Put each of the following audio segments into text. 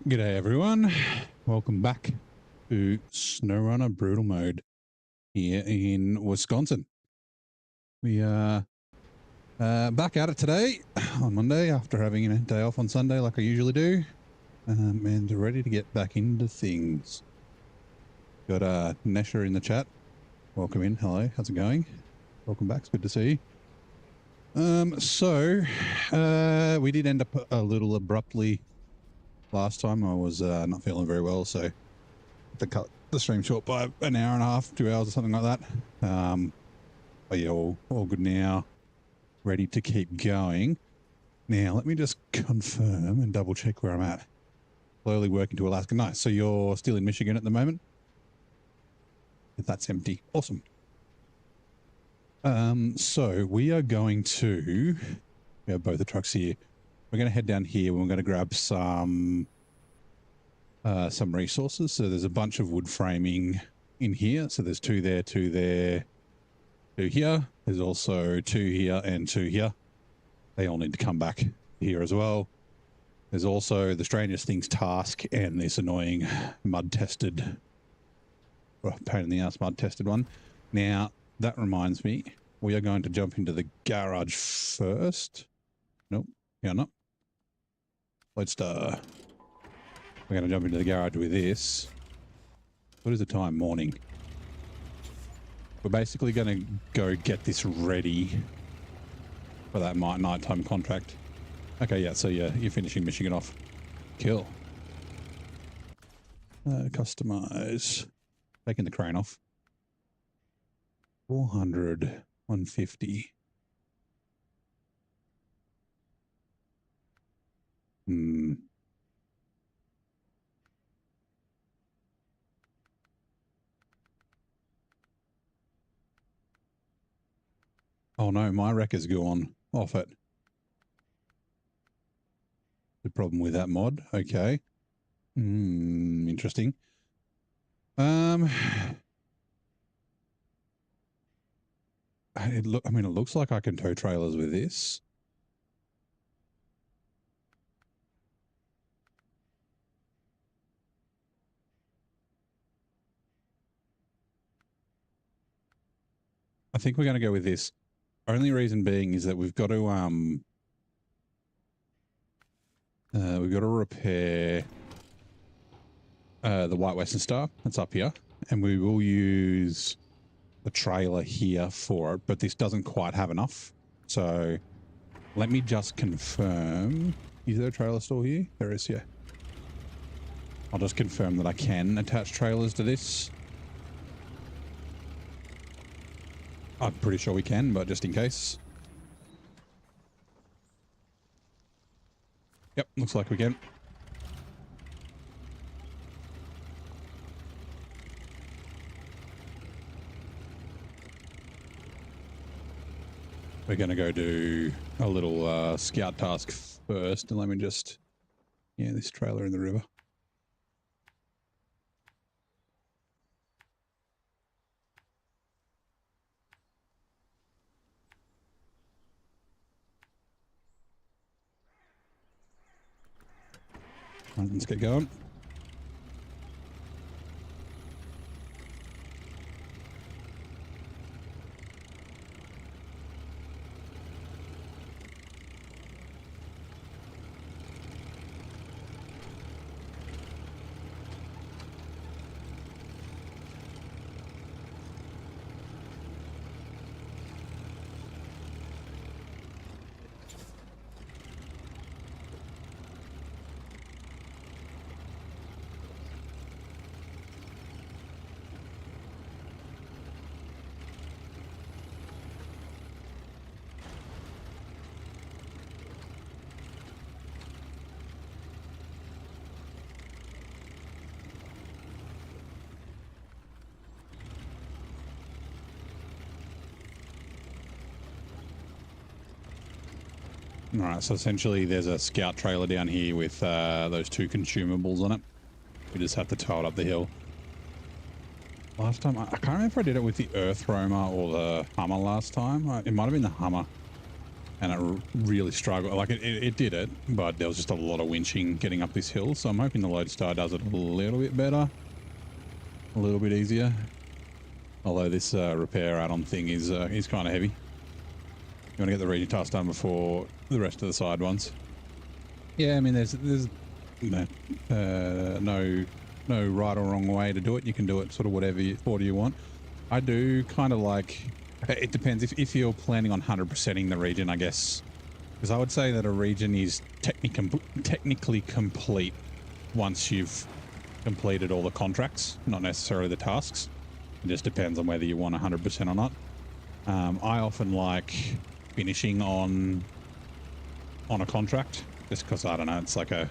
G'day everyone, welcome back to SnowRunner Brutal Mode here in Wisconsin. We are back at it today on Monday after having a day off on Sunday like I usually do, and ready to get back into things. Got Nesha in the chat. Welcome in. Hello, how's it going? Welcome back, it's good to see you. So we did end up a little abruptly last time. I was not feeling very well, so to cut the stream short by an hour and a half, 2 hours or something like that. But yeah, all good now, ready to keep going. Now let me just confirm and double check where I'm at. Slowly working to Alaska. Nice. So you're still in Michigan at the moment? If that's empty. Awesome. So we are going to, we have both the trucks here. We're going to head down here and we're going to grab some resources. So there's a bunch of wood framing in here. So there's two there, two there, two here. There's also two here and two here. They all need to come back here as well. There's also the Strangest Things task and this annoying mud-tested, well, pain in the ass mud-tested one. Now, that reminds me, we are going to jump into the garage first. Nope, yeah, not. Let's we're going to jump into the garage with this. What is the time? Morning. We're basically going to go get this ready for that nighttime contract. Okay, yeah, so yeah, you're finishing Michigan off. Kill. Customize. Taking the crane off. 400, 150. Oh no, my record's gone off it. The problem with that mod. Okay. Interesting. It looks like I can tow trailers with this. I think we're going to go with this. Only reason being is that we've got to repair the White Western Star that's up here, and we will use the trailer here for it, but this doesn't quite have enough. So let me just confirm. Is there a trailer store here? There is, yeah. I'll just confirm that I can attach trailers to this. I'm pretty sure we can, but just in case. Yep, looks like we can. We're going to go do a little scout task first, and let me just, yeah, this trailer in the river. Right, let's get going. All right, so essentially there's a scout trailer down here with those two consumables on it. We just have to tow it up the hill. Last time, I can't remember if I did it with the Earth Roamer or the Hummer last time. It might have been the Hummer. and it really struggled. Like it did it, but there was just a lot of winching getting up this hill. So I'm hoping the Lodestar does it a little bit better, a little bit easier. Although this repair add-on thing is kind of heavy. You want to get the region task done before the rest of the side ones. Yeah, I mean, there's no right or wrong way to do it. You can do it sort of whatever order you want. I do kind of like, it depends if you're planning on 100%ing the region, I guess, because I would say that a region is technically complete once you've completed all the contracts, not necessarily the tasks. It just depends on whether you want 100% or not. I often like finishing on a contract just because, I don't know, it's like a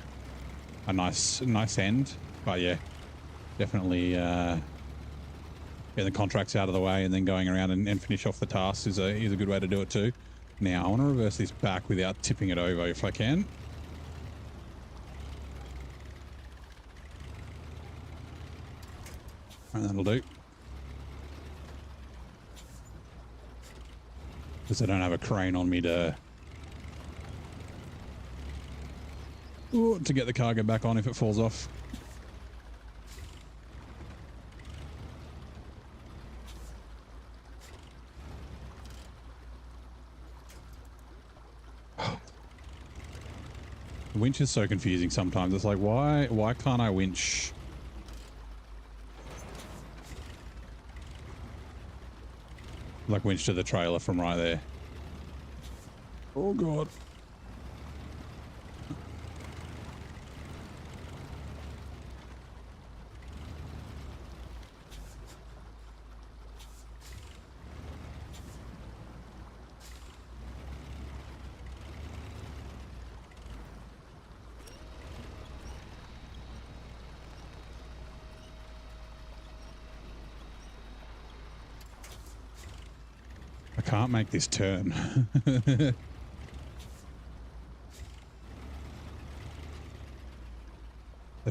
nice end. But yeah, definitely getting the contracts out of the way and then going around and finish off the tasks is a good way to do it too. Now I want to reverse this back without tipping it over if I can. And that'll do. Because I don't have a crane on me to get the cargo back on if it falls off. The winch is so confusing sometimes. It's like, why can't I winch? Like winch to the trailer from right there. Oh God. I can't make this turn. The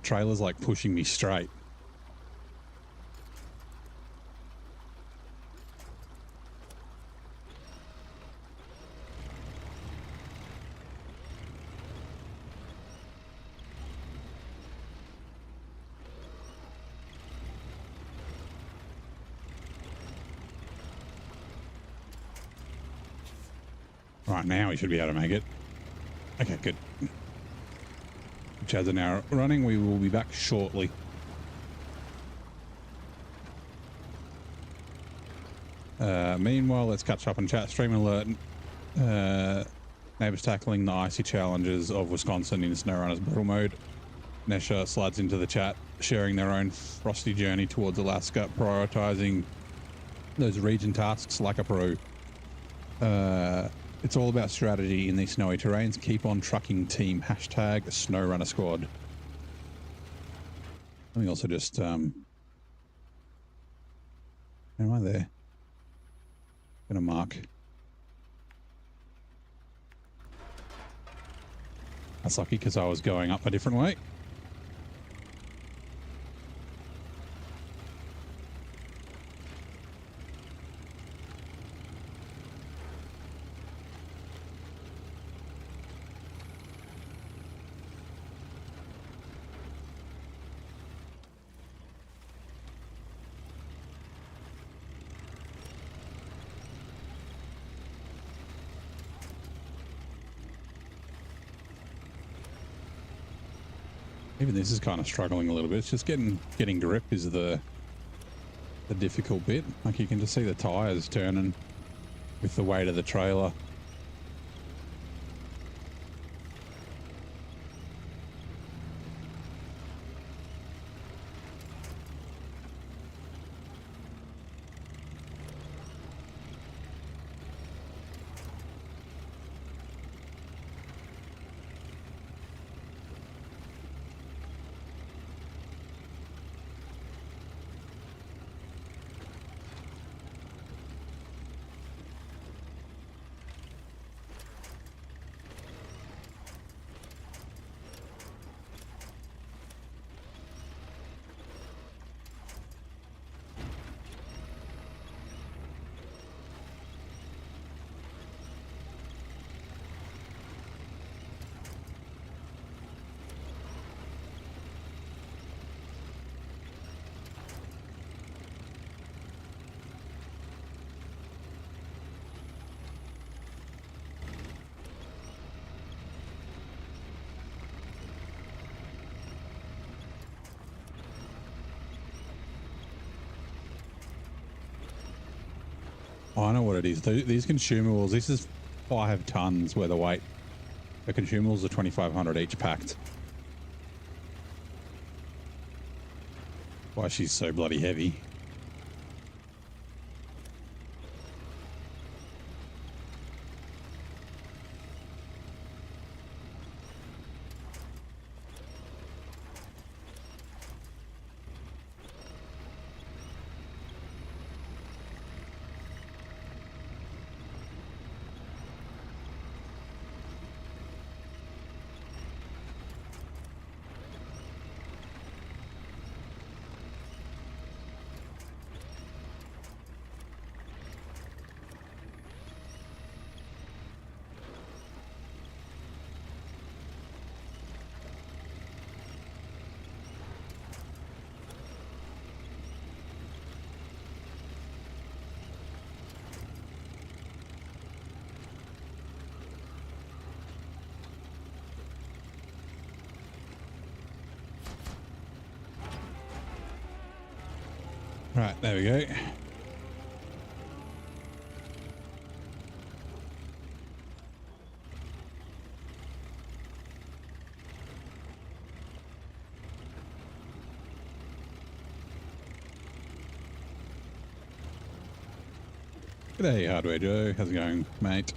trailer's like pushing me straight. Right, now we should be able to make it. Okay, good. Chads are now running. We will be back shortly. Meanwhile, let's catch up on chat. Stream alert. Neighbors tackling the icy challenges of Wisconsin in SnowRunner's brutal mode. Nesha slides into the chat, sharing their own frosty journey towards Alaska, prioritizing those region tasks like a pro. It's all about strategy in these snowy terrains. Keep on trucking team. Hashtag SnowRunner squad. Let me also just, am I there? Gonna mark. That's lucky because I was going up a different way. Even this is kind of struggling a little bit. It's just getting grip is the difficult bit. Like you can just see the tires turning with the weight of the trailer. Oh, I know what it is. These consumables, this is 5 tons worth of weight. The consumables are 2,500 each packed. Why she's so bloody heavy. Right, there we go. G'day, Hardware Joe. How's it going, mate?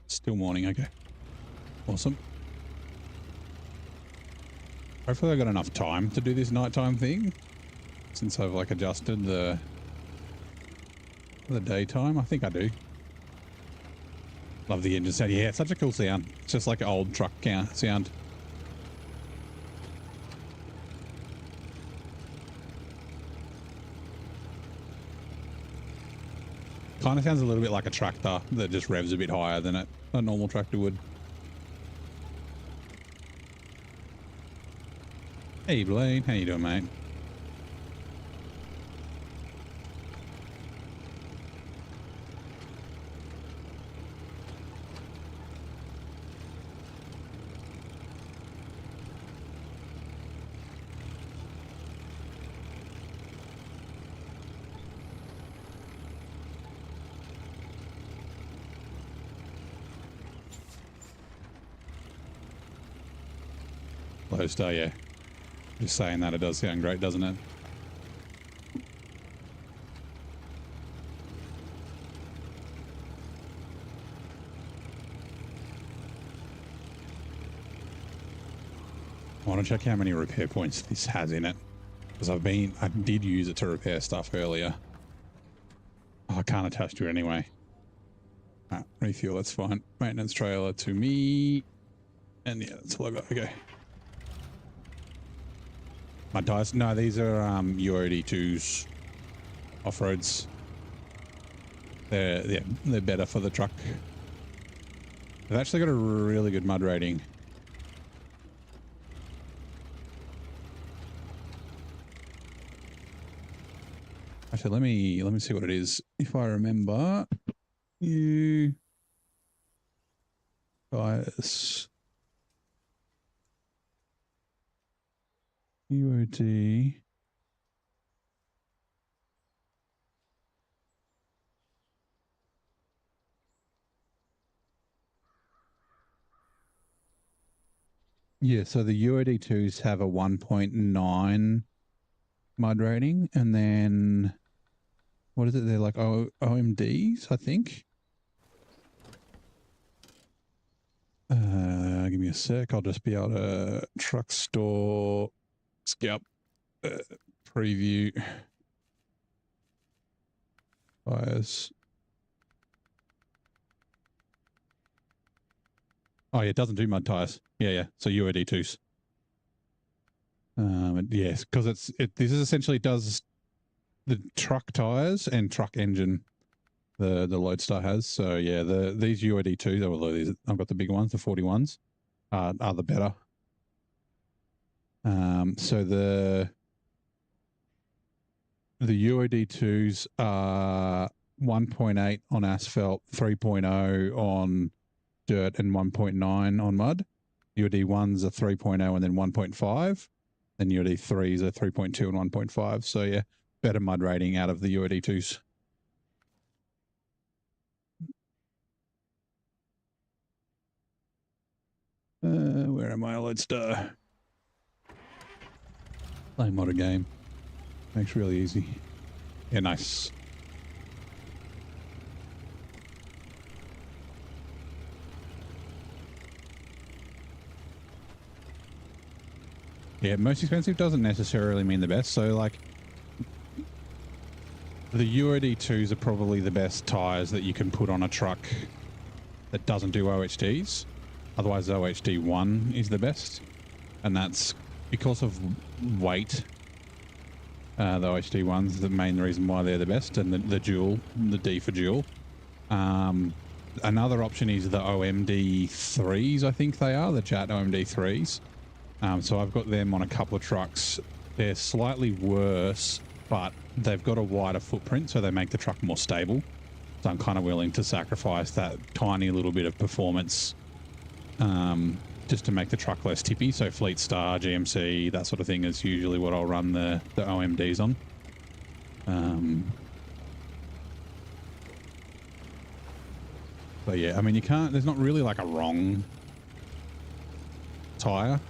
Still morning, okay. Awesome. Hopefully I got enough time to do this nighttime thing since I've like adjusted the daytime. I think I do. Love the engine sound. Yeah, it's such a cool sound. It's just like an old truck sound. Kind of sounds a little bit like a tractor that just revs a bit higher than a normal tractor would. Hey Blaine, how you doing, mate? Low star, yeah. Just saying that, it does sound great, doesn't it? I want to check how many repair points this has in it, because I did use it to repair stuff earlier. Oh, I can't attach to it anyway. Refuel, that's fine. Maintenance trailer to me. And yeah, that's all I got. Okay. My tires? No, these are UOD2s off-roads. They're better for the truck. They've actually got a really good mud rating. Actually, let me see what it is. If I remember, you guys, UOD. Yeah, so the UOD2s have a 1.9 mud rating, and then what is it? They're like OMDs, I think. Give me a sec. I'll just be able to truck store scout preview tires. Oh yeah, it doesn't do mud tires. Yeah. So UOD2s. Yes, because this is essentially does the truck tires and truck engine. The Lodestar has. So yeah, these UOD2s, although these I've got the big ones, the 41s, are the better. So the UOD2s are 1.8 on asphalt, 3.0 on dirt, and 1.9 on mud. UOD1s are 3.0 and then 1.5. Then UAD 3s are 3.2 and 1.5. So yeah, better mud rating out of the UAD 2s. Where am I? Lodestar. Play modern game. Makes it really easy. Yeah, nice. Yeah, most expensive doesn't necessarily mean the best. So like the UOD 2s are probably the best tires that you can put on a truck that doesn't do OHDs. Otherwise, OHD 1 is the best. And that's because of weight. The OHD 1's the main reason why they're the best. And the dual, the D for dual. Another option is the OMD 3s, I think they are, the Chat OMD 3s. So I've got them on a couple of trucks. They're slightly worse, but they've got a wider footprint, so they make the truck more stable. So I'm kind of willing to sacrifice that tiny little bit of performance just to make the truck less tippy. So Fleet Star, GMC, that sort of thing is usually what I'll run the OMDs on. But yeah, I mean, you can't, there's not really like a wrong tire.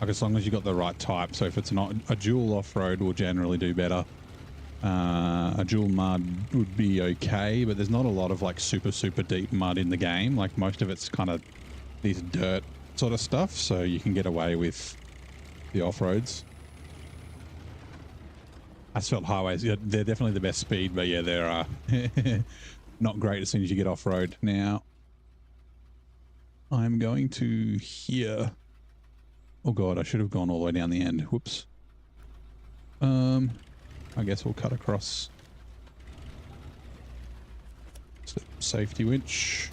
Like as long as you got the right type. So if it's not a dual off-road will generally do better. A dual mud would be okay, but there's not a lot of like super deep mud in the game. Like most of it's kind of these dirt sort of stuff, so you can get away with the off-roads. Asphalt highways, yeah, they're definitely the best speed, but yeah, they're not great as soon as you get off-road. Now, I'm going to here. Oh god, I should have gone all the way down the end. Whoops. I guess we'll cut across. Safety winch.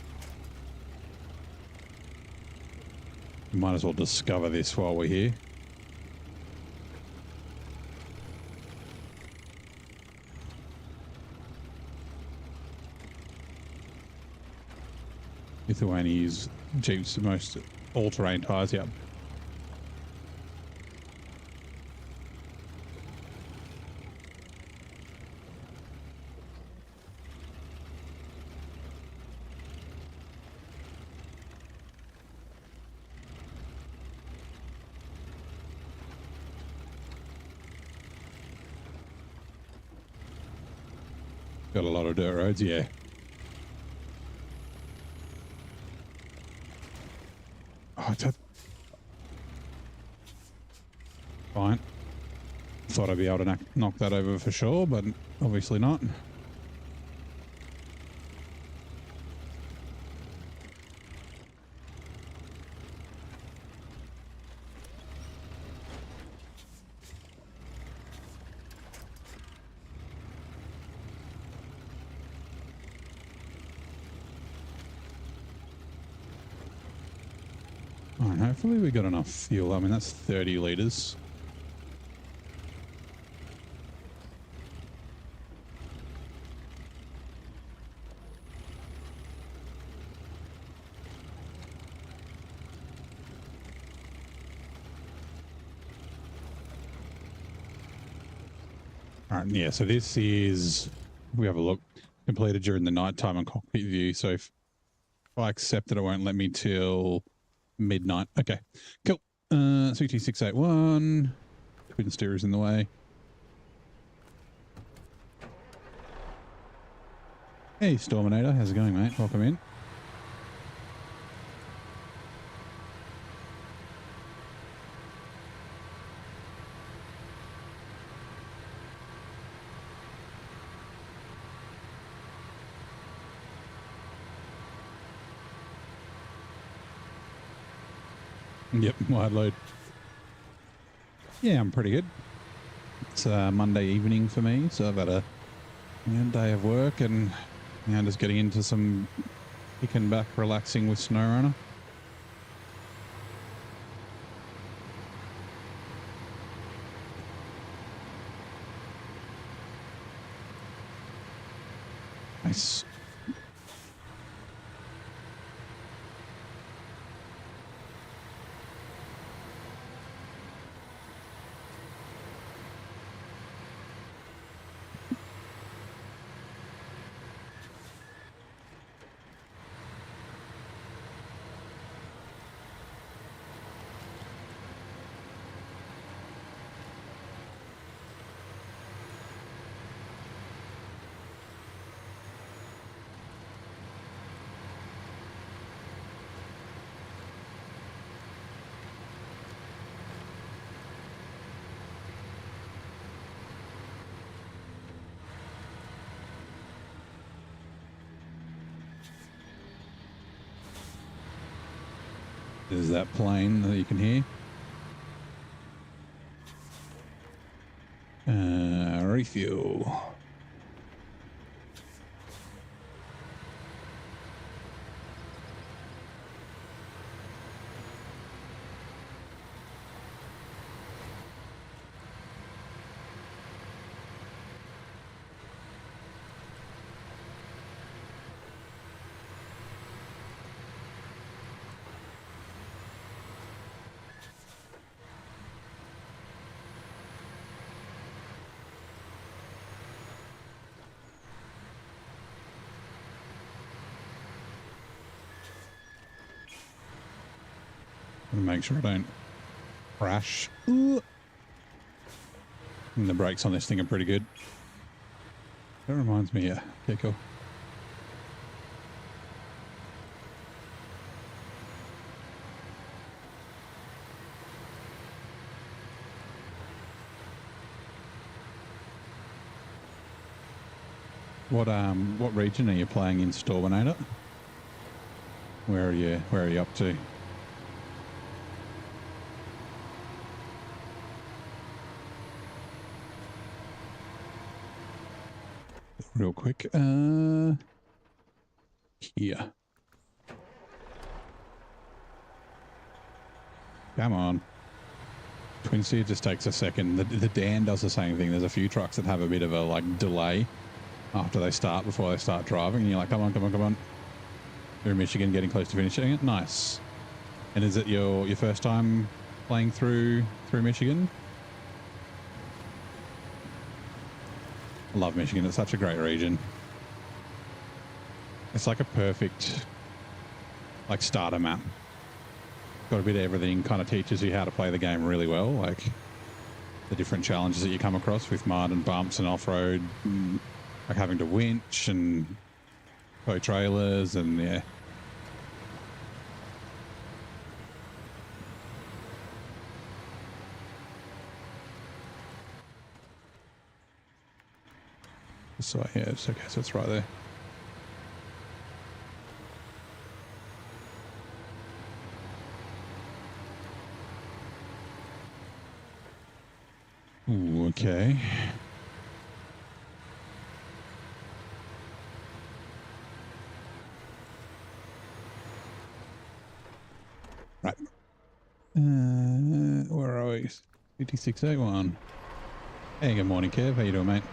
We might as well discover this while we're here. Lithuania's Jeep's the most all-terrain tyres, yeah. Got a lot of dirt roads, yeah. Oh, fine. Thought I'd be able to knock that over for sure, but obviously not. Hopefully we got enough fuel. I mean, that's 30 litres. All right, yeah, so this is, we have a look, completed during the nighttime on cockpit view. So if I accept it, it won't let me till midnight. Okay, cool. 62681. Twin steerers in the way. Hey, Storminator. How's it going, mate? Welcome in. Yep, wide load. Yeah, I'm pretty good. It's Monday evening for me, so I've had a day of work and just getting into some kicking back, relaxing with SnowRunner. Nice. There's that plane that you can hear. Refuel. Make sure I don't crash. And the brakes on this thing are pretty good. That reminds me, yeah. Okay, cool. What region are you playing in, Storminator? Where are you up to? Real quick. Here. Come on. Twin Seed just takes a second. The Dan does the same thing. There's a few trucks that have a bit of a like delay after they start, before they start driving. And you're like, come on, come on, come on. You're in Michigan, getting close to finishing it. Nice. And is it your first time playing through Michigan? I love Michigan. It's such a great region. It's like a perfect like starter map. Got a bit of everything, kind of teaches you how to play the game really well, like the different challenges that you come across with mud and bumps and off-road, and like having to winch and tow trailers, and yeah. So yeah, it's okay, so it's right there. Ooh, okay. Right. Where are we? 5681. Hey, good morning, Kev. How you doing, mate?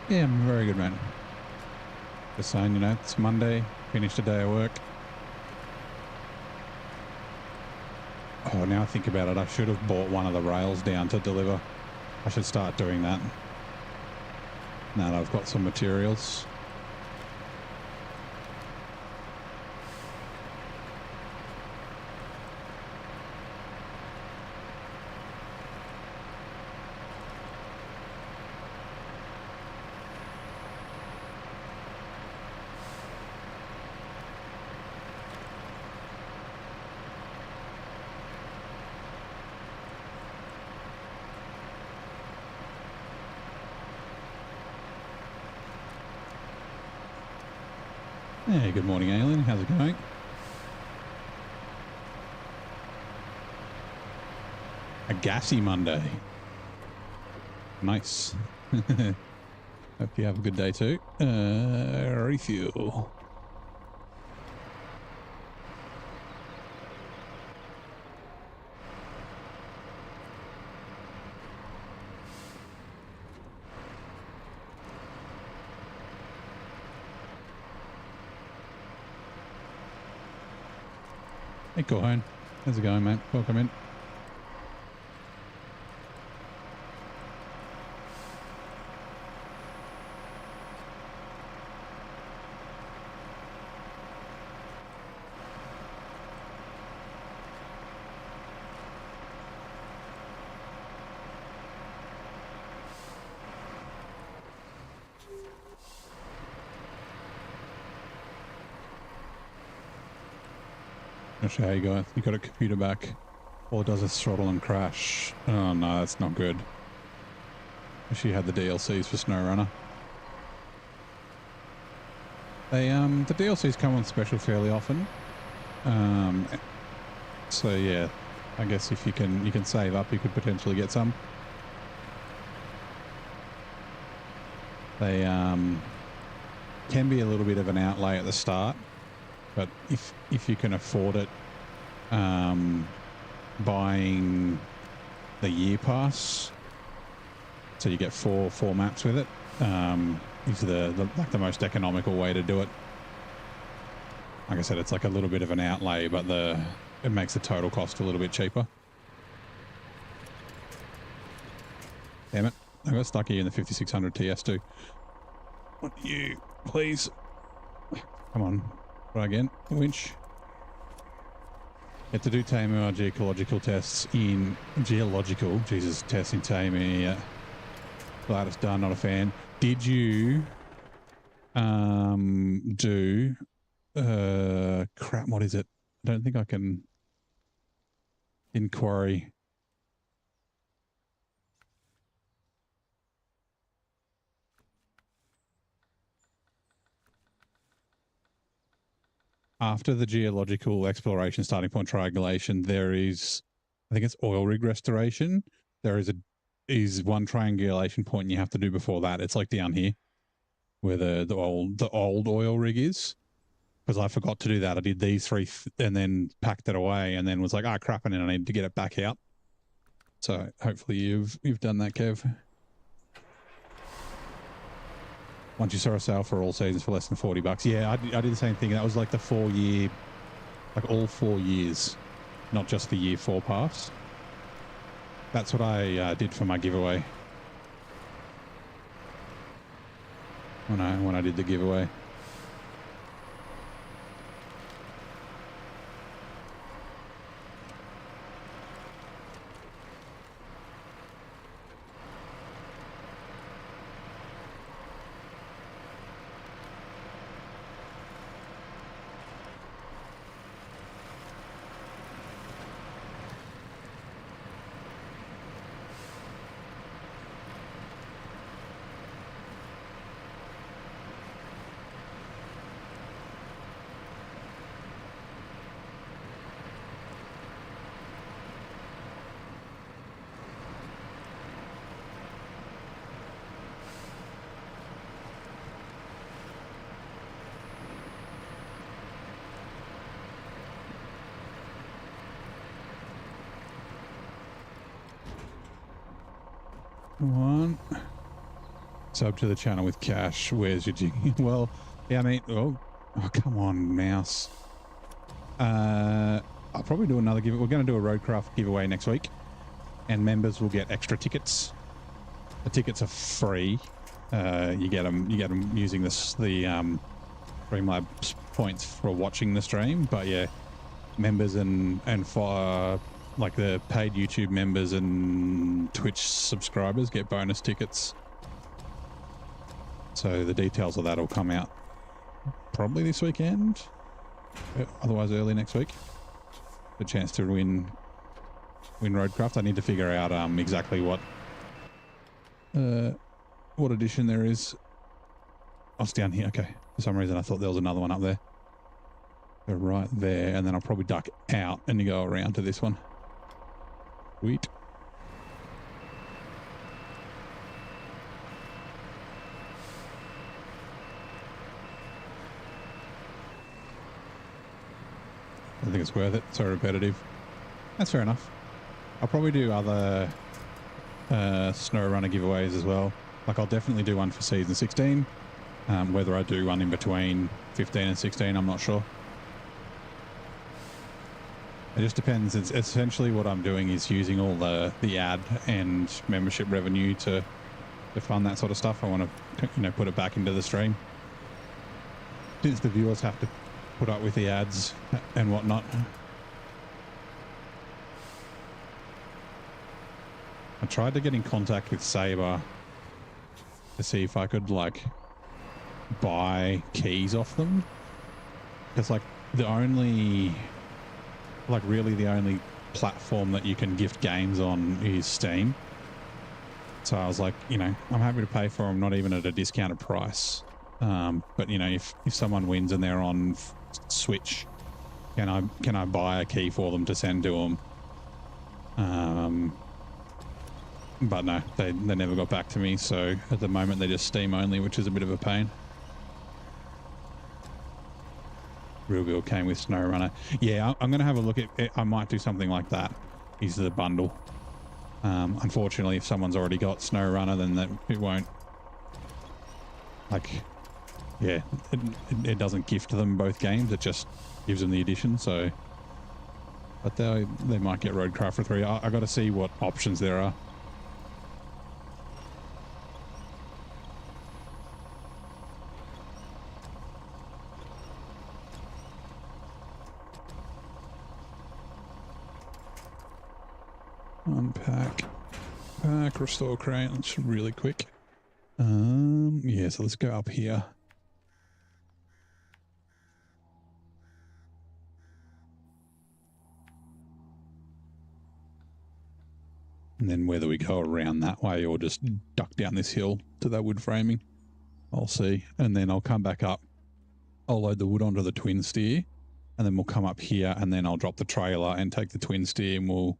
Yeah, I'm very good, man. Just saying, you know, it's Monday, finished a day of work. Oh, now I think about it, I should have bought one of the rails down to deliver. I should start doing that. Now that I've got some materials. Hey, good morning, Aileen. How's it going? A gassy Monday. Nice. Hope you have a good day too. Refuel. Hey, Corhone. How's it going, mate? Welcome in. Not sure how you got it. You got a computer back. All it does is throttle and crash. Oh no, that's not good. Wish you had the DLCs for SnowRunner. They the DLCs come on special fairly often. So yeah, I guess if you can save up, you could potentially get some. They can be a little bit of an outlay at the start, but if you can afford it, buying the year pass, so you get four maps with it, is the most economical way to do it. Like I said, it's like a little bit of an outlay, but it makes the total cost a little bit cheaper. Damn it. I got stuck here in the 5600 TS2. What you, please? Come on. Try again. Winch. You have to do Tamu geological tests in geological. Jesus, tests in Tamu. Yeah. Glad it's done. Not a fan. Did you do crap? What is it? I don't think I can inquiry. After the geological exploration starting point triangulation, there is, I think it's oil rig restoration. There is one triangulation point you have to do before that. It's like down here where the old oil rig is. Because I forgot to do that. I did these three and then packed it away and then was like, ah, crap, and then I need to get it back out. So hopefully you've done that, Kev. Once you saw a sale for all seasons for less than $40. Yeah, I did the same thing. That was like the 4 year, like all 4 years, not just the year 4 pass. That's what I did for my giveaway. When I did the giveaway. One. Sub to the channel with cash. Where's your jiggy? Well, yeah, I mean, oh, come on, mouse. I'll probably do another giveaway. We're going to do a Roadcraft giveaway next week, and members will get extra tickets. The tickets are free. You get them using the Streamlabs points for watching the stream. But yeah, members and for like the paid YouTube members and Twitch subscribers get bonus tickets. So the details of that will come out probably this weekend, otherwise early next week. The chance to win Roadcraft. I need to figure out exactly what edition there is. Oh, it's down here. Okay. For some reason I thought there was another one up there. Go right there, and then I'll probably duck out and you go around to this one. Sweet. I think it's worth it. So repetitive. That's fair enough. I'll probably do other SnowRunner giveaways as well. Like I'll definitely do one for season 16. Whether I do one in between 15 and 16, I'm not sure. It just depends. It's essentially what I'm doing is using all the ad and membership revenue to fund that sort of stuff. I want to put it back into the stream, since the viewers have to put up with the ads and whatnot. I tried to get in contact with Sabre to see if I could like buy keys off them, because like the only like really the only platform that you can gift games on is Steam. So I was like, you know, I'm happy to pay for them, not even at a discounted price. But you know, if someone wins and they're on Switch, can I buy a key for them to send to them? But no, they never got back to me. So at the moment they're just Steam only, which is a bit of a pain. Real Girl came with SnowRunner. Yeah, I'm going to have a look at it. I might do something like that. Is the bundle. Unfortunately, if someone's already got SnowRunner, then it won't. Like, yeah, it doesn't gift them both games. It just gives them the edition. So, but they might get Roadcraft for 3. I got to see what options there are. Unpack, pack, restore crane. That's really quick. Yeah, so let's go up here. And then whether we go around that way or just duck down this hill to that wood framing, I'll see. And then I'll come back up. I'll load the wood onto the twin steer, and then we'll come up here, and then I'll drop the trailer and take the twin steer, and we'll...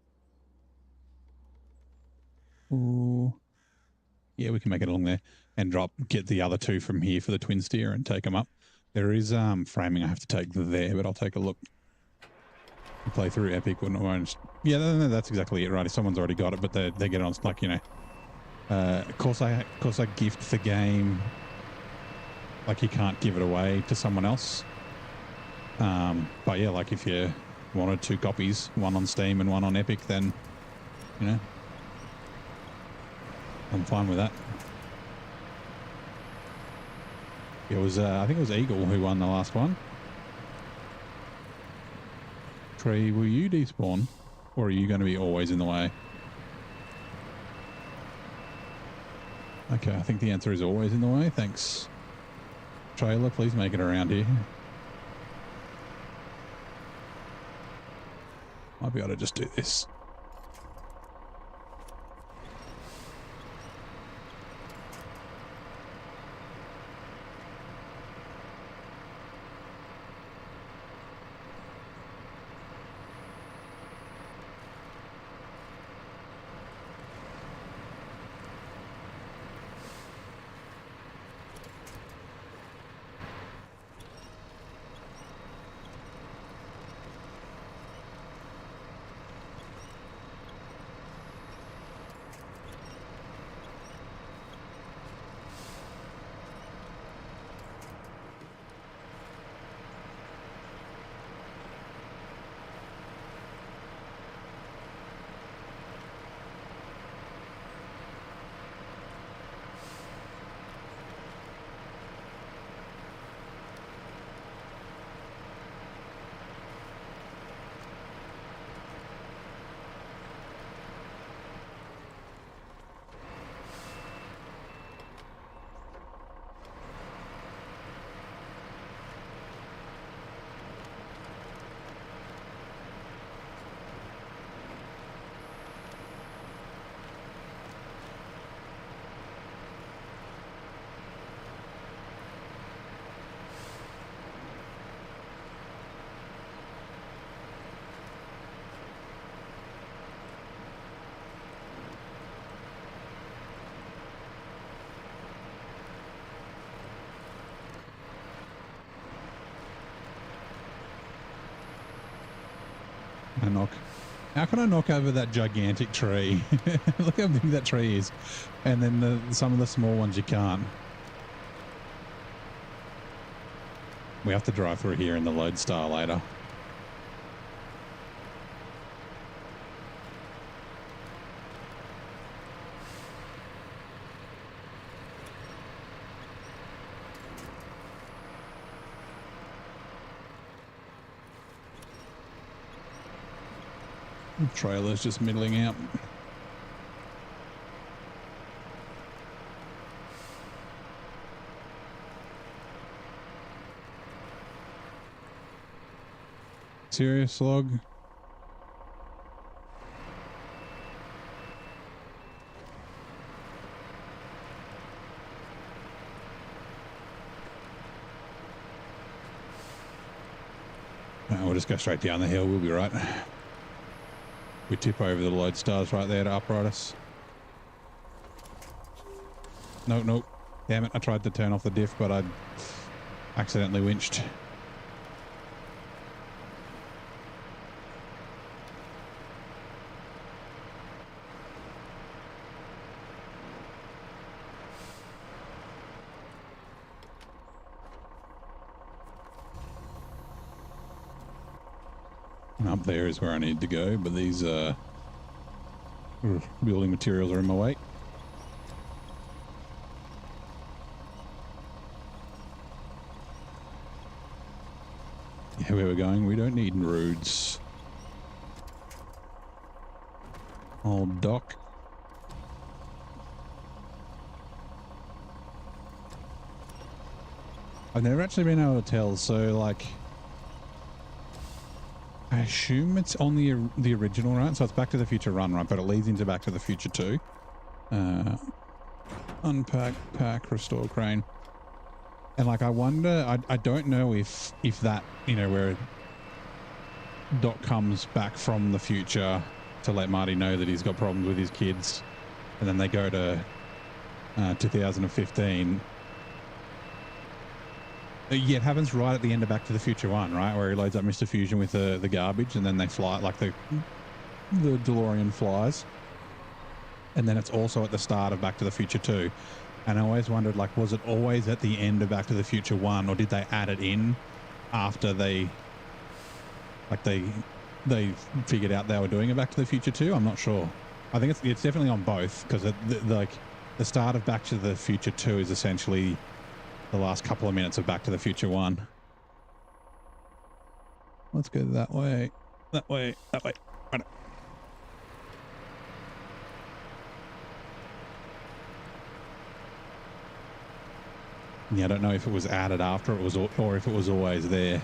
Ooh. Yeah, we can make it along there and get the other 2 from here for the twin steer and take them up. There is framing I have to take there, but I'll take a look. Play through Epic wouldn't want. Yeah, no, that's exactly it, right? If someone's already got it, but they get it on, like, you know. Of course I gift the game. Like, you can't give it away to someone else. But yeah, like if you wanted 2 copies, one on Steam and one on Epic, then, you know, I'm fine with that. It was, I think it was Eagle who won the last one. Tree, will you despawn? Or are you going to be always in the way? Okay, I think the answer is always in the way. Thanks. Trailer, please make it around here. Might be able to just do this. How can I knock over that gigantic tree? Look how big that tree is. And then some of the small ones you can't. We have to drive through here in the Lodestar later. Trailer's just middling out. Serious log? We'll just go straight down the hill. We'll be right. We tip over the lodestars right there to upright us. Nope, nope. Damn it, I tried to turn off the diff, but I accidentally winched. And up there is where I need to go, but these building materials are in my way. Yeah, where we're going, we don't need roads. Old dock. I've never actually been able to tell, so like I assume it's on the original, right? So it's Back to the Future Run, right? But it leads into Back to the Future 2. Unpack, pack, restore crane. And like I wonder, I don't know if that, you know, where Doc comes back from the future to let Marty know that he's got problems with his kids, and then they go to 2015. Yeah, it happens right at the end of Back to the Future 1, right? Where he loads up Mr. Fusion with the garbage, and then they fly, like the DeLorean flies. And then it's also at the start of Back to the Future 2. And I always wondered, like, was it always at the end of Back to the Future 1, or did they add it in after they figured out they were doing a Back to the Future 2? I'm not sure. I think it's definitely on both, because like the start of Back to the Future 2 is essentially the last couple of minutes of Back to the Future 1. Let's go that way. That way. That way. Right. Yeah, I don't know if it was added after it was, or if it was always there.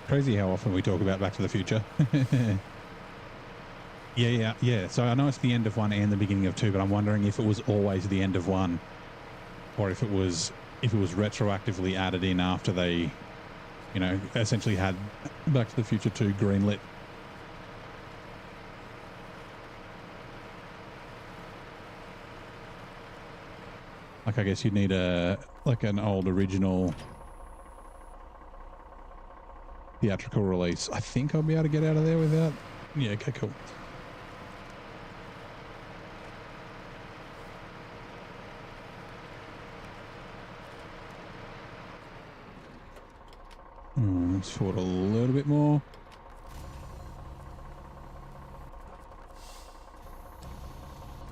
Crazy how often we talk about Back to the Future. Yeah. So I know it's the end of 1 and the beginning of 2, but I'm wondering if it was always the end of 1, or if it was retroactively added in after they, you know, essentially had Back to the Future 2 greenlit. Like, I guess you'd need an old original theatrical release. I think I'll be able to get out of there without... Yeah, okay, cool. Let's forward a little bit more.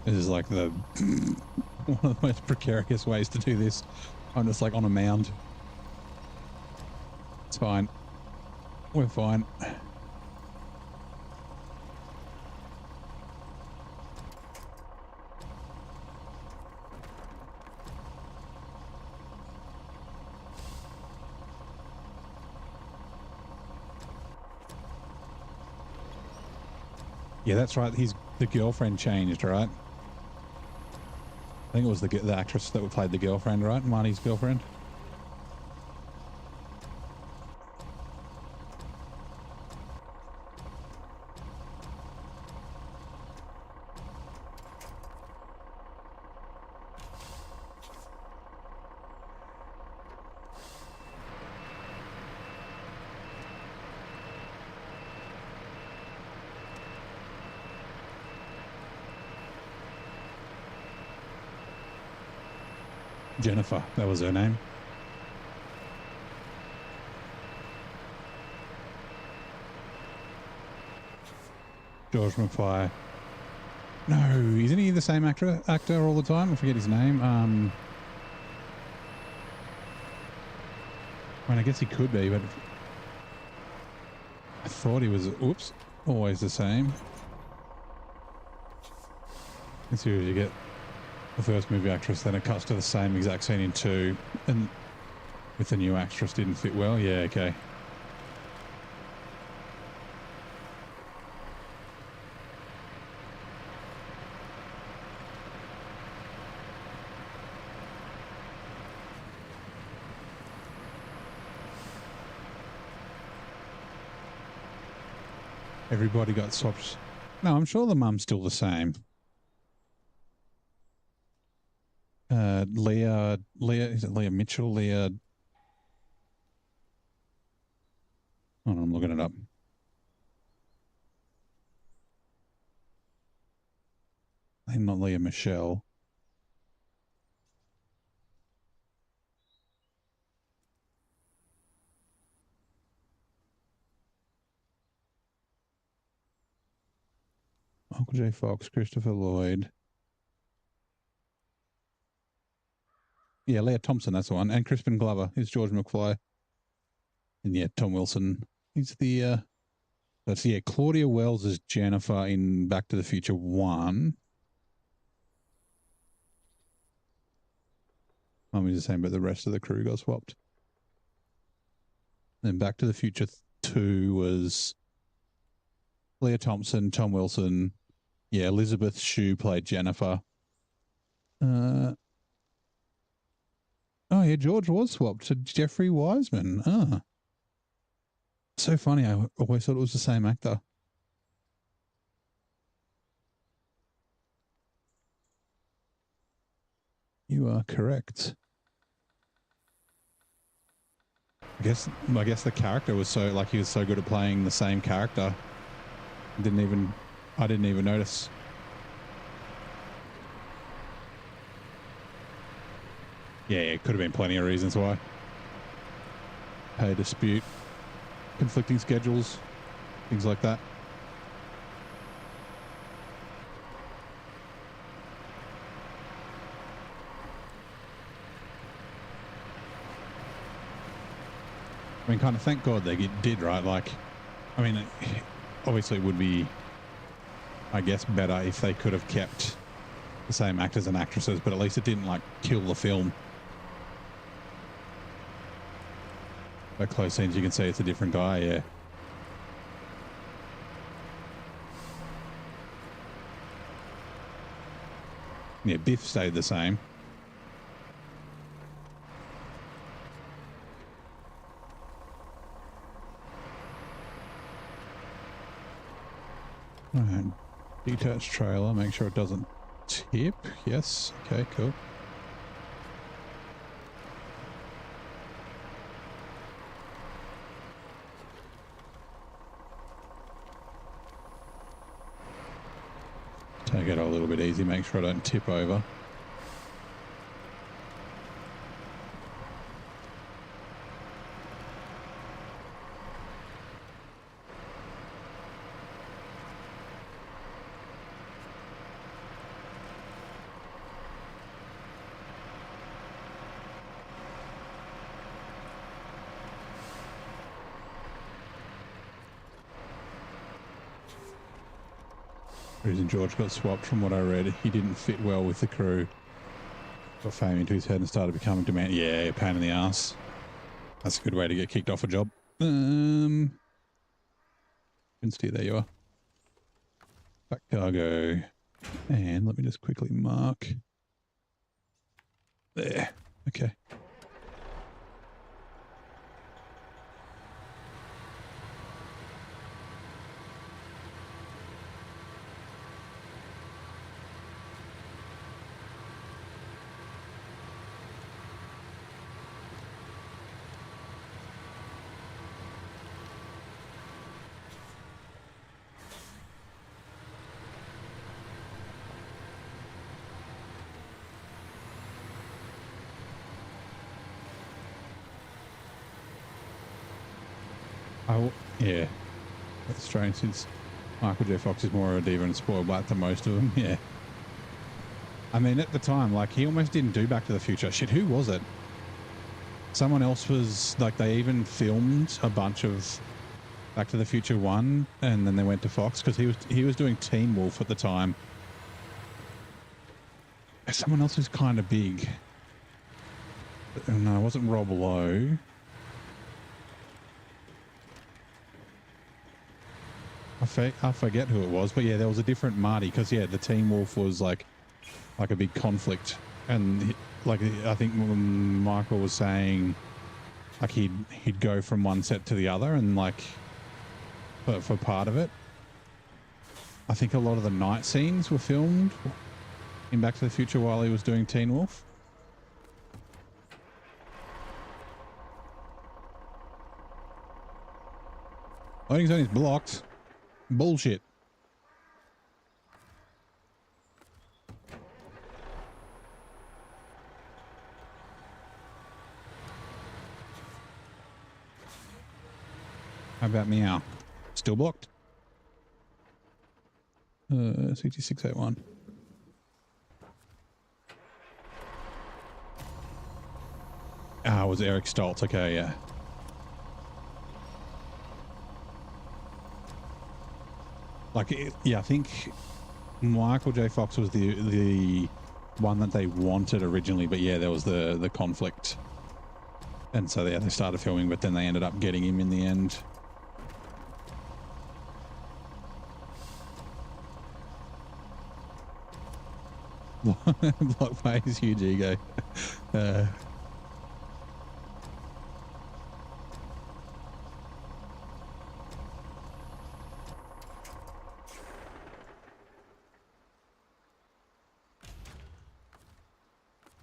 This is like the one of the most precarious ways to do this. I'm just like on a mound. It's fine. We're fine. Yeah, that's right. The girlfriend changed, right? I think it was the actress that played the girlfriend, right? Marty's girlfriend. Jennifer, that was her name. George McFly. No, isn't he the same actor all the time? I forget his name. I mean, I guess he could be, but I thought he was, oops, always the same. Let's see what you get. The first movie actress, then it cuts to the same exact scene in 2, and With the new actress didn't fit well? Yeah, okay. Everybody got swapped. No, I'm sure the mum's still the same. Is it Leah Mitchell? Leah. Oh, I'm looking it up. I think not Leah Michelle. Uncle J. Fox, Christopher Lloyd. Yeah, Leah Thompson, that's the one. And Crispin Glover is George McFly. And yeah, Tom Wilson. He's the that's Claudia Wells is Jennifer in Back to the Future 1. Mummy's the same, but the rest of the crew got swapped. Then Back to the Future 2 was Leah Thompson, Tom Wilson. Yeah, Elizabeth Shue played Jennifer. Oh, yeah, George was swapped to Jeffrey Wiseman. Ah. So funny. I always thought it was the same actor. You are correct. I guess the character was so, like, he was so good at playing the same character. I didn't even notice. Yeah, it could have been plenty of reasons why. Pay dispute, conflicting schedules, things like that. I mean, kind of thank God they did, right? Like, I mean, obviously it would be, I guess, better if they could have kept the same actors and actresses, but at least it didn't, like, kill the film. By close scenes, you can see it's a different guy, yeah. Yeah, Biff stayed the same. Alright, detached trailer, make sure it doesn't tip. Yes, okay, cool. Take it a little bit easy, make sure I don't tip over. Reason George got swapped, from what I read, he didn't fit well with the crew. Got fame into his head and started becoming demand. Yeah, pain in the ass. That's a good way to get kicked off a job. Couldn't steer, there you are. Back cargo. And let me just quickly mark. There. Okay. Yeah, that's strange since Michael J. Fox is more of a diva and spoiled brat than most of them. Yeah. I mean, at the time, like, he almost didn't do Back to the Future. Shit, who was it? Someone else was, like, they even filmed a bunch of Back to the Future 1 and then they went to Fox because he was doing Teen Wolf at the time. Someone else who's kind of big. No, it wasn't Rob Lowe. I forget who it was, but yeah, there was a different Marty because yeah, the Teen Wolf was like a big conflict, and like I think Michael was saying, like he'd go from one set to the other, and like for part of it, I think a lot of the night scenes were filmed in Back to the Future while he was doing Teen Wolf. Loading zone is blocked. Bullshit. How about meow? Still blocked. 6681. Ah, it was Eric Stoltz. Okay, yeah. Like, yeah, I think Michael J. Fox was the one that they wanted originally, but yeah, there was the conflict. And so yeah, they started filming, but then they ended up getting him in the end. Block face, huge ego.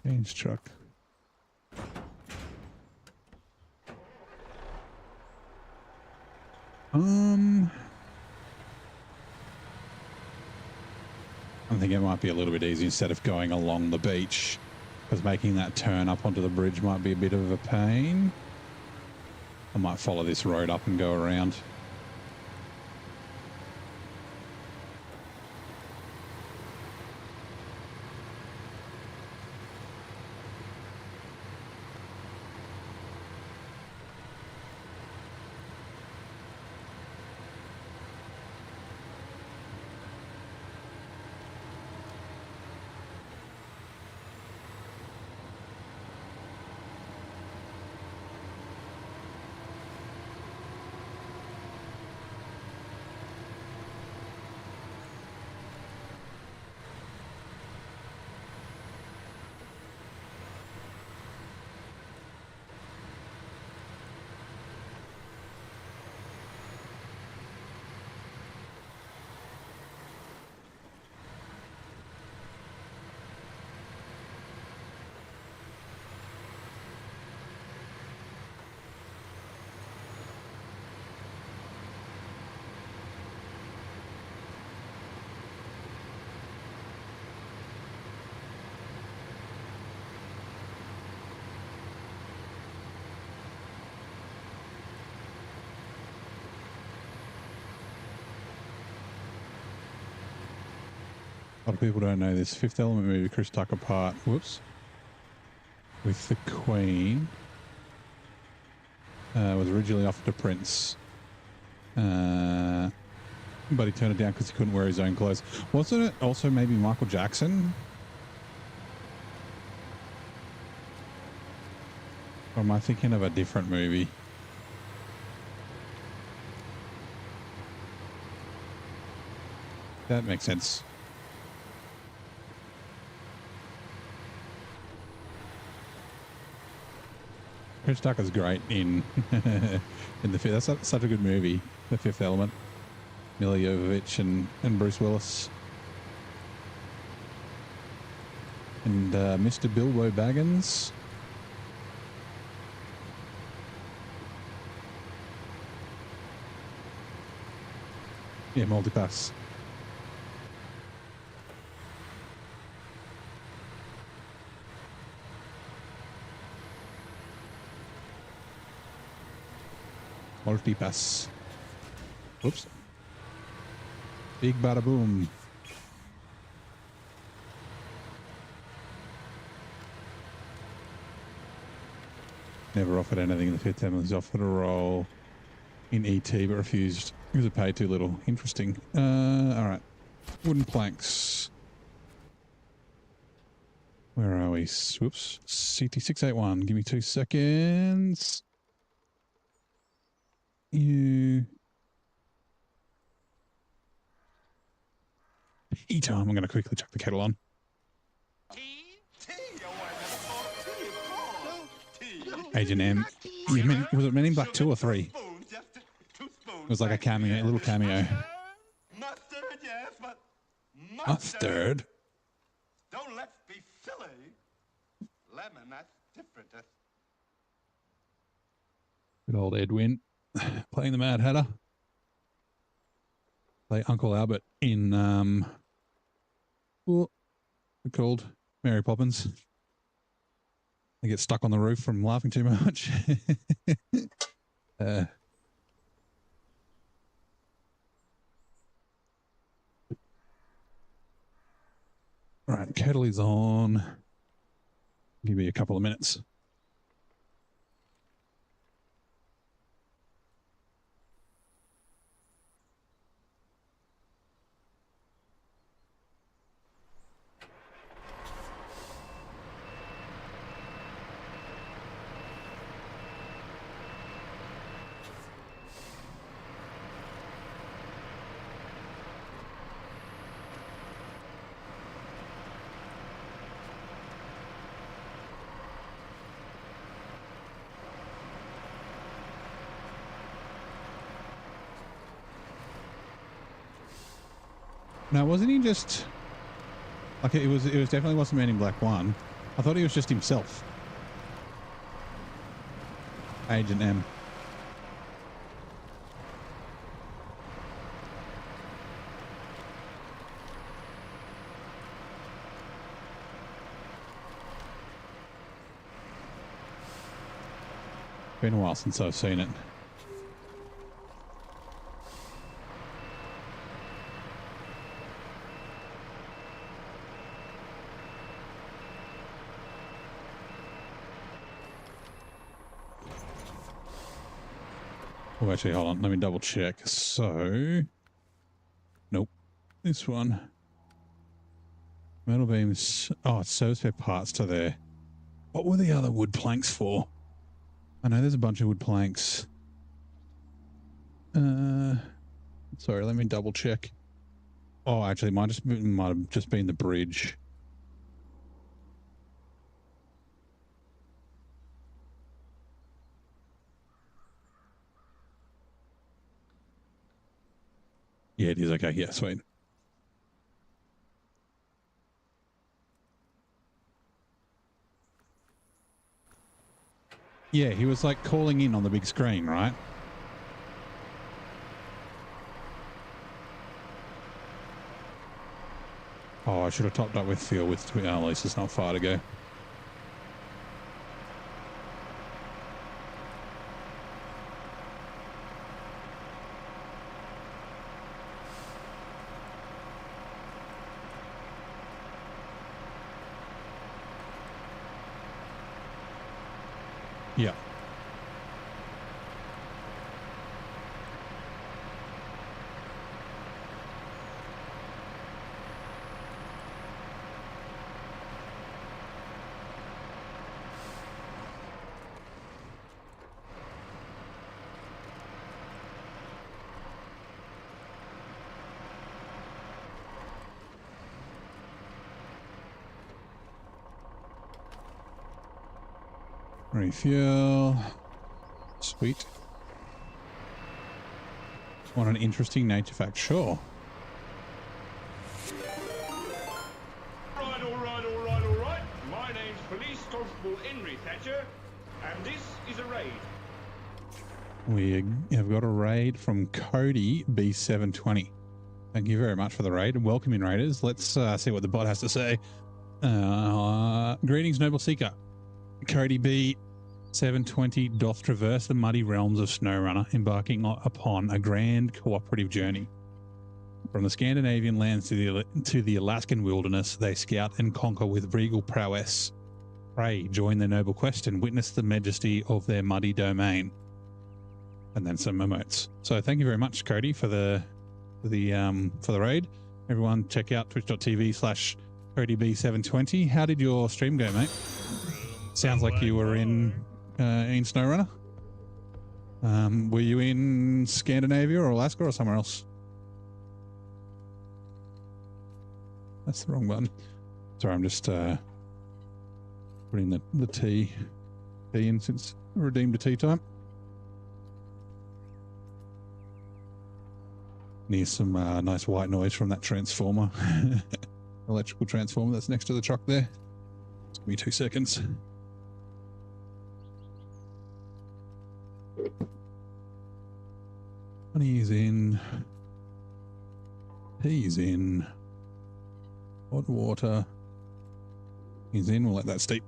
Change truck. I think it might be a little bit easy instead of going along the beach, because making that turn up onto the bridge might be a bit of a pain. I might follow this road up and go around. A lot of people don't know this. Fifth Element movie, Chris Tucker part, whoops, with the Queen, was originally offered to Prince, but he turned it down because he couldn't wear his own clothes. Wasn't it also maybe Michael Jackson? Or am I thinking of a different movie? That makes sense. Chris Tucker's great in in the fifth. That's such a good movie, The Fifth Element. Mila Jovovich and Bruce Willis. And Mr. Bilbo Baggins. Yeah, multipass. Multipass. Whoops. Big bada boom. Never offered anything in the Fifth Element. He's offered a role in E.T. but refused because it paid too little. Interesting. All right. Wooden planks. Where are we? Whoops. CT681. Give me 2 seconds. Tea time. I'm going to quickly chuck the kettle on. Agent M. Was it Men in Black 2 or 3? It was like a cameo, a little cameo. Mustard, yes, but Mustard? Don't let's be silly. Lemon, that's different. Good old Edwin playing the Mad Hatter. Play Uncle Albert in what's it called? Mary Poppins. I get stuck on the roof from laughing too much. Right, kettle is on. Give me a couple of minutes. Now, wasn't he just like it was definitely wasn't Men in Black 1. I thought he was just himself. Agent M. Been a while since I've seen it. Oh, actually, hold on. Let me double check. So, nope. This one. Metal beams. Oh, it's so spare parts to there. What were the other wood planks for? I know there's a bunch of wood planks. Sorry, let me double check. Oh, actually, might have just been the bridge. Yeah, it is. Okay, yeah, sweet. Yeah, he was like calling in on the big screen, right? Oh, I should have topped up with fuel with at least it's not far to go. Yeah. Refuel. Sweet. Want an interesting nature fact? Sure. All right. My name's Police Constable Henry Thatcher, and this is a raid. We have got a raid from Cody B720. Thank you very much for the raid. Welcome in, raiders. Let's see what the bot has to say. Greetings, Noble Seeker. Cody B720 doth traverse the muddy realms of SnowRunner, embarking upon a grand cooperative journey. From the Scandinavian lands to the Alaskan wilderness, they scout and conquer with regal prowess. Pray, join their noble quest and witness the majesty of their muddy domain. And then some emotes. So thank you very much, Cody, for the raid. Everyone, check out twitch.tv/Cody Cody B720. How did your stream go, mate? Sounds like you were in SnowRunner. Were you in Scandinavia or Alaska or somewhere else? That's the wrong button. Sorry, I'm just putting the tea in since I redeemed a tea time. Near some nice white noise from that transformer. Electrical transformer that's next to the truck there. Just give me 2 seconds. Honey is in. He's in. Hot water. He's in. We'll let that steep.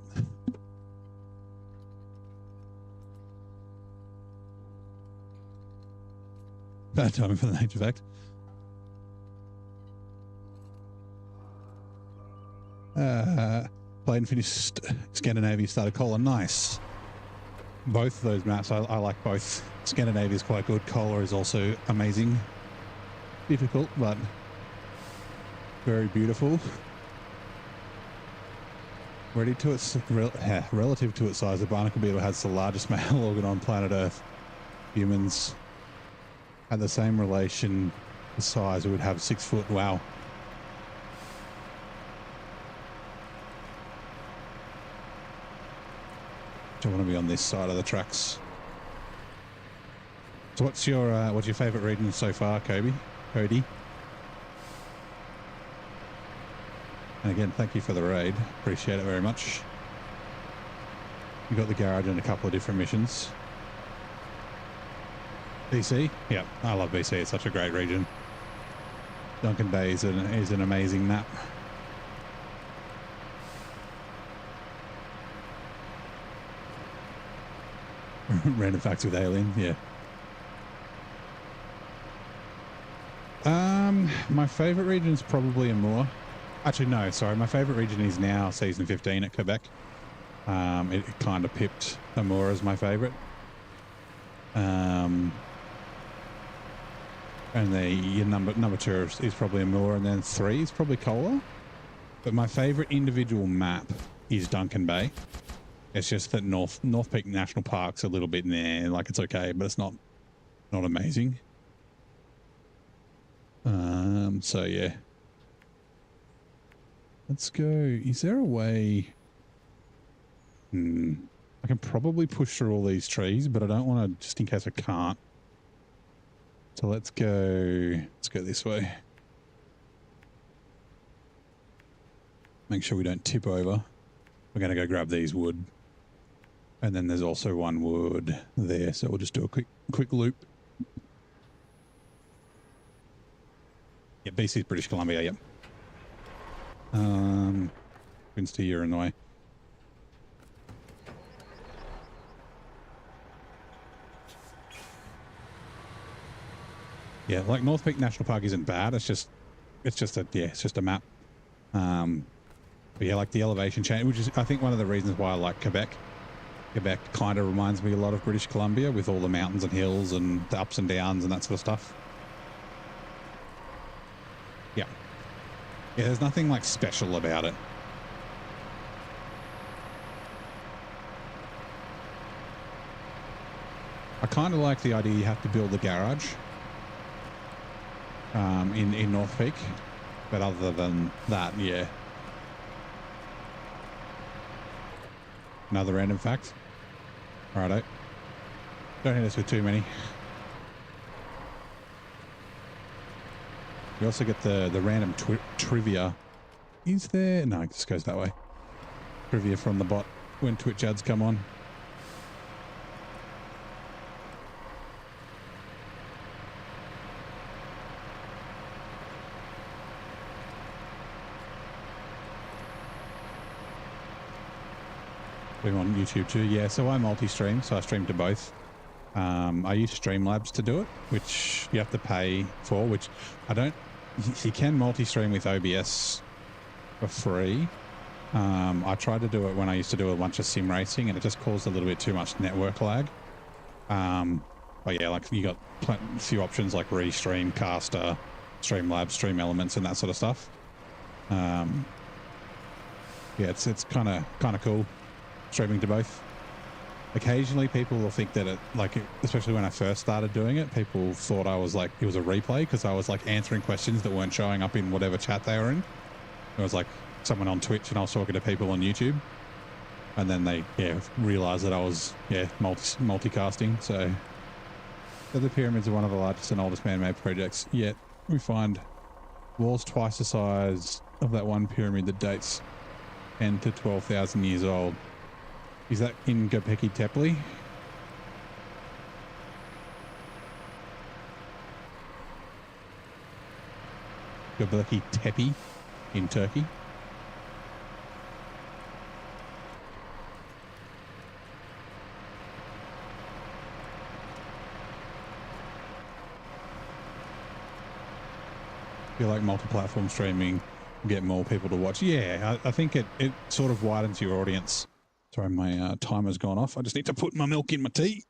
Bad timing for the nature fact. Played and finished Scandinavia, started Kola. Nice. Both of those maps, I like both. Scandinavia is quite good. Kola is also amazing. Difficult, but very beautiful. Relative to its size, the barnacle beetle has the largest male organ on planet Earth. Humans at the same relation to size, we would have 6 foot. Wow. Do you want to be on this side of the tracks? So what's your favorite region so far, Cody? And again, thank you for the raid. Appreciate it very much. You got the garage and a couple of different missions. BC? Yeah, I love BC. It's such a great region. Duncan Bay is an amazing map. Random facts with Alien, yeah. My favorite region is probably Amur. Actually, no, sorry. My favorite region is now Season 15 at Quebec. It kind of pipped Amur as my favorite. And your number 2 is probably Amur, and then 3 is probably Kola. But my favorite individual map is Duncan Bay. It's just that North Peak National Park's a little bit in there, like it's okay, but it's not amazing. So yeah. Let's go. Is there a way? I can probably push through all these trees, but I don't want to, just in case I can't. So let's go this way. Make sure we don't tip over. We're going to go grab these wood. And then there's also one wood there, so we'll just do a quick loop. Yeah, BC's British Columbia, yep. Winston, you're in the way. Yeah, like North Peak National Park isn't bad. It's just a map. But yeah, like the elevation change, which is I think one of the reasons why I like Quebec. Quebec kind of reminds me a lot of British Columbia with all the mountains and hills and the ups and downs and that sort of stuff. Yeah. Yeah, there's nothing like special about it. I kind of like the idea you have to build the garage in North Peak, but other than that, yeah. Another random fact. Righto. Don't hit us with too many. We also get the random trivia. Is there? No, it just goes that way. Trivia from the bot when Twitch ads come on. We're on YouTube too. Yeah, so I multi-stream, so I stream to both. I use Streamlabs to do it, which you have to pay for, which I don't... You can multi-stream with OBS for free. I tried to do it when I used to do a bunch of sim racing, and it just caused a little bit too much network lag. But yeah, like you got a few options like Restream, Caster, Streamlabs, Stream Elements, and that sort of stuff. yeah, it's kind of cool streaming to both. Occasionally people will think that especially when I first started doing it, people thought I was like, it was a replay because I was like answering questions that weren't showing up in whatever chat they were in. It was like someone on Twitch and I was talking to people on YouTube, and then they realized that I was multicasting. So the pyramids are one of the largest and oldest man-made projects yet. We find walls twice the size of that one pyramid that dates 10 to 12,000 years old. Is that in Göbekli Tepe? Göbekli Tepe in Turkey. I feel like multi-platform streaming will get more people to watch. Yeah, I think it sort of widens your audience. Sorry, my timer's gone off. I just need to put my milk in my tea.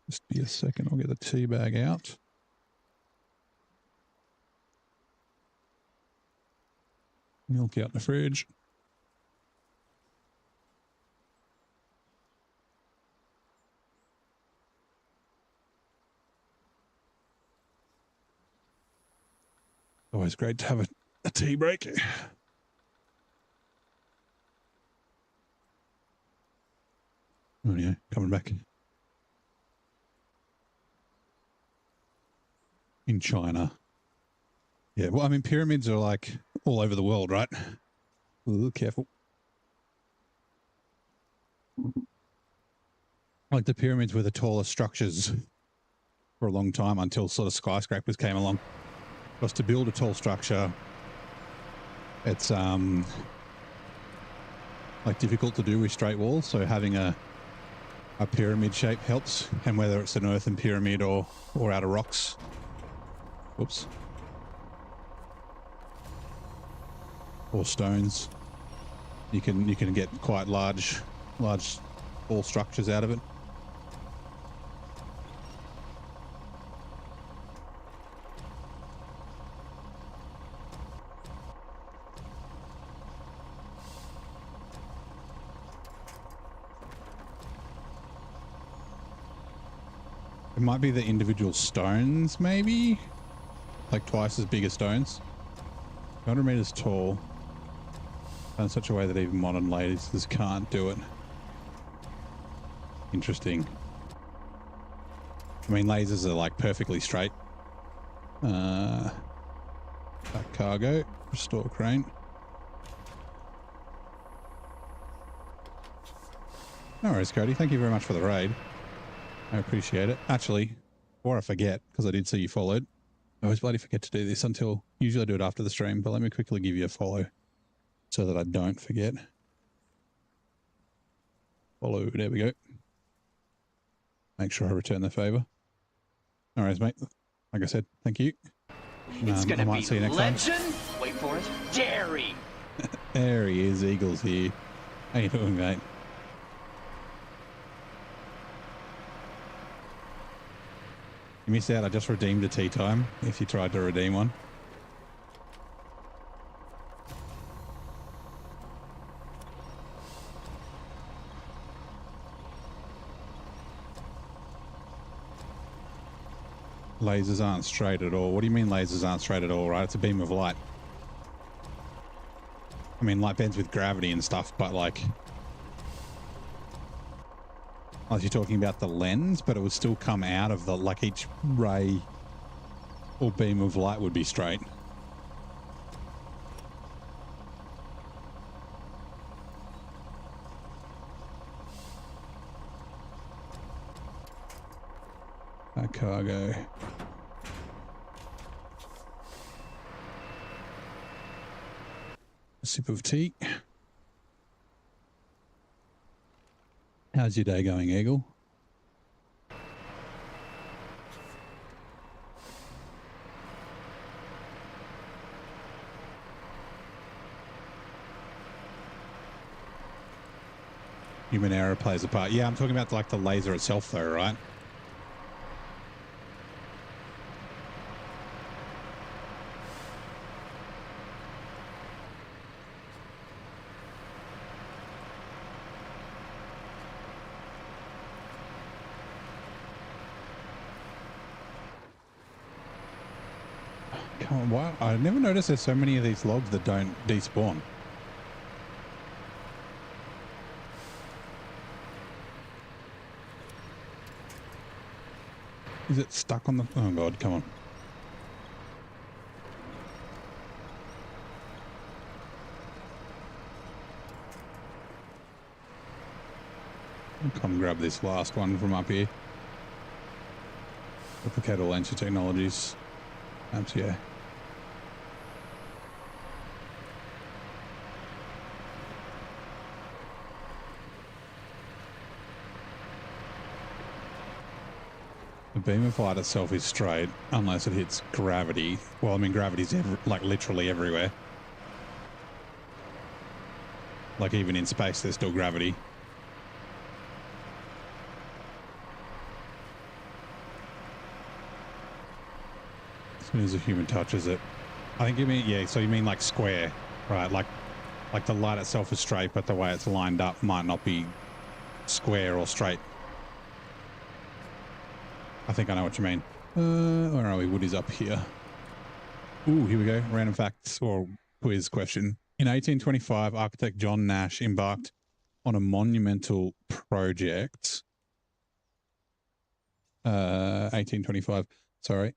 Just be a second. I'll get the tea bag out. Milk out in the fridge. Always great to have a tea break. Oh yeah, coming back. In China. Yeah, well, I mean, pyramids are like all over the world, right? Ooh, careful. Like the pyramids were the tallest structures for a long time until sort of skyscrapers came along. Because to build a tall structure, it's like difficult to do with straight walls. So having a pyramid shape helps, and whether it's an earthen pyramid or out of rocks. Whoops. Or stones. You can get quite large wall structures out of it. It might be the individual stones, maybe? Like twice as big as stones. 100 meters tall. In such a way that even modern lasers can't do it. Interesting. I mean, lasers are like perfectly straight. Back cargo. Restore crane. No worries, Cody. Thank you very much for the raid. I appreciate it. Actually, before I forget, because I did see you followed, I always bloody forget to do this usually I do it after the stream, but let me quickly give you a follow so that I don't forget. Follow, there we go. Make sure I return the favor. No worries, mate. Like I said, thank you. It's gonna I might be see you next legend. time. Wait for it. Jerry. There he is. Eagle's here. How you doing, mate? You missed out. I just redeemed a tea time if you tried to redeem one. Lasers aren't straight at all. What do you mean lasers aren't straight at all, right? It's a beam of light. I mean, light bends with gravity and stuff, but like... Unless you're talking about the lens, but it would still come out of the... Like each ray or beam of light would be straight. That cargo. A sip of tea. How's your day going, Eagle? Human error plays a part. Yeah, I'm talking about like the laser itself though, right? Come on, wow. I never noticed there's so many of these logs that don't despawn. Is it stuck on the... Oh, God, come on. I'll come grab this last one from up here. Replicate all ancient technologies. Perhaps, yeah. The beam of light itself is straight unless it hits gravity. Well, I mean, gravity's like literally everywhere. Like even in space, there's still gravity. As soon as a human touches it. I think you mean, yeah, so you mean like square, right? Like the light itself is straight, but the way it's lined up might not be square or straight. I think I know what you mean. Where are we? Woody's up here. Ooh, here we go. Random facts or quiz question. In 1825, architect John Nash embarked on a monumental project. 1825, sorry.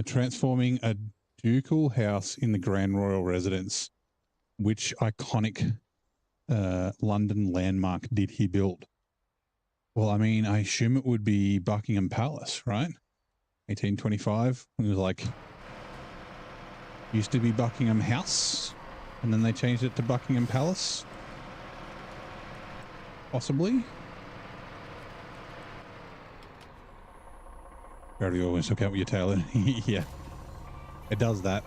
Transforming a ducal house in the Grand Royal Residence. Which iconic London landmark did he build? Well, I mean, I assume it would be Buckingham Palace, right? 1825. It was like, used to be Buckingham House, and then they changed it to Buckingham Palace. Possibly. Gravity always took out with your tail in. Yeah, it does that.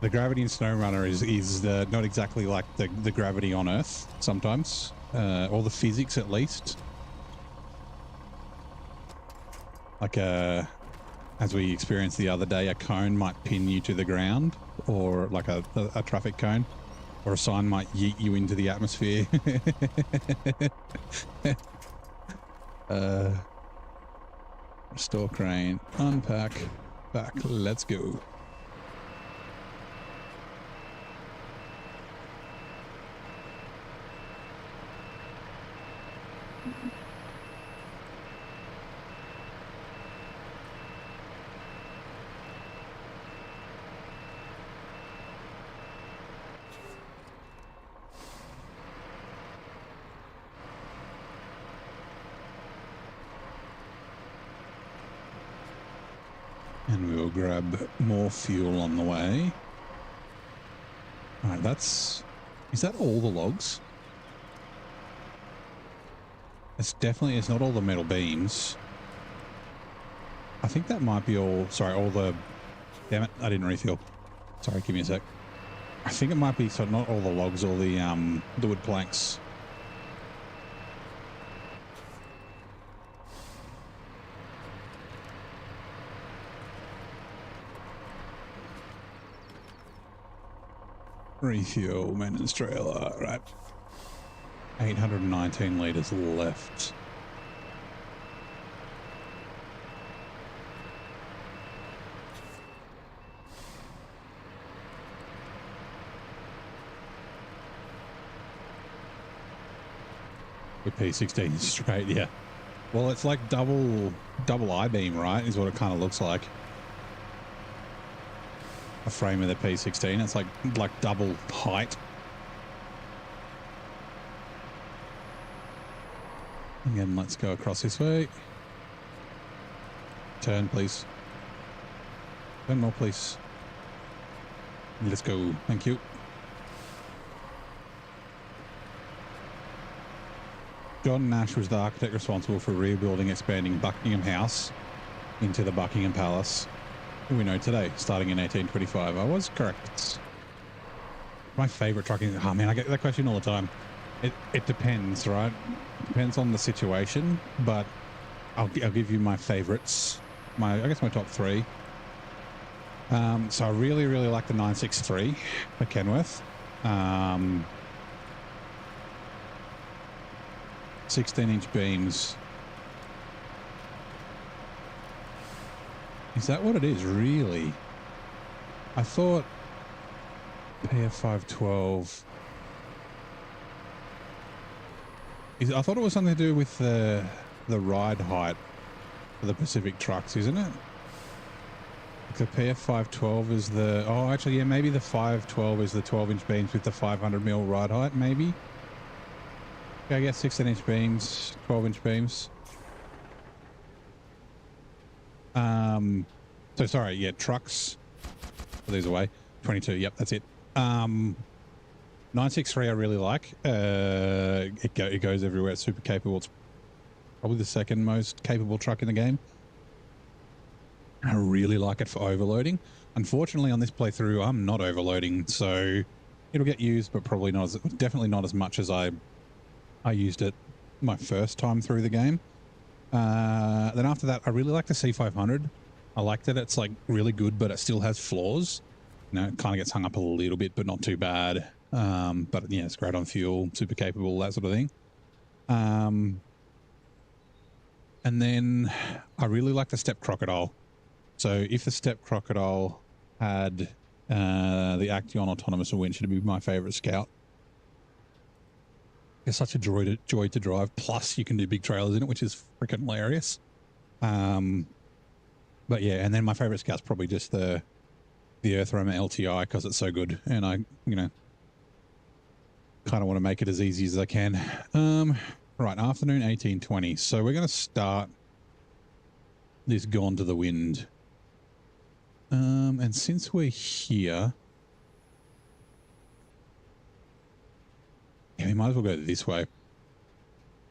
The gravity in SnowRunner is not exactly like the gravity on Earth sometimes, or the physics at least. Like as we experienced the other day, a cone might pin you to the ground, or like a traffic cone, or a sign might yeet you into the atmosphere. Restore crane, unpack, back, let's go. And we will grab more fuel on the way. All right, is that all the logs? It's not all the metal beams. I think that might be all the, damn it, I didn't refuel. Sorry, give me a sec. I think it might be, so not all the logs, all the wood planks. Refuel, maintenance trailer, right. 819 litres left. With P16 straight, yeah. Well, it's like double I-beam, right, is what it kind of looks like. A frame of the P16. It's like double height. Again, let's go across this way. Turn, please. Turn more, please. Let's go. Thank you. John Nash was the architect responsible for rebuilding, expanding Buckingham House into the Buckingham Palace, who we know today, starting in 1825. I was correct. My favorite trucking... Oh, man, I get that question all the time. It depends, right? It depends on the situation, but I'll give you my favorites. I guess my top three. So I really, really like the 963 for Kenworth. 16-inch beams. Is that what it is, really? I thought PF512. I thought it was something to do with the ride height for the Pacific trucks, isn't it? The PF512 is the... Oh, actually, yeah, maybe the 512 is the 12-inch beams with the 500mm ride height, maybe. Okay, I guess 16-inch beams, 12-inch beams. So sorry, yeah, trucks. Oh, these away. 22, yep, that's it. 963 I really like. It goes everywhere. It's super capable. It's probably the second most capable truck in the game. I really like it for overloading. Unfortunately, on this playthrough, I'm not overloading, so it'll get used, but probably not as, definitely not as much as I used it my first time through the game. Then after that, I really like the C500. I like that it's like really good, but it still has flaws. You know, it kind of gets hung up a little bit, but not too bad. But yeah, it's great on fuel, super capable, that sort of thing. And then I really like the Step Crocodile. So if the Step Crocodile had the Action autonomous winch, it'd be my favorite scout. It's such a joy to drive. Plus, you can do big trailers in it, which is freaking hilarious. But yeah, and then my favorite scout's probably just the Earthroamer LTI because it's so good, and I, you know, kind of want to make it as easy as I can. Right, afternoon 1820. So we're going to start this Gone to the Wind. And since we're here, yeah, we might as well go this way.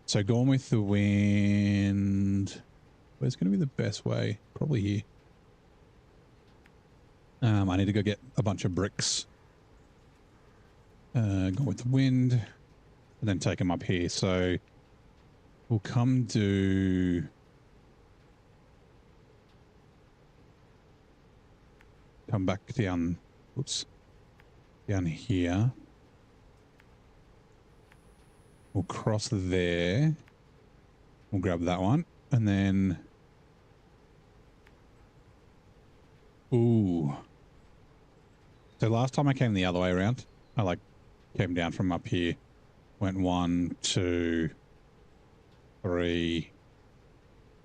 So Gone with the Wind. Where's going to be the best way? Probably here. I need to go get a bunch of bricks. Go with the Wind, and then take them up here. So we'll come come back down. Whoops, down here. We'll cross there. We'll grab that one, and then. Ooh. So last time I came the other way around, I like came down from up here, went 1, 2, 3,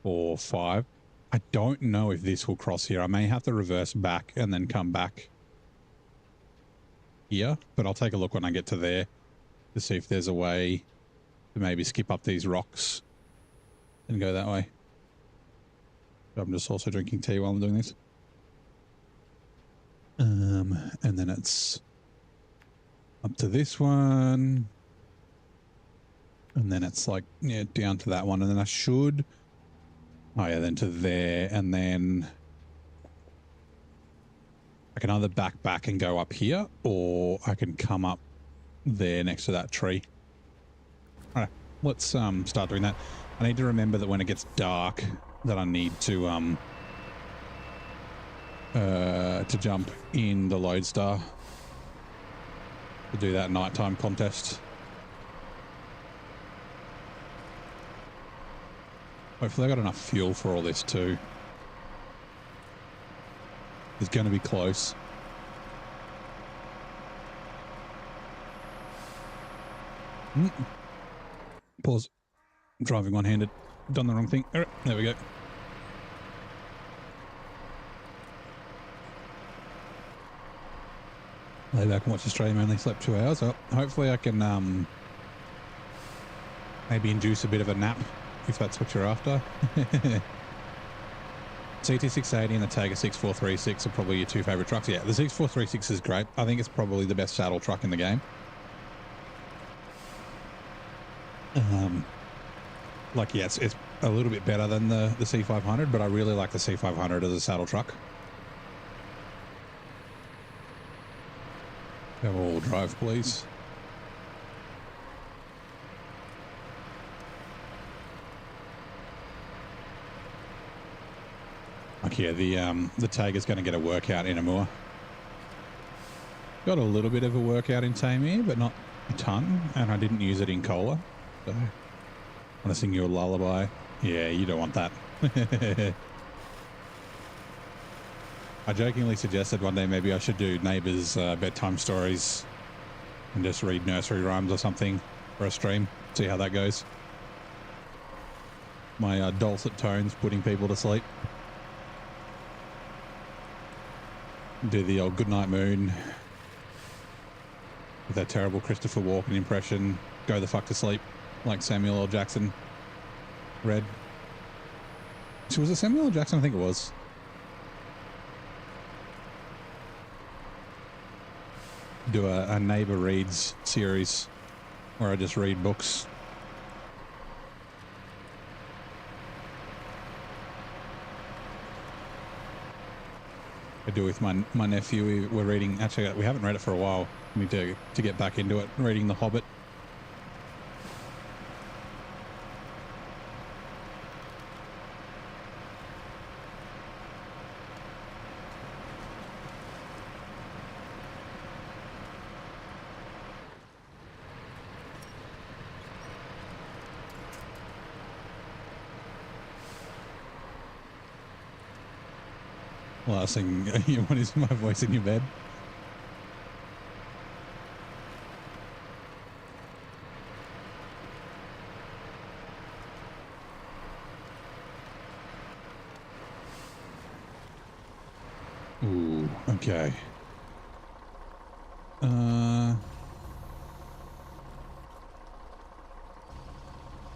4, 5. I don't know if this will cross here. I may have to reverse back and then come back here, but I'll take a look when I get to there to see if there's a way to maybe skip up these rocks and go that way. I'm just also drinking tea while I'm doing this. And then it's up to this one. And then it's like, yeah, down to that one. And then I should, oh yeah, then to there. And then I can either back and go up here, or I can come up there next to that tree. All right, let's start doing that. I need to remember that when it gets dark that I need to jump in the Lodestar to do that nighttime contest. Hopefully I got enough fuel for all this too. It's going to be close. Pause. Driving one-handed. Done the wrong thing. All right, there we go. Lay back and watch the stream. Only slept 2 hours. Oh, hopefully I can maybe induce a bit of a nap if that's what you're after. CT680 and the Tiger 6436 are probably your two favorite trucks. Yeah, the 6436 is great. I think it's probably the best saddle truck in the game. Like, yeah, it's a little bit better than the C500, but I really like the C500 as a saddle truck. Have all drive, please. Like, yeah, the Tiger's going to get a workout in Amur. Got a little bit of a workout in Tamir, but not a ton, and I didn't use it in Cola. So, want to sing you a lullaby? Yeah, you don't want that. I jokingly suggested one day maybe I should do neighbours' bedtime stories and just read nursery rhymes or something for a stream. See how that goes. My dulcet tones putting people to sleep. Do the old Goodnight Moon with that terrible Christopher Walken impression. Go the fuck to sleep, like Samuel L. Jackson read. So was it Samuel L. Jackson? I think it was. Do a neighbor reads series where I just read books. I do with my nephew. We're reading, actually we haven't read it for a while. We need to get back into it, reading The Hobbit. Last thing you want is my voice in your bed. Ooh, okay.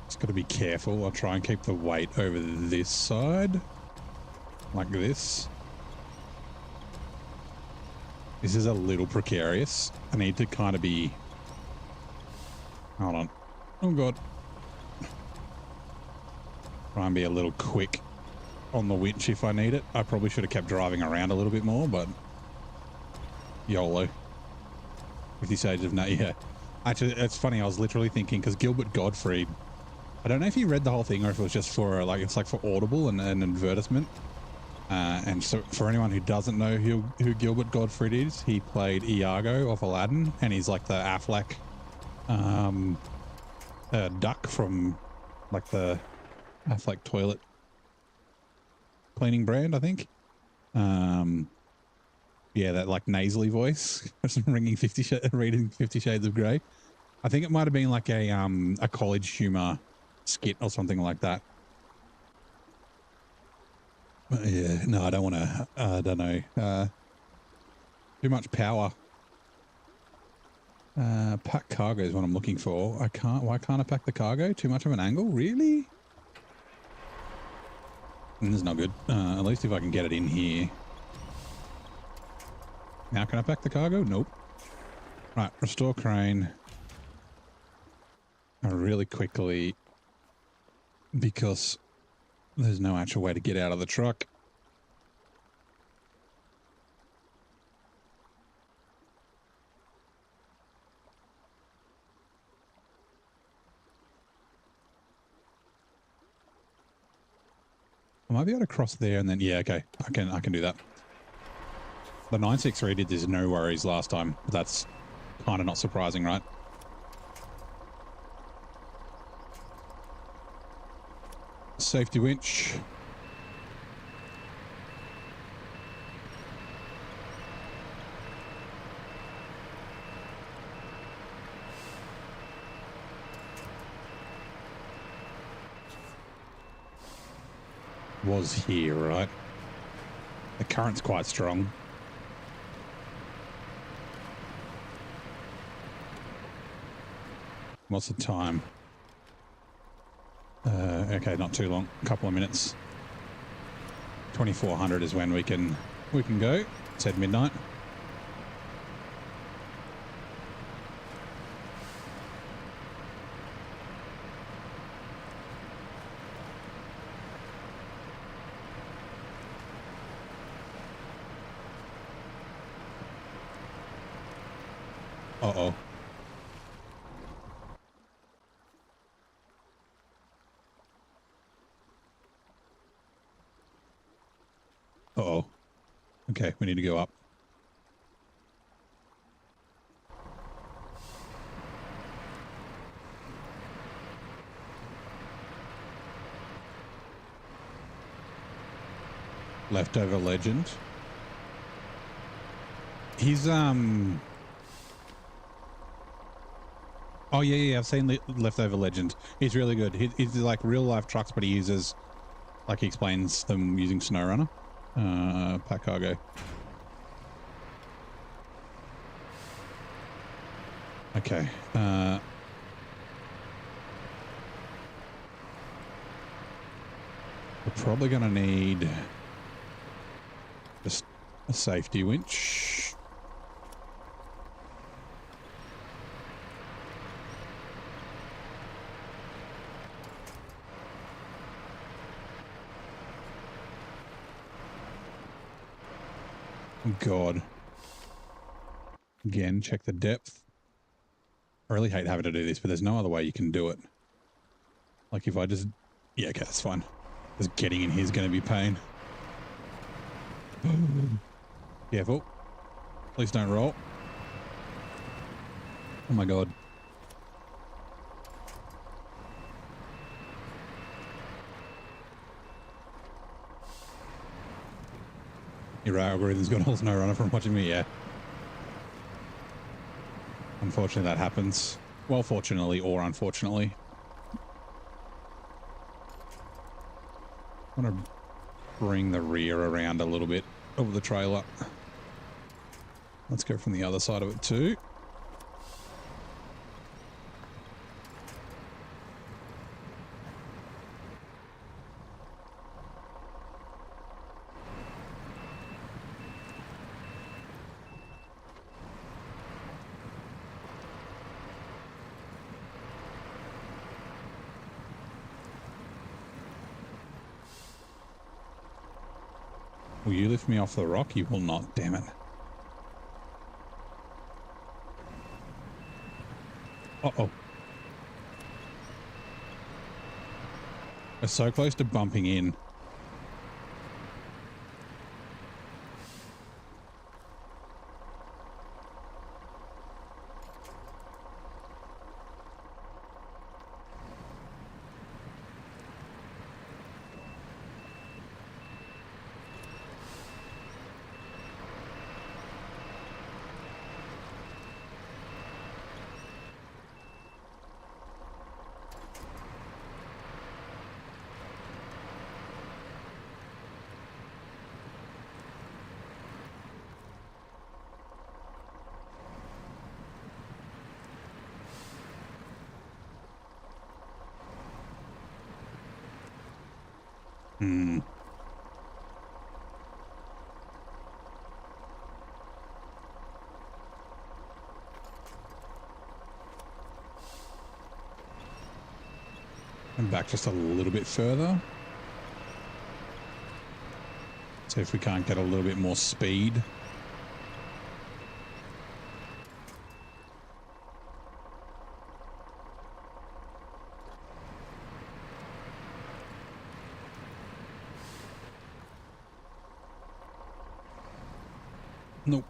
Just got to be careful. I'll try and keep the weight over this side, like this. This is a little precarious. I need to kind of be... Hold on. Oh, God. Try and be a little quick on the winch if I need it. I probably should have kept driving around a little bit more, but... YOLO. 50 Shades of No... Yeah. Actually, it's funny. I was literally thinking, because Gilbert Gottfried... I don't know if he read the whole thing or if it was just for, like, it's like for Audible and an advertisement. And so for anyone who doesn't know who Gilbert Gottfried is, he played Iago of Aladdin, and he's like the Affleck duck from like the Affleck toilet cleaning brand, I think. Yeah, that like nasally voice reading 50 Shades of Grey. I think it might have been like a college humor skit or something like that. Yeah, no, I don't want to, I don't know, too much power. Pack cargo is what I'm looking for. Why can't I pack the cargo? Too much of an angle? Really? This is not good. At least if I can get it in here. Now can I pack the cargo? Nope. Right, restore crane. Really quickly, because there's no actual way to get out of the truck. I might be able to cross there and then, yeah, okay. I can do that. The 963 did this no worries last time. But that's kind of not surprising, right? Safety winch. Was here, right? The current's quite strong. What's the time? Okay, not too long. A couple of minutes. 2400 is when we can go. Said midnight. Uh-oh. Uh-oh. Okay, we need to go up. Leftover legend. He's oh yeah, I've seen Leftover Legend. He's really good. He's like real life trucks, but he uses, like, he explains them using SnowRunner. Pack cargo. Okay. We're probably going to need just a safety winch. God. Again, check the depth. I really hate having to do this, but there's no other way you can do it. Like if I just... Yeah, okay, that's fine. Just getting in here is going to be pain. Careful. Please don't roll. Oh my God. Your algorithm's got all SnowRunner from watching me, yeah. Unfortunately, that happens. Well, fortunately or unfortunately. I want to bring the rear around a little bit of the trailer. Let's go from the other side of it too. Will you lift me off the rock? You will not, damn it. Uh-oh. We're so close to bumping in. Hmm. And back just a little bit further. See if we can't get a little bit more speed. Nope.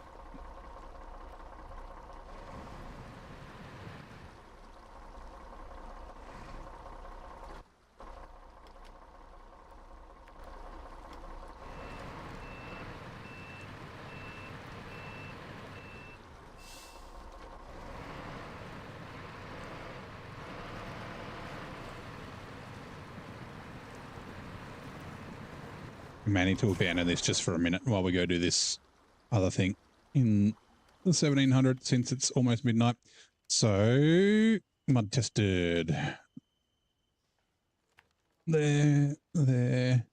We may need to abandon this just for a minute while we go do this other thing in the 1700 since it's almost midnight. So, mud tested. There, there,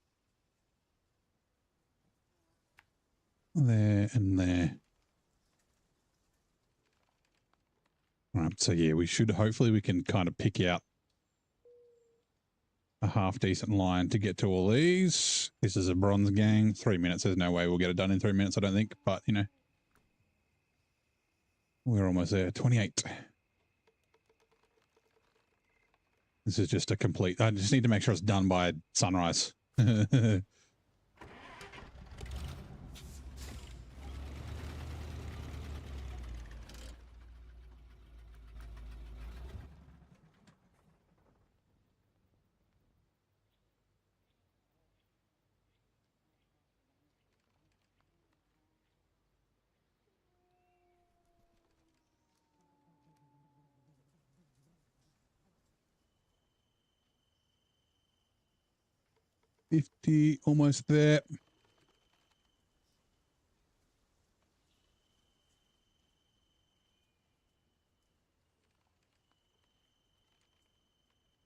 there, and there. All right, so yeah, we should, hopefully we can kind of pick out a half decent line to get to all these. This is a bronze gang. 3 minutes. There's no way we'll get it done in 3 minutes, I don't think. But, you know, we're almost there. 28. This is just a complete... I just need to make sure it's done by sunrise. 50, almost there.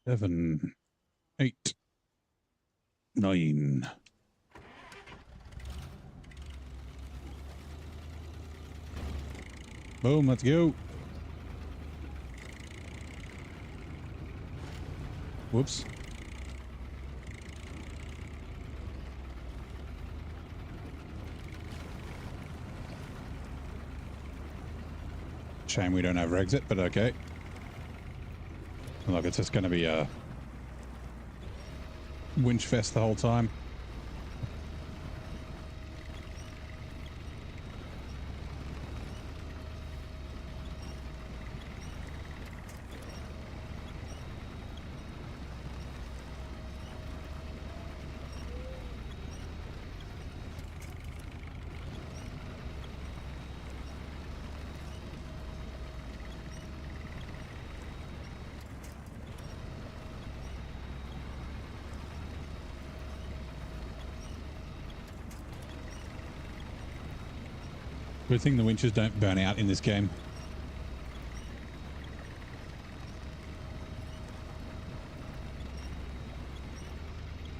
Seven, 8, 9. Boom, let's go. Whoops. Shame we don't have exit, but okay. Look, it's just going to be a winch fest the whole time. Good thing the winches don't burn out in this game.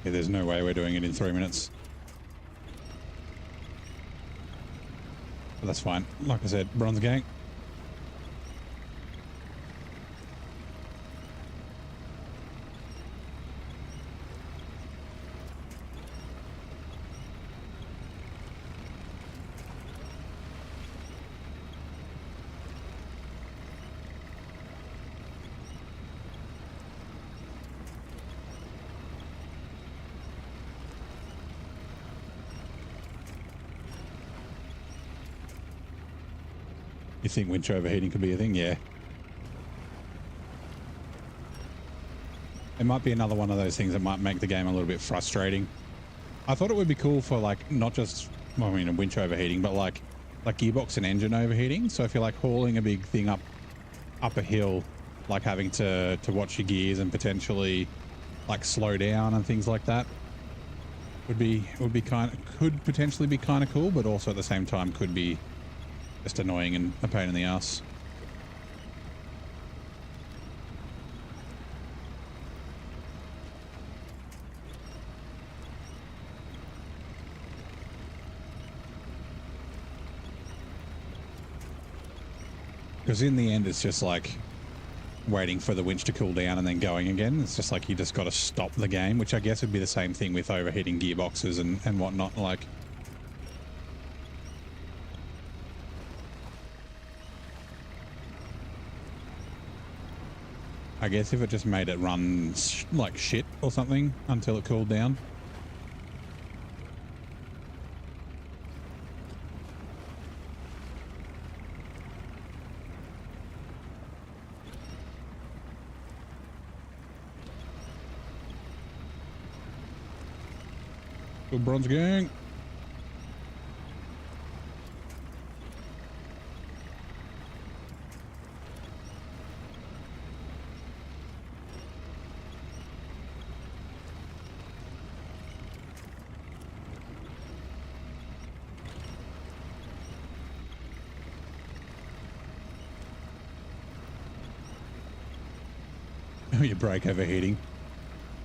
Yeah, there's no way we're doing it in 3 minutes. But that's fine. Like I said, bronze gang. You think winch overheating could be a thing? Yeah. It might be another one of those things that might make the game a little bit frustrating. I thought it would be cool for like not just, well, I mean, a winch overheating, but like gearbox and engine overheating. So if you're like hauling a big thing up a hill, like having to watch your gears and potentially like slow down and things like that, could potentially be kind of cool, but also at the same time could be just annoying and a pain in the ass. Because in the end, it's just like waiting for the winch to cool down and then going again. It's just like you just got to stop the game, which I guess would be the same thing with overheating gearboxes and whatnot. Like, I guess if it just made it run like shit or something until it cooled down. Good bronze gang. Your brake overheating.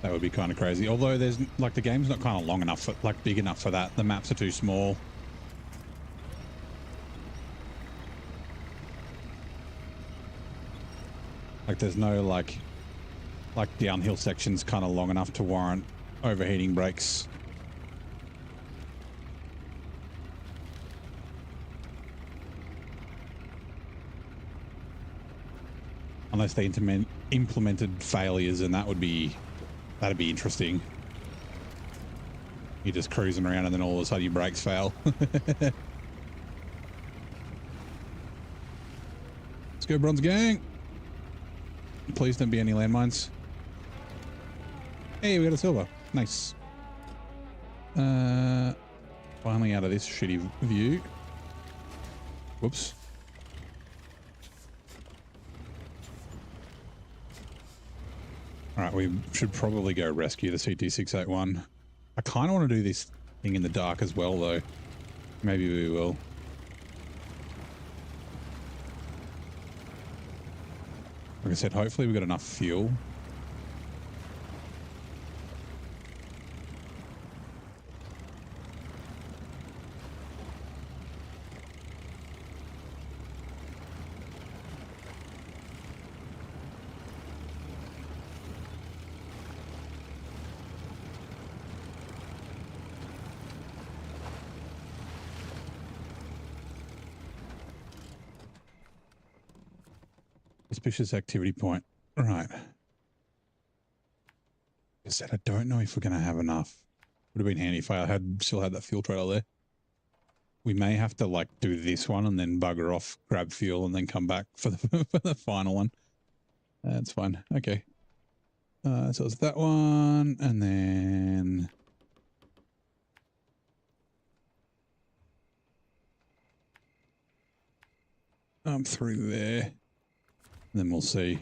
That would be kind of crazy. Although there's like the game's not kind of long enough, for, like big enough for that. The maps are too small. Like there's no like downhill sections kind of long enough to warrant overheating brakes. Unless they implemented failures, and that'd be interesting. You're just cruising around and then all of a sudden your brakes fail. Let's go, bronze gang. Please don't be any landmines. Hey, we got a silver. Nice. Finally out of this shitty view. Whoops. All right, we should probably go rescue the CT-681. I kind of want to do this thing in the dark as well, though. Maybe we will. Like I said, hopefully we got enough fuel. Suspicious activity point. Right. Like I said, I don't know if we're going to have enough. Would have been handy if I still had that fuel trailer there. We may have to like do this one and then bugger off, grab fuel, and then come back for the for the final one. That's fine. Okay. So it's that one, and then through there, and then we'll see.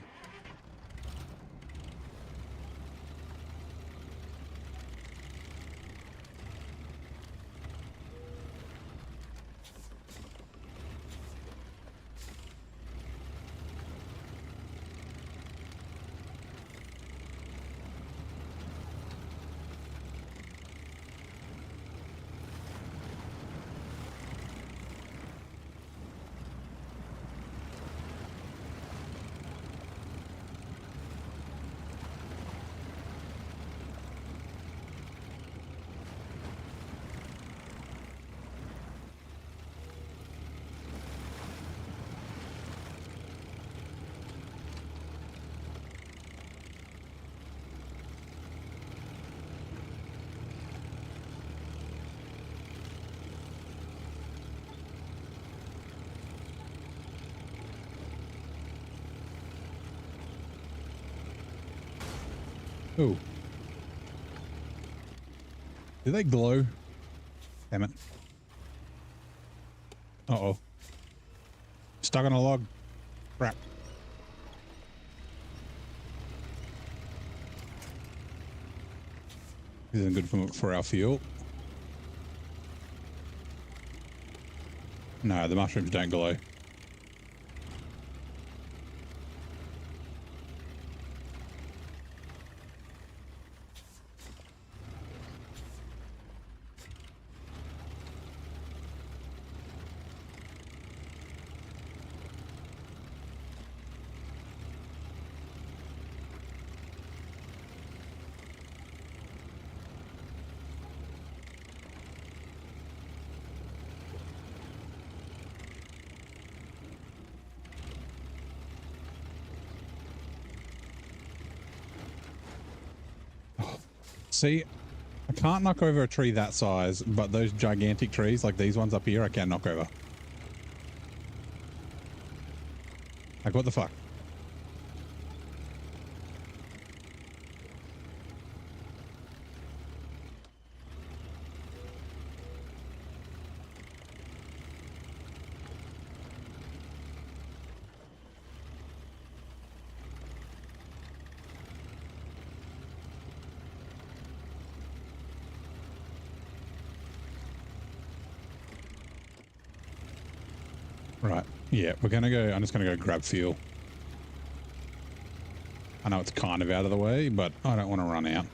Oh. Do they glow? Damn it. Uh-oh. Stuck on a log. Crap. This isn't good for our fuel. No, the mushrooms don't glow. See, I can't knock over a tree that size, but those gigantic trees, like these ones up here, I can knock over. Like, what the fuck? Right. Yeah, we're going to go. I'm just going to go grab fuel. I know it's kind of out of the way, but I don't want to run out.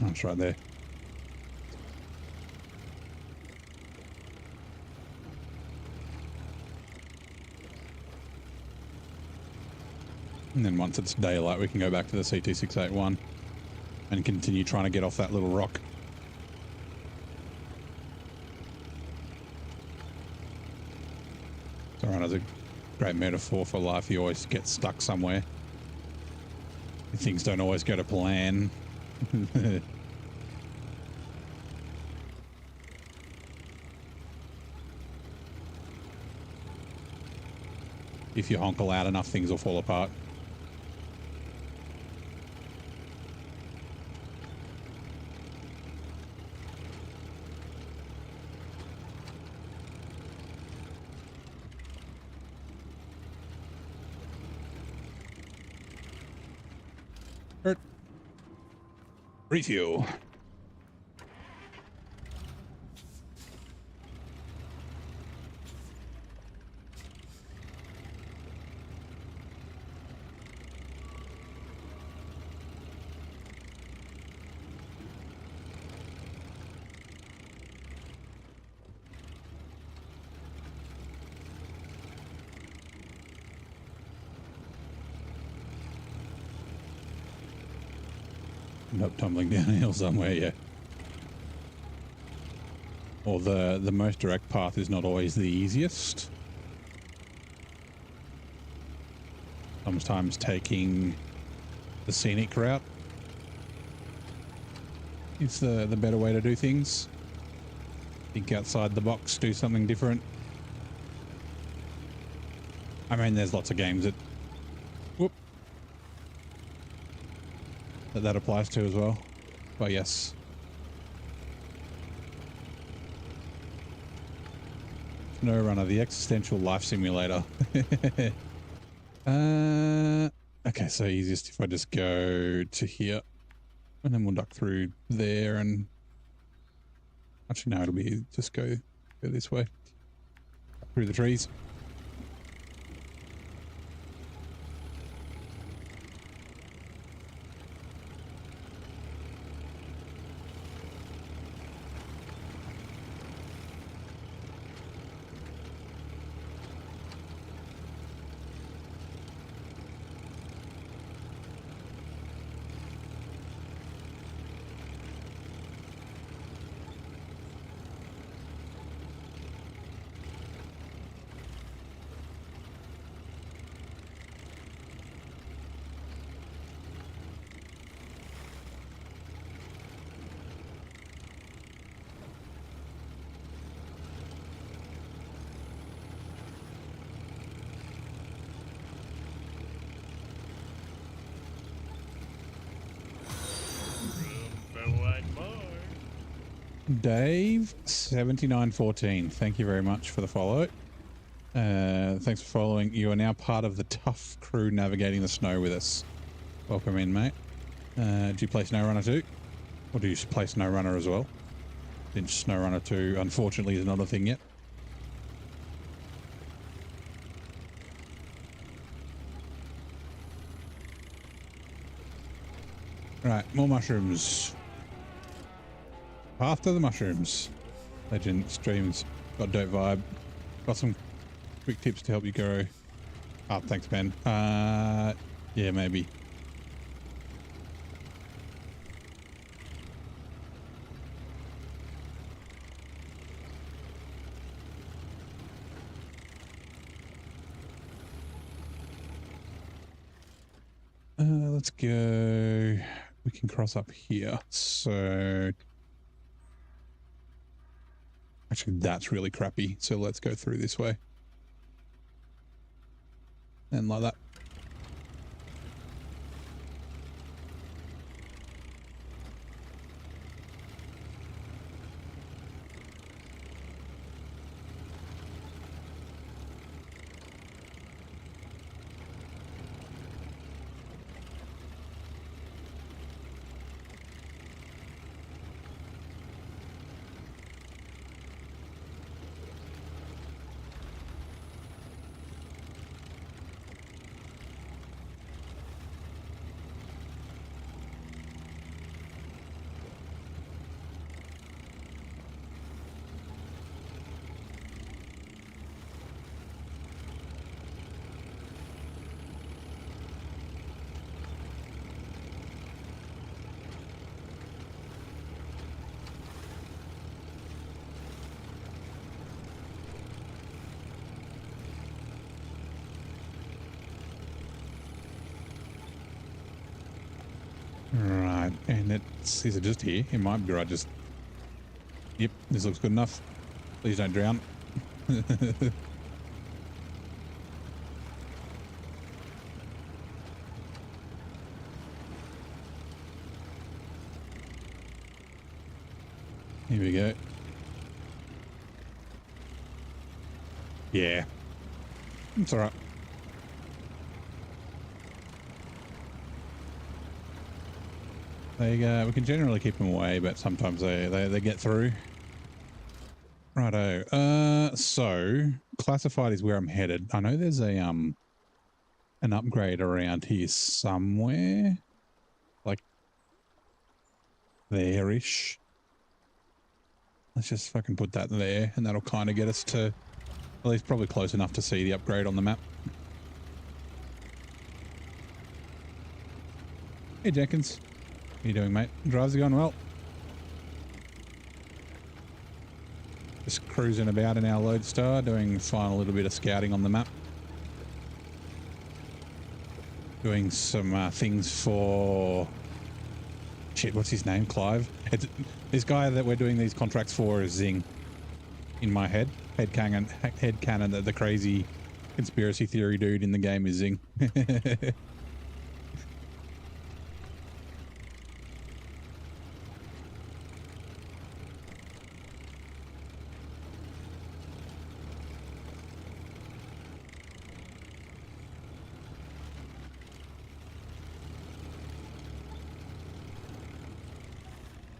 Oh, it's right there. And then once it's daylight, we can go back to the CT-681 and continue trying to get off that little rock. SnowRunner's a great metaphor for life. You always get stuck somewhere. Things don't always go to plan. If you honk loud enough, things will fall apart. Hurt. Refuel. End up tumbling down a hill somewhere, yeah. Or the most direct path is not always the easiest. Sometimes taking the scenic route is the better way to do things. Think outside the box, do something different. I mean, there's lots of games that that applies to as well. But yes. SnowRunner, the existential life simulator. Okay, so easiest if I just go to here. And then we'll duck through there and... Actually, no, it'll be just go this way. Through the trees. Dave 7914, thank you very much for the follow. Thanks for following. You are now part of the tough crew navigating the snow with us. Welcome in, mate. Do you play SnowRunner 2? Or do you play SnowRunner as well? Since SnowRunner 2 unfortunately is not a thing yet. Right, more mushrooms. Path to the mushrooms. Legend streams. Got dope vibe. Got some quick tips to help you grow. Oh, thanks, Ben. Yeah, maybe. Let's go. We can cross up here. So actually, that's really crappy. So let's go through this way. And like that. Right, and is it just here? It might be right. Just, yep, this looks good enough. Please don't drown. Here we go. Yeah, it's all right. we can generally keep them away, but sometimes they get through. Righto. So classified is where I'm headed. I know there's a an upgrade around here somewhere, like there-ish. Let's just fucking put that there, and that'll kind of get us to at least probably close enough to see the upgrade on the map. Hey Jenkins, how you doing, mate? Drives are going well. Just cruising about in our Lodestar, doing final little bit of scouting on the map. Doing some things for... Shit, what's his name? Clive? It's this guy that we're doing these contracts for is Zing. In my head. Head canon that the crazy conspiracy theory dude in the game is Zing.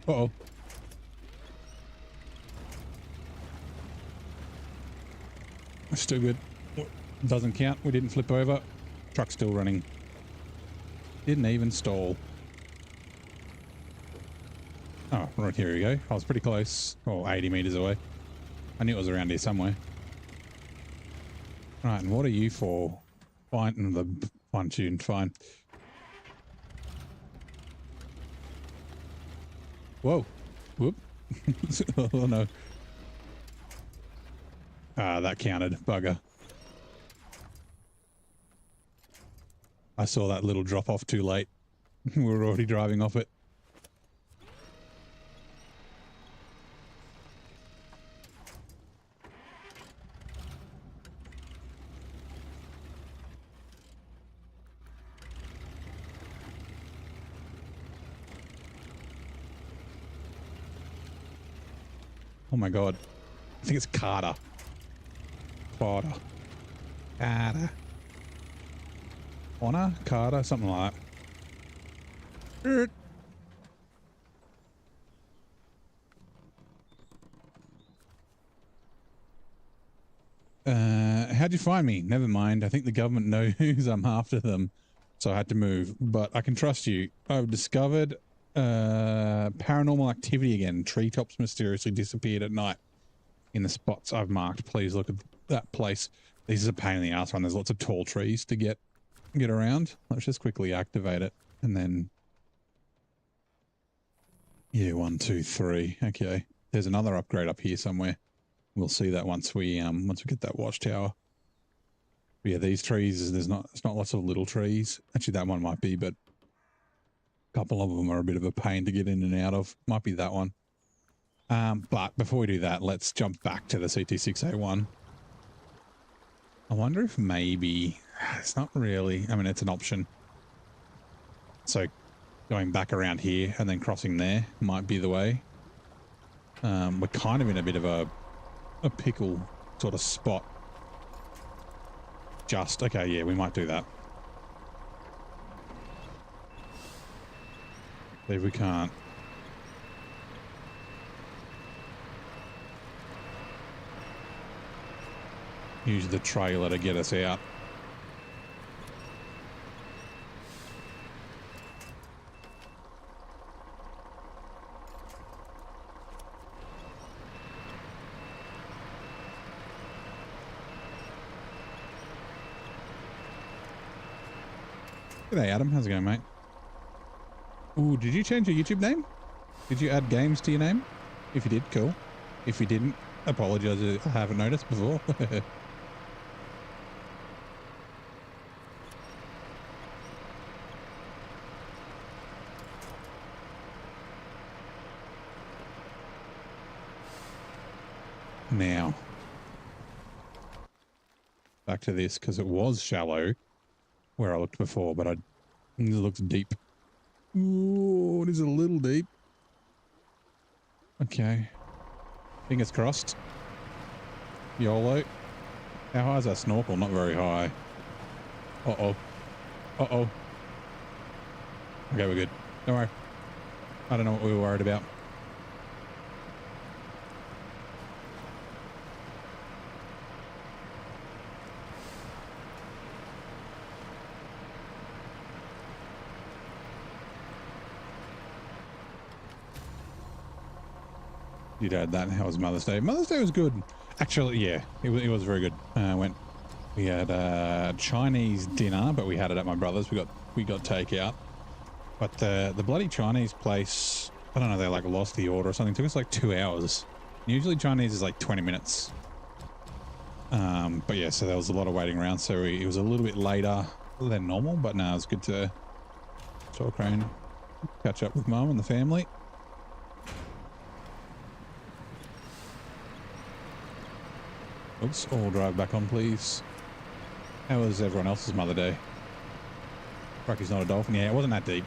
Uh-oh. Still good. Doesn't count. We didn't flip over. Truck's still running. Didn't even stall. Oh, right, here we go. I was pretty close. Oh, 80 meters away. I knew it was around here somewhere. Right, and what are you for? Fine, the fine tuned, fine. Whoa. Whoop. Oh no. Ah, that counted. Bugger. I saw that little drop off too late. We were already driving off it. Oh my god. I think it's Carter. Carter. Honor? Carter? Something like that. How'd you find me? Never mind. I think the government knows I'm after them, so I had to move. But I can trust you. I've discovered paranormal activity again. Treetops mysteriously disappeared at night in the spots I've marked. Please look at that place. This is a pain in the ass one. There's lots of tall trees to get around. Let's just quickly activate it and then... Yeah, 1, 2, 3. Okay. There's another upgrade up here somewhere. We'll see that once we get that watchtower. But yeah, these trees, it's not lots of little trees. Actually, that one might be, but a couple of them are a bit of a pain to get in and out of. Might be that one. But before we do that, let's jump back to the CT6A1. I wonder if maybe it's not really, I mean, it's an option. So going back around here and then crossing there might be the way. We're kind of in a bit of a pickle sort of spot. Okay, yeah, we might do that. See if we can't. Use the trailer to get us out. G'day, Adam. How's it going, mate? Ooh, did you change your YouTube name? Did you add games to your name? If you did, cool. If you didn't, apologize. I haven't noticed before. Now, back to this, because it was shallow where I looked before, but it looks deep. Ooh, it is a little deep. Okay. Fingers crossed. YOLO. How high is that snorkel? Not very high. Uh-oh. Uh-oh. Okay, we're good. Don't worry. I don't know what we were worried about. You'd had that. How was Mother's Day? Mother's Day was good. Actually, yeah, it was very good. We had Chinese dinner, but we had it at my brother's. We got takeout. But the bloody Chinese place, I don't know, they like lost the order or something. It took us like 2 hours. Usually Chinese is like 20 minutes. But yeah, so there was a lot of waiting around. So it was a little bit later than normal, but no, it was good to talk around, catch up with Mum and the family. Oops, all drive back on, please. How was everyone else's Mother Day? Rocky's not a dolphin. Yeah, it wasn't that deep.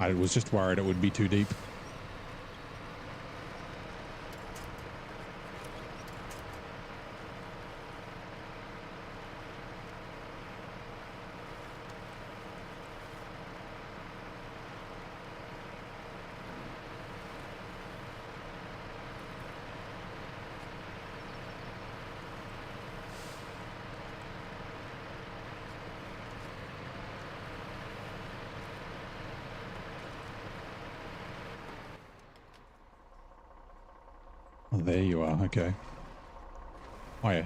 I was just worried it would be too deep. Oh, there you are. Okay. Oh, yeah.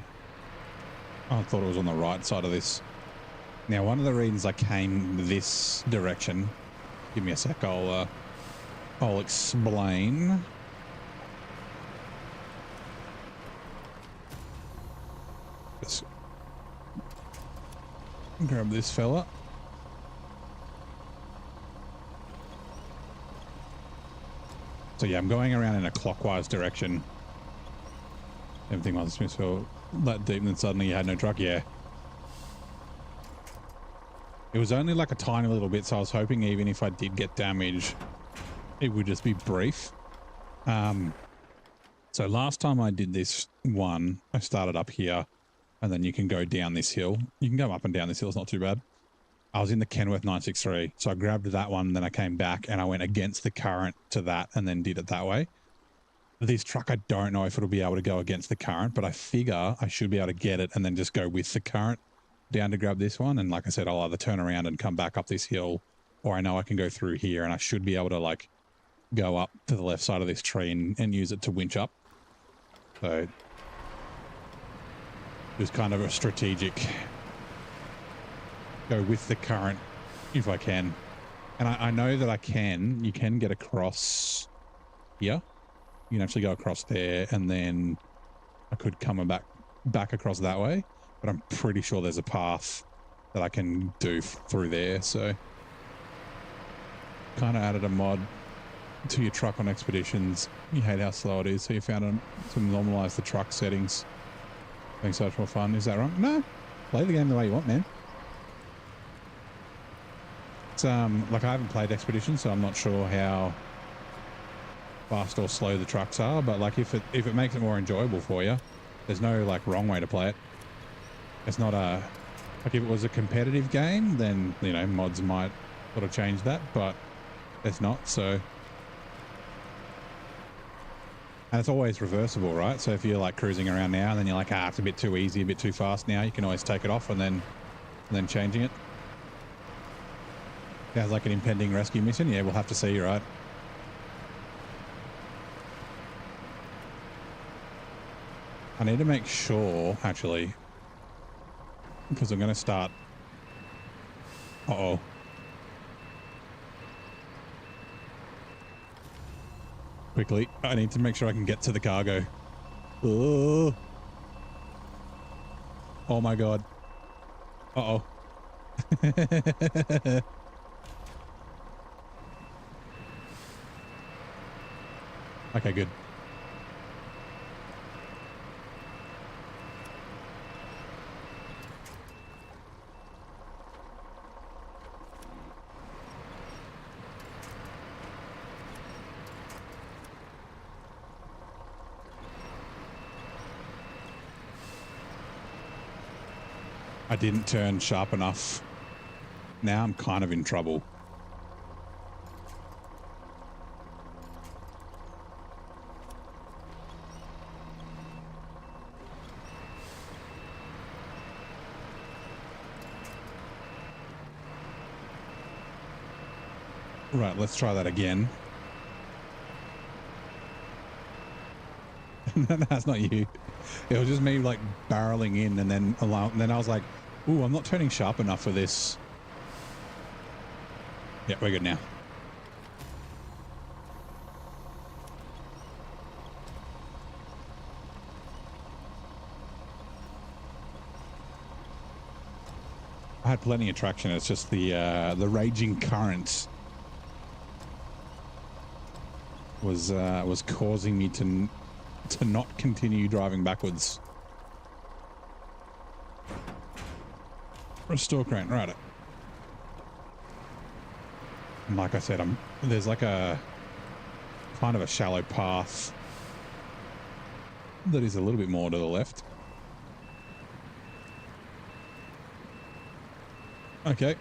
Oh, I thought it was on the right side of this. Now, one of the reasons I came this direction, give me a sec, I'll explain. Just grab this fella. So yeah, I'm going around in a clockwise direction. Everything must have felt that deep, and then suddenly you had no truck. Yeah. It was only like a tiny little bit, so I was hoping even if I did get damage, it would just be brief. So last time I did this one, I started up here, and then you can go down this hill. You can go up and down this hill, it's not too bad. I was in the Kenworth 963, so I grabbed that one, then I came back and I went against the current to that and then did it that way. This truck, I don't know if it'll be able to go against the current, but I figure I should be able to get it and then just go with the current down to grab this one. And like I said, I'll either turn around and come back up this hill, or I know I can go through here and I should be able to like go up to the left side of this tree and use it to winch up. So it was kind of a strategic go with the current if I can. And I know that you can get across here. You can actually go across there, and then I could come back across that way, but I'm pretty sure there's a path that I can do through there. So kind of added a mod to your truck on expeditions. You hate how slow it is, so you found to normalize the truck settings. Makes so much more fun. Is that wrong? No, play the game the way you want, man. It's like I haven't played Expedition, so I'm not sure how fast or slow the trucks are, but like if it makes it more enjoyable for you, there's no like wrong way to play it. It's not like if it was a competitive game, then you know mods might sort of change that, but it's not. So, and it's always reversible, right? So if you're like cruising around now and then you're like, it's a bit too easy, a bit too fast now, you can always take it off and then changing it. Sounds like an impending rescue mission. Yeah, we'll have to see, right? I need to make sure, actually, because I'm going to start... Uh-oh. Quickly, I need to make sure I can get to the cargo. Oh, oh my God. Uh-oh. Okay, good. I didn't turn sharp enough. Now I'm kind of in trouble. Right, let's try that again. That's not you. It was just me like barreling in and then I was like, ooh, I'm not turning sharp enough for this. Yeah, we're good now. I had plenty of traction. It's just the raging current was causing me to not continue driving backwards. Restore crane, right. And like I said, there's like a kind of a shallow path that is a little bit more to the left. Okay.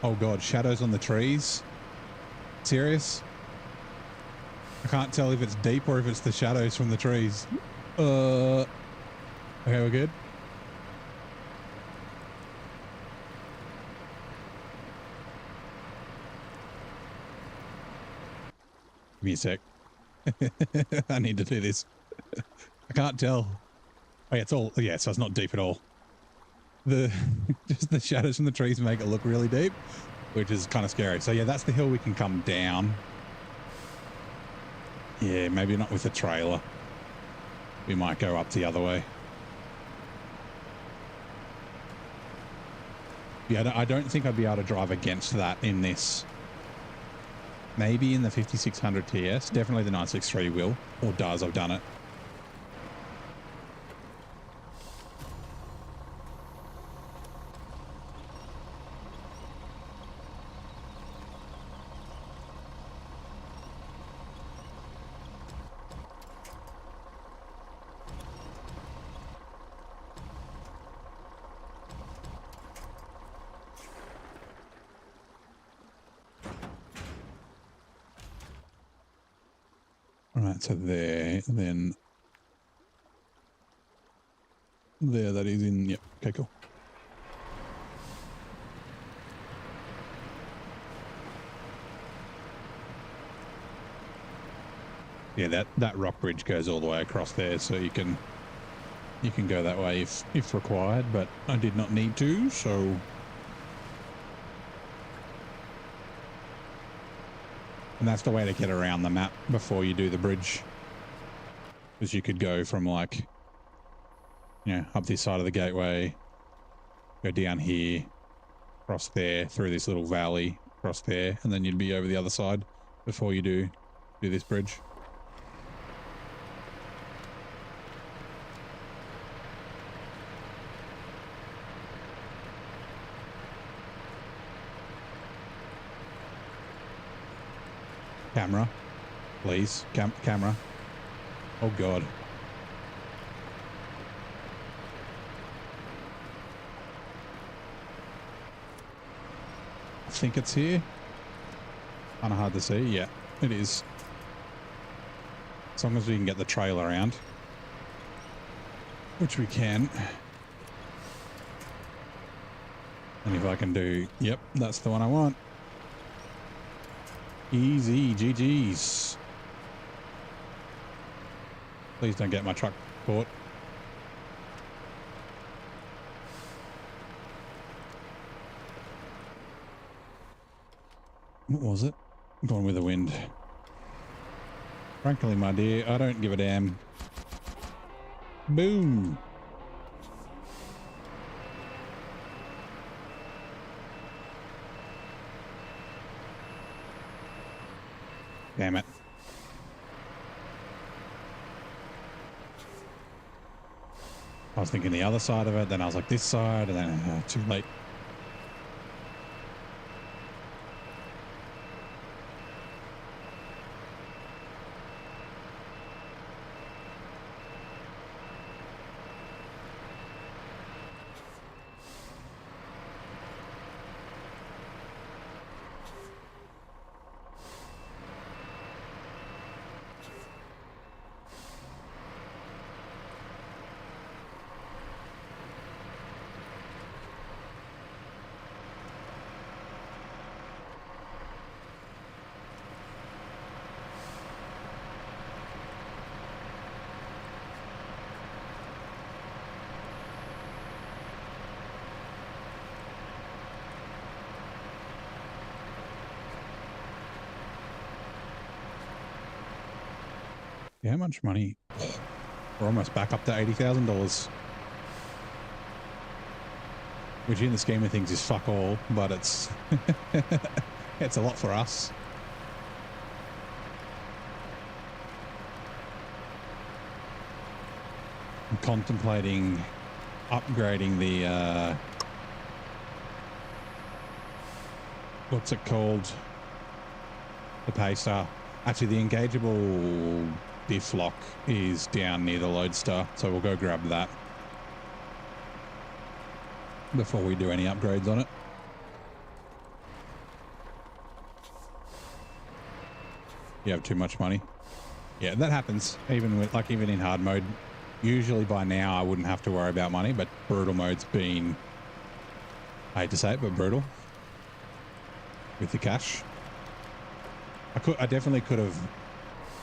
Oh god, shadows on the trees? Serious? I can't tell if it's deep or if it's the shadows from the trees. Okay, we're good. Give me a sec. I need to do this. I can't tell. Oh, yeah, so it's not deep at all. Just the shadows from the trees make it look really deep, which is kind of scary. So yeah, that's the hill we can come down. Yeah, maybe not with a trailer. We might go up the other way. Yeah, I don't think I'd be able to drive against that in this. Maybe in the 5600 TS. Definitely the 963 will, or does. I've done it. Right, so there, then there, that is in, yep, okay, cool. Yeah, that rock bridge goes all the way across there, so you can go that way if required, but I did not need to, so and that's the way to get around the map before you do the bridge. Because you could go from like, you know, up this side of the gateway, go down here, across there, through this little valley, across there, and then you'd be over the other side before you do this bridge. Camera, please. Camera. Oh god. I think it's here. Kind of hard to see. Yeah, it is. As long as we can get the trail around, which we can. And if I can do, yep, that's the one I want. Easy, GG's. Please don't get my truck caught. What was it? Gone with the wind. Frankly, my dear, I don't give a damn. Boom. Damn it. I was thinking the other side of it, then I was like this side, and then too late. How much money? We're almost back up to $80,000. Which in the scheme of things is fuck all, but it's it's a lot for us. I'm contemplating upgrading the what's it called? The Paystar. Actually, the engageable diff lock is down near the Lodestar, so we'll go grab that before we do any upgrades on it. You have too much money. Yeah, that happens. Even in hard mode. Usually by now I wouldn't have to worry about money, but brutal mode's been, I hate to say it, but brutal with the cash. I definitely could have,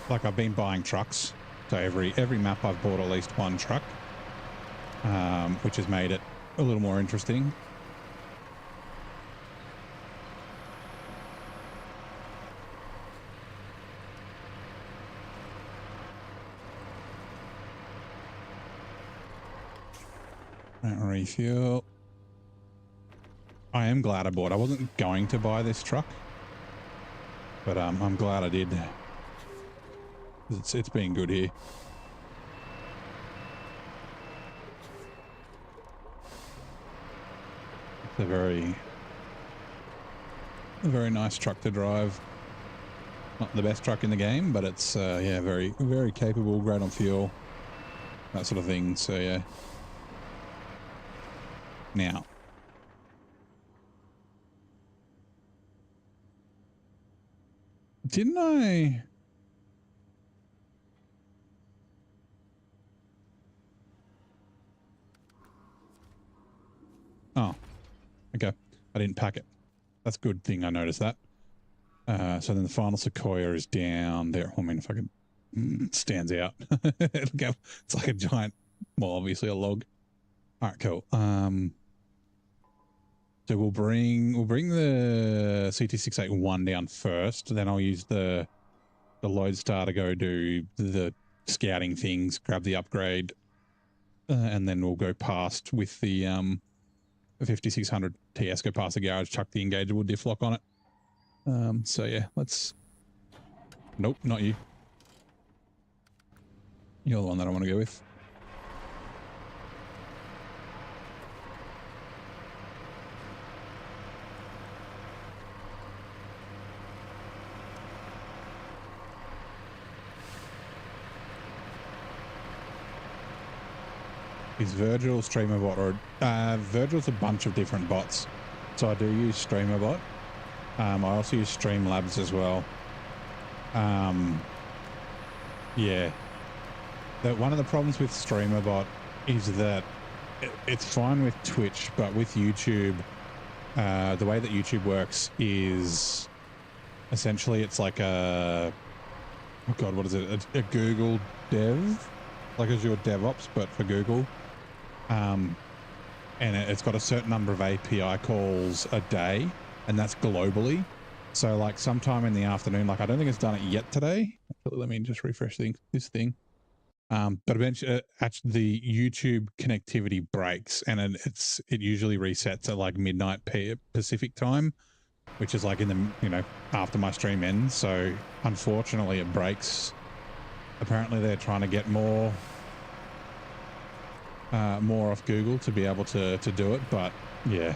like, I've been buying trucks, so every map I've bought at least one truck, which has made it a little more interesting. Refuel. I am glad I bought. I wasn't going to buy this truck, but I'm glad I did. It's been good here. It's a very nice truck to drive. Not the best truck in the game, but it's yeah, very, very capable, great on fuel, that sort of thing. So yeah. Now, didn't I? Oh, okay. I didn't pack it. That's a good thing I noticed that. So then the final Sequoia is down there. I mean, if I can, stands out. It's like a giant, well, obviously a log. All right, cool. So we'll bring the CT681 down first. Then I'll use the Lodestar to go do the scouting things, grab the upgrade, and then we'll go past with the 5600 TS, go past the garage, chuck the engageable diff lock on it. So yeah, let's. Nope, not you. You're the one that I want to go with. Is Virgil StreamerBot or Virgil's a bunch of different bots. So I do use StreamerBot. I also use Streamlabs as well. Yeah. One of the problems with StreamerBot is that it's fine with Twitch, but with YouTube, the way that YouTube works is essentially it's like a, oh God, what is it? A Google dev, like Azure DevOps, but for Google. And it's got a certain number of API calls a day, and that's globally. So like sometime in the afternoon, like I don't think it's done it yet today. Let me just refresh this thing. But eventually, actually, the YouTube connectivity breaks, and it usually resets at like midnight Pacific time, which is like in the after my stream ends. So unfortunately, it breaks. Apparently, they're trying to get more off Google to be able to do it, but yeah.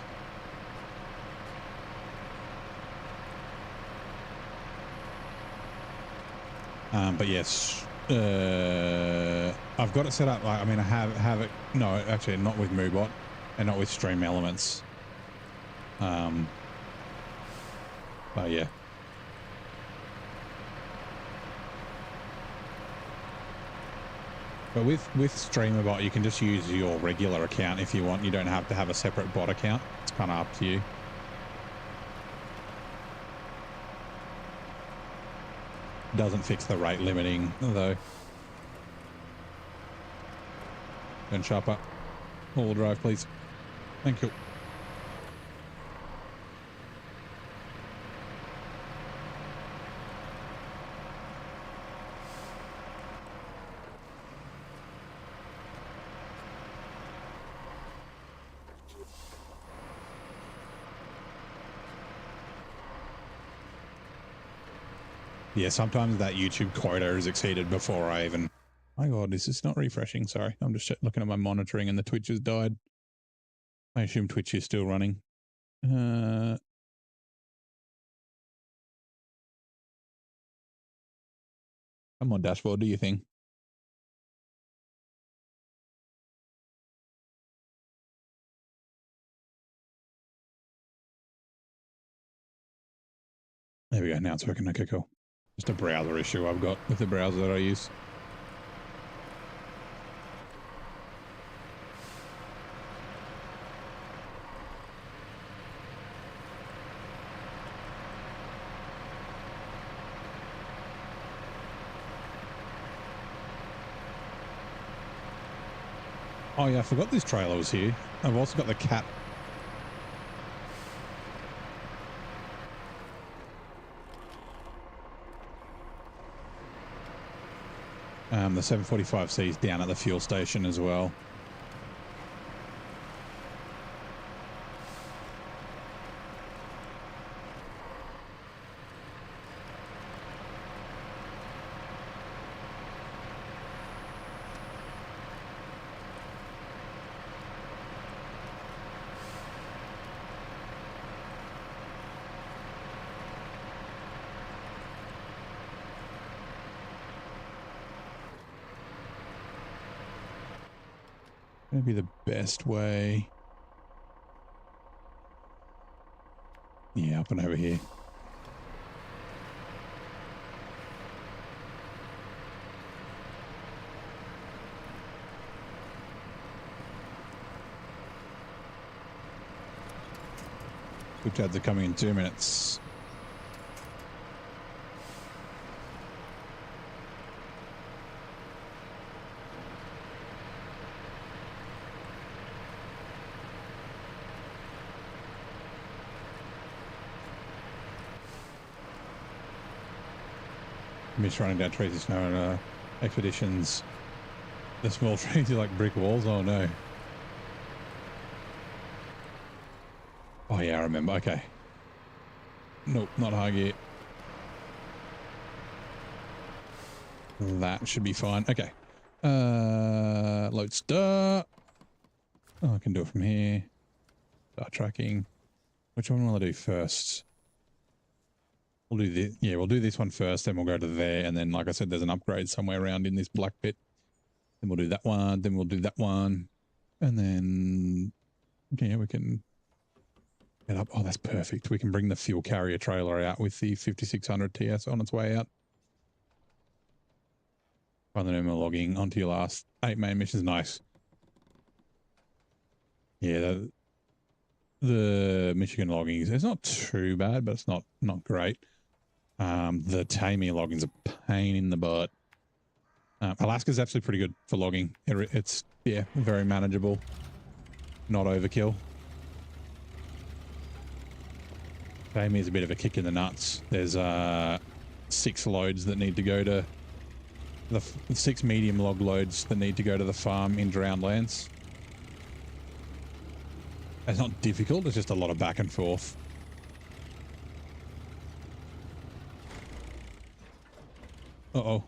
But yes, I've got it set up. I mean, I have it. No, actually, not with MooBot and not with Stream Elements. But yeah. But with StreamerBot, you can just use your regular account if you want. You don't have to have a separate bot account. It's kind of up to you. Doesn't fix the rate limiting, though. Turn sharp up. All drive, please. Thank you. Yeah, sometimes that YouTube quota is exceeded before I even... My God, this is not refreshing. Sorry. I'm just looking at my monitoring and the Twitch has died. I assume Twitch is still running. Come on, dashboard, do you think? There we go. Now it's working. Okay, cool. Just a browser issue I've got with the browser that I use. Oh yeah, I forgot this trailer was here. I've also got the cat. The 745C is down at the fuel station as well. Maybe the best way. Yeah, up and over here. Which ads are coming in 2 minutes. I'm just running down trees of snow and expeditions. The small trees are like brick walls. Oh no. Oh yeah, I remember. Okay. Nope, not high gear. That should be fine. Okay. Load start. Oh, I can do it from here. Start tracking. Which one will I do first? We'll do this. Yeah, we'll do this one first, then we'll go to there. And then, like I said, there's an upgrade somewhere around in this black pit. Then we'll do that one. Then we'll do that one. And then, yeah, we can get up. Oh, that's perfect. We can bring the fuel carrier trailer out with the 5600 TS on its way out. Find the normal logging onto your last 8 main missions. Nice. Yeah, the Michigan logging is not too bad, but it's not great. The Tamir logging's a pain in the butt. Alaska's actually pretty good for logging. It's, yeah, very manageable. Not overkill. Tamir's a bit of a kick in the nuts. There's 6 loads that need to go to the 6 medium log loads that need to go to the farm in Drownlands. It's not difficult, it's just a lot of back and forth. Uh-oh.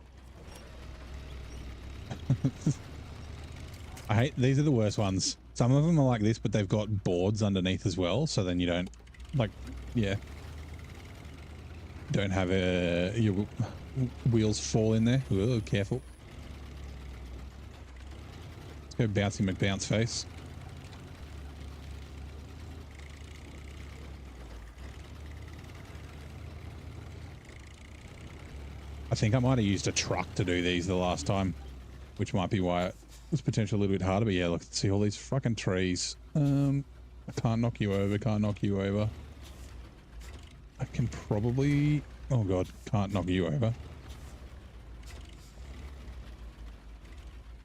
I hate, these are the worst ones. Some of them are like this, but they've got boards underneath as well, so then you don't, like, yeah. Don't have your wheels fall in there. Whoa, careful. Let's go bouncy McBounce face. I think I might have used a truck to do these the last time, which might be why it was potentially a little bit harder. But yeah, look, see all these fucking trees. I can't knock you over, can't knock you over. I can probably... Oh god, can't knock you over.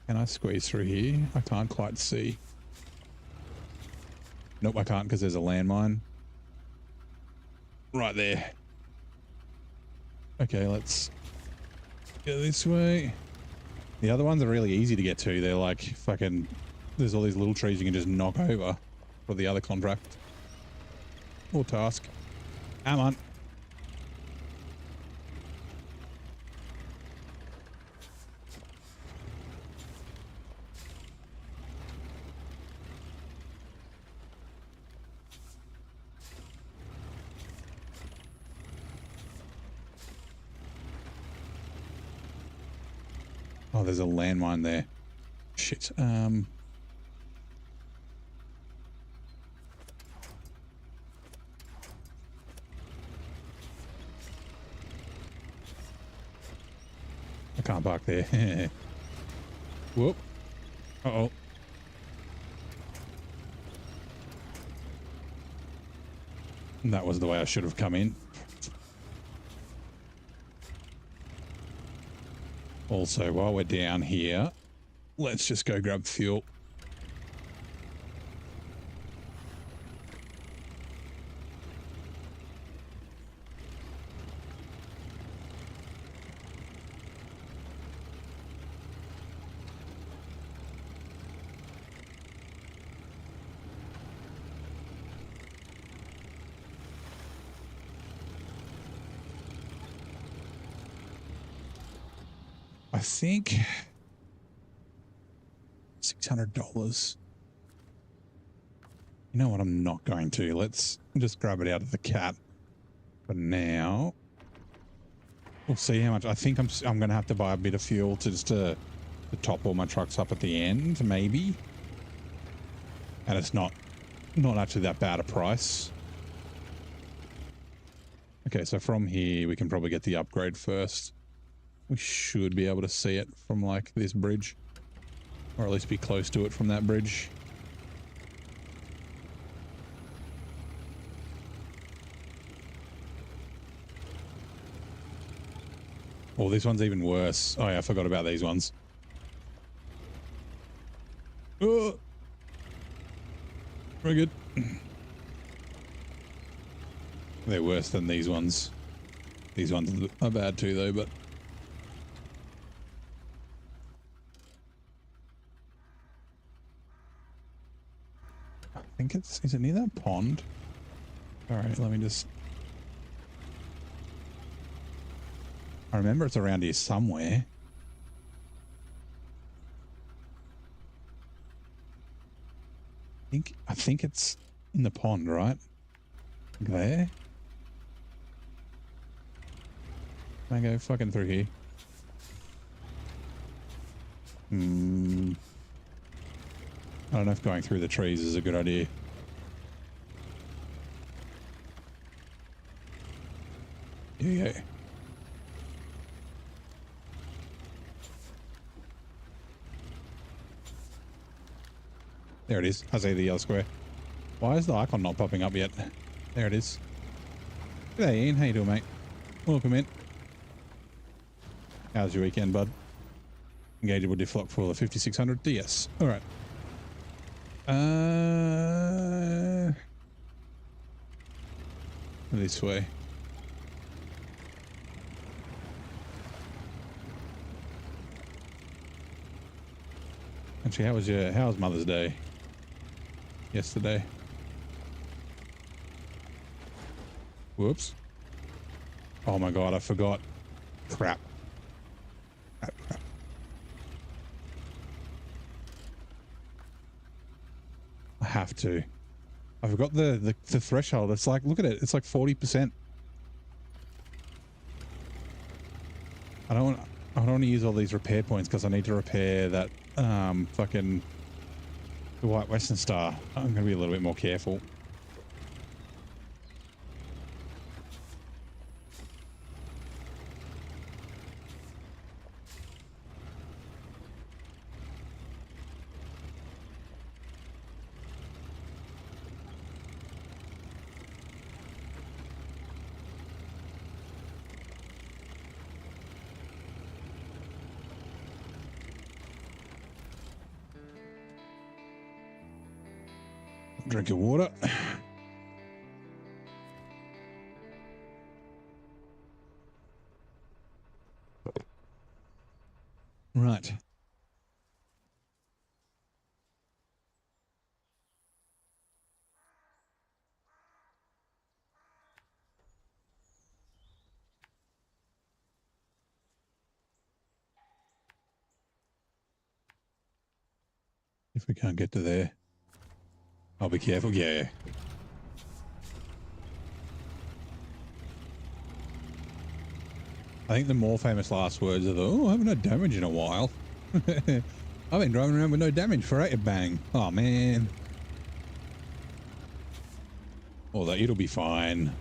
Can I squeeze through here? I can't quite see. Nope, I can't because there's a landmine. Right there. Okay, let's go this way. The other ones are really easy to get to. They're like fucking... There's all these little trees you can just knock over for the other contract. Or task. Come on. Oh, there's a landmine there. Shit. I can't park there. Whoop. Uh-oh. That was the way I should have come in. Also, while we're down here, let's just go grab fuel. I think $600. You know what? I'm not going to. Let's just grab it out of the cat for now. We'll see how much. I think I'm going to have to buy a bit of fuel to just to top all my trucks up at the end, maybe. And it's not actually that bad a price. Okay, so from here we can probably get the upgrade first. We should be able to see it from like this bridge, or at least be close to it from that bridge. Oh, this one's even worse. Oh yeah, I forgot about these ones. Oh, very good. They're worse than these ones. These ones are bad too though, but I think is it near that pond? All right, let me just, I remember it's around here somewhere. I think it's in the pond, right? There. Can I go fucking through here? I don't know if going through the trees is a good idea. Yeah. There it is. I see the yellow square. Why is the icon not popping up yet? There it is. G'day, Ian. How you doing, mate? Welcome in. How's your weekend, bud? Engageable deflock for the 5600 DS. All right. This way. Actually, how was Mother's Day? Yesterday. Whoops. Oh my god, I forgot. Crap. I have to. I forgot the threshold. It's like, look at it. It's like 40%. I don't want to use all these repair points because I need to repair that fucking the White Western Star. I'm going to be a little bit more careful. Drink your water. Right. If we can't get to there, I'll be careful. Yeah. I think the more famous last words are the, oh, I haven't had damage in a while. I've been driving around with no damage for 8 bang. Oh, man. Oh, it'll be fine.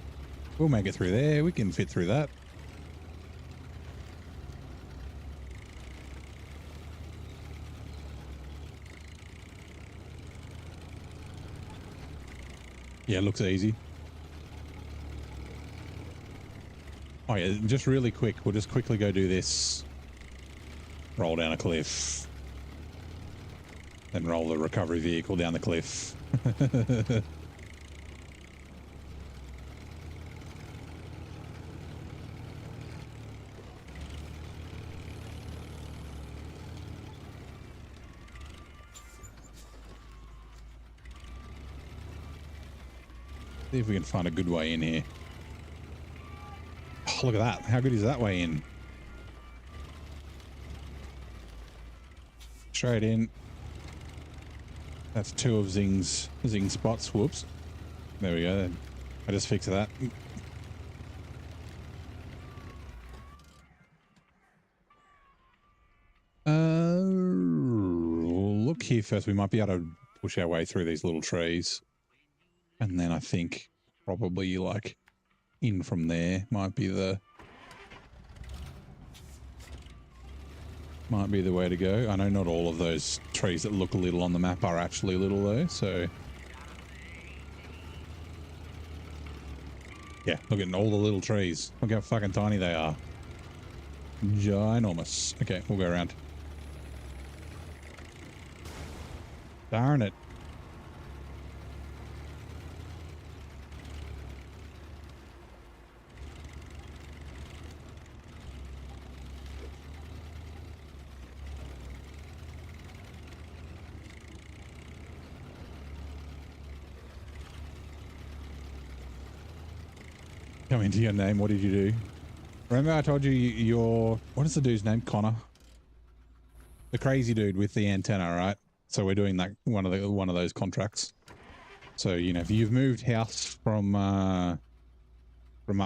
We'll make it through there. We can fit through that. Yeah, it looks easy. Oh yeah, just really quick. We'll just quickly go do this. Roll down a cliff. Then roll the recovery vehicle down the cliff. See if we can find a good way in here. Oh, look at that. How good is that way in? Straight in. That's 2 of Zing's spots. Whoops. There we go. I just fixed that. We'll look here first. We might be able to push our way through these little trees. And then I think probably like in from there might be the way to go. I know not all of those trees that look little on the map are actually little though, so yeah, look at all the little trees. Look how fucking tiny they are. Ginormous. Okay, we'll go around. Darn it. Come into your name. What did you do? Remember I told you your... What is the dude's name? Connor? The crazy dude with the antenna, right? So we're doing like one of those contracts. So, you know, if you've moved house from up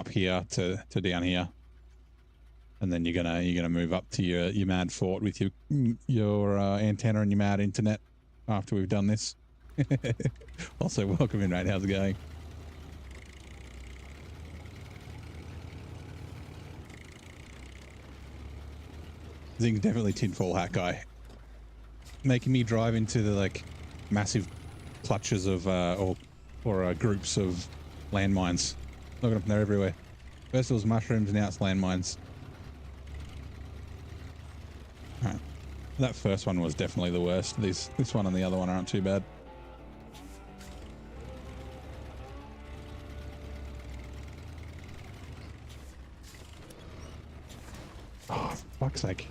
here to down here, and then you're gonna move up to your mad fort with your antenna and your mad internet after we've done this. Also, welcome in, mate. How's it going? Zing's definitely tinfoil hat guy. Making me drive into the like massive clutches of or groups of landmines. Look at them, they're everywhere. First it was mushrooms, now it's landmines. Alright. That first one was definitely the worst. This one and the other one aren't too bad. Oh, for fuck's sake.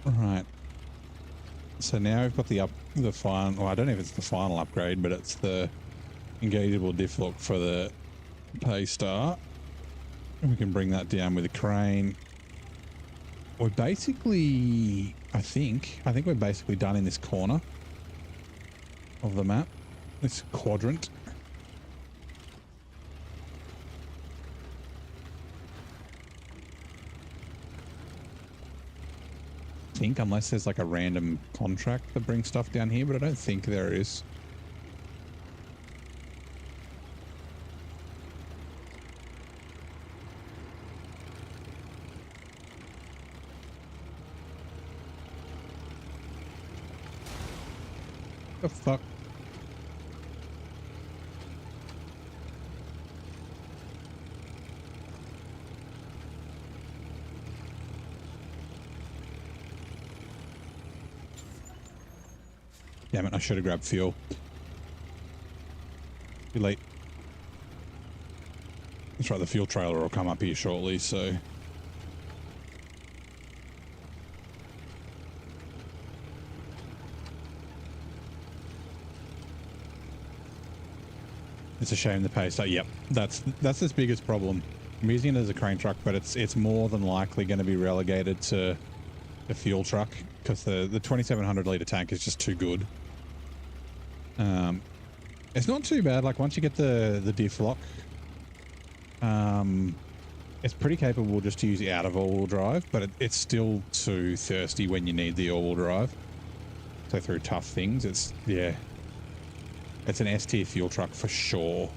Right. So now we've got the final, well, I don't know if it's the final upgrade, but it's the engageable diff lock for the pay star. And we can bring that down with a crane. We're basically, I think we're basically done in this corner of the map, this quadrant. Unless there's like a random contract that brings stuff down here, but I don't think there is. The fuck? Damn it, I should have grabbed fuel. Too late. That's right, the fuel trailer will come up here shortly, so... It's a shame the pay start. Yep, that's its biggest problem. I'm using it as a crane truck, but it's more than likely going to be relegated to the fuel truck because the 2,700 litre tank is just too good. It's not too bad. Like once you get the diff lock, It's pretty capable just to use out of all-wheel drive, but it's still too thirsty when you need the all-wheel drive. So through tough things, it's an S-tier fuel truck for sure.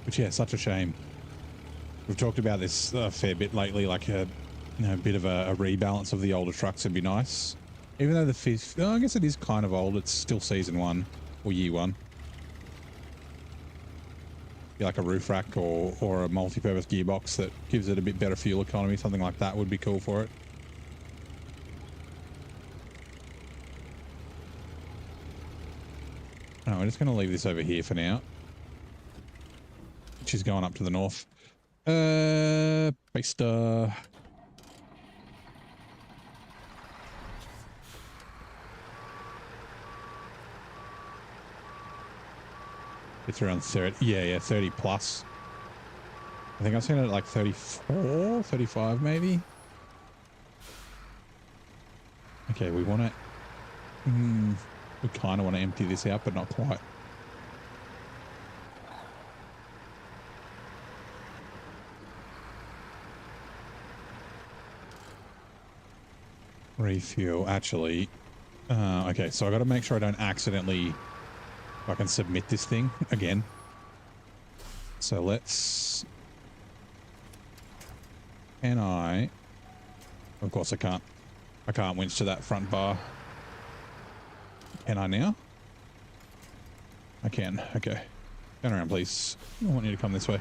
Which, yeah, such a shame. We've talked about this a fair bit lately, like a bit of a rebalance of the older trucks would be nice. Even though I guess it is kind of old, it's still season 1 or year 1. Like a roof rack or a multi-purpose gearbox that gives it a bit better fuel economy, something like that would be cool for it. Oh, we're just going to leave this over here for now. She's going up to the north. Based, it's around 30. Yeah, 30 plus. I think I've seen it at like 34, 35 maybe. Okay, we want to... we kind of want to empty this out, but not quite. Refuel, actually. Okay, so I got to make sure I don't accidentally fucking submit this thing again. So let's... Can I... Of course I can't. I can't winch to that front bar. Can I now? I can. Okay. Turn around, please. I want you to come this way.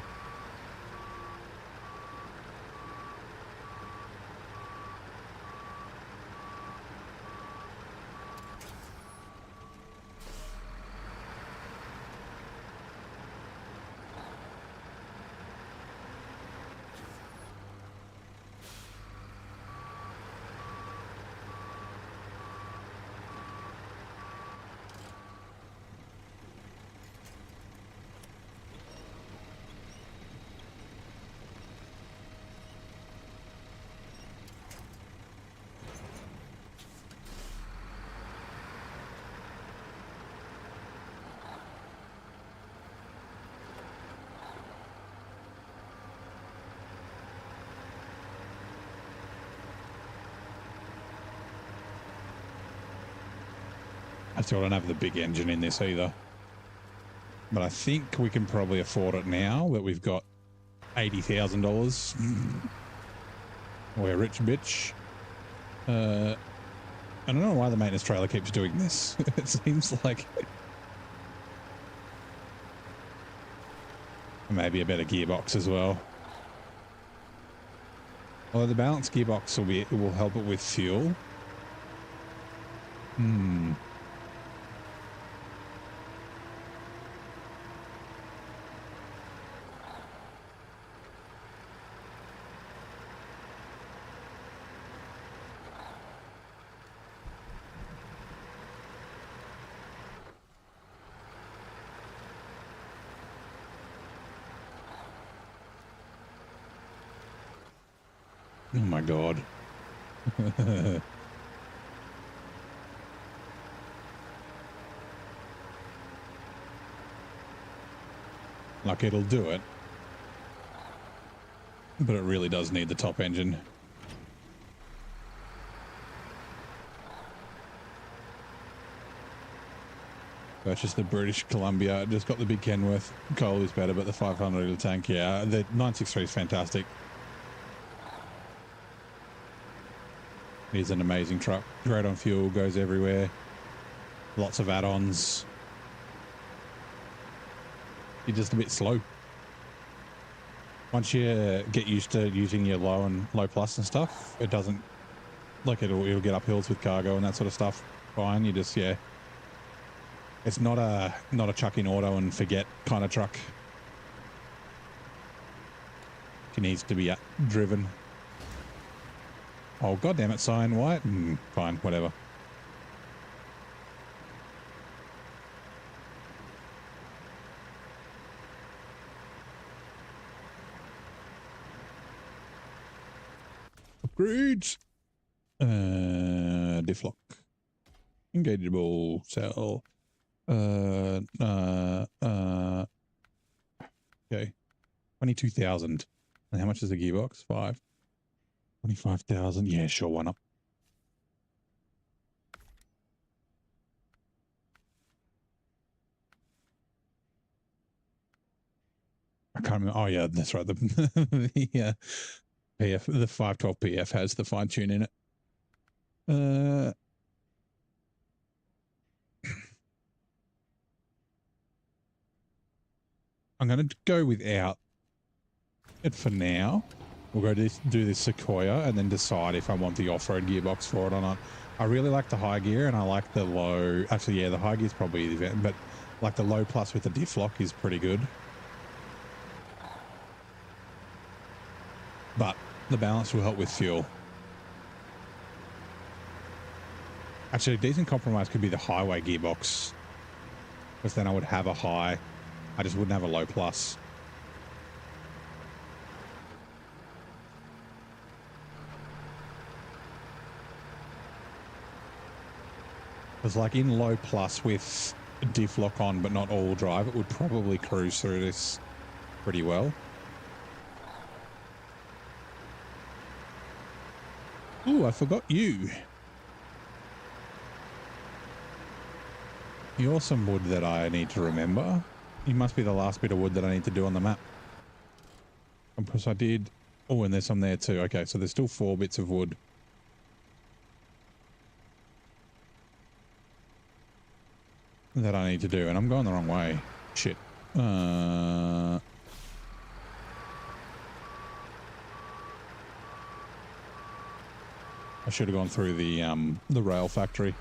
I still don't have the big engine in this either. But I think we can probably afford it now that we've got $80,000. We're a rich bitch. I don't know why the maintenance trailer keeps doing this. It seems like... Maybe a better gearbox as well. Although the balanced gearbox will help it with fuel. Oh my god. Like, it'll do it. But it really does need the top engine. Purchased the British Columbia. Just got the big Kenworth. Coal is better, but the 500 litre tank, yeah. The 963 is fantastic. It is an amazing truck. Great on fuel, goes everywhere. Lots of add-ons. You're just a bit slow. Once you get used to using your low and low plus and stuff, it doesn't, like, it'll get up hills with cargo and that sort of stuff. Fine, you just, yeah. It's not a chuck in auto and forget kind of truck. It needs to be driven. Oh, goddammit, sign white. Fine, whatever. Upgrades. Diff lock. Engageable cell. Okay. 22,000. And how much is the gearbox? 25,000. Yeah, sure, why not? I can't remember. Oh yeah, that's right. The PF, the 512 PF has the fine tune in it. I'm going to go without it for now. We'll go do this Sequoia and then decide if I want the off-road gearbox for it or not. I really like the high gear and I like the low. Actually, yeah, the high gear is probably the event, but like the low plus with the diff lock is pretty good. But the balance will help with fuel. Actually, a decent compromise could be the highway gearbox, because then I would have a high. I just wouldn't have a low plus. Because like in low plus with diff lock on but not all drive, it would probably cruise through this pretty well. Ooh, I forgot you. You're some wood that I need to remember. You must be the last bit of wood that I need to do on the map. Because I did... Oh, and there's some there too. Okay, so there's still 4 bits of wood. That I need to do, and I'm going the wrong way. Shit. I should have gone through the rail factory.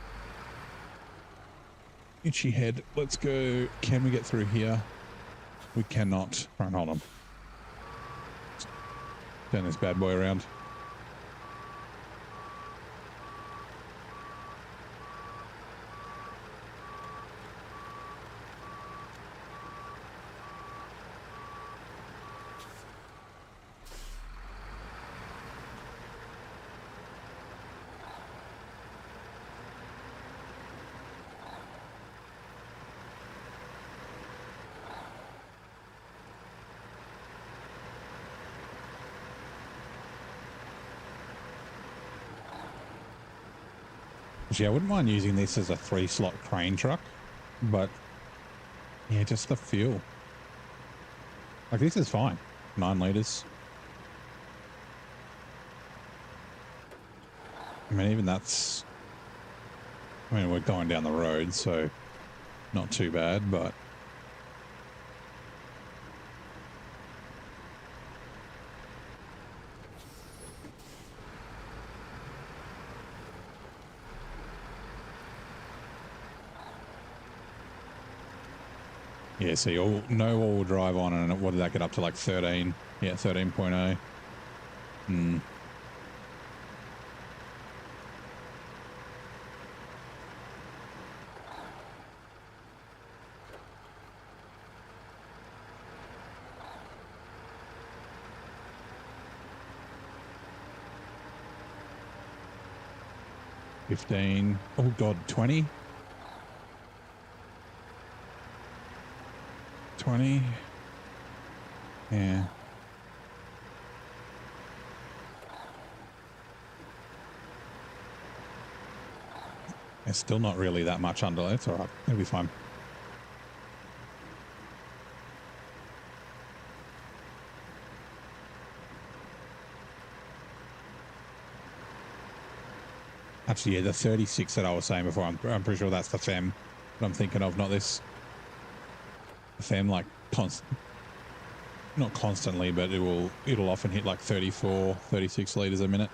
Itchy head. Let's go. Can we get through here? We cannot. Right, hold on. Turn this bad boy around. Actually, I wouldn't mind using this as a 3-slot crane truck, but yeah, just the fuel. Like this is fine. 9 liters. I mean, even that's... I mean, we're going down the road, so not too bad, but... Yeah, see, no all-wheel drive on, and what did that get up to, like 13? Yeah, 13.0. Hmm. $15. Oh, God, 20? 20. Yeah. It's still not really that much under. It's all right. It'll be fine. Actually, yeah, the 36 that I was saying before, I'm pretty sure that's the FEM that I'm thinking of, not this. The FEM, like, not constantly, but it'll often hit like 34, 36 litres a minute.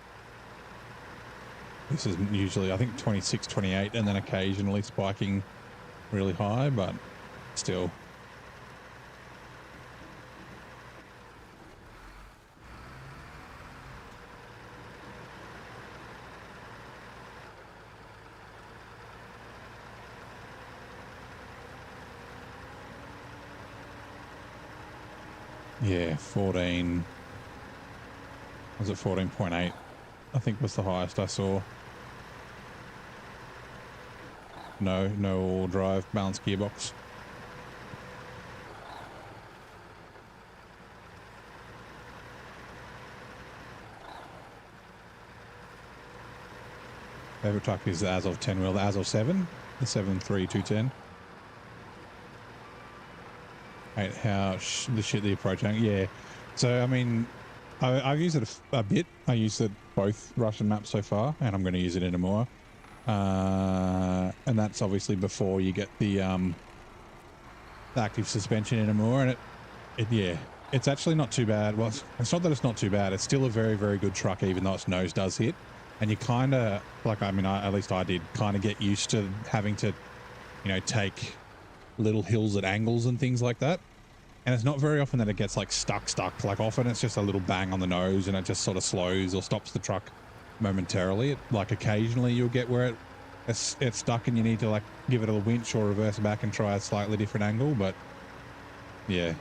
This is usually, I think, 26, 28, and then occasionally spiking really high, but still. Yeah, 14. Was it 14.8? I think was the highest I saw. No all drive, balanced gearbox. Favorite truck is the Azov 10 wheel, the Azov 7, the 73210. Hate how the shit the approach angle. Yeah. So, I mean, I've used it a bit. I used it both Russian maps so far, and I'm going to use it in more. And that's obviously before you get the active suspension in more, and yeah, it's actually not too bad. Well, it's not that it's not too bad. It's still a very, very good truck, even though its nose does hit. And you kind of, like, I mean, at least I did kind of get used to having to, you know, take little hills at angles and things like that. And it's not very often that it gets like stuck. Like often it's just a little bang on the nose and it just sort of slows or stops the truck momentarily. Like occasionally you'll get where it's stuck and you need to like give it a winch or reverse back and try a slightly different angle. But yeah.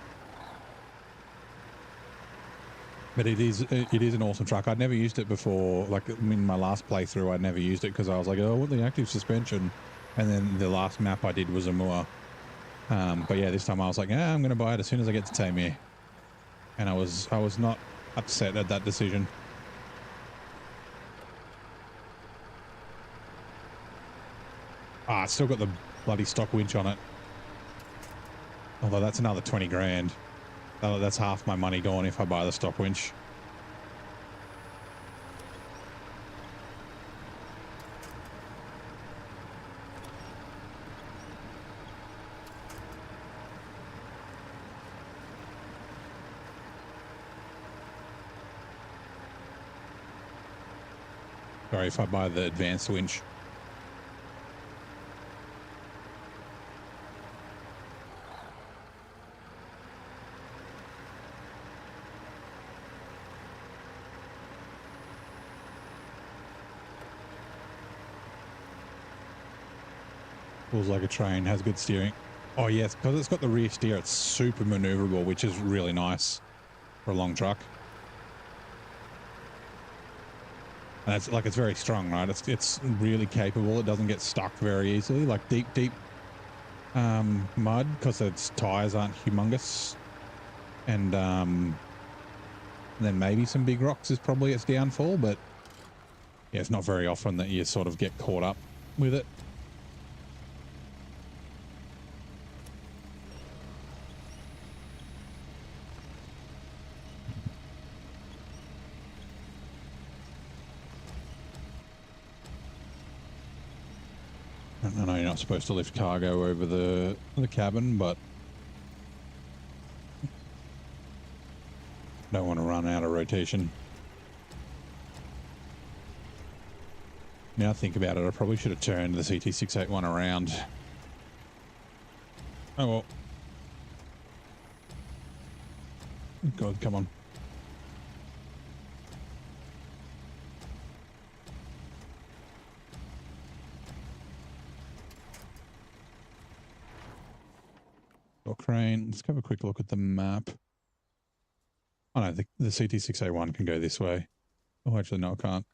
But it is an awesome truck. I'd never used it before. Like in my last playthrough, I'd never used it because I was like, oh, I want the active suspension. And then the last map I did was a Moor. But yeah, this time I was like, I'm going to buy it as soon as I get to Tamir. And I was not upset at that decision. It's still got the bloody stock winch on it. Although that's another 20 grand. That's half my money gone if I buy the stock winch. Sorry, if I buy the advanced winch. Feels like a train, has good steering. Oh yes, because it's got the rear steer, it's super maneuverable, which is really nice for a long truck. And it's like, it's very strong, right? It's really capable. It doesn't get stuck very easily, like deep mud, because its tires aren't humongous. And then maybe some big rocks is probably its downfall, but yeah, it's not very often that you sort of get caught up with it. I know you're not supposed to lift cargo over the cabin, but don't want to run out of rotation. Now I think about it, I probably should have turned the CT681 around. Oh well. God, come on. Crane. Let's have a quick look at the map. Oh no, the CT681 can go this way. Oh, actually no, it can't.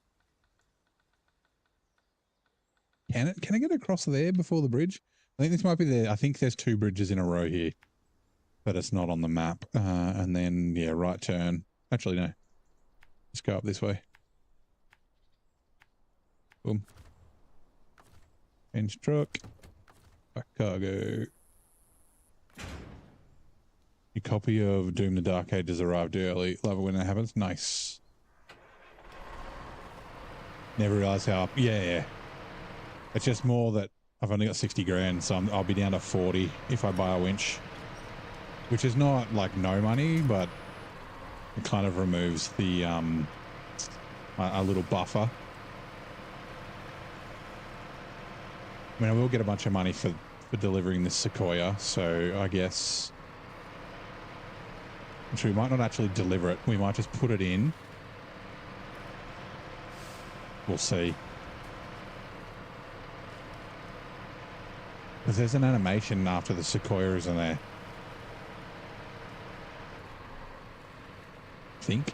Can it? Can I get across there before the bridge? I think this might be I think there's two bridges in a row here, but it's not on the map. And then, yeah, right turn. Actually, no. Let's go up this way. Boom. Change truck. Back cargo. Your copy of Doom the Dark Ages arrived early. Love it when it happens. Nice. Never realised how... Yeah. It's just more that I've only got 60 grand, so I'll be down to 40 if I buy a winch. Which is not, like, no money, but it kind of removes the... a little buffer. I mean, I will get a bunch of money for delivering this Sequoia, so I guess... Actually, we might not actually deliver it. We might just put it in. We'll see. Because there's an animation after the Sequoia, isn't there? I think.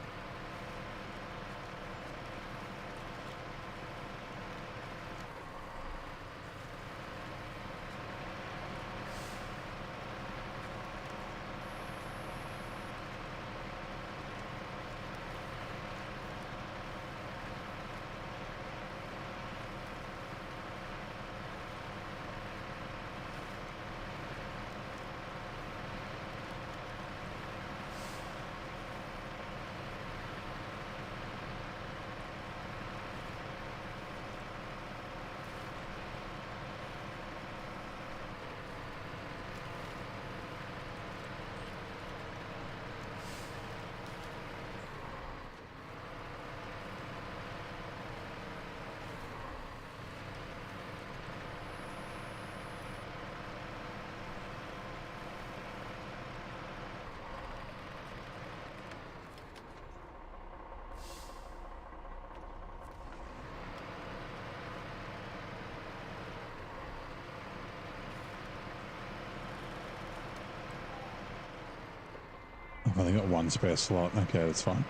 I've only got one spare slot. Okay, that's fine.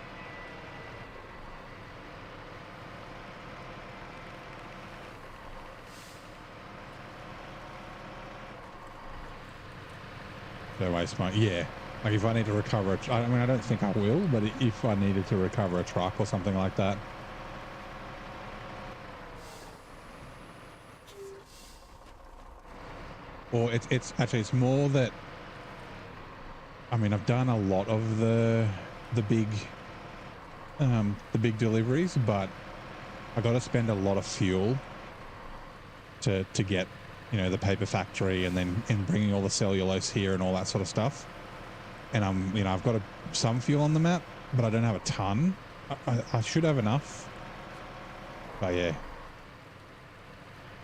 Don't waste my... Yeah. Like if I need to recover... I mean, I don't think I will, but if I needed to recover a truck or something like that... Or it's actually, it's more that... I mean, I've done a lot of the big deliveries, but I got to spend a lot of fuel to get, you know, the paper factory and then bringing all the cellulose here and all that sort of stuff. And you know, I've got some fuel on the map, but I don't have a ton. I should have enough. But yeah.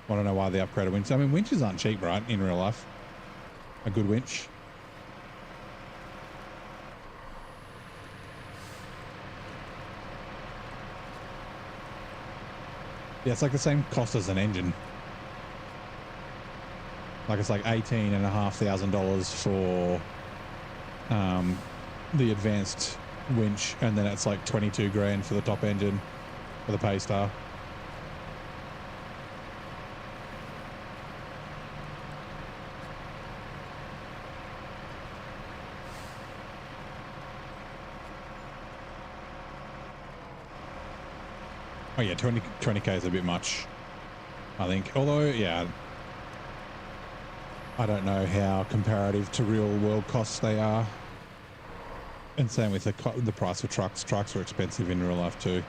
I don't know why they upgraded winches. I mean, winches aren't cheap, right? In real life. A good winch. Yeah, it's like the same cost as an engine. Like it's like $18,500 for the advanced winch, and then it's like 22 grand for the top engine for the Paystar. Oh yeah, 20k is a bit much, I think. Although, yeah, I don't know how comparative to real world costs they are. And same with the price of trucks. Trucks are expensive in real life too.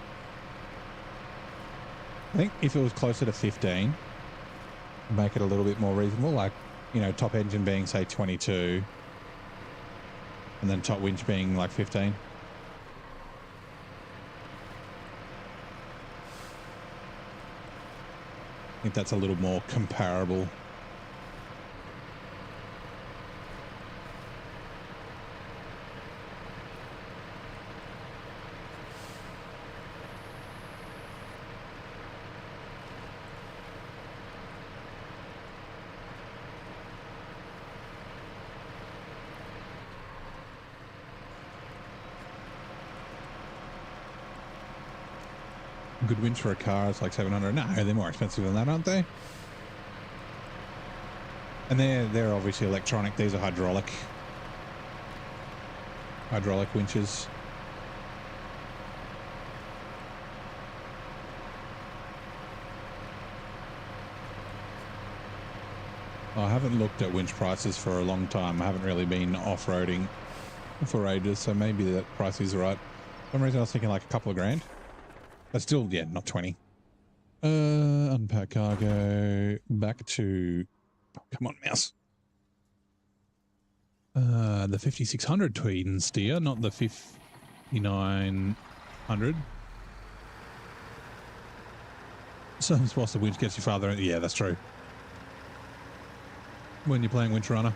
I think if it was closer to 15, make it a little bit more reasonable. Like, you know, top engine being say 22, and then top winch being like 15. I think that's a little more comparable. Good winch for a car is like 700. No, they're more expensive than that, aren't they? And they're obviously electronic. These are hydraulic winches. I haven't looked at winch prices for a long time. I haven't really been off-roading for ages, so maybe that price is right. For some reason I was thinking like a couple of grand. But still, yeah, not 20. Unpack cargo. Back to... Oh, come on, mouse. The 5600 Tweeden steer, not the 5900. So whilst the winch gets you farther... Yeah, that's true. When you're playing Winch Runner.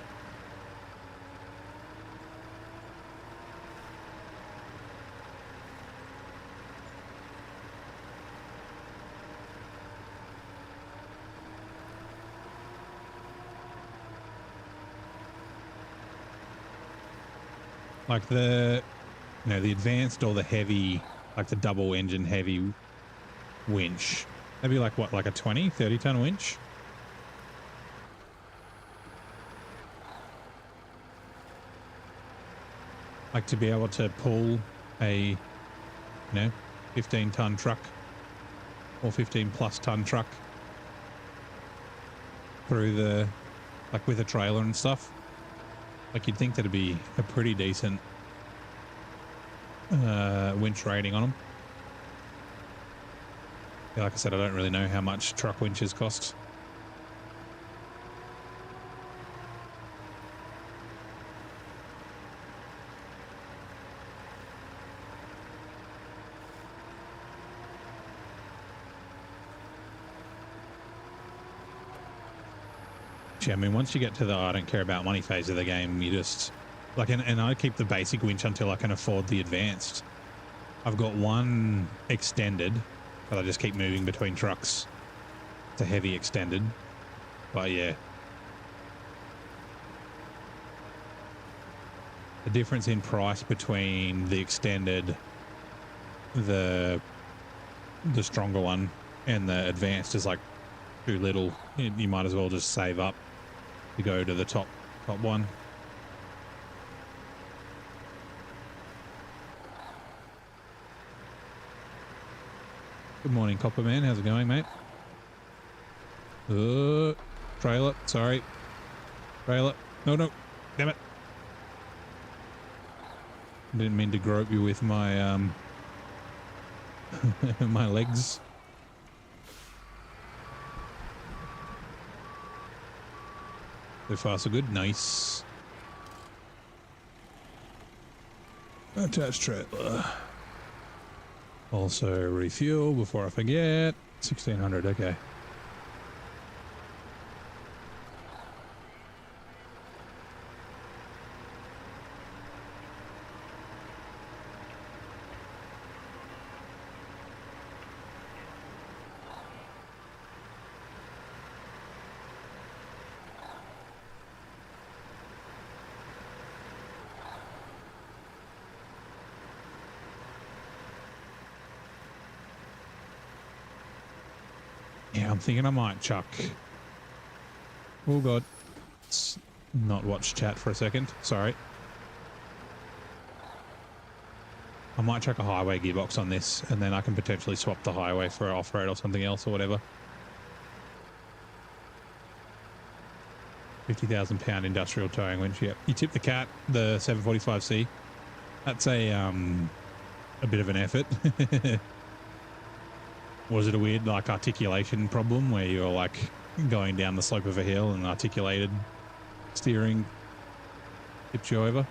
Like the, you know, the advanced or the heavy, like the double engine heavy winch. That'd be like what, like a 20, 30 ton winch? Like to be able to pull a, you know, 15 ton truck or 15 plus ton truck through the, like with a trailer and stuff. Like you'd think that'd be a pretty decent winch rating on them. Yeah, like I said, I don't really know how much truck winches cost. I mean, once you get to the I don't care about money phase of the game, you just like, and I keep the basic winch until I can afford the advanced. I've got one extended, but I just keep moving between trucks. It's a heavy extended, but yeah. the difference in price between the extended, the stronger one, and the advanced is like too little. You might as well just save up to go to the top one. Good morning, Copperman. How's it going, mate? Trailer. Sorry. Trailer. No. Damn it. Didn't mean to grope you with my, my legs. So far, so good. Nice. Attached trailer. Also refuel before I forget. 1600, okay. Yeah, I'm thinking I might chuck. Oh God, let's not watch chat for a second. Sorry. I might chuck a highway gearbox on this, and then I can potentially swap the highway for off-road or something else or whatever. 50,000 pound industrial towing winch. Yep. You tip the cat, the 745C. That's a bit of an effort. Was it a weird like articulation problem where you're like going down the slope of a hill and articulated steering tipped you over?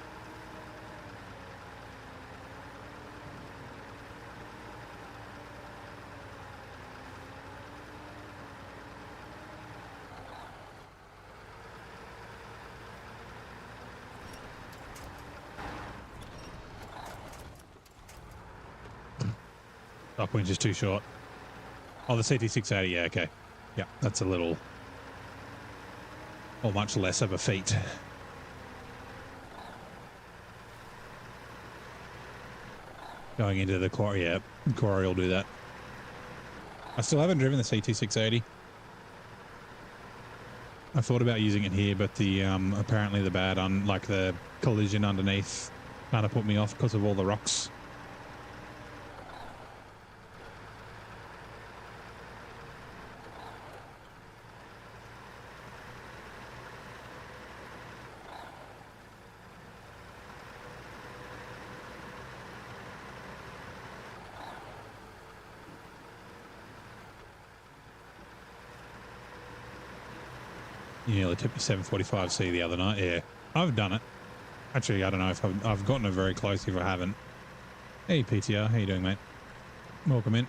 Top winch is too short. Oh, the CT680, yeah, okay. Yeah, that's a little, or much less of a feat. Going into the quarry, yeah, quarry will do that. I still haven't driven the CT680. I thought about using it here, but the apparently the bad on like the collision underneath kind of put me off because of all the rocks. You nearly tipped the 745C the other night. Yeah, I've done it. Actually, I don't know if I've gotten it very close if I haven't. Hey, PTR. How you doing, mate? Welcome in.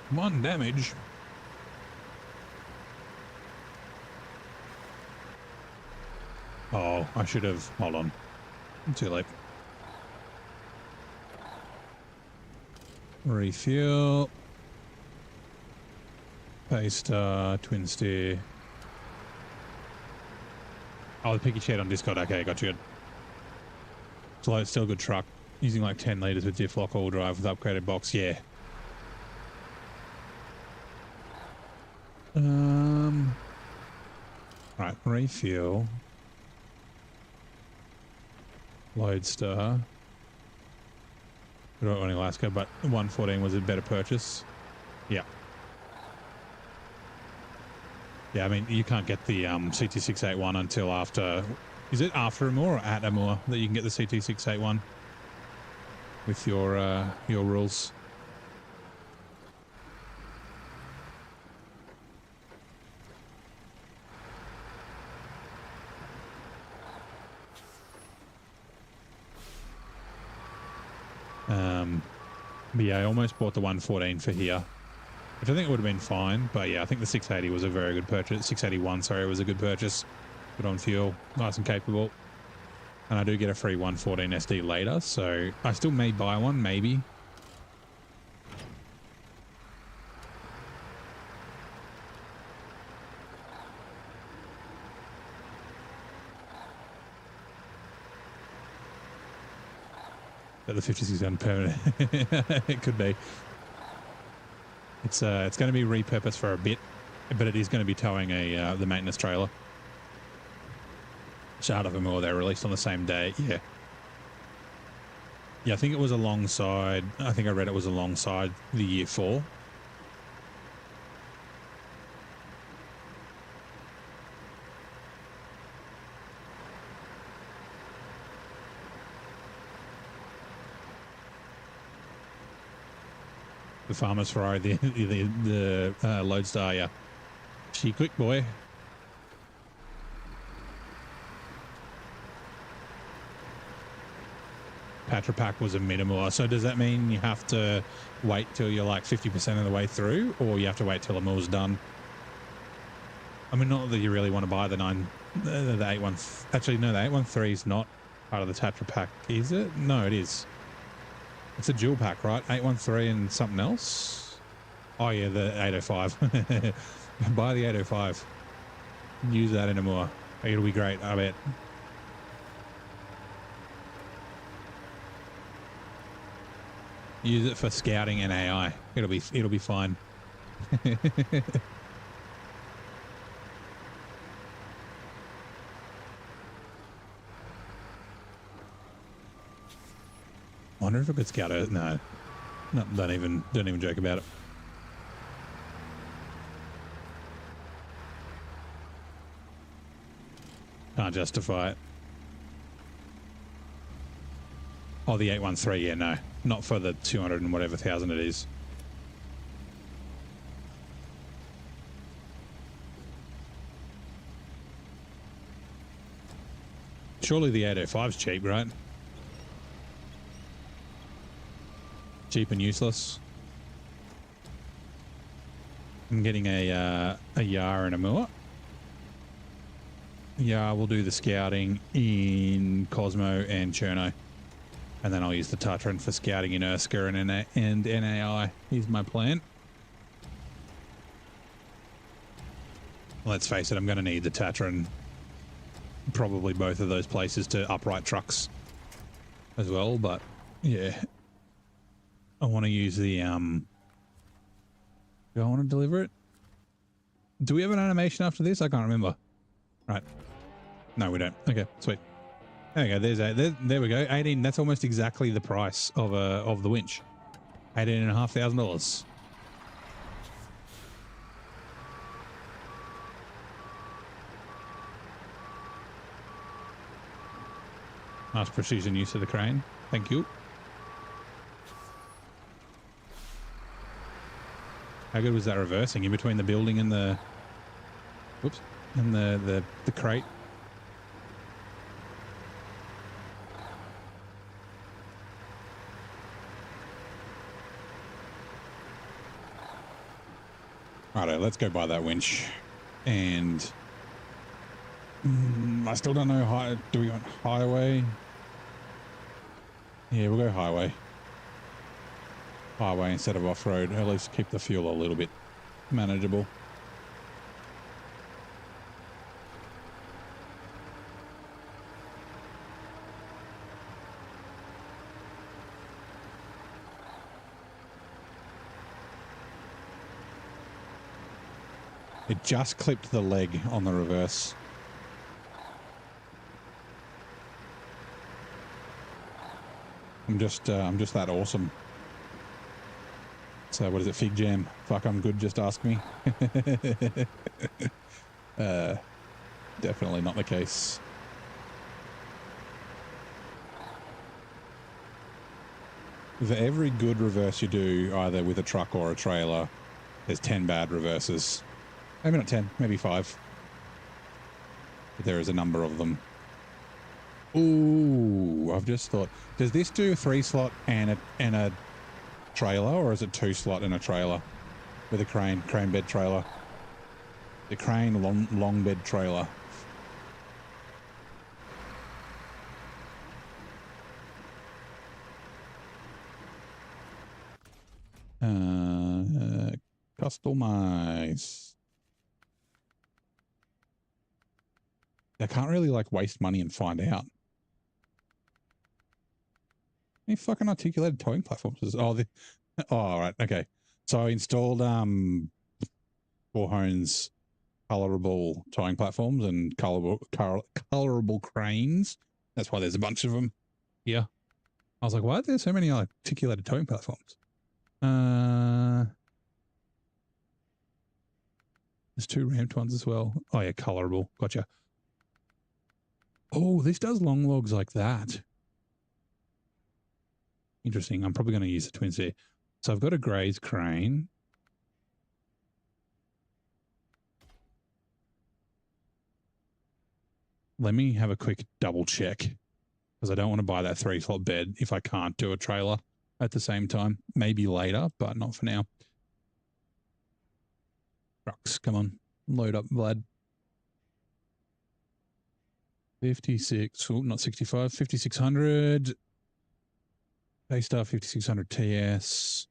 One damage. Oh, I should have. Hold on. Too late. Refuel. Pace twin steer. Oh, the picky chat on Discord. Okay, got you. So it's still a good truck. Using like 10 litres with diff lock all drive with upgraded box. Yeah. Right, refuel. Lodestar. We don't want Alaska, but 114 was a better purchase. Yeah. Yeah, I mean, you can't get the CT681 until after... Is it after Amur or at Amur that you can get the CT681 with your rules? But yeah, I almost bought the 114 for here, which I think would have been fine. But yeah, I think the 680 was a very good purchase. 681, sorry, was a good purchase. Good on fuel, nice and capable. And I do get a free 114 SD later, so I still may buy one, maybe. But the 56 gun permanent. It could be. It's going to be repurposed for a bit, but it is going to be towing the maintenance trailer. Shard of them all, they're released on the same day. Yeah. Yeah, I think it was alongside, I think I read it was alongside the year 4. The Farmer's Ferrari, the Lodestar, yeah. She quick, boy. Patra Pack was a minimal. So does that mean you have to wait till you're like 50% of the way through, or you have to wait till a mill's done? I mean, not that you really want to buy the 81. Actually, no, the 813 is not part of the Tatra Pack, is it? No, it is. It's a dual pack, right? 813 and something else? Oh, yeah, the 805. Buy the 805. Use that anymore. It'll be great, I bet. Use it for scouting and AI. It'll be fine. Wonder if I could scout it. No, don't even joke about it. Can't justify it. Oh, the 813, yeah, no. Not for the 200 and whatever thousand it is. Surely the 805's cheap, right? Cheap and useless. I'm getting a Yar and a Moor. Yeah, we'll do the scouting in Cosmo and Cherno. And then I'll use the Tatran for scouting in Urska and NAI. Here's my plan. Let's face it, I'm going to need the Tatran. Probably both of those places to upright trucks as well. But yeah, I want to use the... Do I want to deliver it? Do we have an animation after this? I can't remember. Right. No, we don't. Okay, sweet. There we go. There we go. 18. That's almost exactly the price of the winch. $18,500. Nice precision use of the crane. Thank you. How good was that reversing in between the building and the... Whoops. And the crate? Righto, let's go buy that winch. And I still don't know do we want highway? Yeah, we'll go highway. Highway instead of off-road. At least keep the fuel a little bit manageable. It just clipped the leg on the reverse. I'm just that awesome. So what is it, Fig Jam? Fuck, I'm good, just ask me. Definitely not the case. For every good reverse you do, either with a truck or a trailer, there's 10 bad reverses. Maybe not 10, maybe 5. But there is a number of them. Ooh, I've just thought, does this do a 3-slot and a trailer, or is it 2-slot and a trailer with a crane bed trailer? The crane long bed trailer. Customize. I can't really like waste money and find out. Any fucking articulated towing platforms? Oh, right. Okay. So I installed Warhone's colorable towing platforms and colorable cranes. That's why there's a bunch of them here. I was like, why are there so many articulated towing platforms? There's 2 ramped ones as well. Oh yeah, colorable. Gotcha. Oh, this does long logs like that. Interesting. I'm probably going to use the twins here. So I've got a Graze crane. Let me have a quick double check because I don't want to buy that 3-slot bed if I can't do a trailer at the same time. Maybe later, but not for now. Trucks, come on. Load up, Vlad. 56, oh, not 65, 5600. Daystar 5600 TS.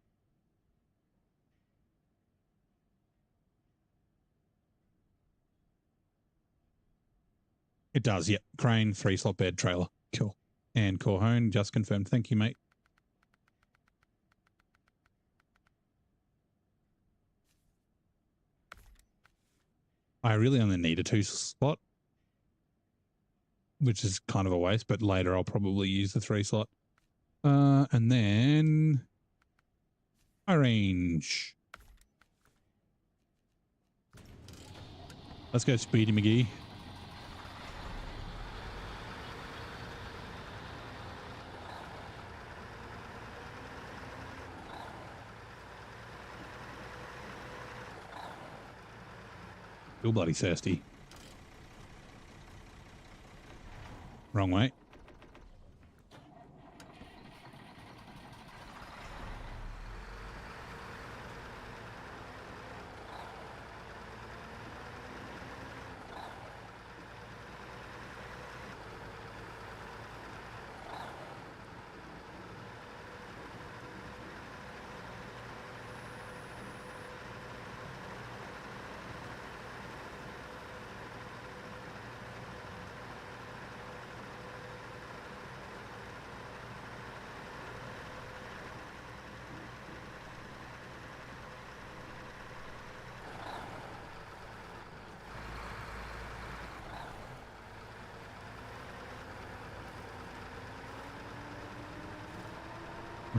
It does, yep. Crane, 3-slot bed, trailer. Cool. And Corhone, just confirmed. Thank you, mate. I really only need a 2-slot, which is kind of a waste, but later I'll probably use the 3-slot. And then arrange. Let's go Speedy McGee. Still bloody thirsty. Wrong way.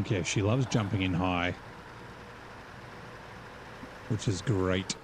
Okay, she loves jumping in high, which is great.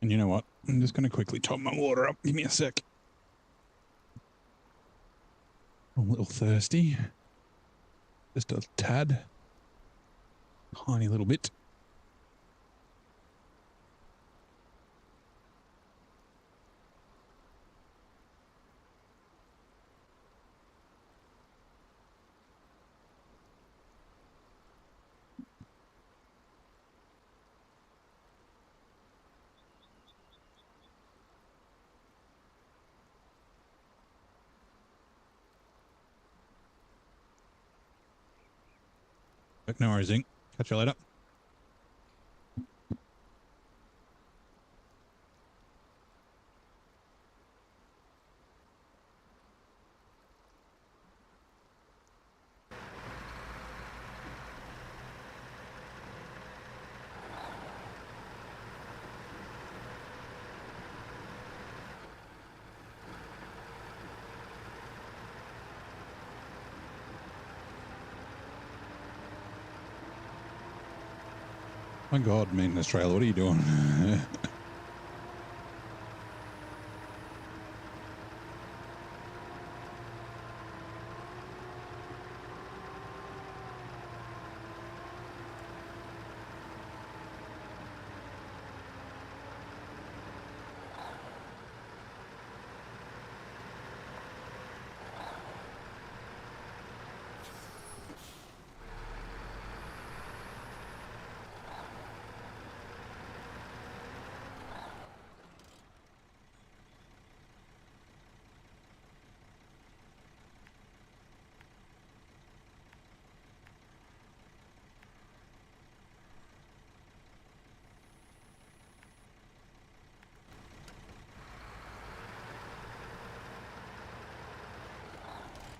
And you know what? I'm just going to quickly top my water up. Give me a sec. I'm a little thirsty. Just a tad. Tiny little bit. No worries, Zink. Catch you later. My God, man, Australia, what are you doing?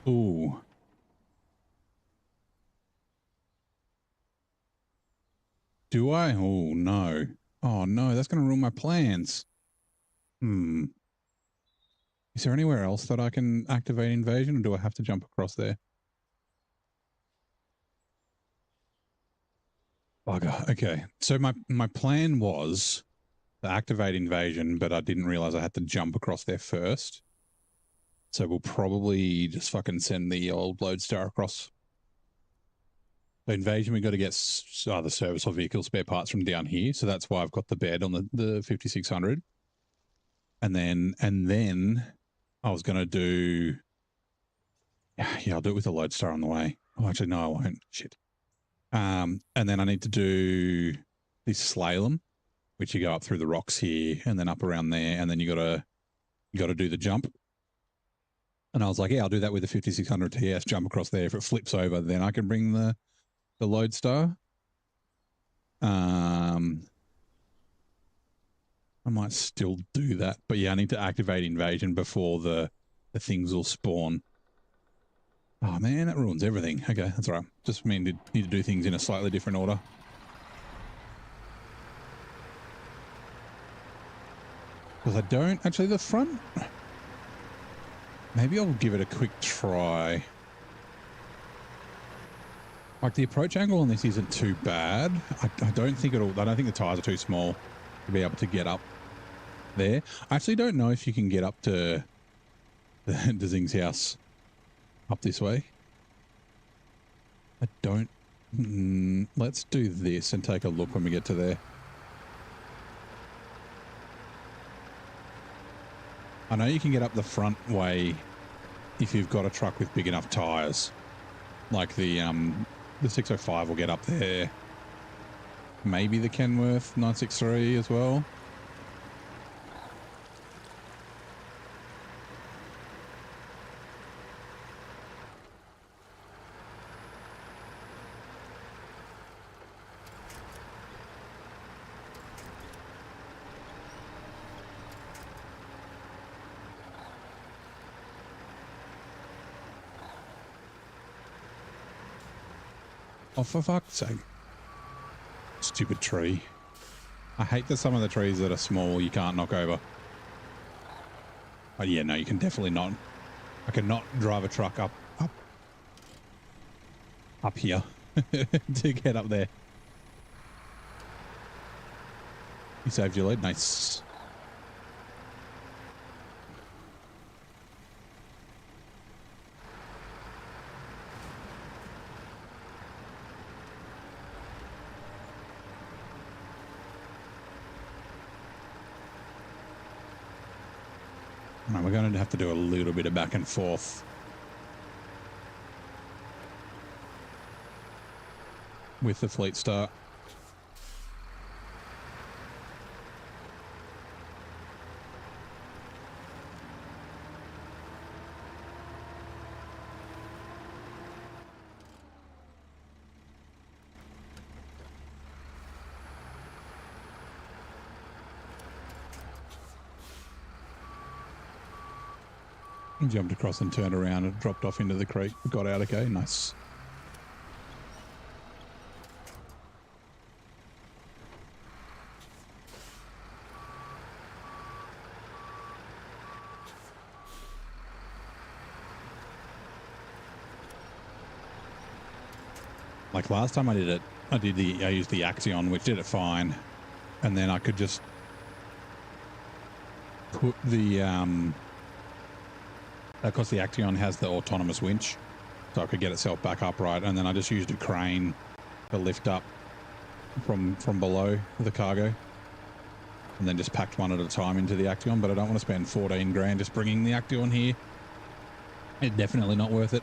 Ooh. Do I? Oh, no. Oh, no, that's going to ruin my plans. Hmm. Is there anywhere else that I can activate invasion, or do I have to jump across there? Bugger. Okay. So my plan was to activate invasion, but I didn't realize I had to jump across there first. So we'll probably just fucking send the old lodestar across. The invasion, we got to get the service or vehicle spare parts from down here. So that's why I've got the bed on the 5600. And then I was going to do, yeah, I'll do it with the lodestar on the way. Oh, actually, no, I won't. Shit. And then I need to do this slalom, which you go up through the rocks here and then up around there. And then you got to do the jump. And I was like, yeah, I'll do that with the 5600 TS, jump across there. If it flips over, then I can bring the lodestar. I might still do that, but yeah, I need to activate invasion before the things will spawn. Oh man, that ruins everything. Okay, that's all right. Just need to do things in a slightly different order. Because I don't actually the front. Maybe I'll give it a quick try. Like the approach angle on this isn't too bad. I don't think the tires are too small to be able to get up there. I actually don't know if you can get up to the Zing's house up this way. I don't. Let's do this and take a look when we get to there. I know you can get up the front way if you've got a truck with big enough tires. Like the 605 will get up there. Maybe the Kenworth 963 as well. Oh, for fuck's sake. Stupid tree. I hate that some of the trees that are small you can't knock over. Oh, yeah, no, you can definitely not. I cannot drive a truck up here to get up there. You saved your lead. Nice. Right, we're going to have to do a little bit of back and forth with the fleet start. Jumped across and turned around and dropped off into the creek. Got out okay. Nice. Like last time I did it, I used the Axion, which did it fine. And then I could just put the because the Axion has the autonomous winch, so I could get itself back upright, and then I just used a crane to lift up from below the cargo, and then just packed one at a time into the Axion. But I don't want to spend 14 grand just bringing the Axion here. It's definitely not worth it.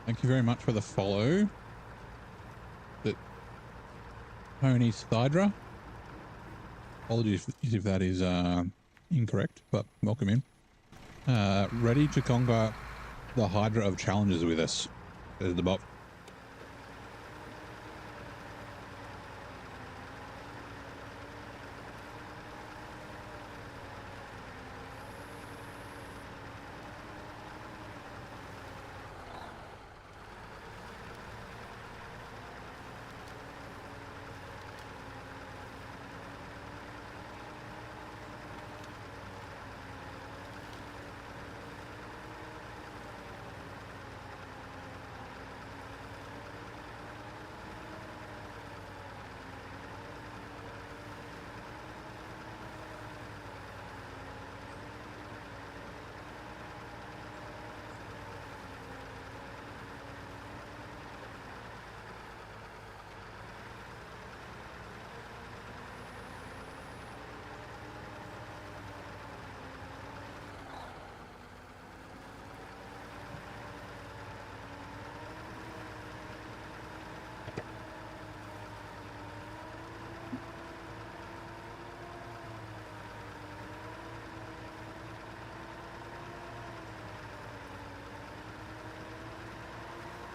Thank you very much for the follow. Tony's Thydra. Apologies if that is incorrect, but welcome in. Ready to conquer the Hydra of challenges with us. There's the bot.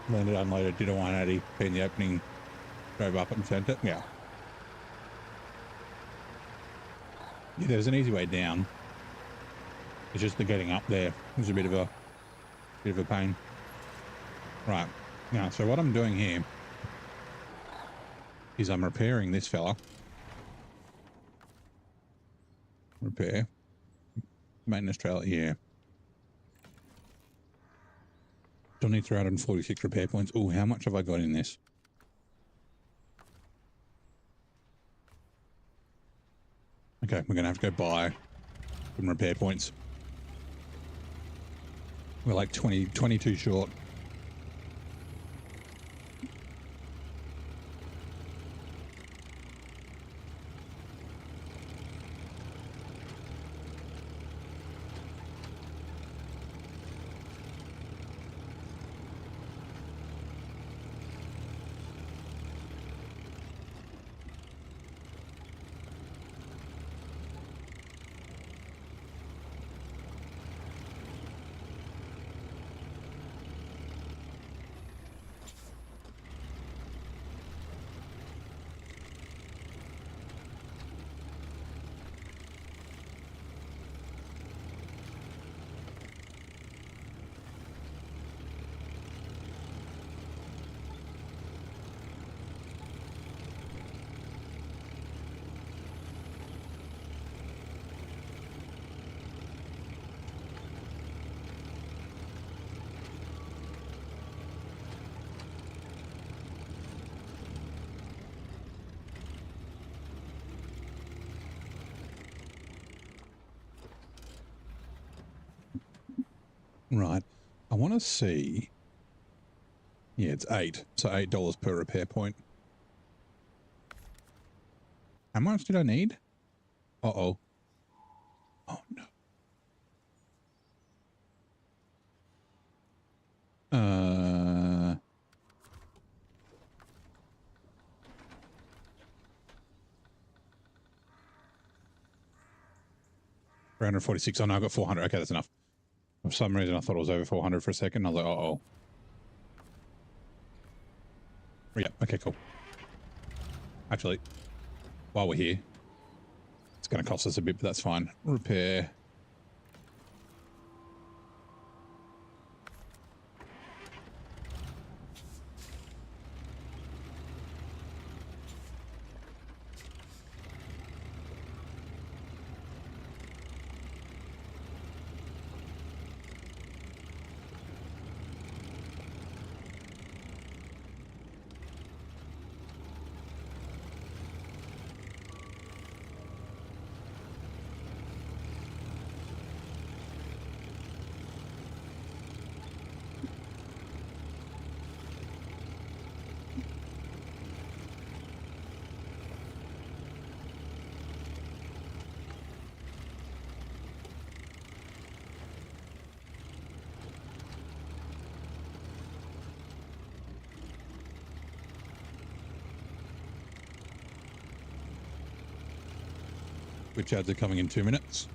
Landed, unloaded, did a 180, in the opening, drove up and sent it. Yeah. Yeah, there's an easy way down. It's just the getting up there is a bit of a pain. Right. Now, so what I'm doing here is I'm repairing this fella. Repair. Maintenance trailer, yeah. Still need 346 repair points. Oh, how much have I got in this? Okay, we're going to have to go buy some repair points. We're like 22 short. Right. I want to see. Yeah, it's 8. So $8 per repair point. How much did I need? Uh-oh. Oh, no. 346. Oh, no, I got 400. Okay, that's enough. For some reason, I thought it was over 400 for a second. I was like, uh-oh. Yeah, okay, cool. Actually, while we're here, it's going to cost us a bit, but that's fine. Repair. which ads are coming in 2 minutes.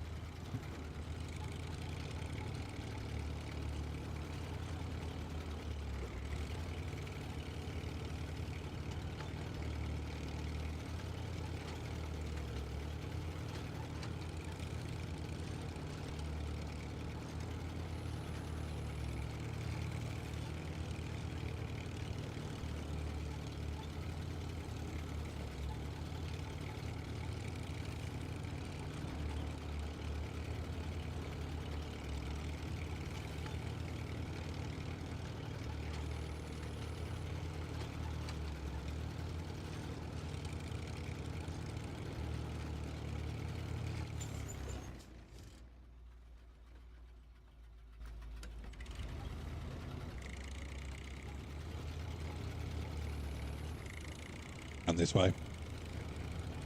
And this way.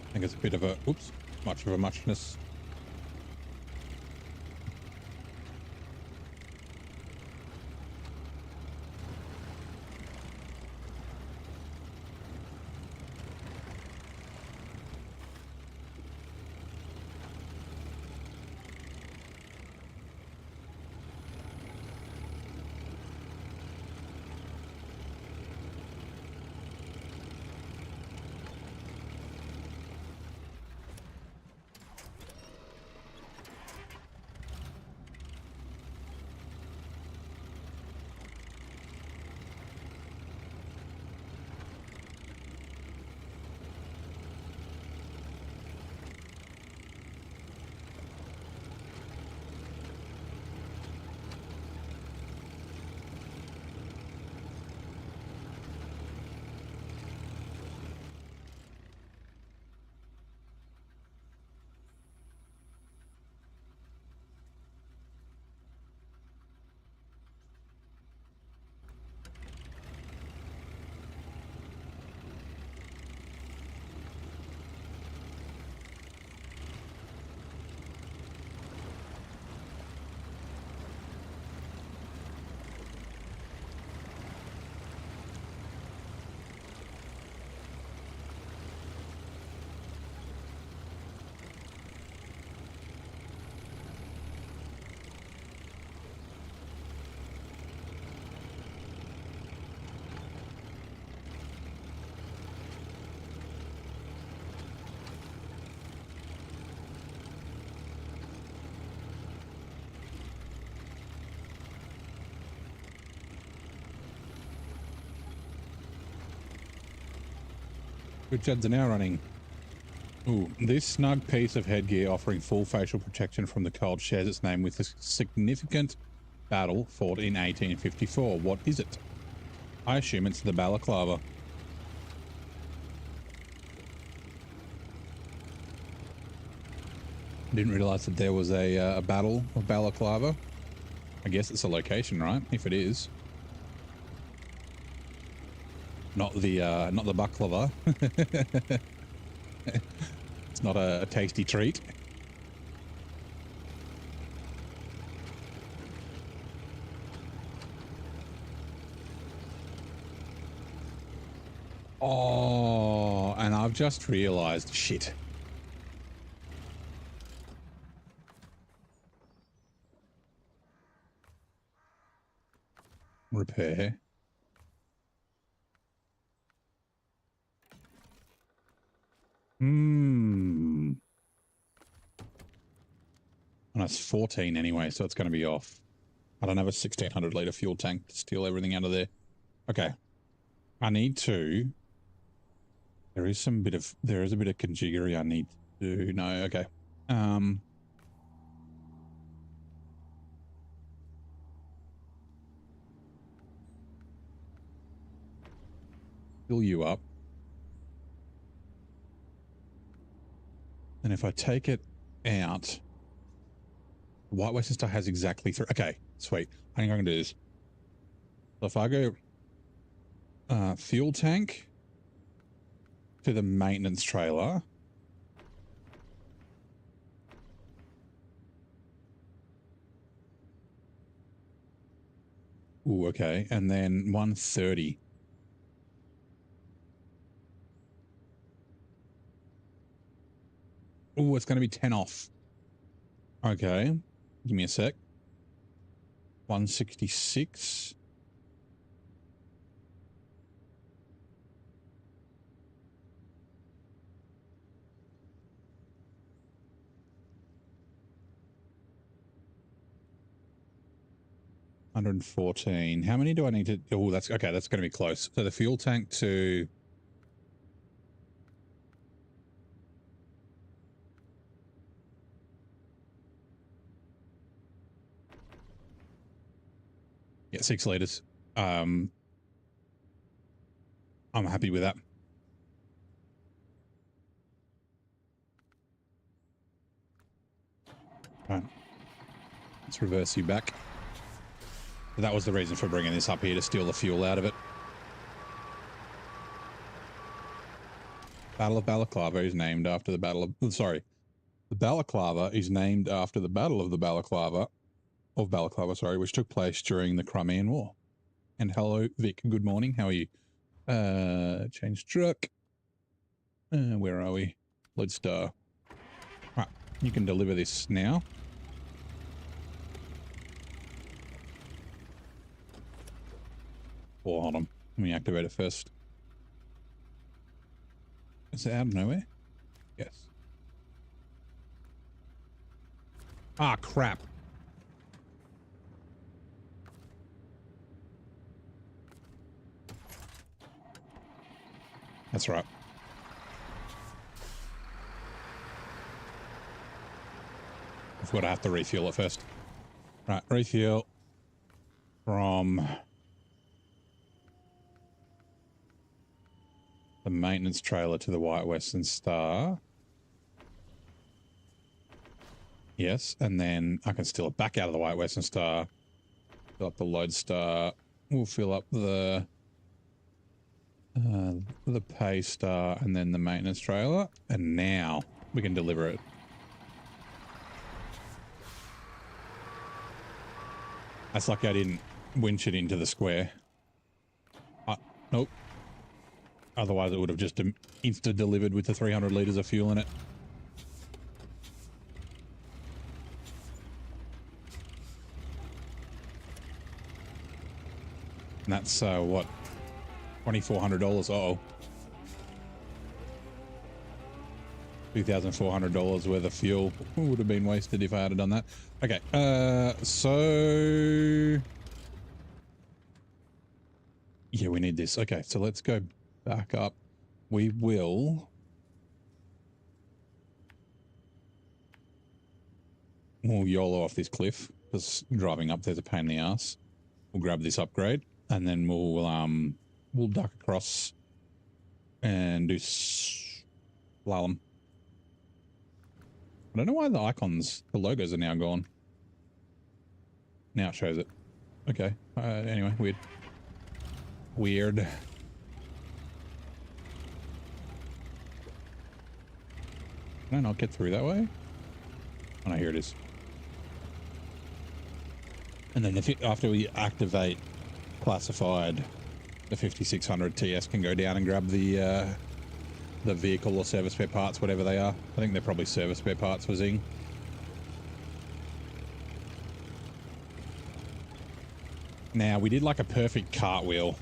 I think it's a bit of a, oops, much of a muchness. Which ads are now running? Ooh, this snug piece of headgear offering full facial protection from the cold shares its name with a significant battle fought in 1854. What is it? I assume it's the balaclava. Didn't realize that there was a battle of balaclava. I guess it's a location, right? If it is. Not the baklava. It's not a tasty treat. Oh, and I've just realized, shit. Repair. And it's 14 anyway, so it's going to be off. I don't have a 1600 litre fuel tank to steal everything out of there. Okay. I need to... There is a bit of configuring I need to do. No, okay. Fill you up. And if I take it out, White Westminster has exactly 3. Okay, sweet. I think I can do this. So if I go fuel tank to the maintenance trailer. Ooh, okay. And then 130. Oh, it's going to be 10 off. Okay. Give me a sec. 166. $114. How many do I need to? Oh, that's okay. That's going to be close. So the fuel tank to. Yeah, 6 liters. I'm happy with that. Right. Let's reverse you back. That was the reason for bringing this up here, to steal the fuel out of it. Battle of Balaclava is named after the Battle of... Sorry. The Balaclava is named after the Battle of the Balaclava, sorry, which took place during the Crimean War. And hello, Vic. Good morning. How are you? Change truck. Where are we? Lodestar. Right. You can deliver this now. Oh, hold on. Let me activate it first. Is it out of nowhere? Yes. Ah, crap. That's right. I've got to have to refuel it first. Right, refuel from the maintenance trailer to the White Western Star. Yes, and then I can steal it back out of the White Western Star. Fill up the Lodestar. We'll fill up the pay star and then the maintenance trailer. And now we can deliver it. That's lucky I didn't winch it into the square. Nope. Otherwise it would have just insta-delivered with the 300 litres of fuel in it. And that's, what, $2,400? Uh-oh. $2,400 worth of fuel would have been wasted if I had done that. Okay, so... Yeah, we need this. Okay, so let's go back up. We will... We'll YOLO off this cliff, because driving up there's a pain in the ass. We'll grab this upgrade, and then we'll duck across and do slalom. I don't know why the icons, the logos are now gone. Now it shows it. Okay. Anyway, weird. Weird. Can I not get through that way? Oh, no, here it is. And then after we activate classified, the 5600 TS can go down and grab the vehicle or service spare parts, whatever they are. I think they're probably service spare parts for Zing. Now, we did like a perfect cartwheel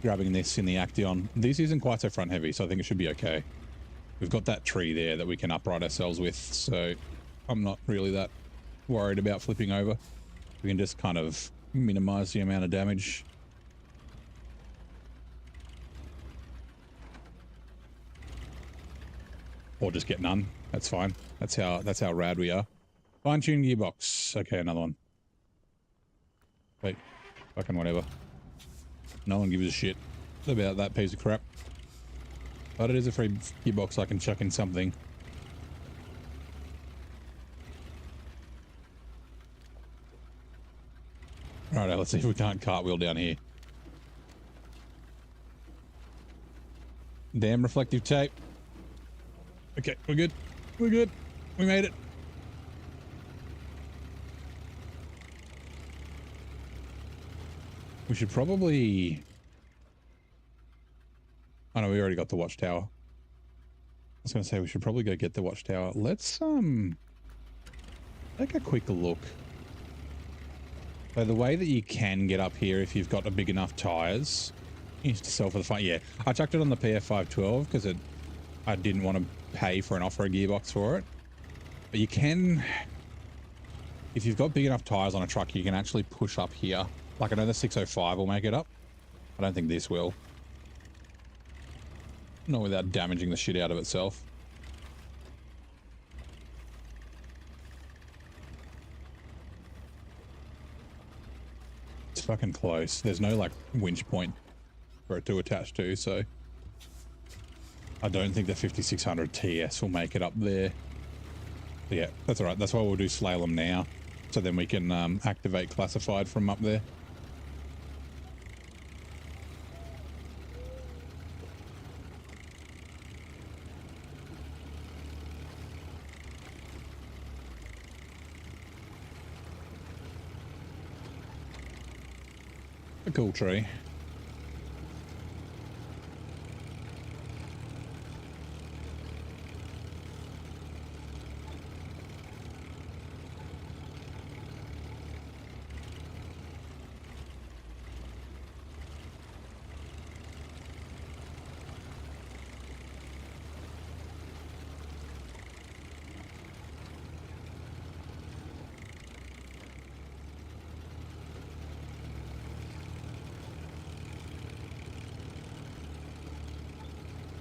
grabbing this in the Action. This isn't quite so front heavy, so I think it should be okay. We've got that tree there that we can upright ourselves with, so I'm not really that worried about flipping over. We can just kind of minimize the amount of damage. Or just get none. That's fine. That's how rad we are. Fine-tuned gearbox. Okay, another one. Wait, fucking whatever. No one gives a shit about that piece of crap. But it is a free gearbox. I can chuck in something. Alright, let's see if we can't cartwheel down here. Damn reflective tape. Okay, we're good. We're good. We made it. We should probably... Oh no, we already got the watchtower. was going to say we should probably go get the watchtower. Let's take a quick look. So the way that you can get up here if you've got a big enough tires is to sell for the fun. Yeah, I chucked it on the PF512 because I didn't want to pay for an off-road gearbox for it. But you can, if you've got big enough tires on a truck, you can actually push up here. Like I know the 605 will make it up. I don't think this will. Not without damaging the shit out of itself. It's fucking close. There's no like winch point for it to attach to, so I don't think the 5600 TS will make it up there. But yeah, that's all right. That's why we'll do slalom now, so then we can activate classified from up there. A cool tree.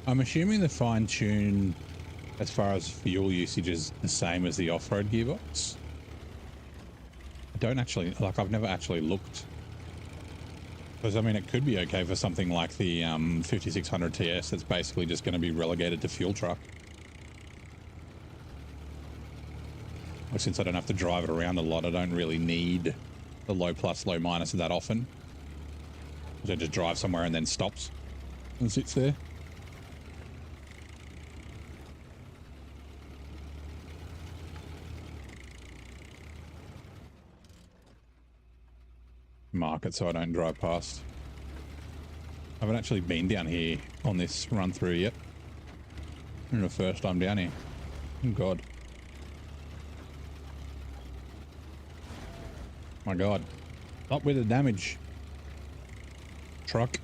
I'm assuming the fine tune as far as fuel usage is the same as the off-road gearbox. I don't actually, like I've never actually looked. Because I mean it could be okay for something like the 5600 TS that's basically just going to be relegated to fuel truck. Well, since I don't have to drive it around a lot, I don't really need the low plus, low minus that often. So it just drives somewhere and then stops and sits there. Mark it so I don't drive past. I haven't actually been down here on this run through yet. This is the first time down here. Oh God. My God. Up with the damage. Truck.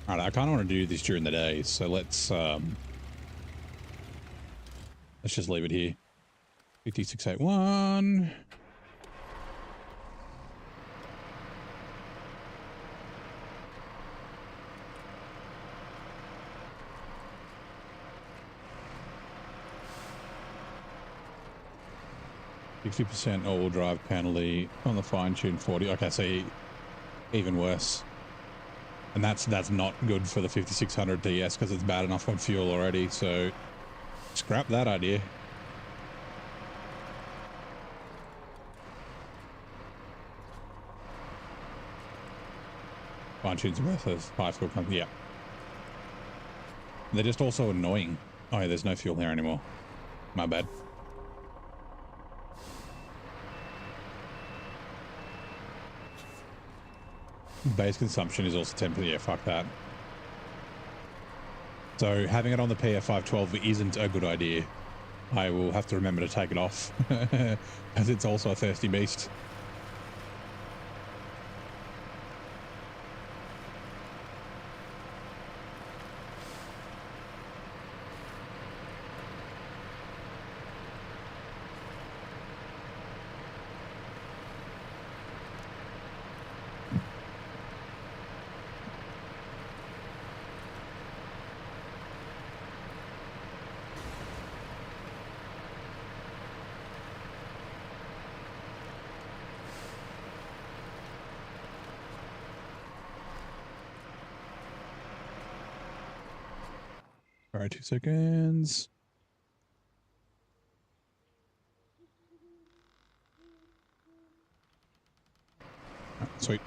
All right, I kind of want to do this during the day, so let's just leave it here. 5681. %, all-wheel drive penalty on the fine-tune 40. Okay, so even worse. And that's not good for the 5600 TS because it's bad enough on fuel already, so scrap that idea. Fine tunes versus high fuel company, yeah. They're just also annoying. Oh yeah, there's no fuel here anymore. My bad. Base consumption is also 10%. Yeah, fuck that. So having it on the PF512 isn't a good idea. I will have to remember to take it off as it's also a thirsty beast. All right, 2 seconds. Sweet.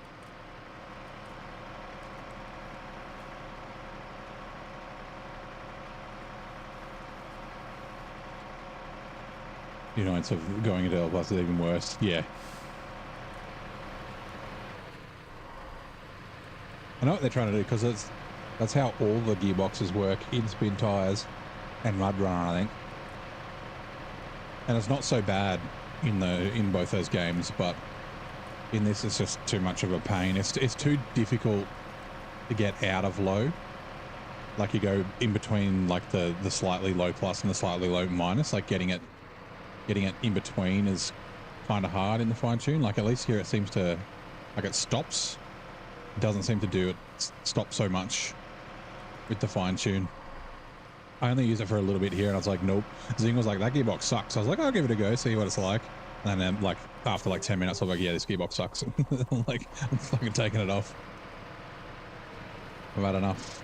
You know, instead of going into L plus is even worse. Yeah. I know what they're trying to do because that's how all the gearboxes work in spin tires and mud runner, I think. And it's not so bad in both those games, but in this it's just too much of a pain. It's too difficult to get out of low. Like you go in between like the slightly low plus and the slightly low minus, like getting it in between is kind of hard in the fine tune. Like at least here it seems to, like it stops. It doesn't seem to do it stop so much with the fine tune. I only used it for a little bit here and I was like, nope. Zing was like, that gearbox sucks. I was like, I'll give it a go, see what it's like. And then like after like 10 minutes, I was like, yeah, this gearbox sucks. I'm like, I'm fucking taking it off. I've had enough.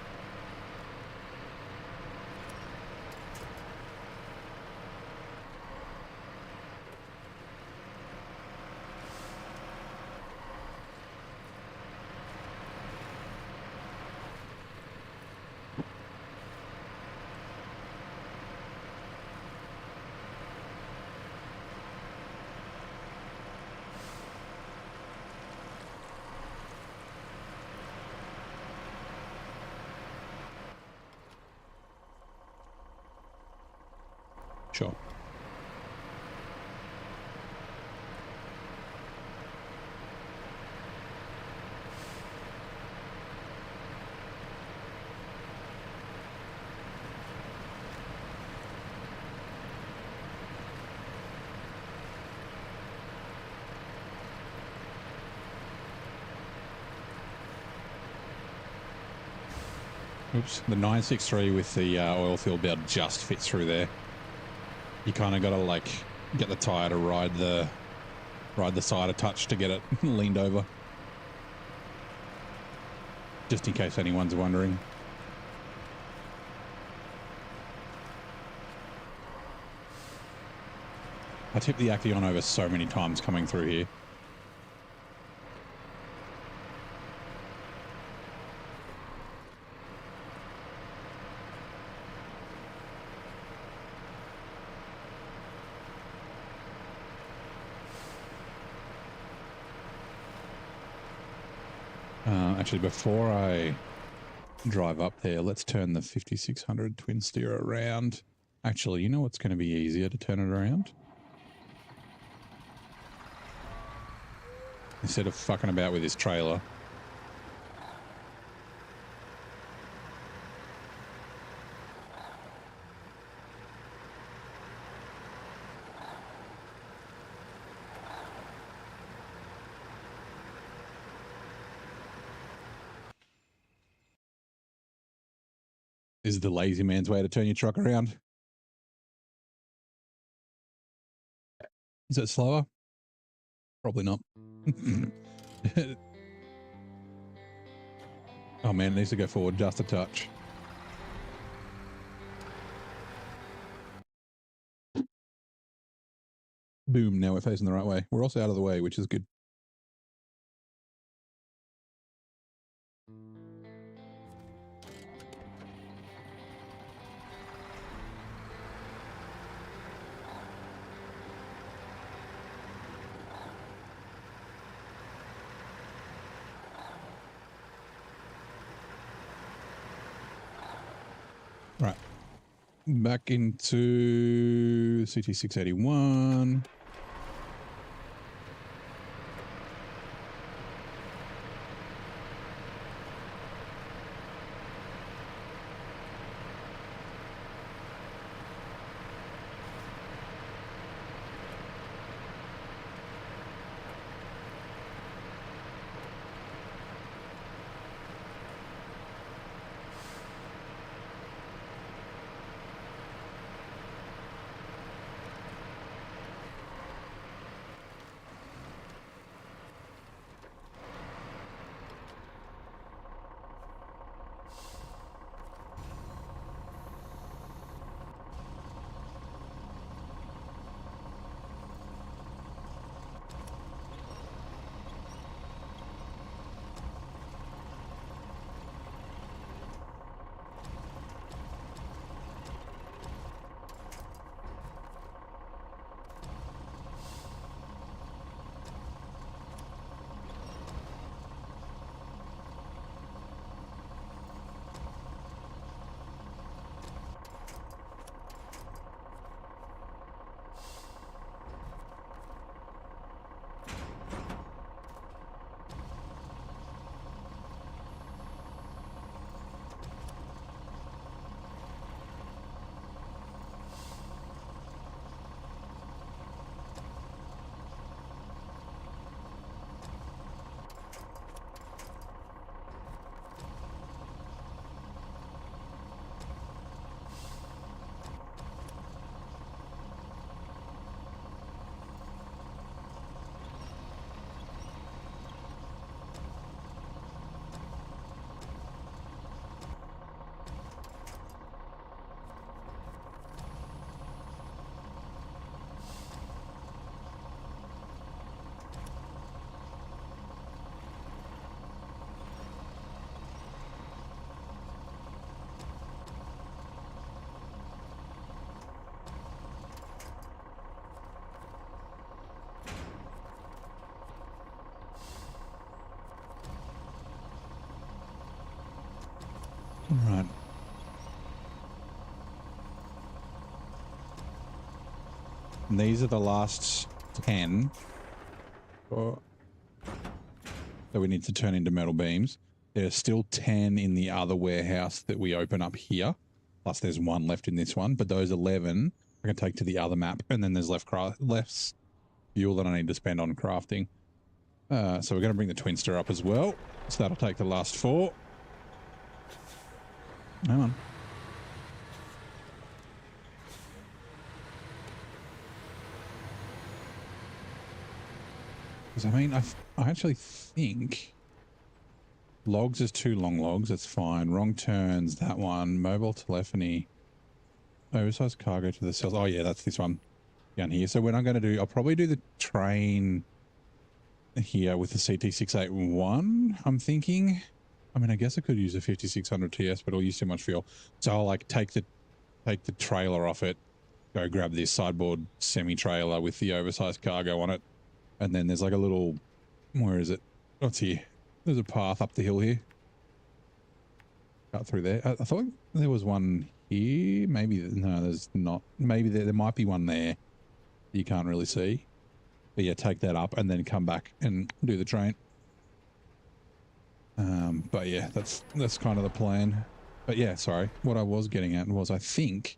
Sure. Oops, the 963 with the oil field bed just fits through there. You kind of got to like get the tire to ride the side a touch to get it leaned over. Just in case anyone's wondering. I tipped the Action over so many times coming through here. Actually, before I drive up there, let's turn the 5600 twin steer around. Actually, you know what's going to be easier to turn it around? Instead of fucking about with this trailer. Is the lazy man's way to turn your truck around. Is it slower? Probably not. Oh man, it needs to go forward just a touch. Boom, now we're facing the right way. We're also out of the way, which is good. Right. Back into CT681. All right. And these are the last 10 that we need to turn into metal beams. There's still 10 in the other warehouse that we open up here. Plus there's one left in this one, but those 11 I can take to the other map. And then there's less fuel that I need to spend on crafting. So we're going to bring the Twinster up as well. So that'll take the last 4. Hang on. Because I mean, I actually think logs is 2 long logs. That's fine. Wrong turns, that one. Mobile telephony. Oversized cargo to the cells. Oh yeah, that's this one down here. So what I'm going to do, I'll probably do the train here with the CT681, I'm thinking. I mean, I guess I could use a 5600 TS, but it'll use too much fuel. So I'll like take the trailer off it, go grab this sideboard semi-trailer with the oversized cargo on it. And then there's like a little, where is it? What's here? There's a path up the hill here. Cut through there. I thought there was one here. Maybe, no, there's not. Maybe there might be one there you can't really see. But yeah, take that up and then come back and do the train. But yeah, that's kind of the plan. But yeah, sorry. What I was getting at was I think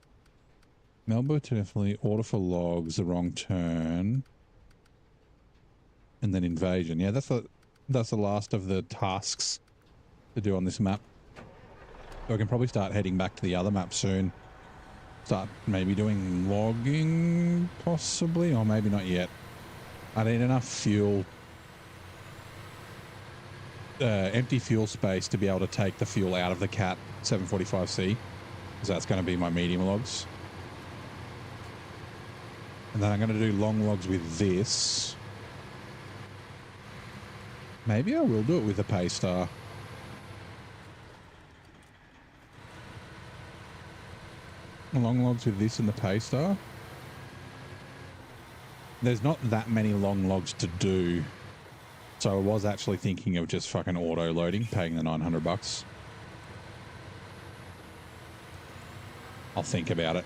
Melbourne definitely order for logs, the wrong turn. And then invasion. Yeah, that's the last of the tasks to do on this map. So I can probably start heading back to the other map soon. Start maybe doing logging, possibly, or maybe not yet. I need enough fuel, empty fuel space to be able to take the fuel out of the Cat 745C, because that's going to be my medium logs. And then I'm going to do long logs with this. Maybe I will do it with the Paystar. Long logs with this and the Paystar. There's not that many long logs to do. So I was actually thinking of just fucking auto loading, paying the $900. I'll think about it.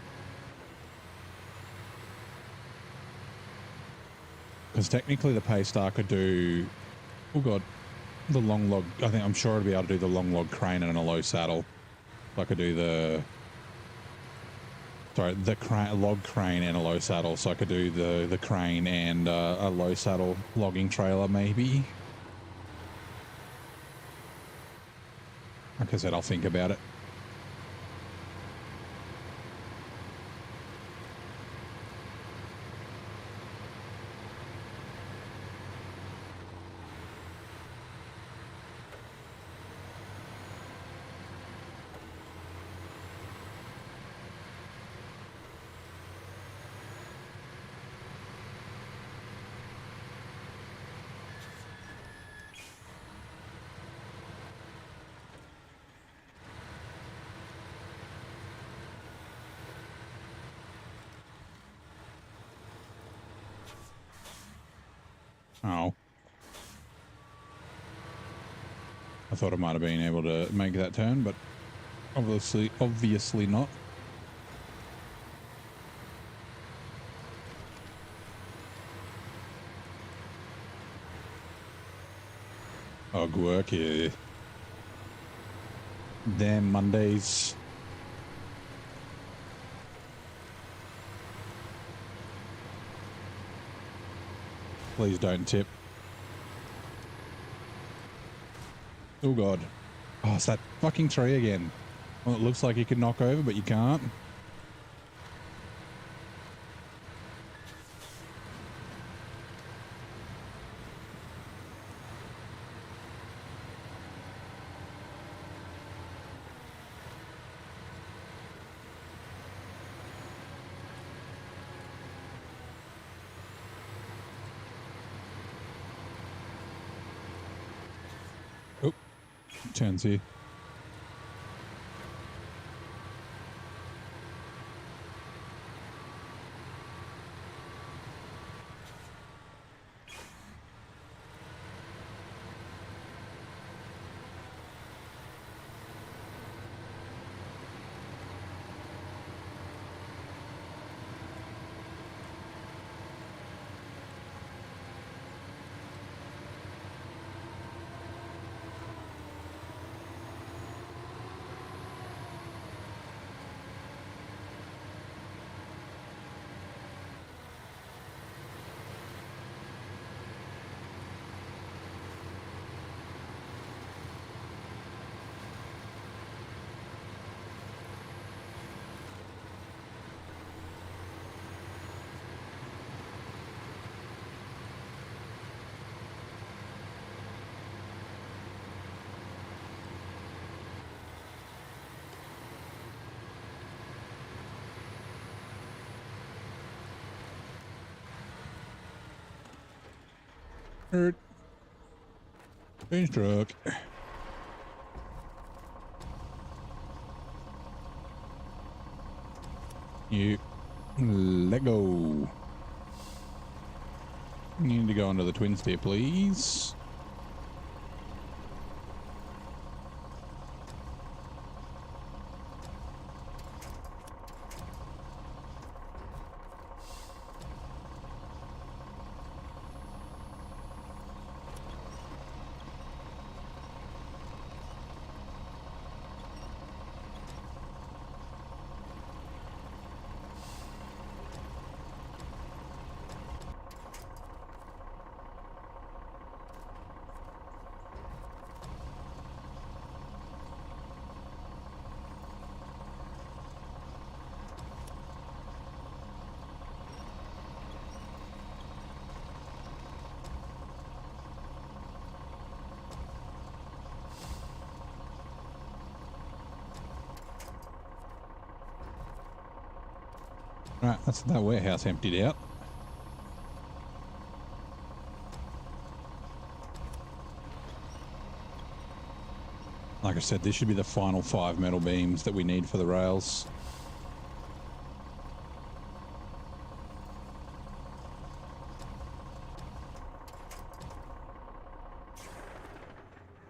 Because technically the Paystar could do, oh god, the long log. I'm sure I'd be able to do the long log crane and a low saddle. So I could do the log crane and a low saddle. So I could do the crane and a low saddle logging trailer maybe. Like I said, I'll think about it. Oh. I thought I might have been able to make that turn, but obviously not. Oh, work here. Damn Mondays. Please don't tip. Oh god. Oh, it's that fucking tree again. Well, it looks like you can knock over, but you can't. Turns here. Change truck. You let go. You need to go under the twin steer, please. Right, that's that warehouse emptied out. Like I said, this should be the final 5 metal beams that we need for the rails.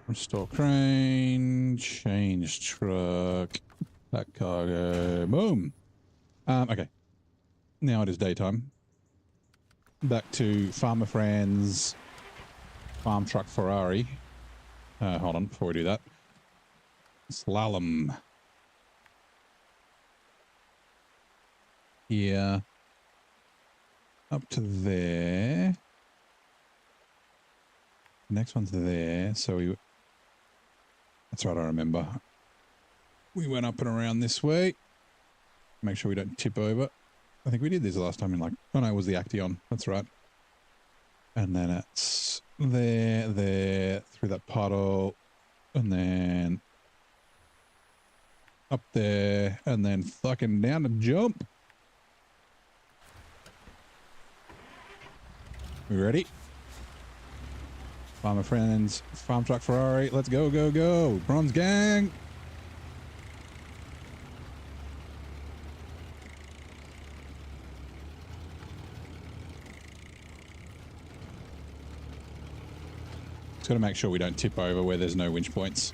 Restore crane, change truck, pack cargo, boom. Okay. Now it is daytime. Back to Farmer Fran's farm truck Ferrari. Hold on, before we do that. Slalom. Here. Up to there. Next one's there. So we... That's right, I remember. We went up and around this way. Make sure we don't tip over. I think we did this last time in like... Oh no, it was the Action. That's right. And then it's there, through that puddle. And then... Up there. And then fucking down to jump. We ready? Farmer Friends, Farm Truck Ferrari. Let's go, go, go. Bronze Gang. Just got to make sure we don't tip over where there's no winch points.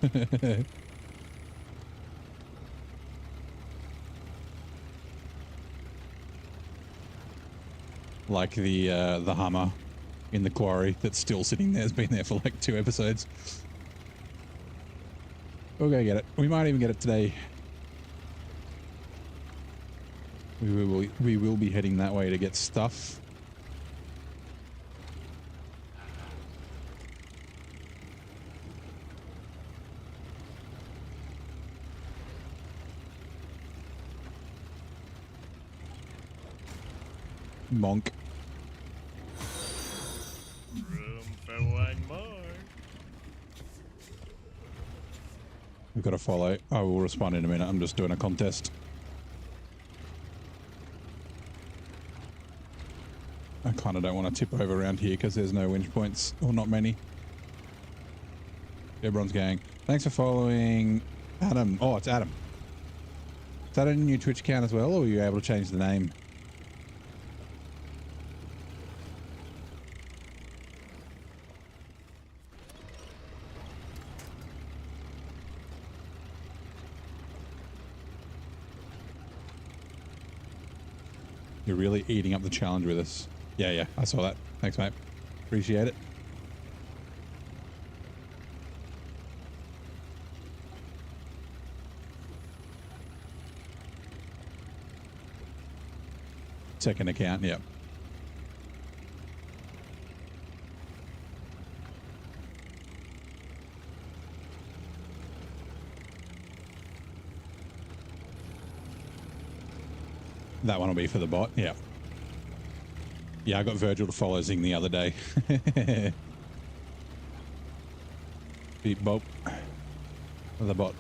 Like the Hummer in the quarry that's still sitting there. Has been there for like 2 episodes. We'll go get it. We might even get it today. We will be heading that way to get stuff. Monk. Room for one more. We've got to follow. I will respond in a minute. I'm just doing a contest. I kind of don't want to tip over around here because there's no winch points, or not many. Yeah, Bronze Gang. Thanks for following Adam. Oh, it's Adam. Is that a new Twitch account as well, or were you able to change the name? You're really eating up the challenge with us. Yeah, I saw that. Thanks, mate. Appreciate it. Second account, yeah. That one will be for the bot, yeah. Yeah, I got Virgil to follow Zing the other day. Beat Bob. For the bot.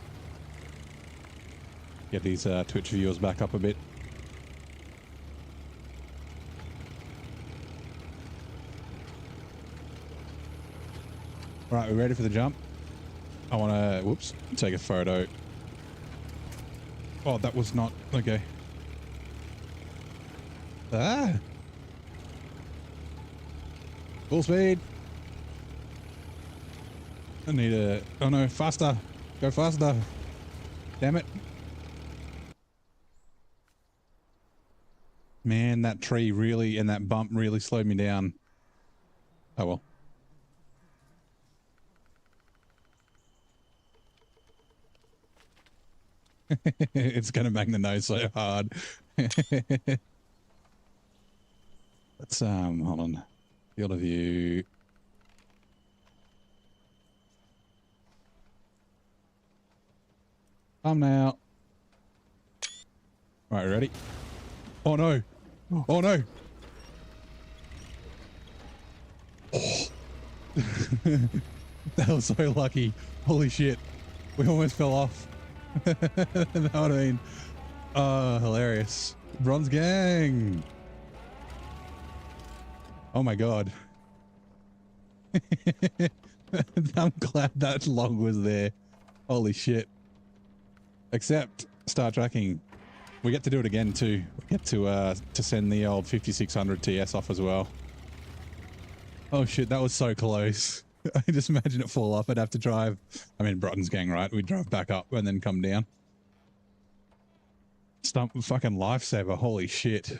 Get these Twitch viewers back up a bit. Right, we ready for the jump? I want to, whoops, take a photo. Oh, that was not, okay. Ah! Full speed. I need a, oh no, faster. Go faster. Damn it. Man, that tree really, and that bump really slowed me down. Oh well. It's going to bang the nose so hard. Let's, hold on. Field of view. Thumbnail. Right, ready? Oh no. Oh no. Oh. That was so lucky. Holy shit. We almost fell off. You know what I mean? Oh, hilarious. Bronze gang. Oh my god. I'm glad that log was there. Holy shit. Except start tracking. We get to do it again too. We get to send the old 5600 TS off as well. Oh shit, that was so close. I just imagine it fall off. I'd have to drive. I mean, Bronze gang, right? We'd drive back up and then come down. Stump fucking lifesaver. Holy shit.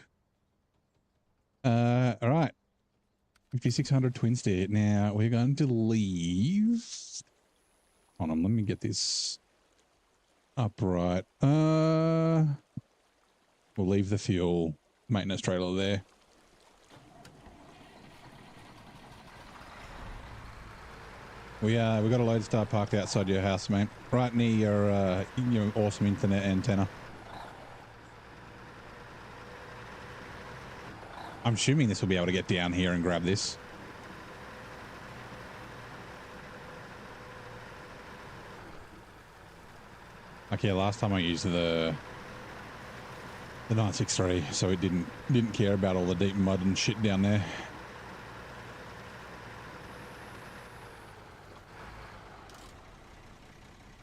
All right. 5600 twin steer. Now we're going to leave. Hold on, let me get this upright. We'll leave the fuel maintenance trailer there. We got a load of stuff parked outside your house, mate. Right near your awesome internet antenna. I'm assuming this will be able to get down here and grab this. Okay, last time I used the 963, so it didn't care about all the deep mud and shit down there.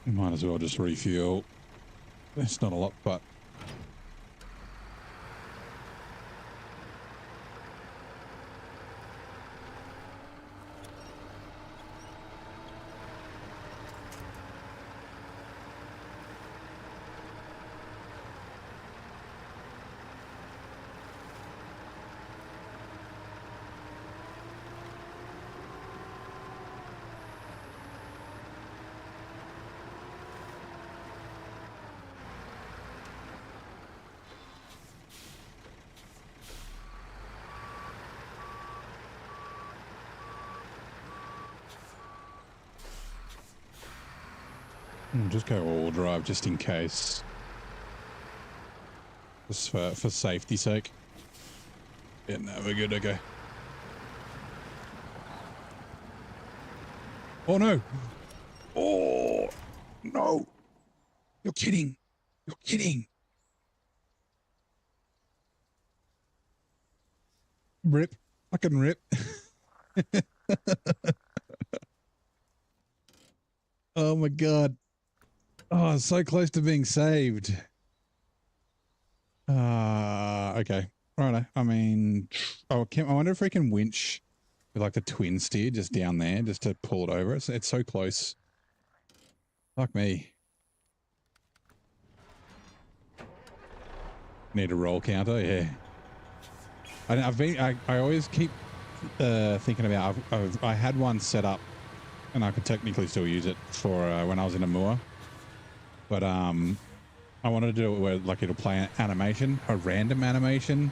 Might as well just refuel. It's not a lot, but just go all drive just in case. Just for safety's sake. Yeah, no, we're good, okay. Oh no! Oh no! You're kidding! You're kidding! Rip. Fucking rip. Oh my god. Oh, so close to being saved. Okay. Righto. I mean, I wonder if we can winch with like the twin steer just down there just to pull it over. It's so close. Fuck me. Need a roll counter, yeah. I always keep thinking about. I had one set up, and I could technically still use it for when I was in a moor. But I wanted to do it where like it'll play an animation, a random animation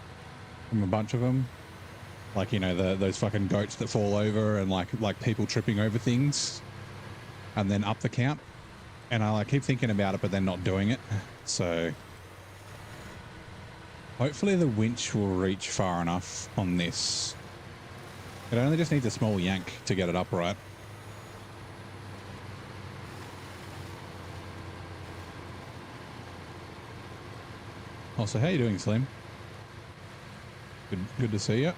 from a bunch of them, like you know those fucking goats that fall over and like people tripping over things, and then up the count. And I keep thinking about it, but then not doing it. So hopefully the winch will reach far enough on this. It only just needs a small yank to get it upright. Also, how you doing, Slim? Good to see you.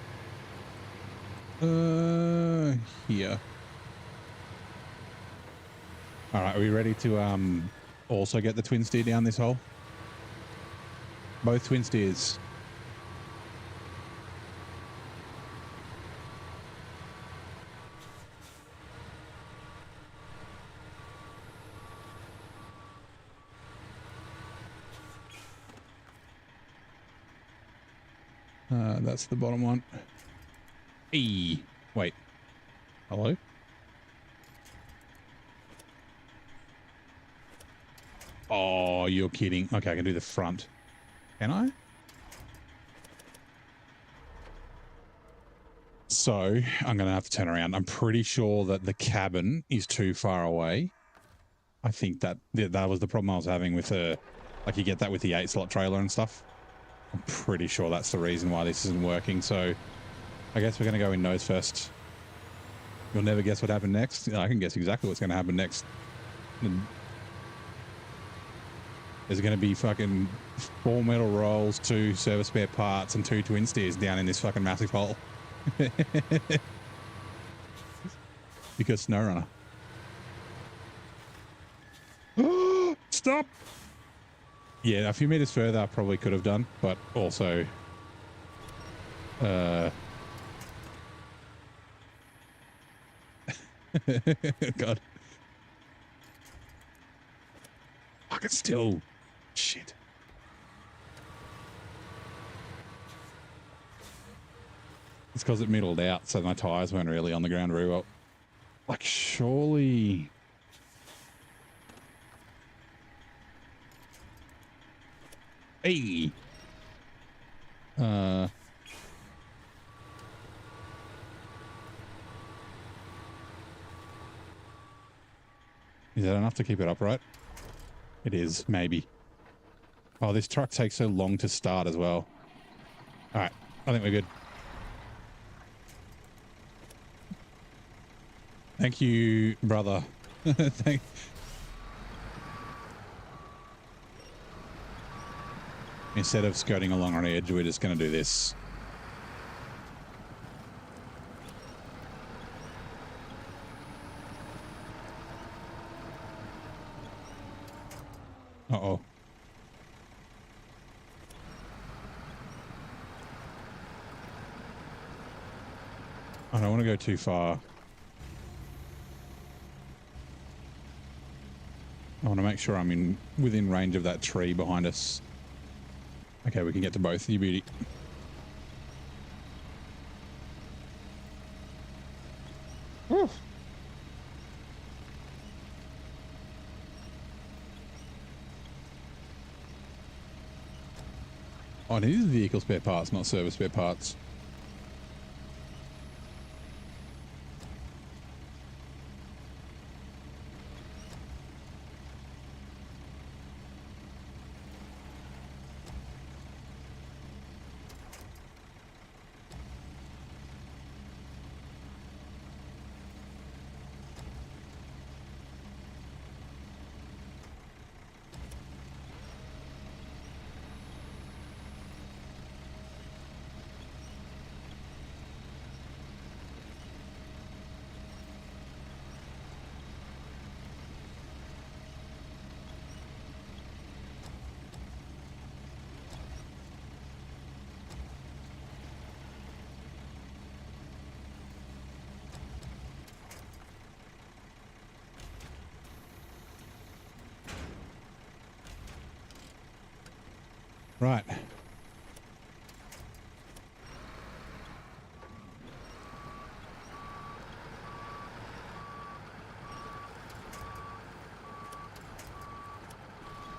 Here. All right, are we ready to also get the twin steer down this hole? Both twin steers. That's the bottom one. E. Wait. Hello? Oh, you're kidding. Okay, I can do the front. Can I? So I'm going to have to turn around. I'm pretty sure that the cabin is too far away. I think that was the problem I was having with like you get that with the 8-slot trailer and stuff. I'm pretty sure that's the reason why this isn't working. So I guess we're going to go in nose first. You'll never guess what happened next. I can guess exactly what's going to happen next. There's going to be fucking 4 metal rolls, 2 service spare parts, and 2 twin steers down in this fucking massive hole. Because SnowRunner. Stop! Yeah, a few meters further I probably could have done, but also... God. I can still... Shit. It's because it middled out, so my tires weren't really on the ground very well. Like, surely... Hey! Is that enough to keep it upright? It is, maybe. Oh, this truck takes so long to start as well. All right, I think we're good. Thank you, brother. Instead of skirting along on the edge, we're just going to do this. Uh-oh. I don't want to go too far. I want to make sure I'm within range of that tree behind us. Okay, we can get to both. You beauty. Woo. Oh, it is vehicle spare parts, not service spare parts. Right.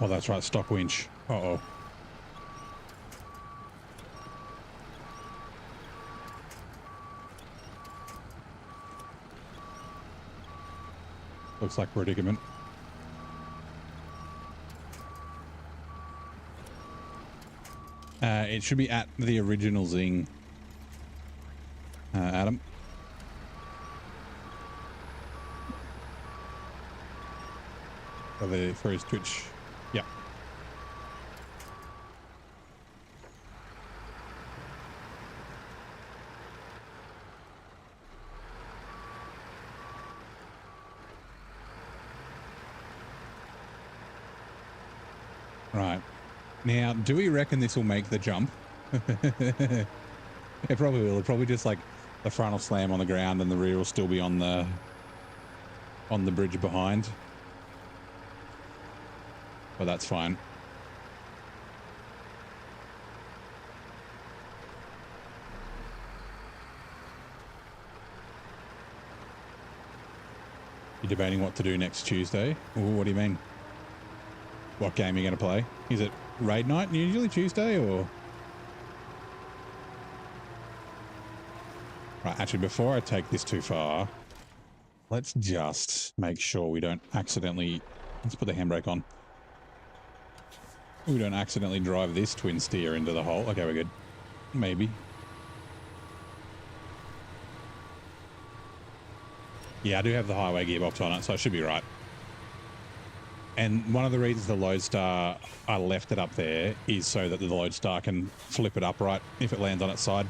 Oh, that's right. Stock winch. Uh-oh. Looks like predicament. It should be at the original Zing, Adam. For his Twitch. Yeah. Right. Now, do we reckon this will make the jump? It probably will. It'll probably just like the front will slam on the ground and the rear will still be on the bridge behind. But that's fine. You're debating what to do next Tuesday? Ooh, what do you mean? What game are you going to play? Is it raid night usually Tuesday or? Right, actually, before I take this too far, let's just make sure we don't accidentally, let's put the handbrake on. We don't accidentally drive this twin steer into the hole. Okay, we're good. Maybe. Yeah, I do have the highway gearbox on it, so I should be right. And one of the reasons the Lodestar, I left it up there, is so that the Lodestar can flip it upright if it lands on its side.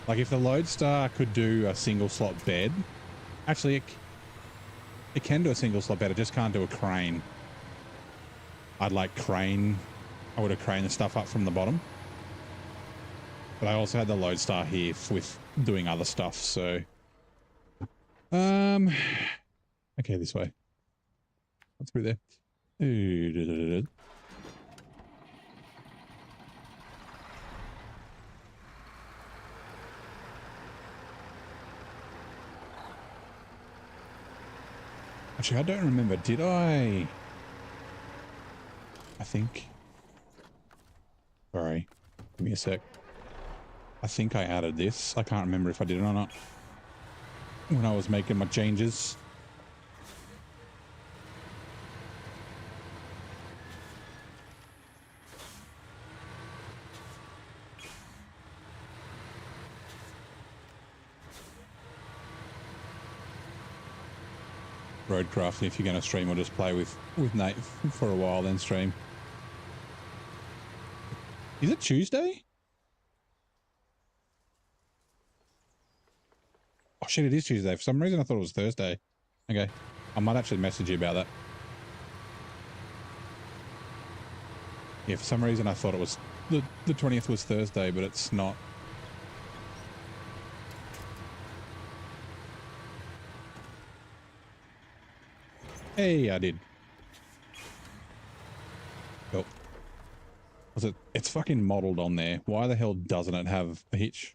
Like if the Lodestar could do a single slot bed, actually it can do a single slot bed, it just can't do a crane. I would have craned the stuff up from the bottom. But I also had the Lodestar here with doing other stuff, so... Okay, this way. What's through there? Actually, I don't remember. Did I think... Sorry. Give me a sec. I think I added this. I can't remember if I did it or not. When I was making my changes. Roadcraft, if you're going to stream or just play with Nate for a while, then stream. Is it Tuesday? Oh shit, it is Tuesday. For some reason I thought it was Thursday. Okay. I might actually message you about that. Yeah, for some reason I thought it was the 20th was Thursday, but it's not. Hey, I did. Oh. Was it? It's fucking modeled on there. Why the hell doesn't it have a hitch?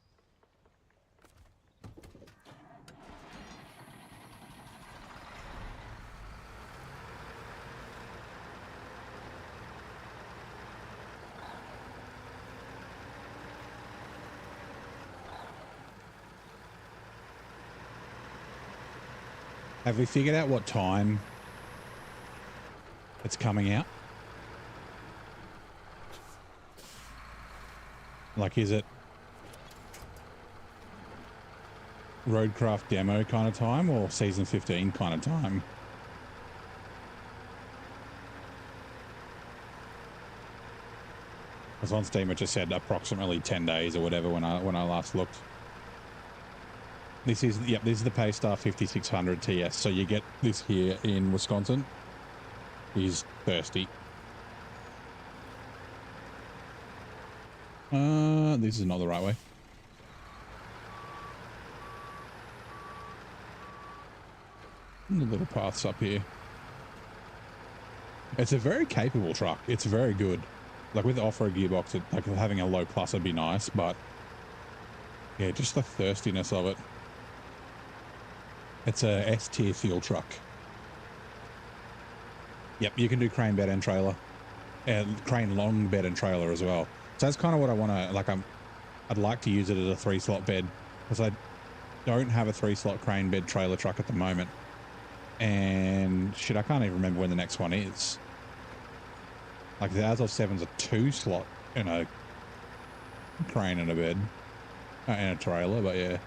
Have we figured out what time it's coming out? Like, is it Roadcraft demo kind of time or season 15 kind of time? Because on Steam it just said approximately 10 days or whatever when I last looked. This is, yep, this is the Paystar 5600 TS. So you get this here in Wisconsin. He's thirsty. This is not the right way. The little paths up here. It's a very capable truck. It's very good. Like with the off-road gearbox, like having a low plus would be nice, but yeah, just the thirstiness of it. It's a S-tier fuel truck. Yep, you can do crane bed and trailer. Crane long bed and trailer as well. So that's kind of what I want to, like, I'd like to use it as a 3-slot bed because I don't have a 3-slot crane bed trailer truck at the moment. And shit, I can't even remember when the next one is. Like the Azov 7's a 2-slot in a crane and a bed. And a trailer, but yeah.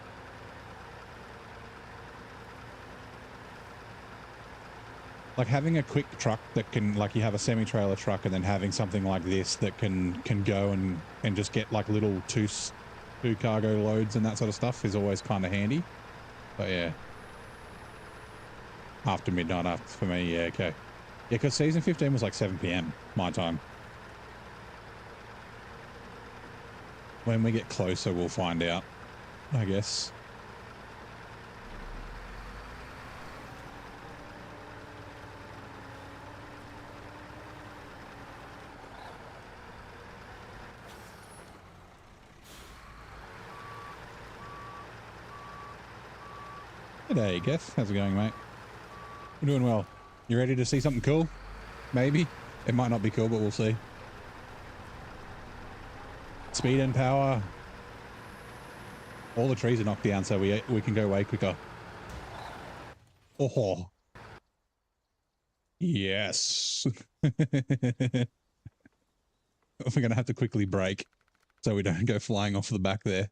Like having a quick truck that can, like you have a semi-trailer truck and then having something like this that can go and just get like little two cargo loads and that sort of stuff is always kind of handy. But yeah. After midnight, for me, yeah, okay. Yeah, because season 15 was like 7 p.m. my time. When we get closer, we'll find out, I guess. G'day, Geth. How's it going, mate? We're doing well. You ready to see something cool? Maybe. It might not be cool, but we'll see. Speed and power. All the trees are knocked down, so we can go way quicker. Oh. Yes. We're going to have to quickly brake so we don't go flying off the back there.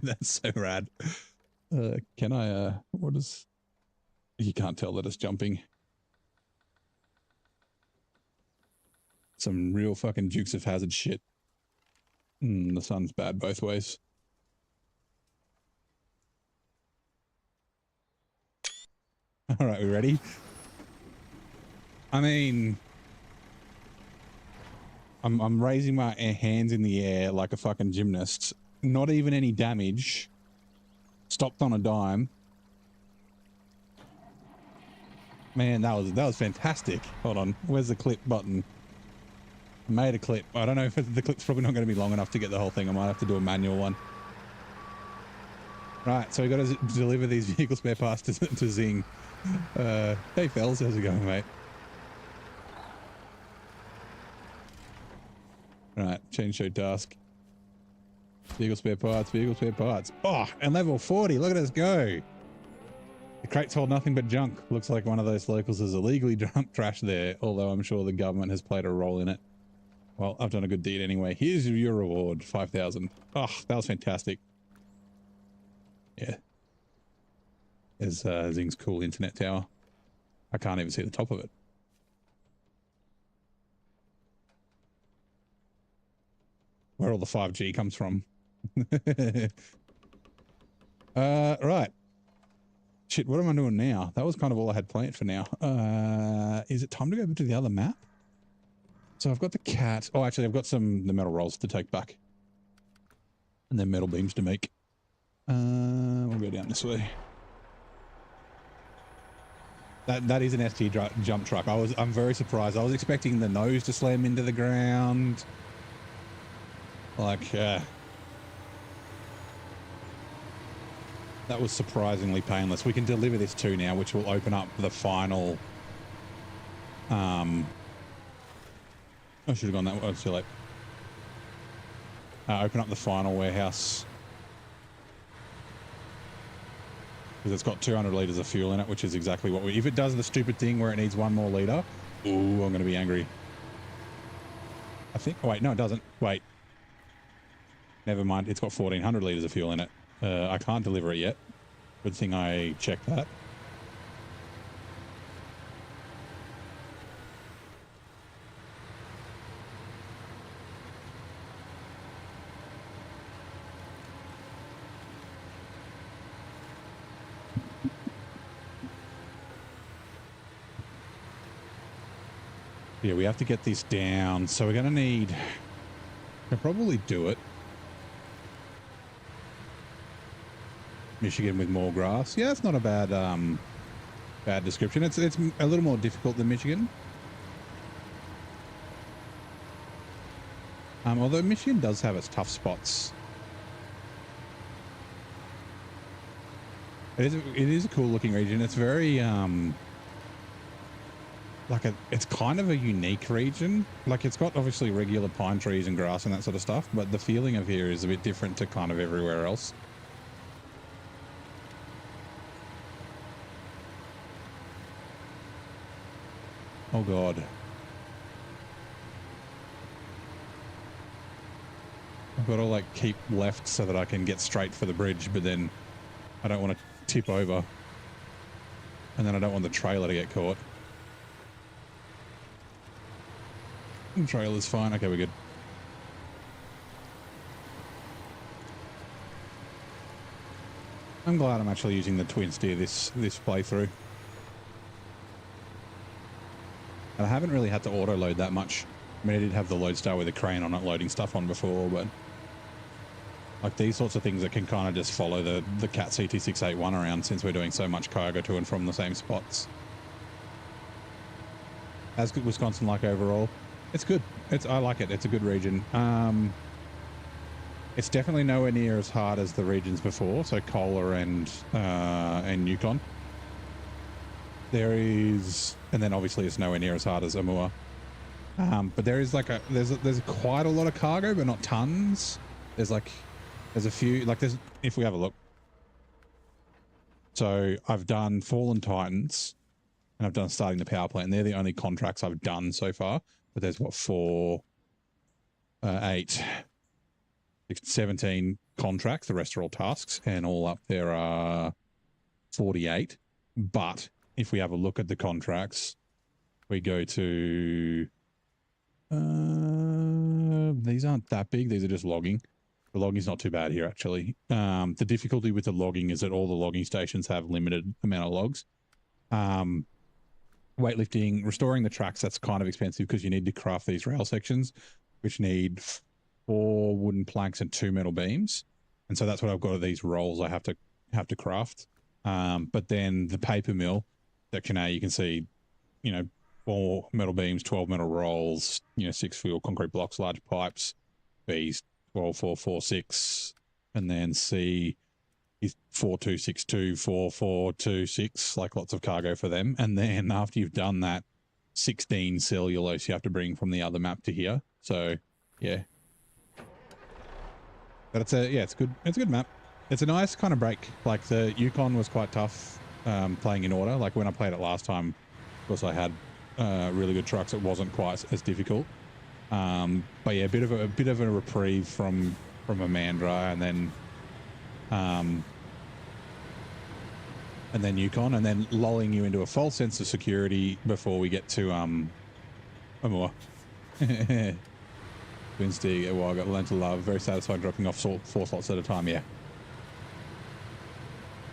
That's so rad. Can I, what is, you can't tell that it's jumping. Some real fucking Dukes of Hazzard shit. The sun's bad both ways. All right, we ready? I mean, I'm raising my hands in the air like a fucking gymnast. Not even any damage. Stopped on a dime. Man, that was fantastic. Hold on, where's the clip button? I made a clip. I don't know if the clip's probably not going to be long enough to get the whole thing. I might have to do a manual one. Right, so we got to deliver these vehicle spare parts to Zing. Hey, fellas, how's it going, mate? Right, change show task. Vehicle spare parts, vehicle spare parts. Oh, and level 40, look at us go. The crates hold nothing but junk. Looks like one of those locals has illegally dumped trash there, although I'm sure the government has played a role in it. Well, I've done a good deed anyway. Here's your reward, 5,000. Oh, that was fantastic. Yeah. There's Zing's cool internet tower. I can't even see the top of it. Where all the 5G comes from. Right. Shit, what am I doing now? That was kind of all I had planned for now. Is it time to go to the other map? So I've got the cat. Oh, actually, I've got the metal rolls to take back. And then metal beams to make. We'll go down this way. That is an ST jump truck. I'm very surprised. I was expecting the nose to slam into the ground. Like, that was surprisingly painless. We can deliver this too now, which will open up the final. I should have gone that way. I was too late. Open up the final warehouse. Because it's got 200 litres of fuel in it, which is exactly what if it does the stupid thing where it needs 1 more litre, ooh, I'm going to be angry. I think, oh, wait, no, it doesn't. Wait. Never mind. It's got 1,400 litres of fuel in it. I can't deliver it yet. Good thing I checked that. Yeah, we have to get this down. So we're going to need... I'll probably do it. Michigan with more grass. Yeah, it's not a bad bad description. It's a little more difficult than Michigan. Although Michigan does have its tough spots. It is a cool looking region. It's very it's kind of a unique region. Like, it's got obviously regular pine trees and grass and that sort of stuff, but the feeling of here is a bit different to kind of everywhere else. Oh God. I've got to like keep left so that I can get straight for the bridge, but then I don't want to tip over. And then I don't want the trailer to get caught. The trailer's fine. Okay, we're good. I'm glad I'm actually using the twin steer this playthrough. And I haven't really had to auto load that much. I mean, I did have the load star with a crane on it loading stuff on before, but like these sorts of things that can kind of just follow the Cat CT681 around, since we're doing so much cargo to and from the same spots. How's Wisconsin like overall? It's good. I like it. It's a good region. It's definitely nowhere near as hard as the regions before, so Kohler and Yukon. There is, and then obviously it's nowhere near as hard as Amur. But there is like there's quite a lot of cargo, but not tons. There's a few, like if we have a look. So I've done Fallen Titans, and I've done Starting the Power Plant, and they're the only contracts I've done so far. But there's what, 4, 8, 17 contracts. The rest are all tasks, and all up there are 48. But if we have a look at the contracts, we go to these aren't that big. These are just logging. The logging's not too bad here, actually. The difficulty with the logging is that all the logging stations have limited amount of logs. Weightlifting, restoring the tracks, that's kind of expensive because you need to craft these rail sections, which need 4 wooden planks and 2 metal beams. And so that's what I've got of these rolls I have to craft. But then the paper mill that you can see, 4 metal beams, 12 metal rolls, 6 fuel concrete blocks, large pipes, B's 12, 4, 4, 6, and then C is 4, 2, 6, 2, 4, 4, 2, 6, like lots of cargo for them. And then after you've done that, 16 cellulose you have to bring from the other map to here. So yeah. But it's good. It's a good map. It's a nice kind of break. Like the Yukon was quite tough playing in order. Like when I played it last time, of course I had really good trucks. It wasn't quite as difficult. But yeah, a bit of a reprieve from Amandra, and then Yukon, and then lulling you into a false sense of security before we get to Amur. Wednesday, well, I got Lentil Love. Very satisfied dropping off 4 slots at a time. Yeah.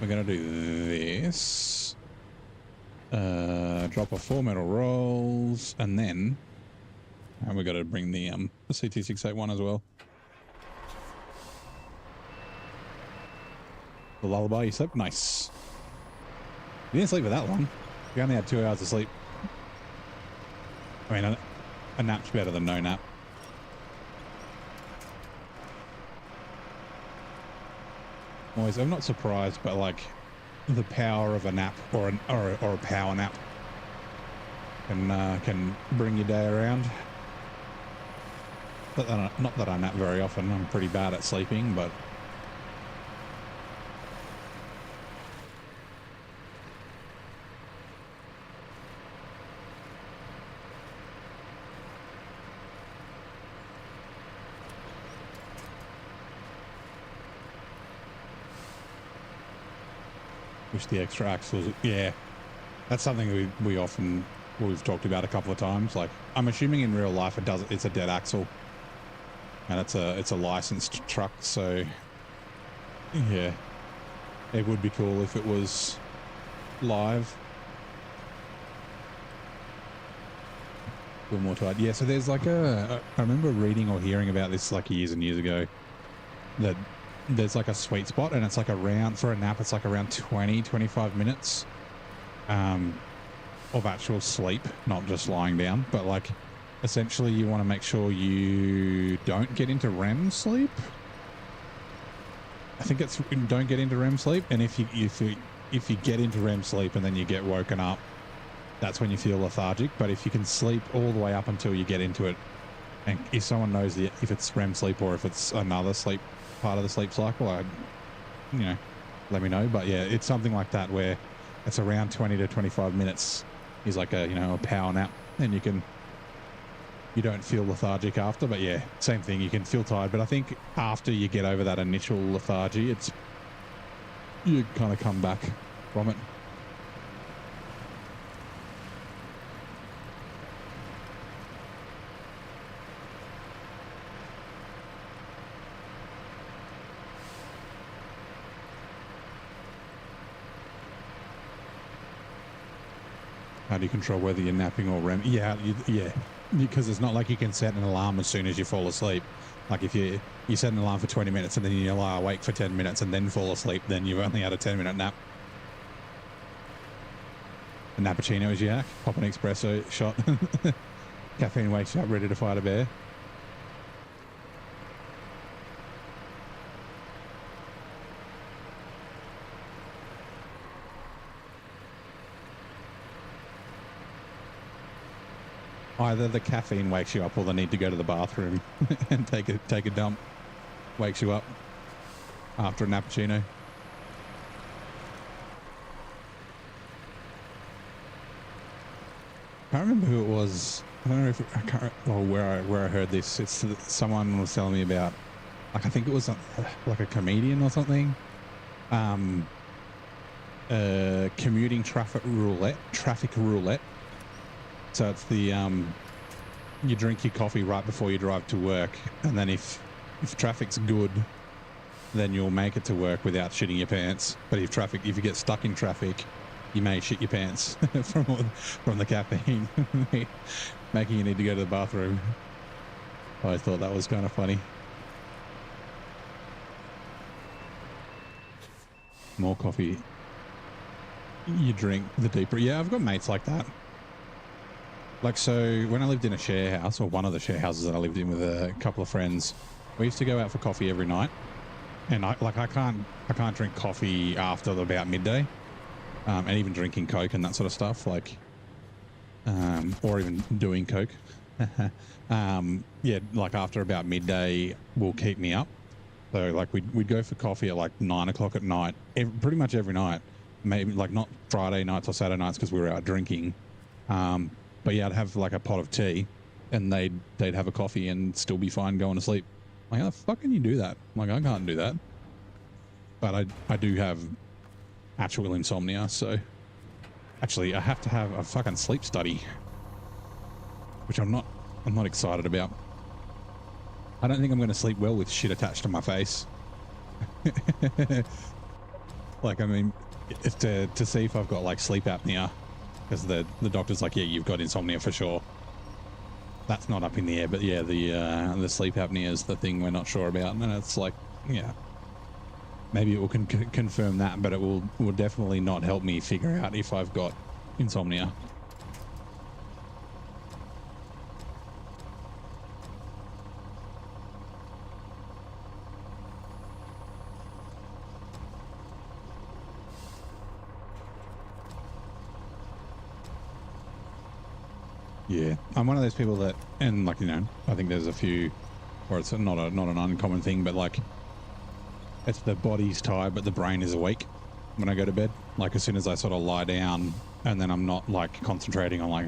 We're going to do this. Drop off 4 metal rolls, and then we got to bring the CT681 as well. The lullaby, you slept? Nice. You didn't sleep for that long. You only had 2 hours of sleep. I mean, a nap's better than no nap. I'm not surprised, but like the power of a nap or a power nap can bring your day around. Not that I nap very often. I'm pretty bad at sleeping, but wish the extra axles. Yeah, that's something we've talked about a couple of times. Like, I'm assuming in real life it's a dead axle, and it's a licensed truck. So yeah, it would be cool if it was live. Feel more tired. Yeah. So there's like I remember reading or hearing about this like years and years ago, that there's like a sweet spot, and it's like around, for a nap, it's like around 20-25 minutes of actual sleep, not just lying down. But like essentially you want to make sure you don't get into REM sleep. I think it's don't get into REM sleep, and if you get into REM sleep and then you get woken up, that's when you feel lethargic. But if you can sleep all the way up until you get into it, and if someone knows if it's REM sleep or if it's another sleep part of the sleep cycle, let me know. But yeah, it's something like that where it's around 20 to 25 minutes is like a power nap, and you don't feel lethargic after. But yeah, same thing, you can feel tired, but I think after you get over that initial lethargy, you kind of come back from it. How do you control whether you're napping or REM? Yeah, yeah. Because it's not like you can set an alarm as soon as you fall asleep. Like if you set an alarm for 20 minutes and then you lie awake for 10 minutes and then fall asleep, then you've only had a 10-minute nap. A nappuccino is yak. Pop an espresso shot. Caffeine wakes you up ready to fight a bear. Either the caffeine wakes you up or the need to go to the bathroom and take a dump wakes you up after a nappuccino. I can't remember who it was. I don't know if I can't, or where I heard this. It's someone was telling me about, like, I think it was like a comedian or something. Commuting traffic roulette. So it's the you drink your coffee right before you drive to work, and then if traffic's good, then you'll make it to work without shitting your pants. But if you get stuck in traffic, you may shit your pants from the caffeine, making you need to go to the bathroom. I thought that was kind of funny. More coffee you drink, the deeper. Yeah, I've got mates like that. Like, so when I lived in a share house, or one of the share houses that I lived in with a couple of friends, we used to go out for coffee every night. And I can't drink coffee after about midday. And even drinking Coke and that sort of stuff, like, or even doing Coke. Yeah, like after about midday will keep me up. So like we'd go for coffee at like 9 o'clock at night, pretty much every night. Maybe like not Friday nights or Saturday nights because we were out drinking. But yeah, I'd have like a pot of tea, and they'd have a coffee and still be fine going to sleep. Like, how the fuck can you do that? Like, I can't do that. But I do have actual insomnia, so actually I have to have a fucking sleep study, which I'm not excited about. I don't think I'm going to sleep well with shit attached to my face. Like, I mean, to see if I've got like sleep apnea. Because the doctor's like, yeah, you've got insomnia for sure. That's not up in the air, but yeah, the sleep apnea is the thing we're not sure about, and it's like, yeah, maybe it will confirm that, but it will definitely not help me figure out if I've got insomnia. Yeah, I'm one of those people that, and like, you know, I think there's a few, or it's not an uncommon thing, but like, it's the body's tired, but the brain is awake when I go to bed. Like, as soon as I sort of lie down, and then I'm not like concentrating on, like,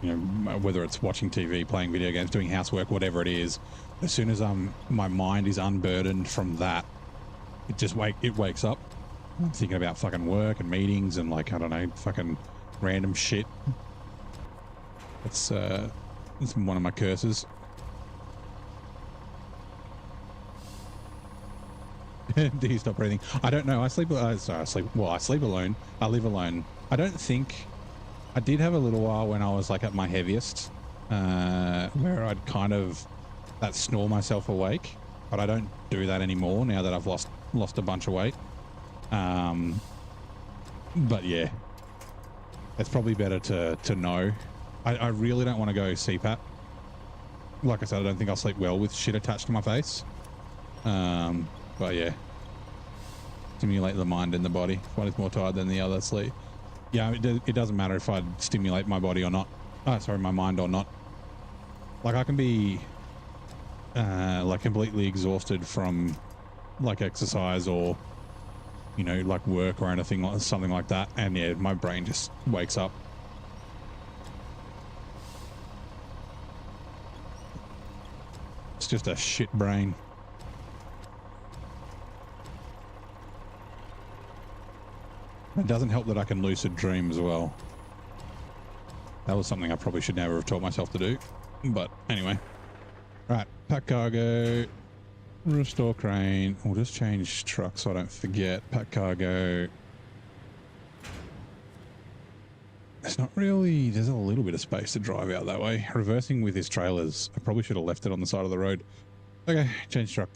you know, whether it's watching TV, playing video games, doing housework, whatever it is, as soon as my mind is unburdened from that, it wakes up. I'm thinking about fucking work and meetings and, like, I don't know, fucking random shit. It's one of my curses. Do you stop breathing? I don't know. I sleep alone. I live alone. I don't think... I did have a little while when I was like at my heaviest, where I'd kind of snore myself awake, but I don't do that anymore now that I've lost a bunch of weight. But yeah, it's probably better to know. I really don't want to go CPAP. Like I said, I don't think I'll sleep well with shit attached to my face. But yeah, stimulate the mind and the body. One is more tired than the other. Sleep. Yeah, it doesn't matter if I stimulate my body or not. My mind or not. Like, I can be like completely exhausted from like exercise or, you know, like work or anything, like something like that, and yeah, my brain just wakes up. It's just a shit brain. It doesn't help that I can lucid dream as well. That was something I probably should never have taught myself to do. But anyway. Right, pack cargo. Restore crane. We'll just change truck so I don't forget. Pack cargo. There's not really, there's a little bit of space to drive out that way. Reversing with his trailers, I probably should have left it on the side of the road. Okay, change truck.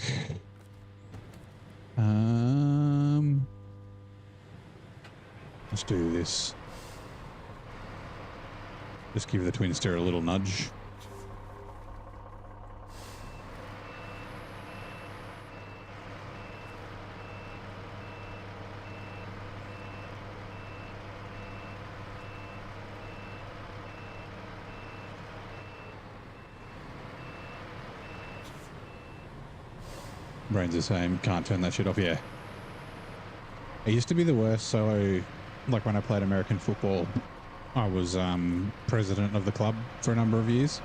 Let's do this. Just give the twin steer a little nudge. Brain's the same. Can't turn that shit off. Yeah. It used to be the worst. So, like when I played American football, I was president of the club for a number of years.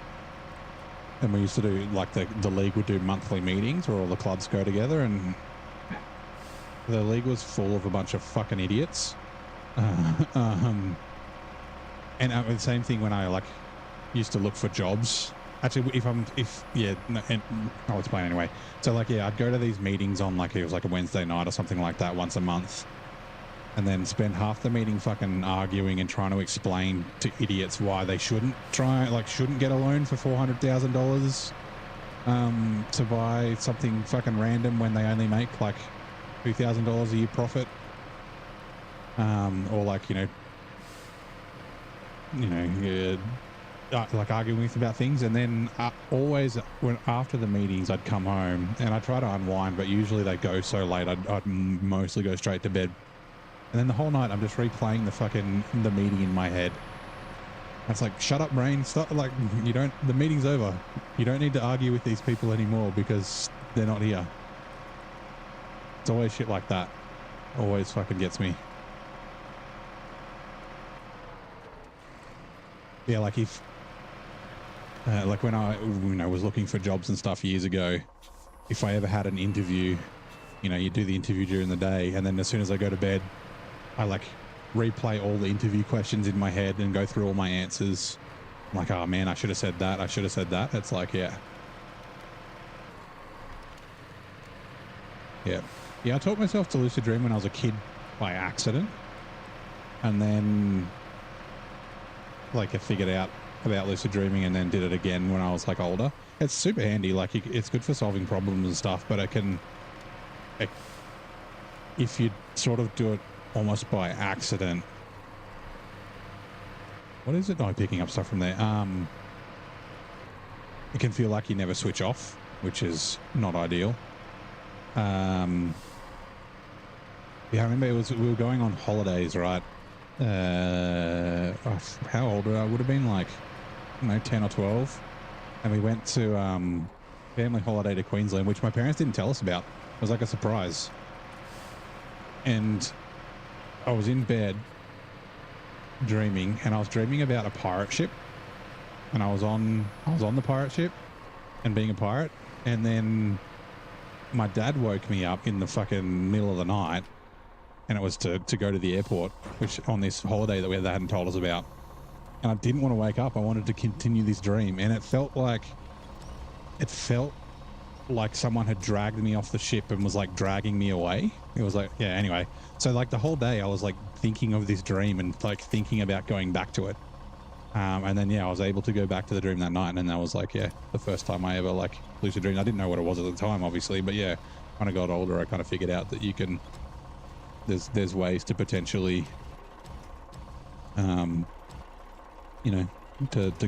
And we used to do, like the league would do monthly meetings where all the clubs go together, and the league was full of a bunch of fucking idiots. And the same thing when I like used to look for jobs. Actually, I'll explain anyway. So like, yeah, I'd go to these meetings on like, it was like a Wednesday night or something like that once a month, and then spend half the meeting fucking arguing and trying to explain to idiots why they shouldn't get a loan for $400,000 to buy something fucking random when they only make like $2,000 a year profit. Or like, like arguing with about things. And then always when after the meetings I'd come home and I'd try to unwind, but usually they go so late I'd mostly go straight to bed, and then the whole night I'm just replaying the meeting in my head. It's like, shut up, brain, stop, like, the meeting's over, you don't need to argue with these people anymore because they're not here. It's always shit like that, always fucking gets me. Yeah, like if like when I was looking for jobs and stuff years ago, if I ever had an interview, you do the interview during the day, and then as soon as I go to bed, I like replay all the interview questions in my head and go through all my answers. I'm like, oh man, I should have said that. I should have said that. It's like, yeah. I taught myself to lucid dream when I was a kid by accident, and then like I figured out about lucid dreaming and then did it again when I was like older. It's super handy. Like it's good for solving problems and stuff, but if you sort of do it almost by accident. What is it? Oh, picking up stuff from there. It can feel like you never switch off, which is not ideal. Yeah, I remember we were going on holidays, right? How old I would have been, like, 10 or 12, and we went to family holiday to Queensland, which my parents didn't tell us about. It was like a surprise, and I was in bed dreaming, and I was dreaming about a pirate ship, and I was on the pirate ship and being a pirate, and then my dad woke me up in the fucking middle of the night, and it was to go to the airport, which on this holiday that they hadn't told us about. And I didn't want to wake up. I wanted to continue this dream. And it felt like someone had dragged me off the ship and was like dragging me away. It was like, yeah, anyway. So like the whole day I was like thinking of this dream and like thinking about going back to it. And then, yeah, I was able to go back to the dream that night. And then that was like, yeah, the first time I ever like lucid dreamed. I didn't know what it was at the time, obviously. But yeah, when I got older, I kind of figured out that you can, there's ways to potentially, to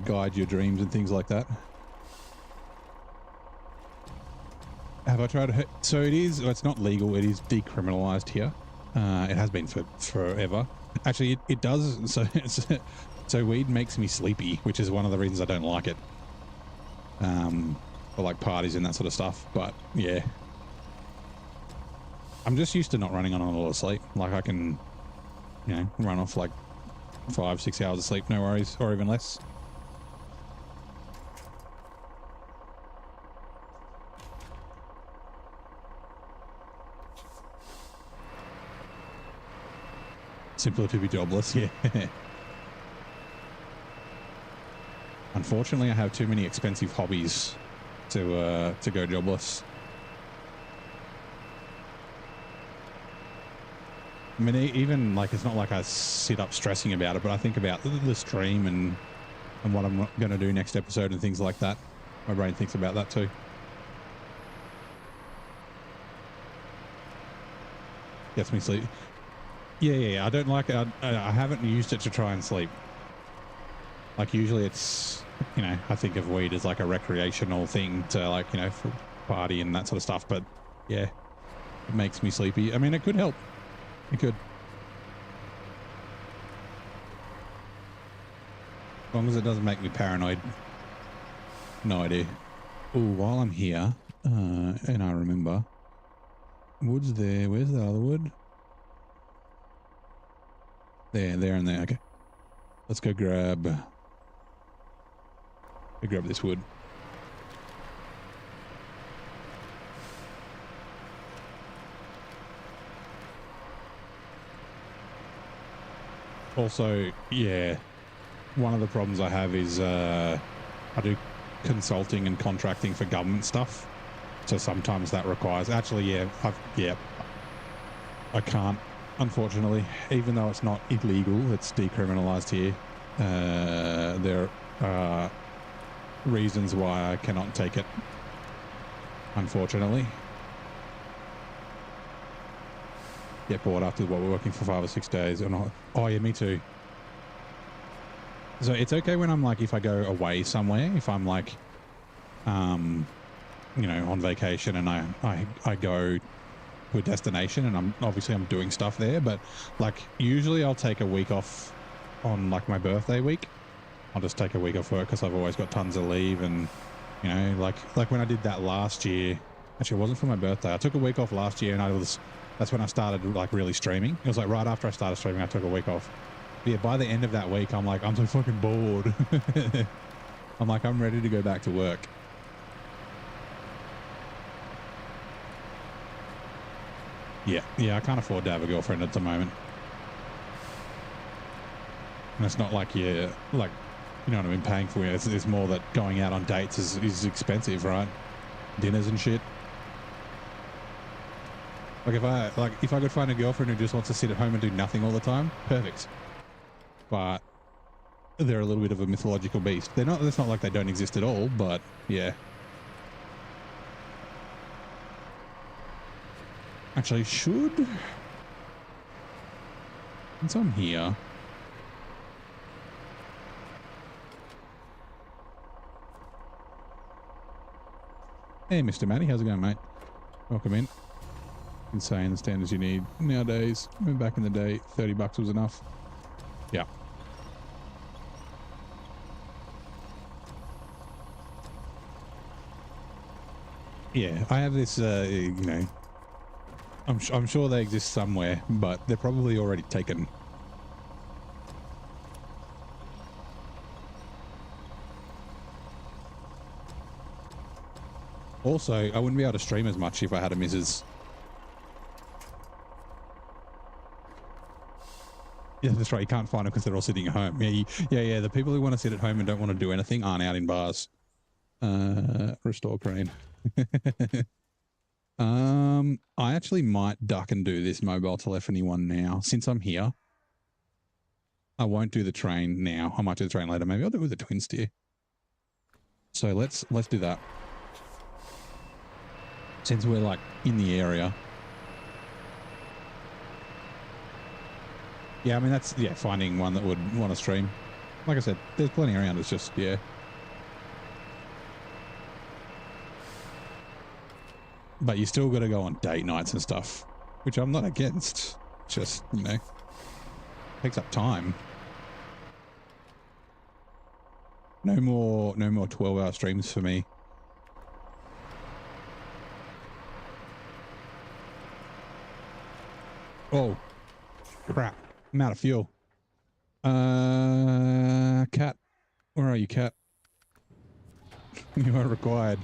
guide your dreams and things like that. Have I tried to? So it's not legal. It is decriminalized here. It has been for forever. Actually, it does. So weed makes me sleepy, which is one of the reasons I don't like it. For like parties and that sort of stuff. But yeah, I'm just used to not running on a lot of sleep. Like I can, run off like 5-6 hours of sleep, no worries, or even less. Simpler to be jobless, yeah. Unfortunately, I have too many expensive hobbies to go jobless. I mean, even like, it's not like I sit up stressing about it, but I think about the stream and what I'm going to do next episode and things like that. My brain thinks about that too. Gets me sleep. Yeah. I don't like it. I haven't used it to try and sleep. Like usually it's, you know, I think of weed as like a recreational thing to like, you know, for party and that sort of stuff. But yeah, it makes me sleepy. I mean, it could help. It could. As long as it doesn't make me paranoid. No idea. Oh, while I'm here, and I remember, wood's there. Where's the other wood? There and there. Okay. Let's go grab this wood. Also, yeah, one of the problems I have is I do consulting and contracting for government stuff. So sometimes that requires, actually, yeah, I can't, unfortunately, even though it's not illegal, it's decriminalized here. There are reasons why I cannot take it, unfortunately. Get bored after what we're working for 5 or 6 days. And oh yeah, me too. So it's okay when I'm like, if I go away somewhere, if I'm like, you know, on vacation and I go to a destination and I'm doing stuff there, but like usually I'll take a week off on like my birthday week. I'll just take a week off work because I've always got tons of leave. And, you know, like when I did that last year, actually it wasn't for my birthday. I took a week off last year and that's when I started like really streaming. It was like right after I started streaming, I took a week off. But yeah, by the end of that week, I'm like, I'm so fucking bored. I'm like, I'm ready to go back to work. Yeah, I can't afford to have a girlfriend at the moment. And it's not like you're like, you know what I mean, paying for it. It's more that going out on dates is expensive, right? Dinners and shit. Like if I could find a girlfriend who just wants to sit at home and do nothing all the time, perfect. But they're a little bit of a mythological beast. It's not like they don't exist at all, but yeah. Actually, since I'm here, hey, Mr. Matty, how's it going, mate? Welcome in. Insane the standards you need nowadays. I mean, back in the day, $30 was enough. Yeah. Yeah, I have this, you know, I'm sure they exist somewhere, but they're probably already taken. Also, I wouldn't be able to stream as much if I had a missus. Yeah, that's right. You can't find them because they're all sitting at home. Yeah. The people who want to sit at home and don't want to do anything aren't out in bars. Restore crane. I actually might duck and do this mobile telephony one now. Since I'm here, I won't do the train now. I might do the train later. Maybe I'll do it with the twin steer. So let's do that. Since we're like in the area. Yeah, I mean, that's, yeah, finding one that would want to stream. Like I said, there's plenty around. It's just, yeah. But you still got to go on date nights and stuff, which I'm not against. Just, you know, takes up time. No more 12-hour streams for me. Oh, crap. I'm out of fuel. Cat. Where are you, Cat? You are required.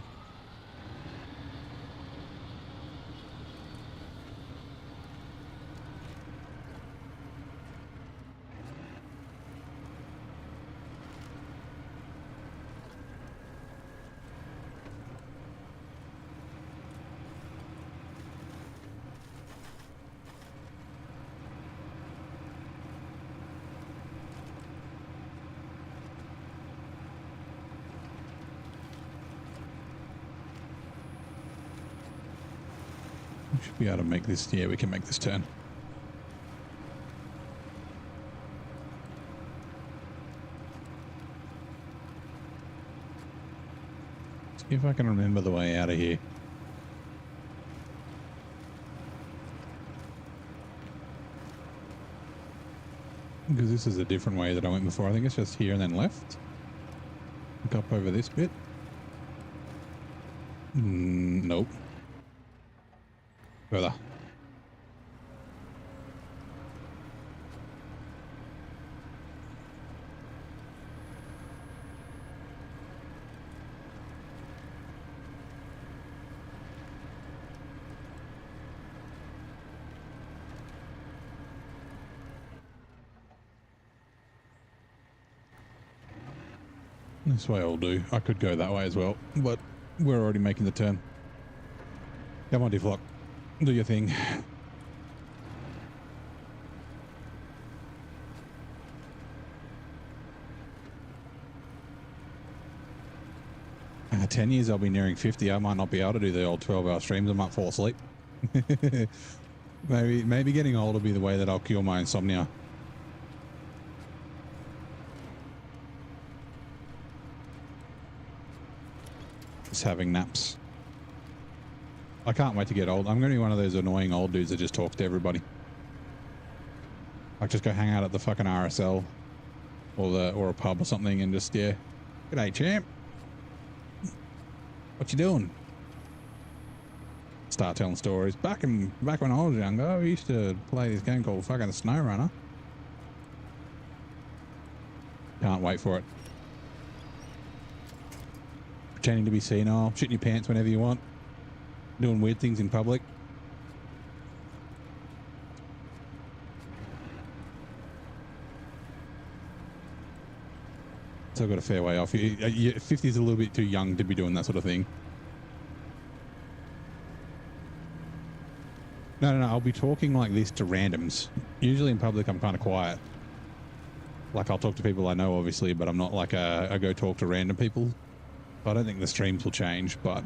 We should be able to make this. Yeah, we can make this turn. See if I can remember the way out of here. Because this is a different way that I went before. I think it's just here and then left. Look up over this bit. Nope. Further. This way I'll do. I could go that way as well, but we're already making the turn. Come on, Deflock. Do your thing. 10 years I'll be nearing 50. I might not be able to do the old 12-hour streams. I might fall asleep. maybe getting old will be the way that I'll cure my insomnia. Just having naps. I can't wait to get old. I'm going to be one of those annoying old dudes that just talks to everybody. Like just go hang out at the fucking RSL or a pub or something and just, yeah. G'day, champ. What you doing? Start telling stories. Back when I was younger, we used to play this game called fucking SnowRunner. Can't wait for it. Pretending to be senile, shitting your pants whenever you want, doing weird things in public. Still got a fair way off. 50 is a little bit too young to be doing that sort of thing. No, I'll be talking like this to randoms. Usually in public, I'm kind of quiet. Like I'll talk to people I know, obviously, but I'm not like I go talk to random people. I don't think the streams will change, but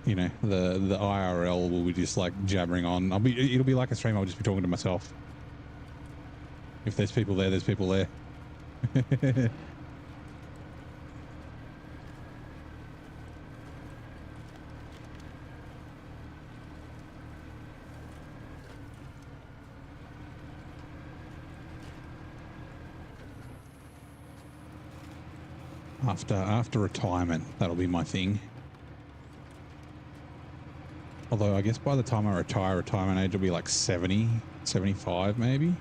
you know, the IRL will be just like jabbering on. It'll be like a stream. I'll just be talking to myself. If there's people there, there's people there. After retirement, that'll be my thing. Although I guess by the time I retire, retirement age will be like 70, 75 maybe.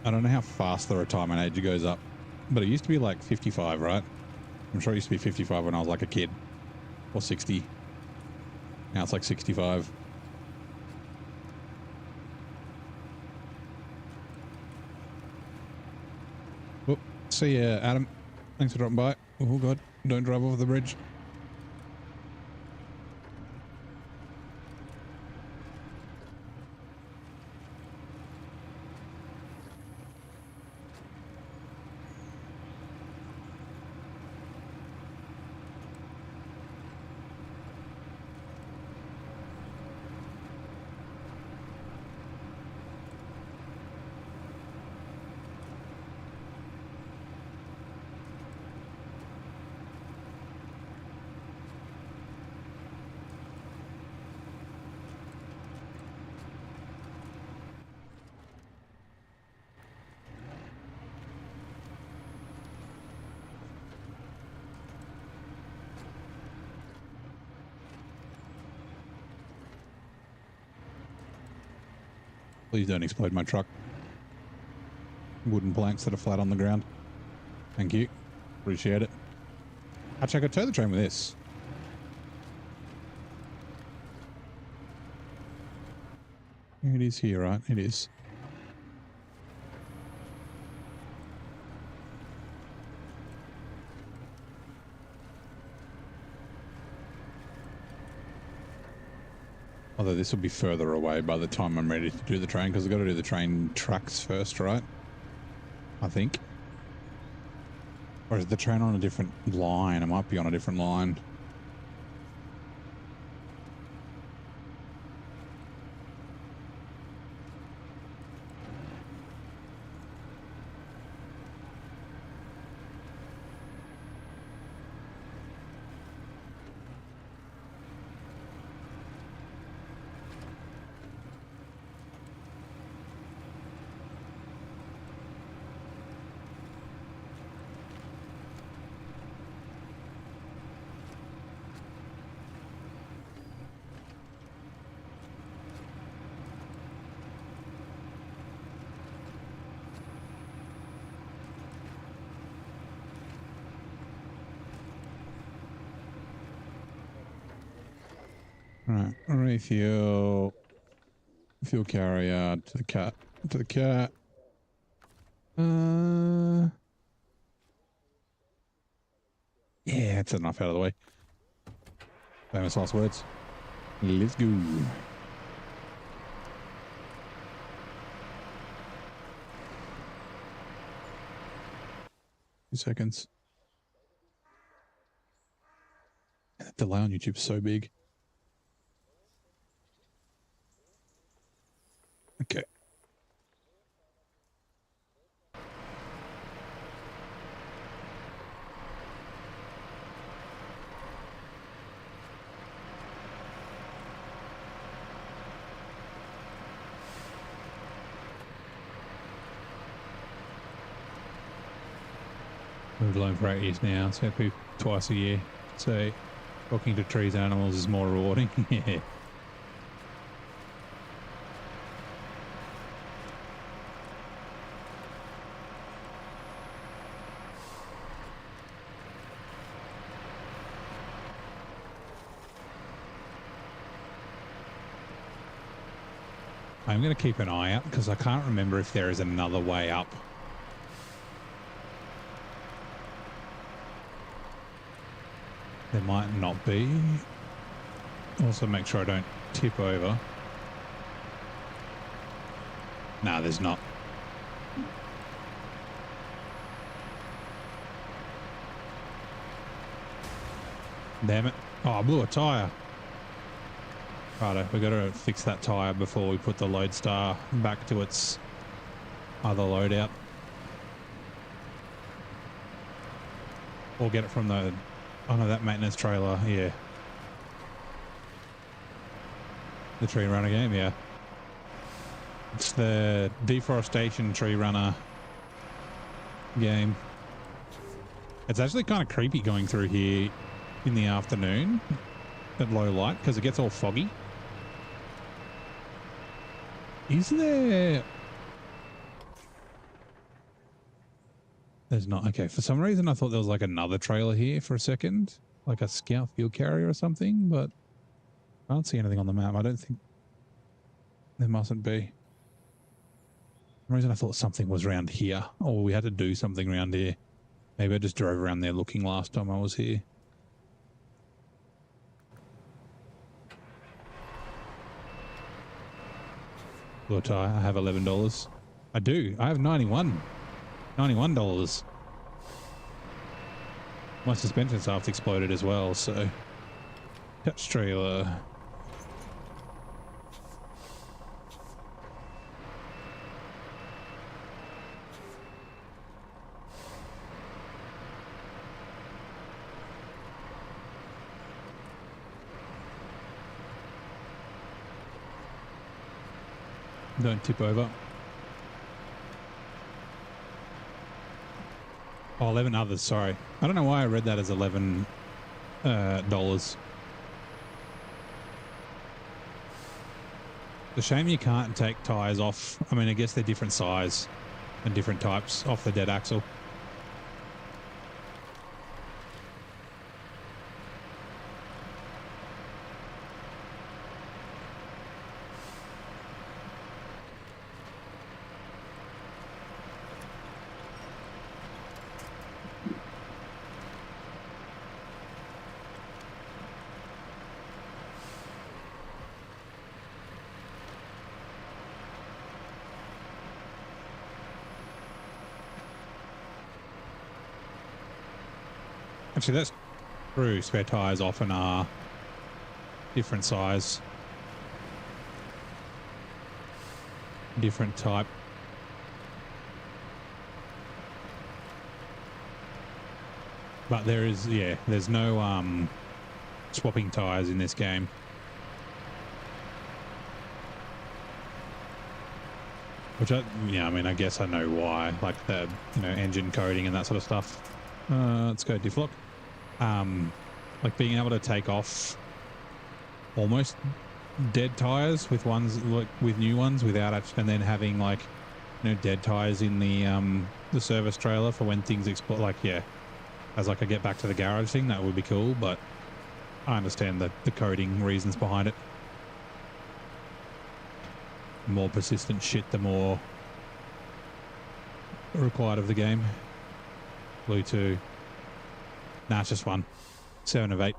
I don't know how fast the retirement age goes up, but it used to be like 55, right? I'm sure it used to be 55 when I was like a kid, or 60. Now it's like 65. Whoop. See ya, Adam. Thanks for dropping by. Oh God, don't drive over the bridge. Please don't explode my truck. Wooden planks that are flat on the ground. Thank you. Appreciate it. Actually, I could tow the train with this. It is here, right? It is. Although this will be further away by the time I'm ready to do the train, because I've got to do the train tracks first, right? I think. Or is the train on a different line? It might be on a different line. Right, refuel. Fuel carrier to the cat. To the cat. Yeah, that's enough out of the way. Famous last words. Let's go. 2 seconds. That delay on YouTube is so big. Okay. We've learned for 8 years now. So happy twice a year. So talking to trees and animals is more rewarding. Yeah. I'm going to keep an eye out because I can't remember if there is another way up. There might not be. Also make sure I don't tip over. No, there's not. Damn it. Oh, I blew a tyre. Righto, we got to fix that tyre before we put the Lodestar back to its other loadout. Or get it from the... Oh no, that maintenance trailer, yeah. The Tree Runner game, yeah. It's the deforestation Tree Runner game. It's actually kind of creepy going through here in the afternoon at low light because it gets all foggy. Is there... There's not. Okay, for some reason I thought there was like another trailer here for a second. Like a scout fuel carrier or something, but I don't see anything on the map. I don't think... There mustn't be. For some reason I thought something was around here. Or we had to do something around here. Maybe I just drove around there looking last time I was here. Look, I have $11. I do. I have $91. $91. My suspension shaft exploded as well, so... Touch trailer. Don't tip over. Oh, 11 others, sorry. I don't know why I read that as $11. It's a shame you can't take tyres off. I mean, I guess they're different size and different types off the dead axle. Actually, that's true. Spare tyres often are different size, different type. But there is, yeah, there's no swapping tyres in this game. Which, I mean, I guess I know why, like the, engine coding and that sort of stuff. Let's go diff-lock. Like being able to take off almost dead tires with ones, like with new ones, without actually, and then having like dead tires in the service trailer for when things explode. Like, yeah, as like I get back to the garage thing, that would be cool. But I understand the coding reasons behind it. The more persistent shit, the more required of the game. Blue 2. Nah, it's just 1. 7 of 8.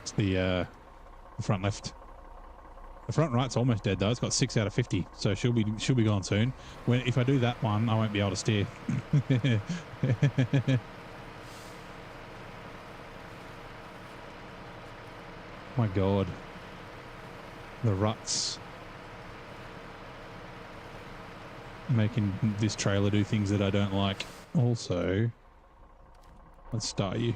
It's the front left. The front right's almost dead though. It's got 6 out of 50, so she'll be gone soon. If I do that one, I won't be able to steer. My God, the ruts making this trailer do things that I don't like. Also, let's start you.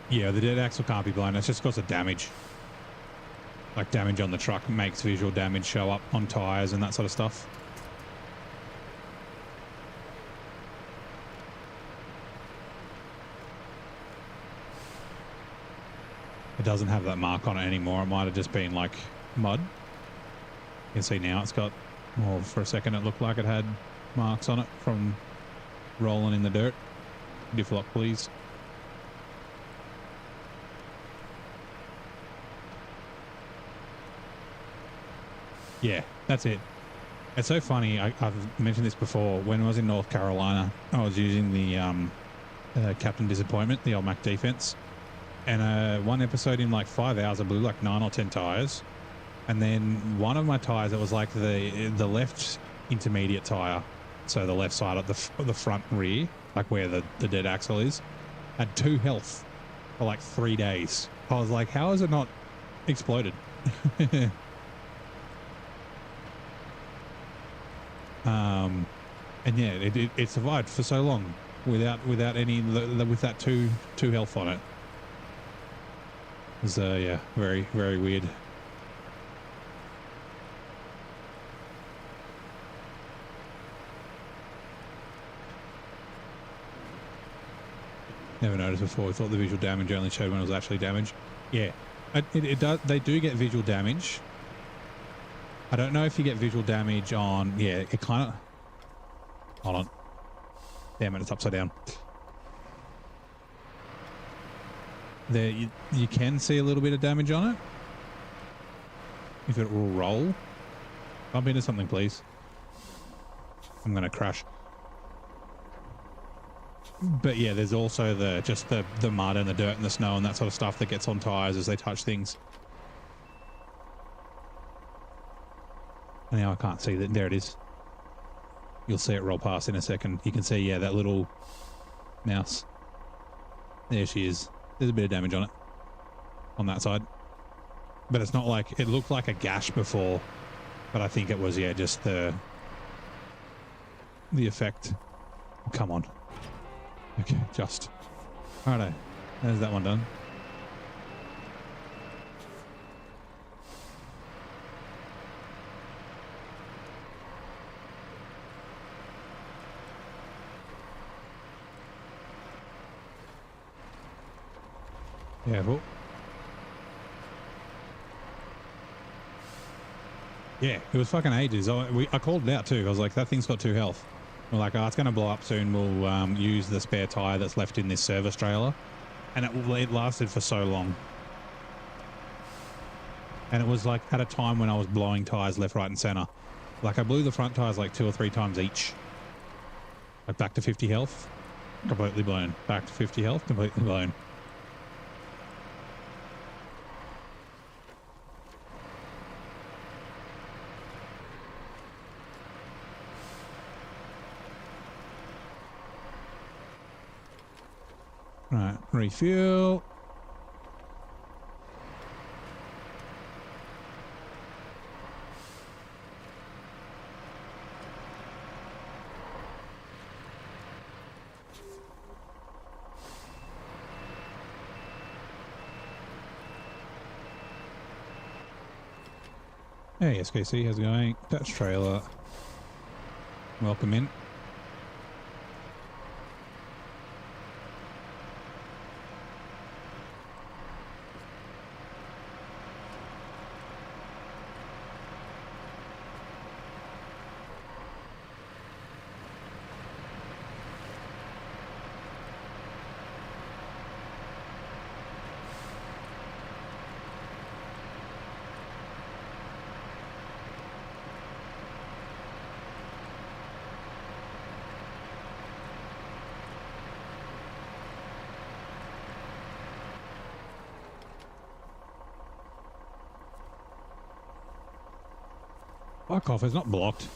Yeah, the dead axle can't be blown. It's just because of damage. Like damage on the truck makes visual damage show up on tyres and that sort of stuff. It doesn't have that mark on it anymore. It might have just been like mud. You can see now it's got, well, for a second it looked like it had marks on it from rolling in the dirt. Diff lock, please. Yeah, that's it. It's so funny. I've mentioned this before. When I was in North Carolina, I was using the Captain Disappointment, the old Mac defense. And one episode in like 5 hours, I blew like 9 or 10 tires. And then one of my tires, it was like the left intermediate tire. So the left side of the front rear, like where the dead axle is, had 2 health for like 3 days. I was like, how is it not exploded? And yeah, it survived for so long without any with that two health on it. It was yeah, very, very weird. Never noticed before. I thought the visual damage only showed when it was actually damaged. Yeah, it does. They do get visual damage. I don't know if you get visual damage on. Yeah, it kind of. Hold on. Damn it! It's upside down. There, you can see a little bit of damage on it. If it will roll. Bump into something, please. I'm gonna crash. But yeah, there's also the mud and the dirt and the snow and that sort of stuff that gets on tires as they touch things. Now I can't see that. There it is. You'll see it roll past in a second. You can see, yeah, that little mouse. There she is. There's a bit of damage on it. On that side. But it's not like... It looked like a gash before. But I think it was, yeah, just the effect. Oh, come on. Okay, just. Righto. There's that one done. Careful. Yeah, it was fucking ages. I called it out too. I was like, that thing's got 2 health. We're like, oh, it's going to blow up soon. We'll use the spare tyre that's left in this service trailer. And it lasted for so long. And it was like at a time when I was blowing tyres left, right and centre. Like I blew the front tyres like 2 or 3 times each. Like back to 50 health. Completely blown. Back to 50 health. Completely blown. Right, refuel. Hey, SKC, how's it going? Touch trailer. Welcome in. Fuck off, it's not blocked.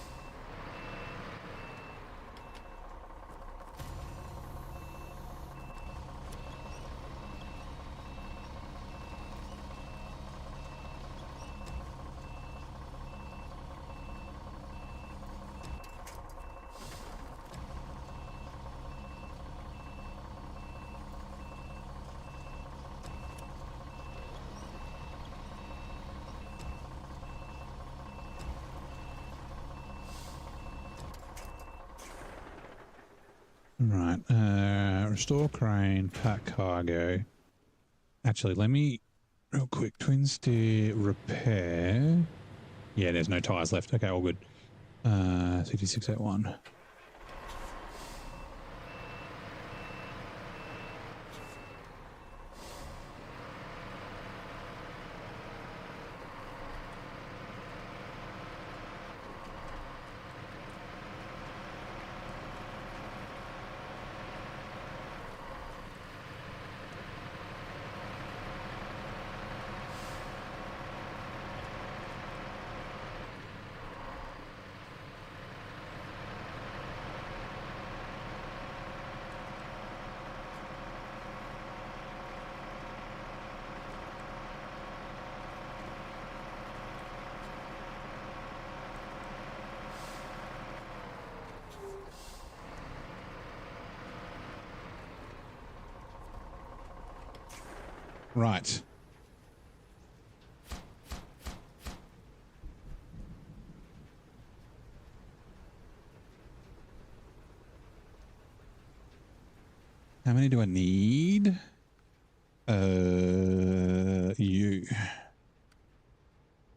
Right, restore crane, pack cargo. Actually, let me, real quick, twin steer repair. Yeah, there's no tyres left. Okay, all good. 6681. Right. How many do I need? You.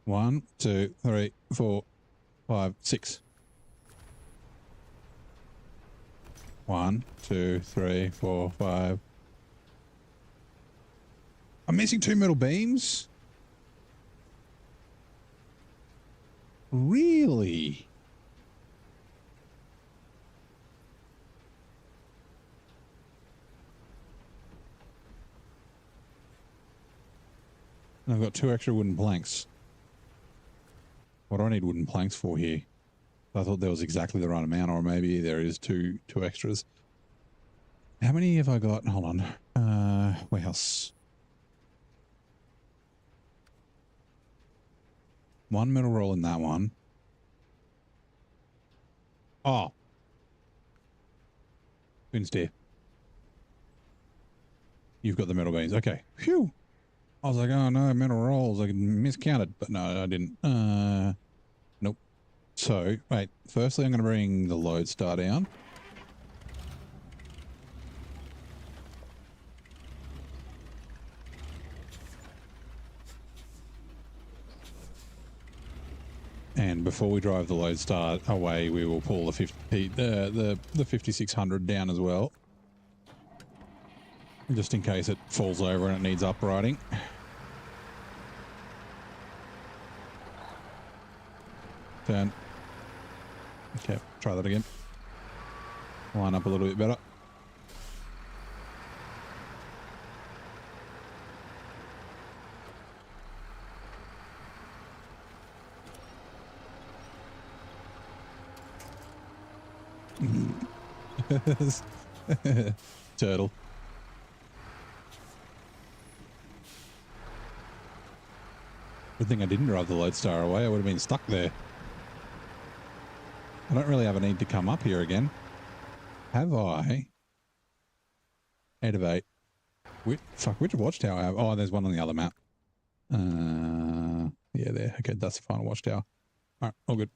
1, 2, 3, 4, 5, 6. 1, 2, 3, 4, 5. I'm missing 2 metal beams? Really? And I've got 2 extra wooden planks. What do I need wooden planks for here? I thought there was exactly the right amount, or maybe there is two extras. How many have I got? Hold on. Warehouse. 1 metal roll in that one. Oh. Twin steer. You've got the metal beams. Okay. Phew. I was like, oh no, metal rolls. I miscounted, but no, I didn't. Nope. So, wait. Firstly, I'm going to bring the lodestar down. And before we drive the lodestar away, we will pull the 5600 down as well, just in case it falls over and it needs uprighting. Turn. Okay, try that again. Line up a little bit better. Turtle. Good thing I didn't drive the lodestar away. I would have been stuck there. I don't really have a need to come up here again. Have I? 8 of 8. Which watchtower I have? Oh, there's one on the other map. Yeah, there. Okay, that's the final watchtower. All right, all good.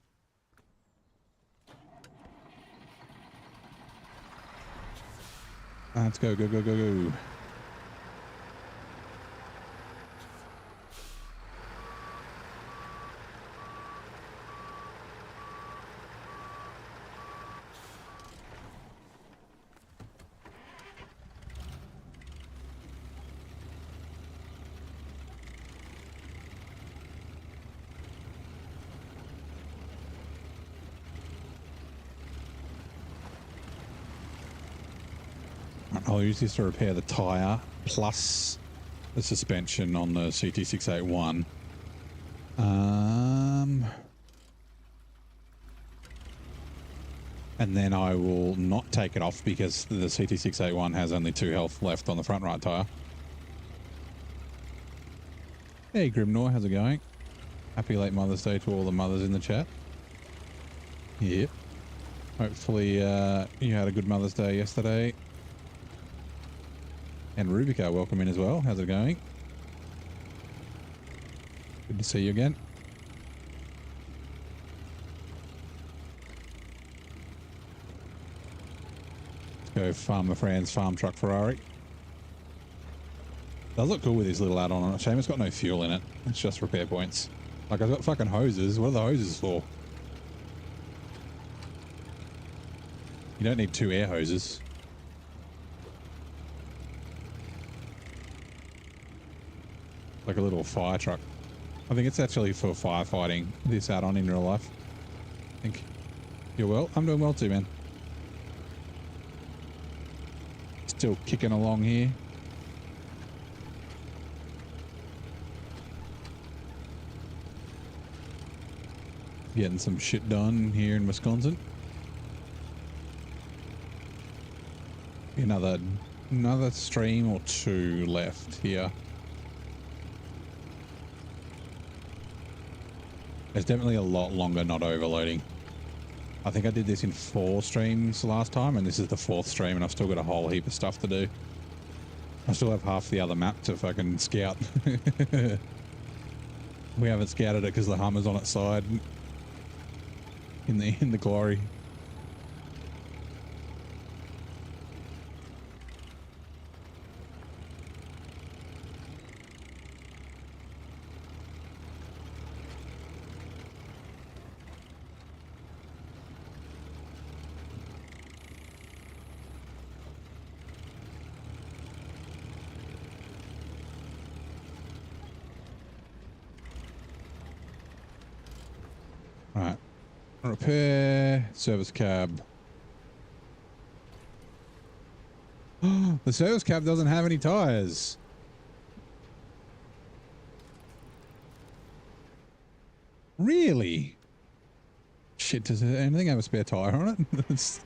Let's go, go, go, go, go. I'll use this to repair the tyre plus the suspension on the CT681. and then I will not take it off because the CT681 has only 2 health left on the front right tire. Hey Grimnor, how's it going? Happy late Mother's Day to all the mothers in the chat. Yep. Hopefully you had a good Mother's Day yesterday. And Rubica, welcome in as well. How's it going? Good to see you again. Let's go Farmer Fran's farm truck Ferrari. Does look cool with his little add-on on it. Shame it's got no fuel in it. It's just repair points. Like, I've got fucking hoses. What are the hoses for? You don't need 2 air hoses. Like a little fire truck. I think it's actually for firefighting, this add-on in real life. I think. You're well? I'm doing well too, man. Still kicking along here. Getting some shit done here in Wisconsin. Another stream or 2 left here. It's definitely a lot longer not overloading. I think I did this in 4 streams last time, and this is the 4th stream, and I've still got a whole heap of stuff to do. I still have half the other map to fucking scout. We haven't scouted it because the Hummer's on its side in the glory. Right. Repair, service cab. The service cab doesn't have any tires. Really? Shit, does anything have a spare tire on it? It's...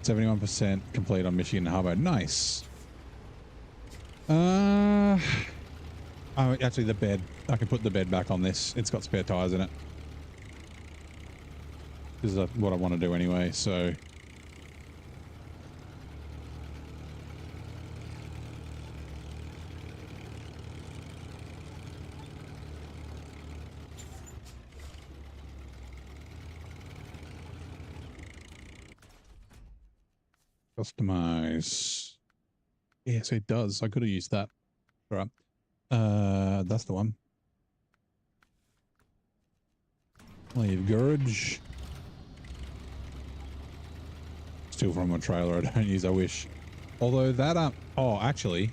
71% complete on Michigan Harbor. Nice. Oh, actually the bed. I can put the bed back on this. It's got spare tires in it. This is what I want to do anyway, so... Customize. Yes, it does. I could have used that. All right. That's the one. Leave garage. Still from a trailer I don't use, I wish. Although that, oh, actually,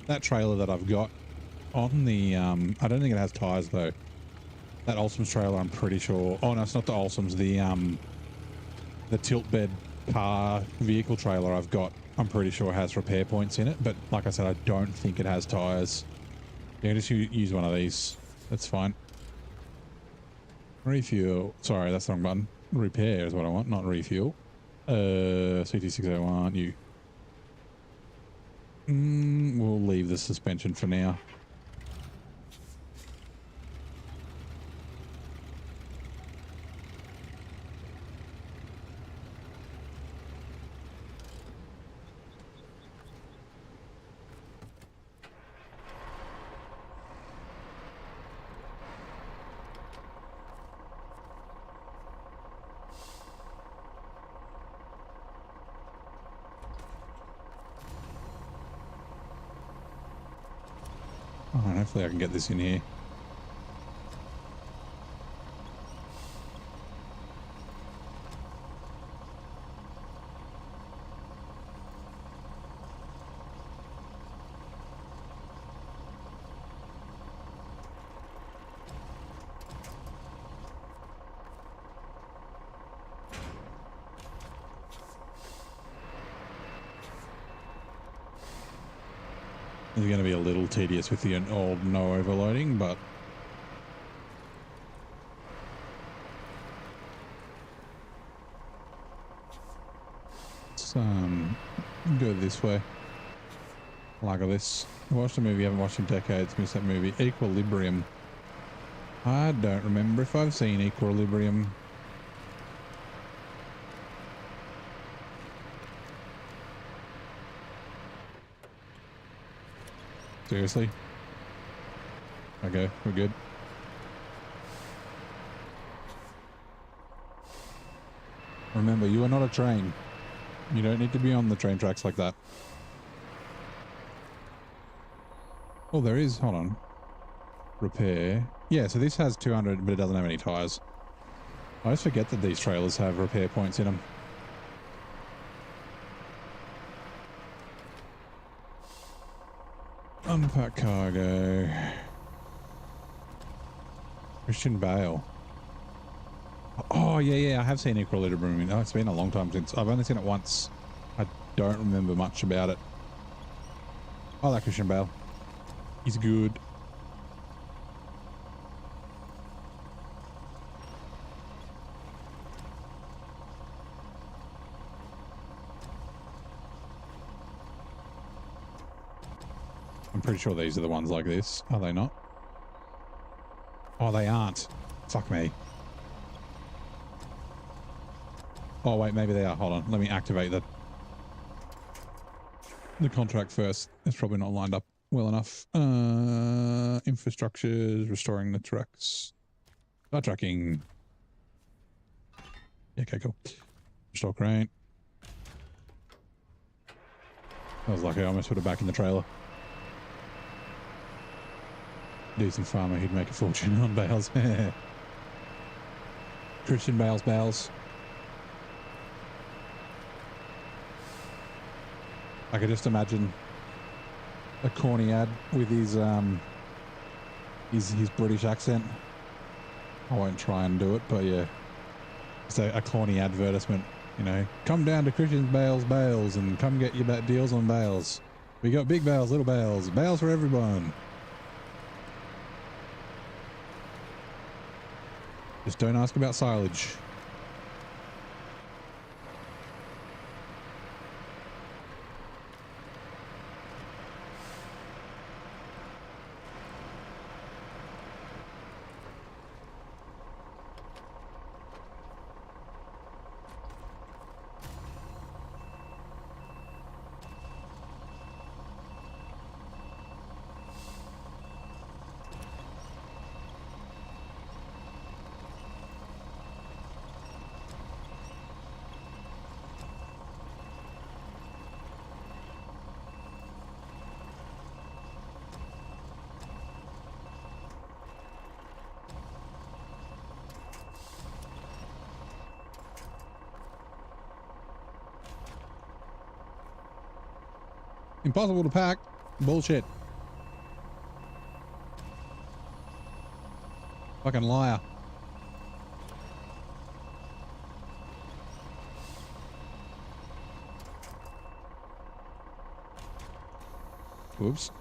that trailer that I've got on the, I don't think it has tires though. That Olsom's trailer, I'm pretty sure. Oh no, it's not the Olsom's, the tilt bed car vehicle trailer I've got, I'm pretty sure has repair points in it, but like I said, I don't think it has tires. Yeah, just use one of these. That's fine. Refuel. Sorry, that's the wrong button. Repair is what I want, not refuel. CT601, you. We'll leave the suspension for now. Hopefully I can get this in here. It's going to be a little tedious with the old no overloading, but Let's go this way. Like this. I watched a movie I haven't watched in decades. Missed that movie. Equilibrium. I don't remember if I've seen Equilibrium. Seriously? Okay, we're good. Remember, you are not a train. You don't need to be on the train tracks like that. Oh, there is. Hold on. Repair. Yeah, so this has 200, but it doesn't have any tires. I always forget that these trailers have repair points in them. Unpack cargo. Christian Bale. Oh, yeah, I have seen Equilibrium. Oh, it's been a long time since. I've only seen it once. I don't remember much about it. I like Christian Bale. He's good. I'm pretty sure these are the ones like this. Are they not? Oh, they aren't. Fuck me. Oh, wait, maybe they are. Hold on. Let me activate the contract first. It's probably not lined up well enough. Infrastructures, restoring the tracks. Star tracking. Yeah, okay, cool. Restore crane. I was lucky. I almost put it back in the trailer. Decent farmer, he'd make a fortune on bales. Christian Bales. I could just imagine a corny ad with his British accent. I won't try and do it, but yeah, it's a corny advertisement. You know, come down to Christian Bales and come get your deals on bales. We got big bales, little bales, bales for everyone. Just don't ask about silage. Impossible to pack. Bullshit. Fucking liar. Whoops.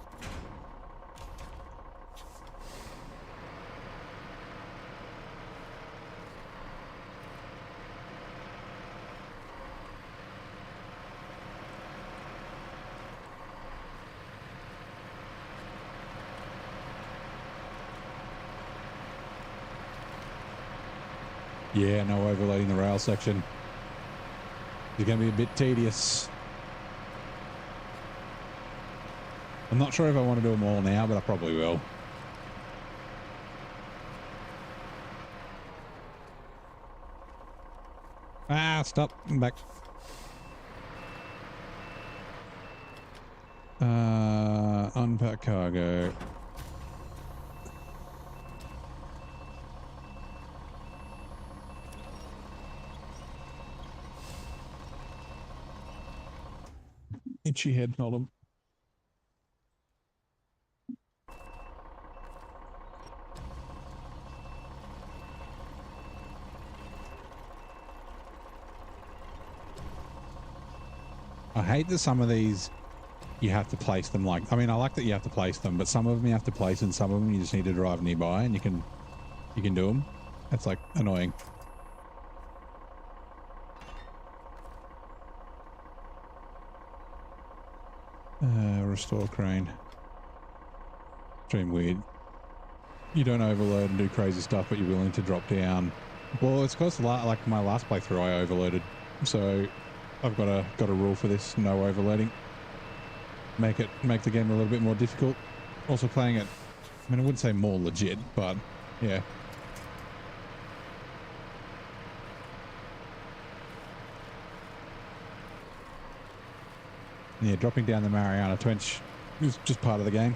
Yeah, no overloading the rail section. It's going to be a bit tedious. I'm not sure if I want to do them all now, but I probably will. Ah, stop. I'm back. Unpack cargo. Itchy head problem. I hate that some of these you have to place them like, I mean, I like that you have to place them, but some of them you have to place and some of them you just need to drive nearby and you can do them. That's like annoying. Restore crane. Dream weird. You don't overload and do crazy stuff, but you're willing to drop down. Well, it's because like my last playthrough, I overloaded, so I've got a rule for this: no overloading. Make the game a little bit more difficult. Also playing it, I mean, I wouldn't say more legit, but yeah. Yeah, dropping down the Mariana Trench is just part of the game.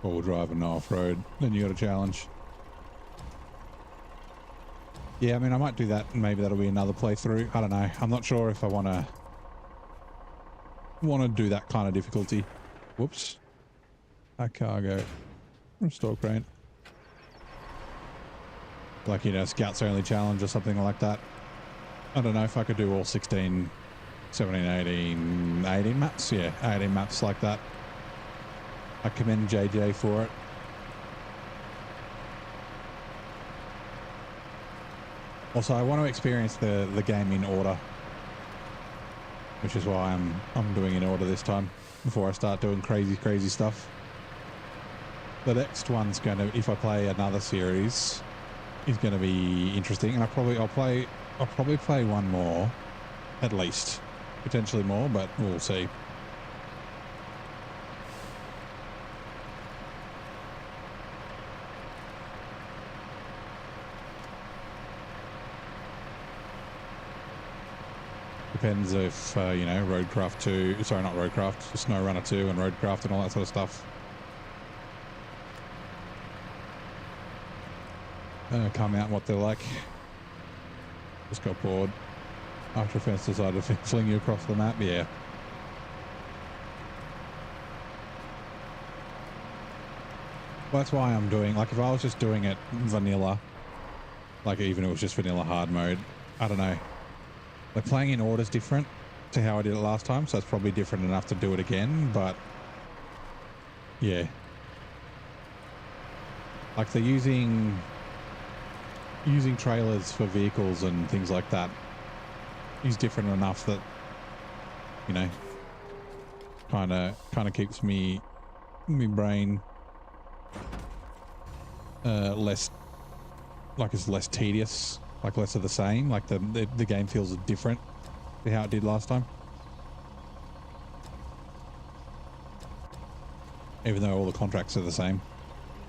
Or driving off-road, then you got a challenge. Yeah, I mean, I might do that, and maybe that'll be another playthrough. I don't know. I'm not sure if I want to do that kind of difficulty. Whoops. That cargo. Restore crane. Like, you know, Scouts Only challenge or something like that. I don't know if I could do all 16, 17, 18 maps. Yeah, 18 maps like that. I commend JJ for it. Also, I want to experience the game in order, which is why I'm doing in order this time before I start doing crazy stuff. The next one's going to, if I play another series, is going to be interesting, and I'll probably play one more, at least, potentially more, but we'll see. Depends if, you know, Roadcraft 2, sorry, not Roadcraft, SnowRunner 2 and Roadcraft and all that sort of stuff. Come out what they're like. Just got bored. After a fence decided to fling you across the map, yeah. Well, that's why I'm doing, like, if I was just doing it vanilla, like even if it was just vanilla hard mode, I don't know. Like, playing in order is different to how I did it last time, so it's probably different enough to do it again, but yeah. Like, they're using trailers for vehicles and things like that is different enough that, you know, kind of keeps me brain less, like, it's less tedious. Like, less of the same, like the game feels different to how it did last time. Even though all the contracts are the same.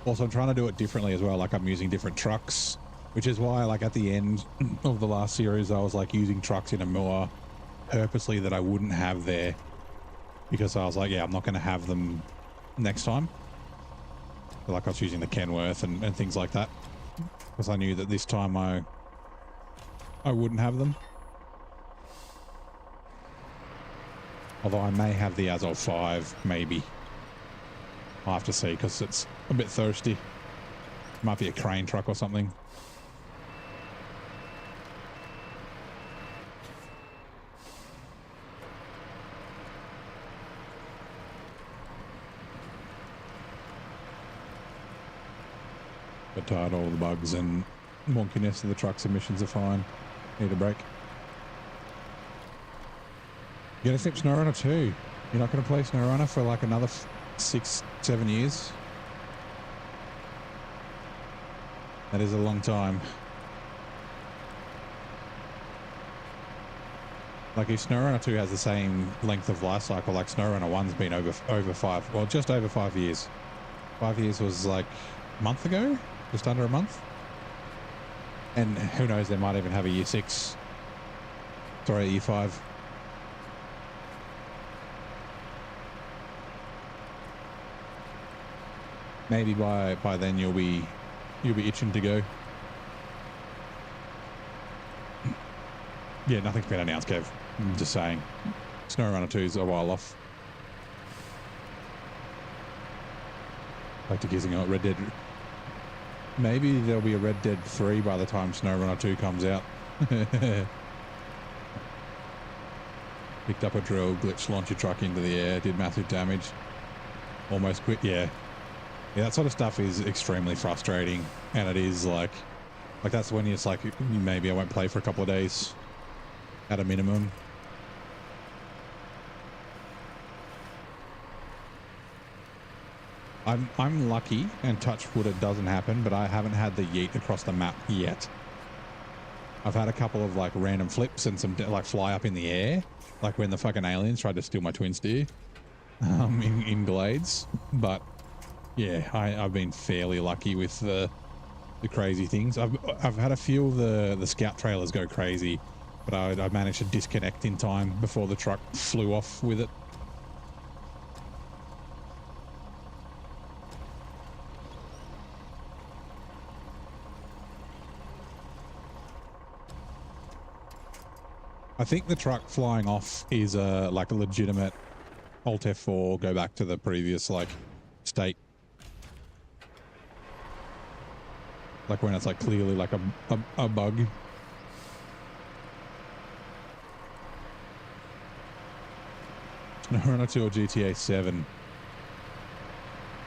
Also, I'm trying to do it differently as well, like I'm using different trucks, which is why, like, at the end of the last series, I was like using trucks in a more purposely that I wouldn't have there, because I was like, yeah, I'm not going to have them next time. Like, I was using the Kenworth and things like that, because I knew that this time I wouldn't have them. Although I may have the Azov 5, maybe. I'll have to see, because it's a bit thirsty. Might be a crane truck or something. But tired, all the bugs and wonkiness of the truck's emissions are fine. Need a break. You're going to skip SnowRunner 2. You're not going to play SnowRunner for like another 6-7 years. That is a long time. Like, if SnowRunner 2 has the same length of life cycle, like SnowRunner 1's been over 5, well, just over 5 years. 5 years was like a month ago, just under a month. And who knows, they might even have a year 6. Sorry, a year 5. Maybe by then you'll be Yeah, nothing's been announced, Kev. I'm just saying. SnowRunner 2's a while off. Back to kissing out Red Dead. Maybe there'll be a Red Dead 3 by the time SnowRunner 2 comes out. Picked up a drill, glitched, launched your truck into the air, did massive damage. Almost quit. Yeah, that sort of stuff is extremely frustrating, and it is like that's when it's like maybe I won't play for a couple of days at a minimum. I'm lucky, and touch wood it doesn't happen, but I haven't had the yeet across the map yet. I've had a couple of like random flips and some like fly up in the air, like when the fucking aliens tried to steal my twin steer in Glades. But yeah, I've been fairly lucky with the crazy things. I've had a few of the scout trailers go crazy, but I managed to disconnect in time before the truck flew off with it. I think the truck flying off is like a legitimate Alt F4, go back to the previous like state. Like when it's like clearly like a bug. SnowRunner 2 or GTA 7?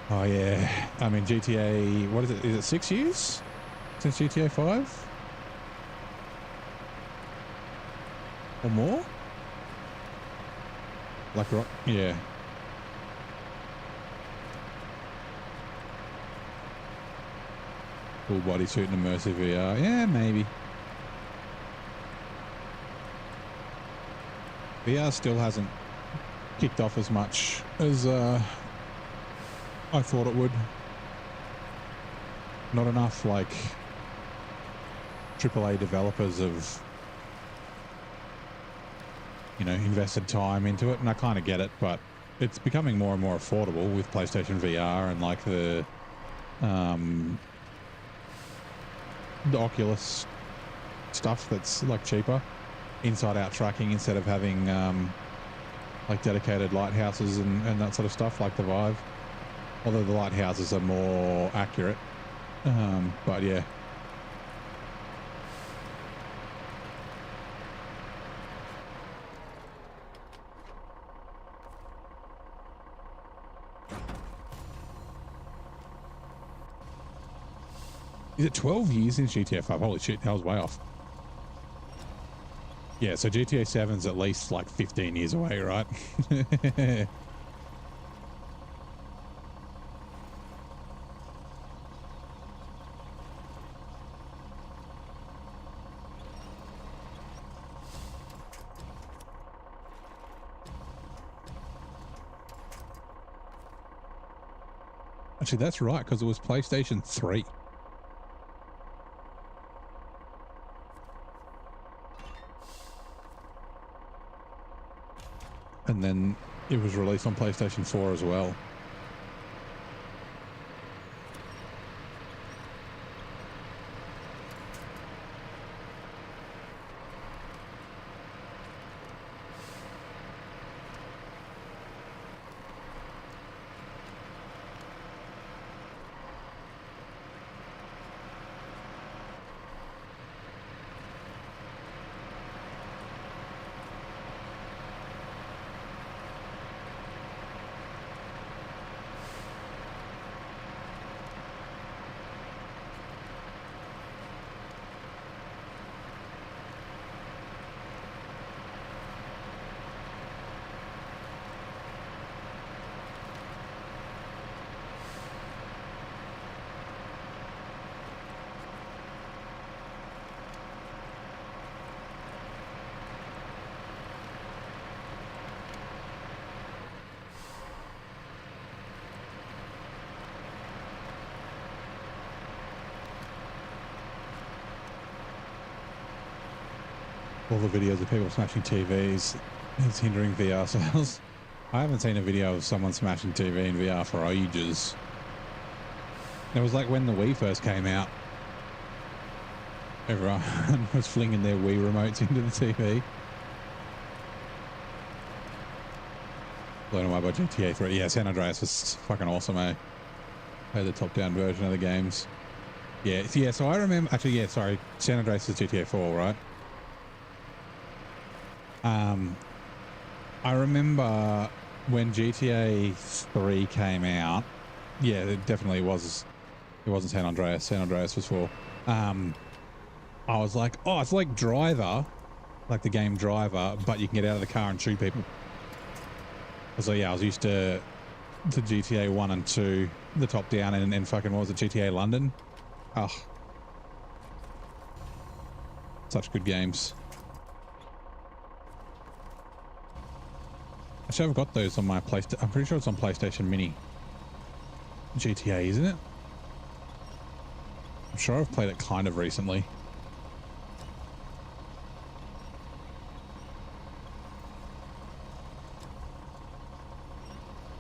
Oh yeah, I mean GTA, what is it? Is it 6 years since GTA 5? Or more? Like, yeah. Full bodysuit and immersive VR. Yeah, maybe. VR still hasn't kicked off as much as I thought it would. Not enough, like, AAA developers have, you know, invested time into it, and I kind of get it, but it's becoming more and more affordable with PlayStation VR and like the Oculus stuff that's like cheaper, inside out tracking instead of having like dedicated lighthouses and that sort of stuff like the Vive, although the lighthouses are more accurate, but yeah. Is it 12 years since GTA 5? Holy shit, that was way off. Yeah, so GTA 7's at least like 15 years away, right? Actually, that's right, because it was PlayStation 3. And then it was released on PlayStation 4 as well. All the videos of people smashing TVs is hindering VR sales. I haven't seen a video of someone smashing TV in VR for ages. It was like when the Wii first came out. Everyone was flinging their Wii remotes into the TV. Blown away by GTA 3. Yeah, San Andreas was fucking awesome, eh? Played the top-down version of the games. Yeah, so I remember... Actually, yeah, sorry. San Andreas is GTA 4, right? I remember when GTA 3 came out. Yeah, it definitely was... It wasn't San Andreas. San Andreas was 4. I was like, oh, it's like Driver, like the game Driver, but you can get out of the car and shoot people. So yeah, I was used to GTA 1 and 2, the top down, and fucking, what was it, GTA London? Oh. Such good games. Actually, I've got those on my PlayStation. I'm pretty sure it's on PlayStation Mini. GTA, isn't it? I'm sure I've played it kind of recently.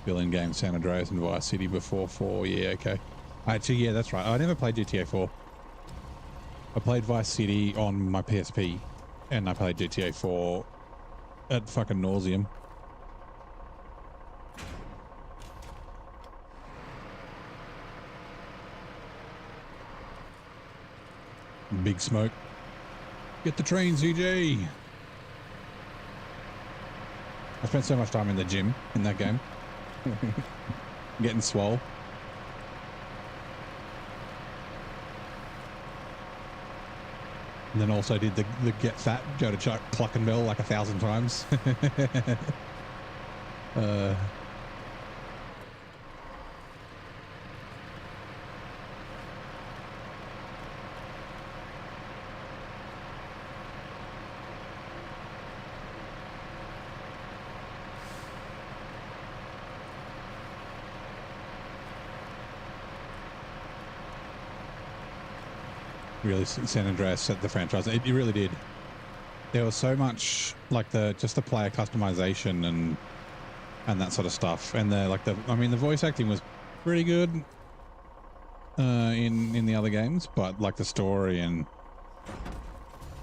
In game San Andreas and Vice City before 4. Yeah, okay. Actually, yeah, that's right. I never played GTA 4. I played Vice City on my PSP, and I played GTA 4 at fucking nauseum. Big Smoke. Get the train, CJ. I spent so much time in the gym in that game. Getting swole. And then also did the get fat, go to Clockenville like 1,000 times. Really, San Andreas set the franchise. It really did. There was so much like just the player customization and that sort of stuff, and the voice acting was pretty good in the other games, but like the story and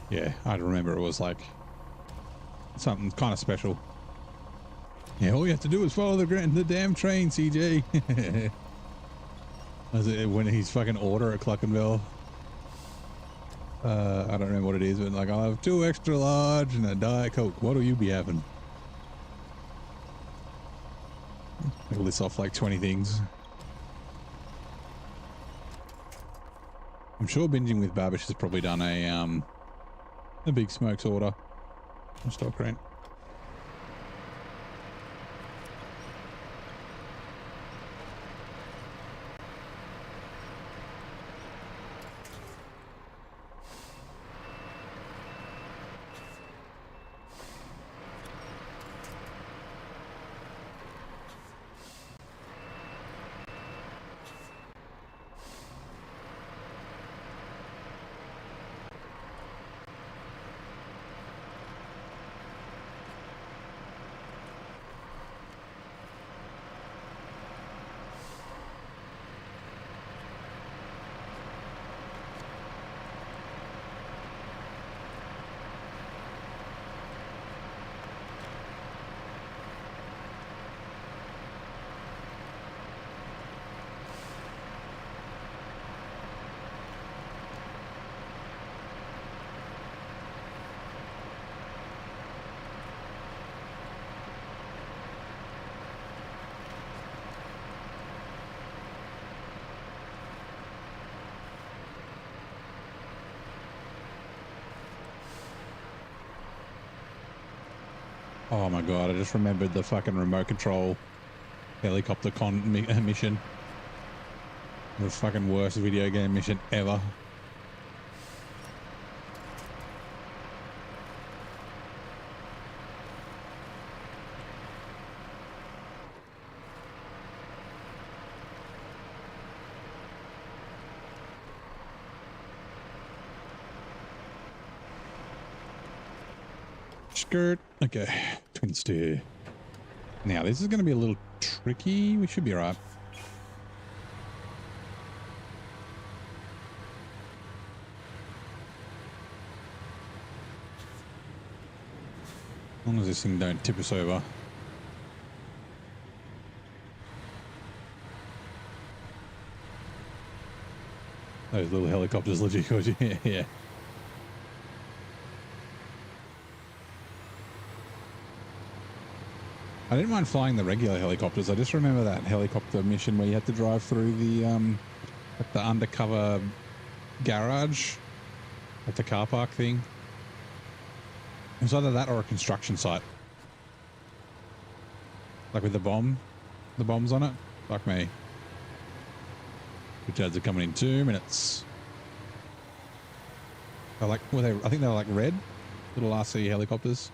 yeah, I remember it was like something kind of special. Yeah, all you have to do is follow the damn train, CJ. Was it when he's fucking order at Clockenville? I don't remember what it is, but like, I'll have 2 extra large and a Diet Coke. What'll you be having? I'll list off like 20 things. I'm sure Binging with Babish has probably done a Big Smokes order on Stock Rent. Oh my god, I just remembered the fucking remote control helicopter mission. The fucking worst video game mission ever. Skirt. Okay, twin steer. Now this is going to be a little tricky. We should be alright. As long as this thing don't tip us over. Those little helicopters legit cause you. Yeah. I didn't mind flying the regular helicopters. I just remember that helicopter mission where you had to drive through the undercover garage at the car park thing. It was either that or a construction site. Like with the bombs on it. Fuck me. Which ads are coming in 2 minutes. They're like, I think they're like red little RC helicopters.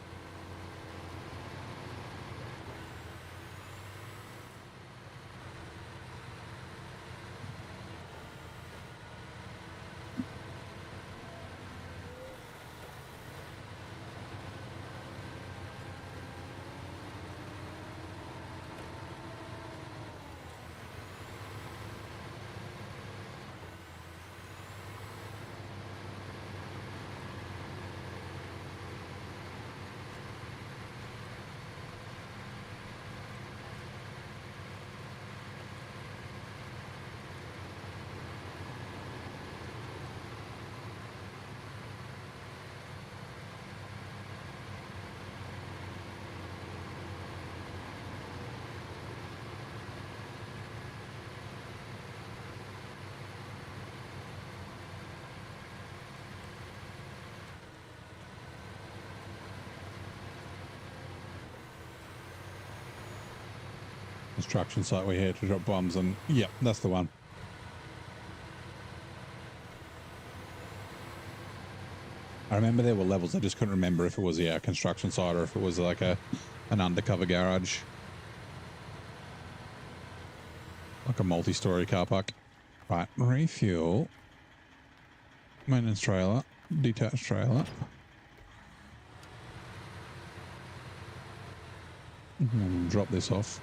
Construction site we're here to drop bombs on. Yep, that's the one. I remember there were levels. I just couldn't remember if it was a construction site or if it was like an undercover garage. Like a multi-story car park. Right, refuel. Maintenance trailer. Detached trailer. Drop this off.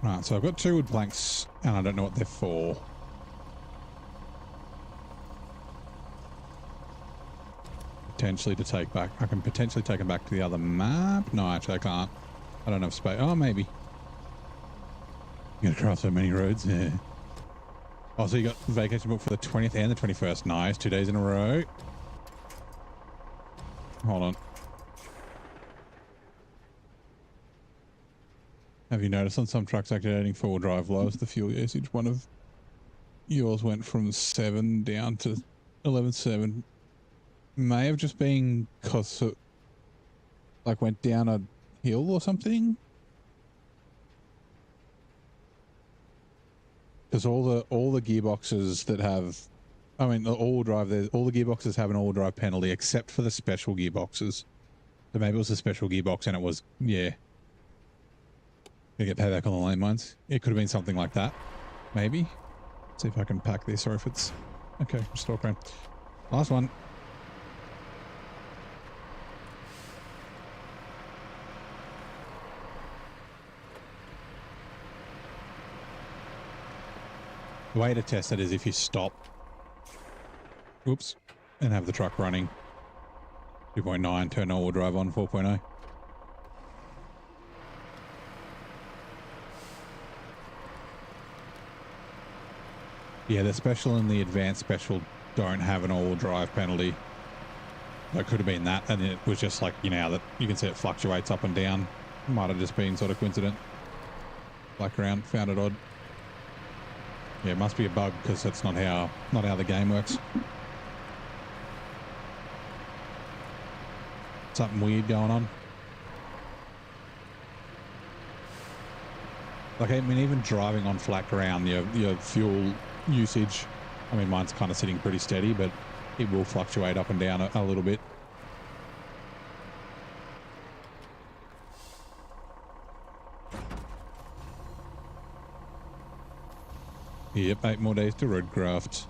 Right, so I've got 2 wood planks and I don't know what they're for. Potentially to take back. I can potentially take them back to the other map. No, actually I can't. I don't have space. Oh, maybe. You gotta cross so many roads. Yeah. Oh, so you got vacation booked for the 20th and the 21st. Nice. 2 days in a row. Hold on. Have you noticed on some trucks activating 4-wheel drive lowers the fuel usage? One of yours went from 7 down to 11.7. May have just been because it like went down a hill or something. Because all the gearboxes that have, I mean, the all-wheel drive, all the gearboxes have an all-wheel drive penalty except for the special gearboxes. So maybe it was a special gearbox and it was, yeah. Gonna get payback on the lane mines. It could have been something like that. Maybe. Let's see if I can pack this or if it's... Okay, restore crane. Last one. The way to test it is if you stop. Whoops. And have the truck running. 2.9, turn all-wheel drive on 4.0. Yeah, the special and the advanced special don't have an all-wheel drive penalty. It could have been that, and it was just like, you know, that you can see it fluctuates up and down. Might have just been sort of coincident. Like around, found it odd. Yeah, it must be a bug because that's not how the game works. Something weird going on. Like, I mean, even driving on flat ground, your fuel usage, I mean, mine's kind of sitting pretty steady, but it will fluctuate up and down a little bit. Yep, 8 more days to roadcraft.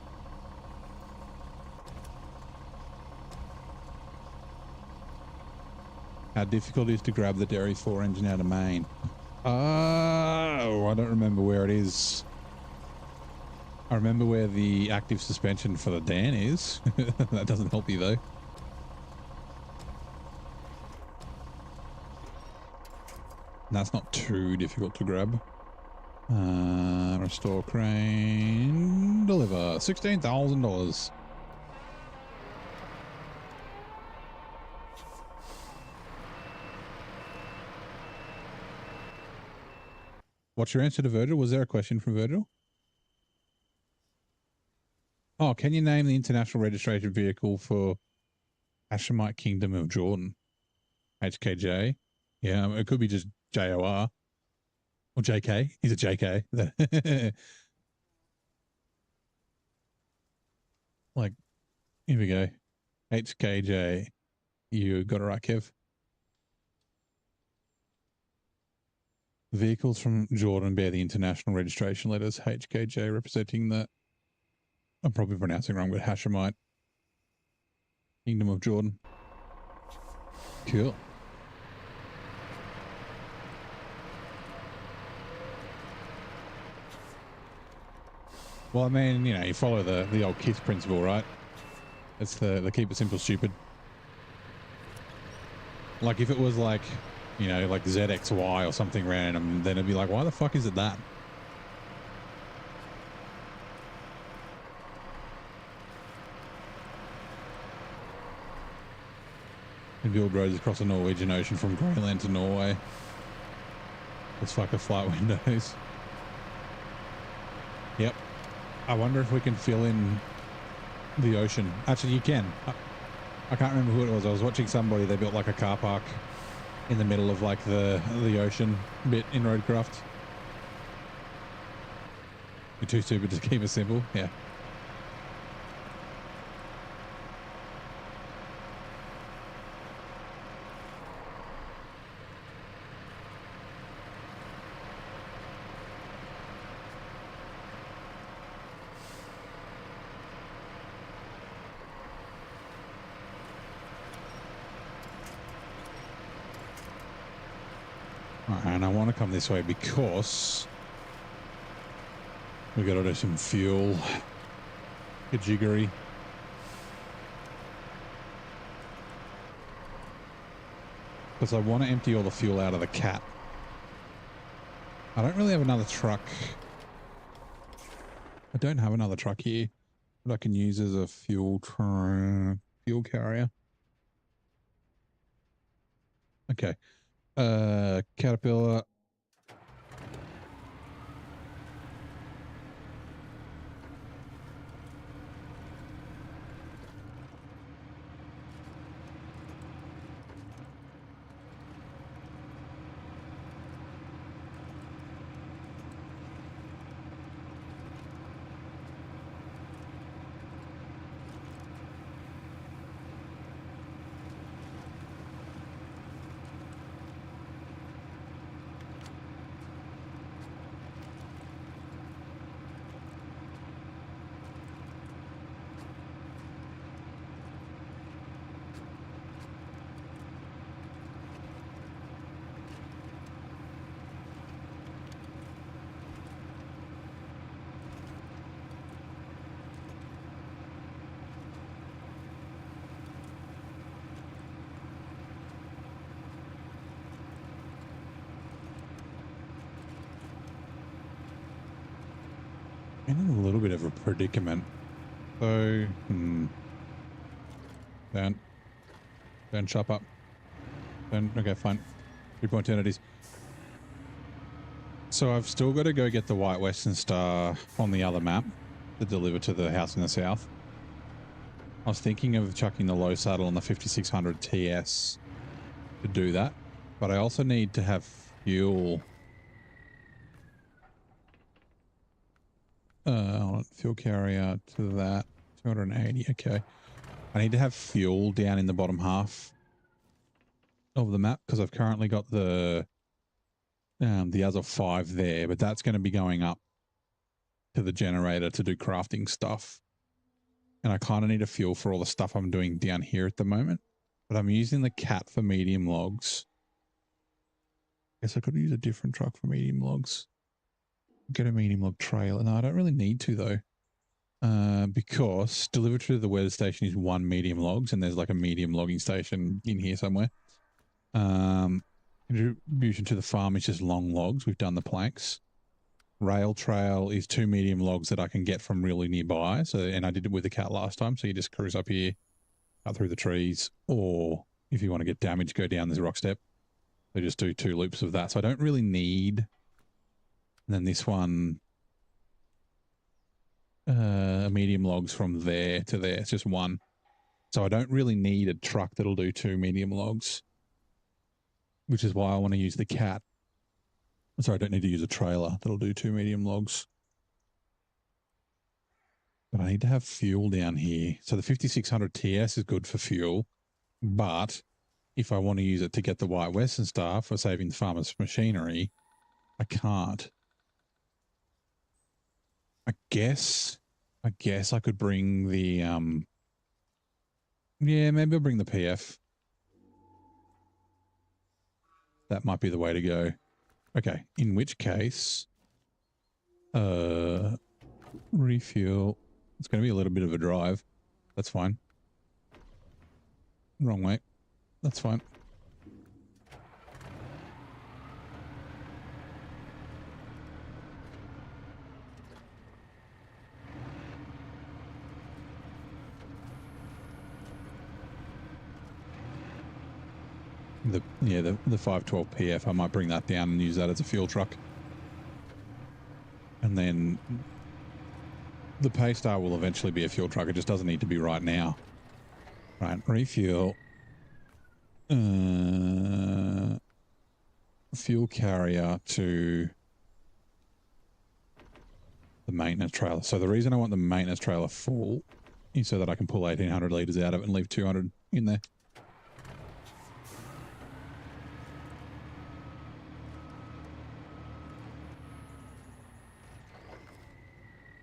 How difficult it is to grab the Dairy 4 engine out of Maine? Oh, I don't remember where it is. I remember where the active suspension for the Dan is. That doesn't help you, though. That's not too difficult to grab. Restore crane. Deliver. $16,000. What's your answer to Virgil? Was there a question from Virgil? Oh, can you name the international registration vehicle for Hashemite Kingdom of Jordan? HKJ? Yeah, it could be just JOR. Or JK. He's a JK. Like, here we go. HKJ. You got it right, Kev. Vehicles from Jordan bear the international registration letters HKJ, representing the, I'm probably pronouncing wrong, but Hashemite Kingdom of Jordan. Cool. Well, I mean, you know, you follow the old KISS principle, right? It's the keep it simple, stupid. Like if it was like, you know, like ZXY or something random, then it'd be like, why the fuck is it that? And build roads across the Norwegian Ocean from Greenland to Norway. Let's fuck the flight windows. Yep. I wonder if we can fill in the ocean. Actually, you can. I can't remember who it was. I was watching somebody. They built like a car park in the middle of like the ocean bit in Roadcraft. You're too stupid to keep it simple. Yeah. And I want to come this way because we got to do some fuel. Jiggery. Because I want to empty all the fuel out of the cat. I don't really have another truck. I don't have another truck here that I can use as a fuel carrier. Okay. Caterpillar. I'm in a little bit of a predicament. So, Don't chop up. Okay, fine. 3 point entities. So I've still got to go get the White Western Star on the other map to deliver to the house in the south. I was thinking of chucking the low saddle on the 5600 TS to do that, but I also need to have fuel. Fuel carrier to that 280. Okay, I need to have fuel down in the bottom half of the map because I've currently got the other 5 there, but that's going to be going up to the generator to do crafting stuff. And I kind of need a fuel for all the stuff I'm doing down here at the moment. But I'm using the cat for medium logs. I guess I could use a different truck for medium logs. Get a medium log trailer. No, I don't really need to though. Because delivered to the weather station is 1 medium logs and there's like a medium logging station in here somewhere. Contribution to the farm is just long logs. We've done the planks. Rail trail is 2 medium logs that I can get from really nearby. So, and I did it with the cat last time. So you just cruise up here, cut through the trees, or if you want to get damaged, go down this rock step. So just do 2 loops of that. So I don't really need. And then this one, medium logs from there to there. It's just 1. So I don't really need a truck that'll do 2 medium logs, which is why I want to use the cat. Sorry, I don't need to use a trailer that'll do 2 medium logs. But I need to have fuel down here. So the 5600 TS is good for fuel, but if I want to use it to get the White Western Star for saving the farmer's machinery, I can't. I guess I could bring the, yeah, maybe I'll bring the PF. That might be the way to go. Okay, in which case, refuel. It's going to be a little bit of a drive. That's fine. Wrong way. That's fine. The 512 PF, I might bring that down and use that as a fuel truck. And then the Paystar will eventually be a fuel truck. It just doesn't need to be right now. Right, refuel. Fuel carrier to the maintenance trailer. So the reason I want the maintenance trailer full is so that I can pull 1800 litres out of it and leave 200 in there.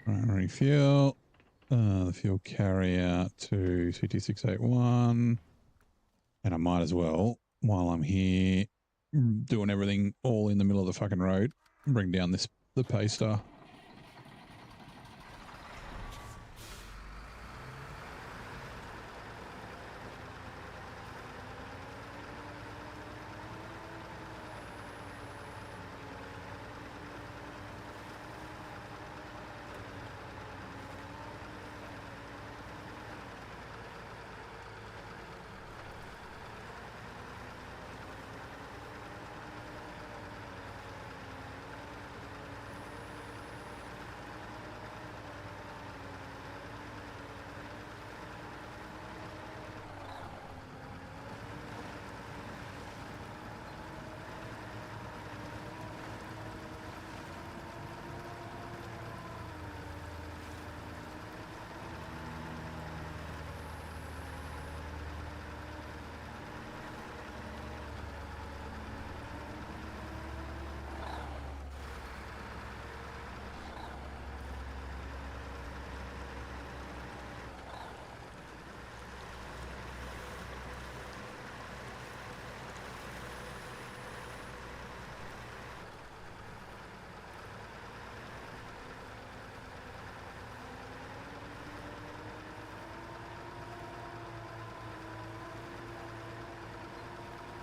Right, refuel. The fuel carrier to CT681. And I might as well, while I'm here, doing everything all in the middle of the fucking road, bring down the Paystar.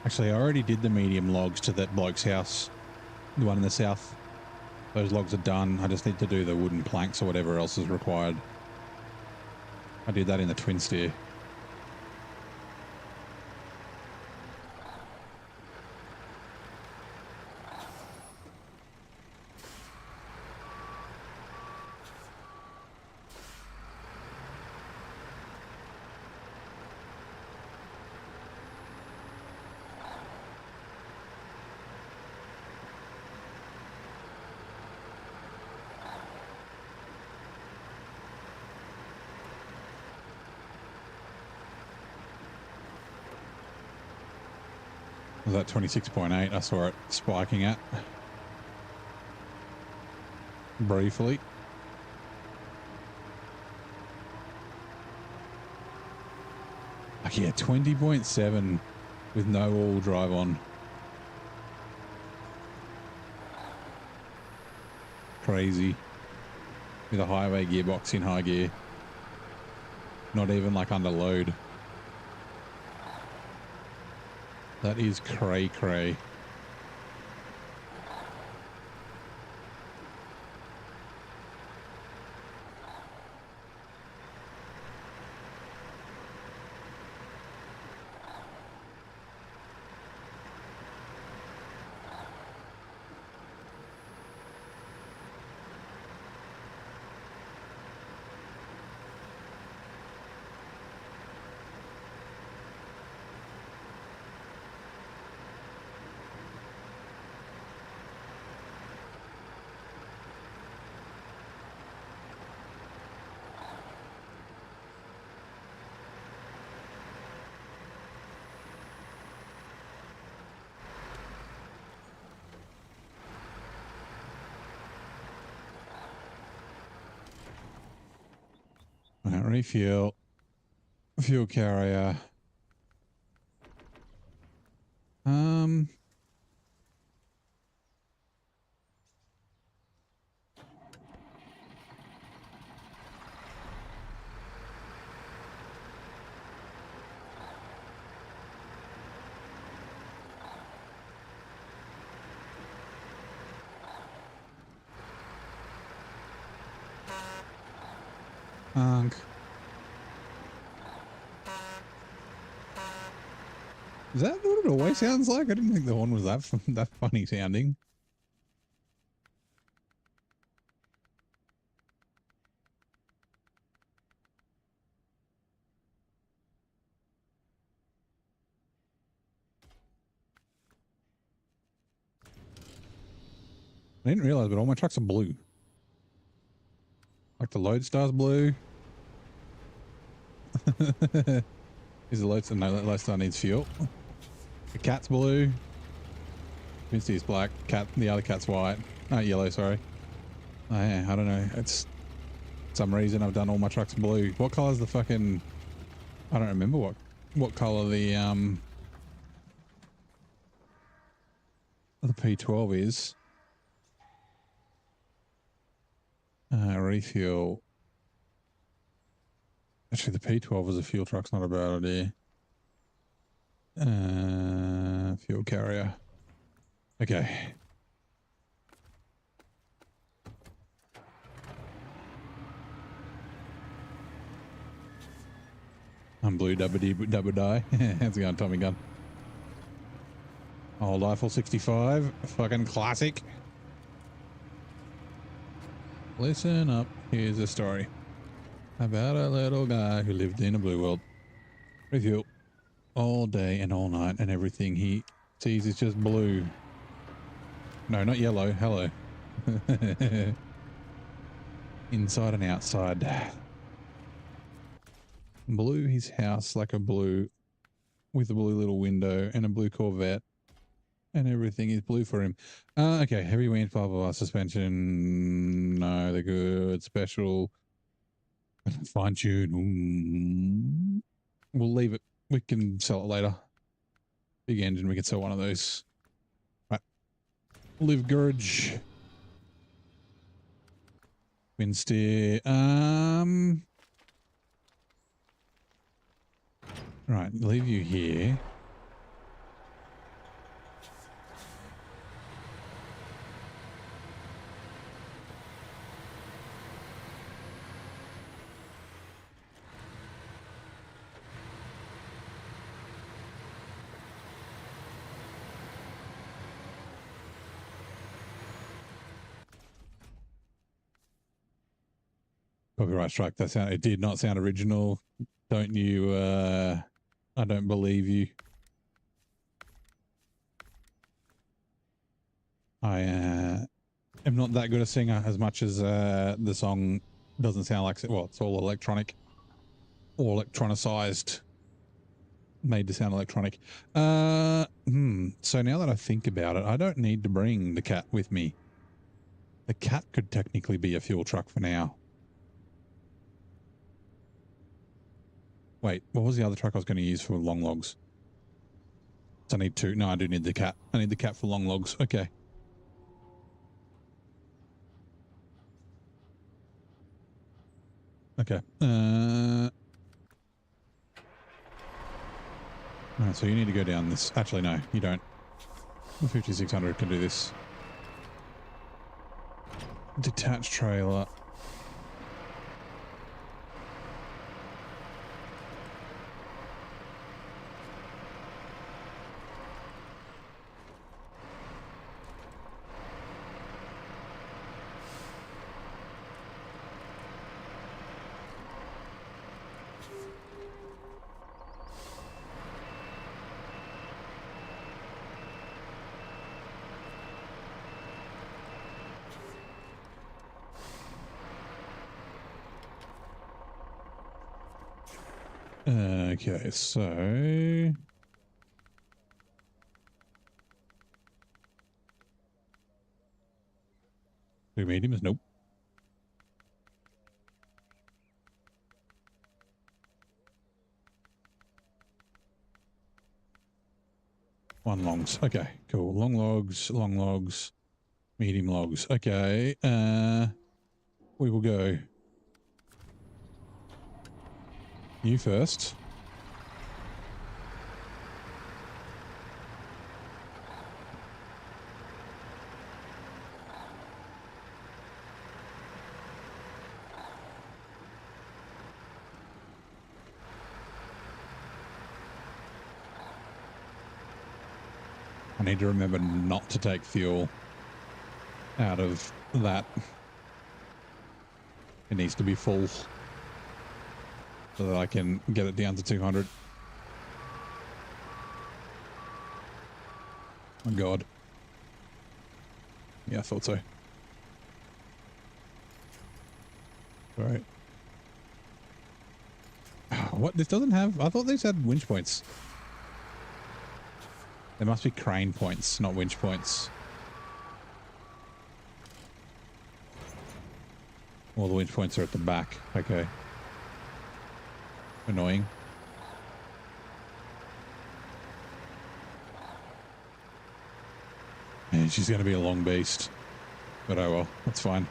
Actually, I already did the medium logs to that bloke's house, the one in the south. Those logs are done. I just need to do the wooden planks or whatever else is required. I did that in the twin steer. Was that 26.8? I saw it spiking at briefly. Like, yeah, 20.7 with no all drive on. Crazy. With a highway gearbox in high gear. Not even like under load. That is cray cray. Refuel, fuel carrier. Is that what it always sounds like? I didn't think the horn was that funny sounding. I didn't realize, but all my trucks are blue. Like the Lodestar's blue. Is the Lodestar? No, the Lodestar needs fuel. The cat's blue. Vincy's black. Cat. The other cat's white. Oh, yellow. Sorry. Oh, yeah, I don't know. It's some reason I've done all my trucks blue. What color is the fucking? I don't remember what color the P12 is. Refuel. Actually, the P12 as a fuel truck's not a bad idea. Fuel carrier. Okay. I'm blue double die. How's it going, Tommy Gun? Old Eiffel 65. Fucking classic. Listen up. Here's a story about a little guy who lived in a blue world. Refuel all day and all night, and everything he sees is just blue. No, not yellow. Hello. Inside and outside. Blew his house like a blue with a blue little window and a blue Corvette, and everything is blue for him. Okay, heavy wind, blah, blah, blah, suspension. No, they're good. Special. Fine tune. We'll leave it. We can sell it later. Big engine, we can sell one of those. Right. Live Gurge. Wind steer. Right, leave you here. Copyright strike. It did not sound original. Don't you, I don't believe you. I am not that good a singer as much as the song doesn't sound like, well, it's all electronic or electronicized. made to sound electronic. So now that I think about it, I don't need to bring the cat with me. The cat could technically be a fuel truck for now. Wait, what was the other truck I was going to use for long logs? So I need two. No, I do need the cat. I need the cat for long logs. Okay. Okay. Alright, so you need to go down this. Actually, no, you don't. The 5600 can do this. Detached trailer. Okay, so... Two mediums? Nope. One longs. Okay, cool. Long logs, medium logs. Okay, we will go. You first. I need to remember not to take fuel out of that. It needs to be full so that I can get it down to 200. Oh God. Yeah, I thought so. All right. What? This doesn't have... I thought these had winch points. There must be crane points, not winch points. Well, the winch points are at the back. Okay. Annoying. Man, she's going to be a long beast. But oh well, that's fine.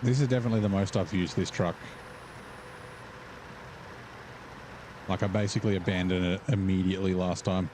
This is definitely the most I've used this truck. Like, I basically abandoned it immediately last time.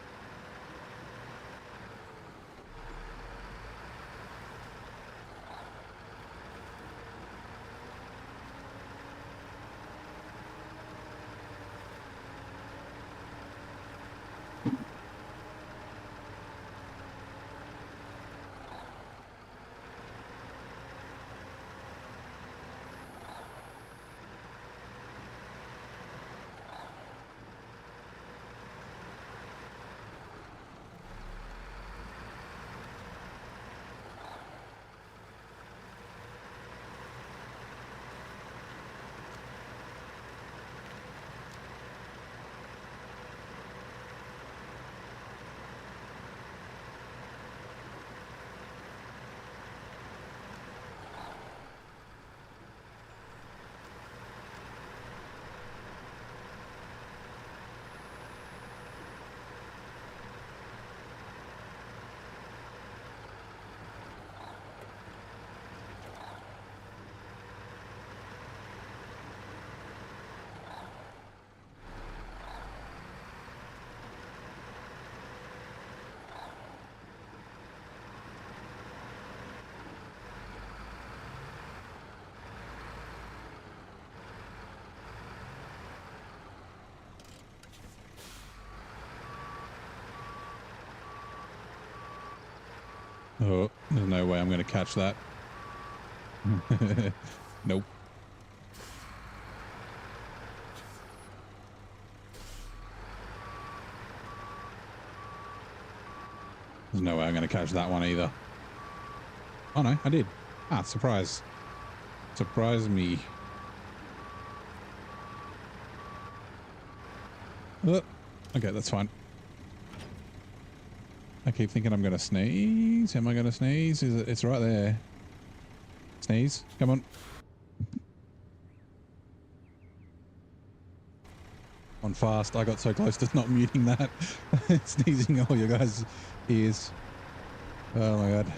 Oh, there's no way I'm going to catch that. Nope. There's no way I'm going to catch that one either. Oh no, I did. Ah, surprise. Surprise me. Okay, that's fine. I keep thinking I'm going to sneeze. Am I going to sneeze? Is it? It's right there. Sneeze. Come on. On fast. I got so close to not muting that. Sneezing all your guys' ears. Oh my god.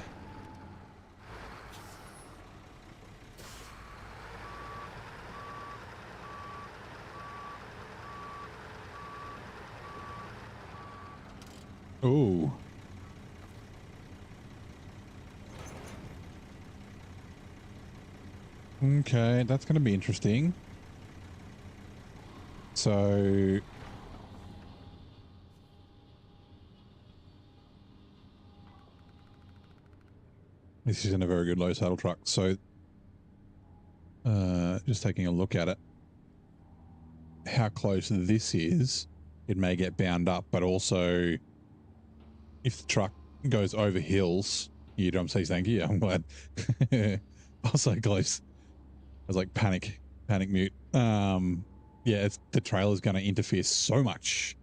Oh. Okay, that's going to be interesting. So this isn't a very good low saddle truck. So just taking a look at it, how close this is, it may get bound up, but also if the truck goes over hills, you don't say thank you. I'm glad. Also close. I was like panic mute. Yeah, it's the trailer's going to interfere so much.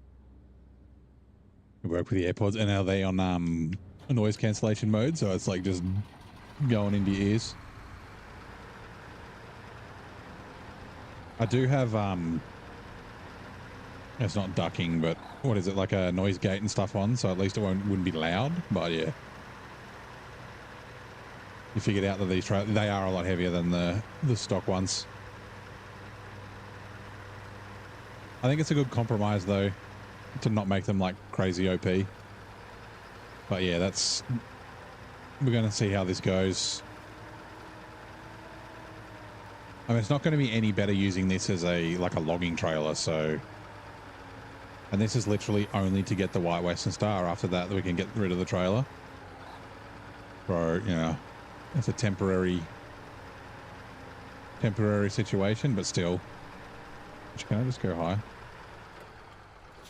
We work with the AirPods, and are they on noise cancellation mode? So it's like just going into your ears. I do have it's not ducking, but what is it, like a noise gate and stuff on, so at least it wouldn't be loud. But yeah, you figured out that these they are a lot heavier than the stock ones. I think it's a good compromise though, to not make them like crazy OP. But yeah, we're going to see how this goes. I mean, it's not going to be any better using this as like a logging trailer, so. And this is literally only to get the White Western Star. After that, we can get rid of the trailer. So, you know, it's a temporary situation, but still. Can I just go high?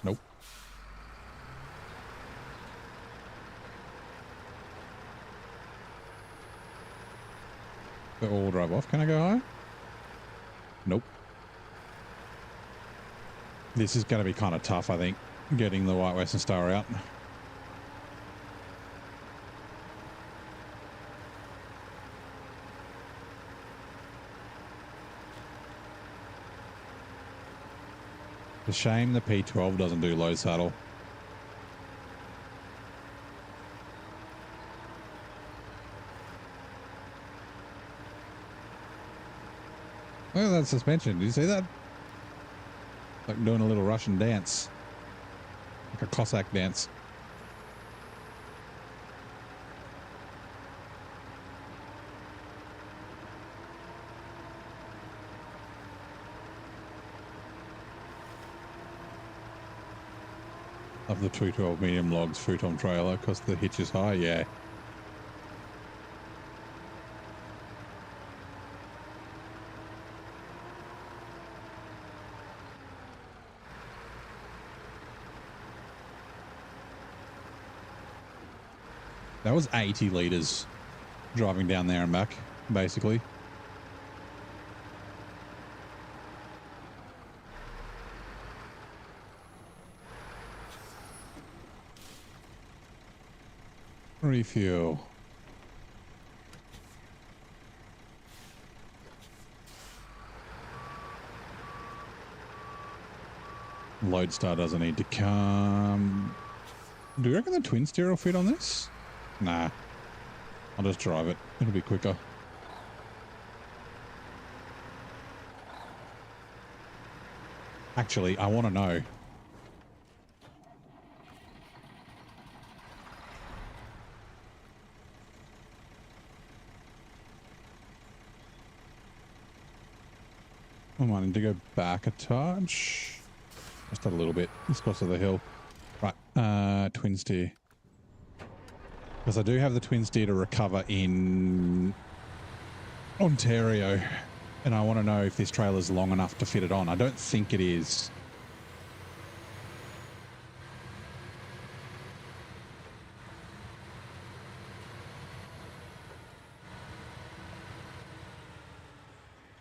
Nope. The all drive off. Can I go high? Nope. This is going to be kind of tough, I think, getting the White Western Star out. It's a shame the P12 doesn't do low saddle. Look at that suspension. Did you see that? Like doing a little Russian dance. Like a Cossack dance. Of the 212 medium logs futon trailer because the hitch is high, yeah. That was 80 litres driving down there and back, basically. Refuel. Lodestar doesn't need to come. Do you reckon the twin steer will fit on this? Nah. I'll just drive it. It'll be quicker. Actually, I want to know. I might need to go back a touch. Just a little bit. It's close to the hill. Right. Twin steer. Because I do have the twin steer to recover in Ontario. And I want to know if this trailer's long enough to fit it on. I don't think it is.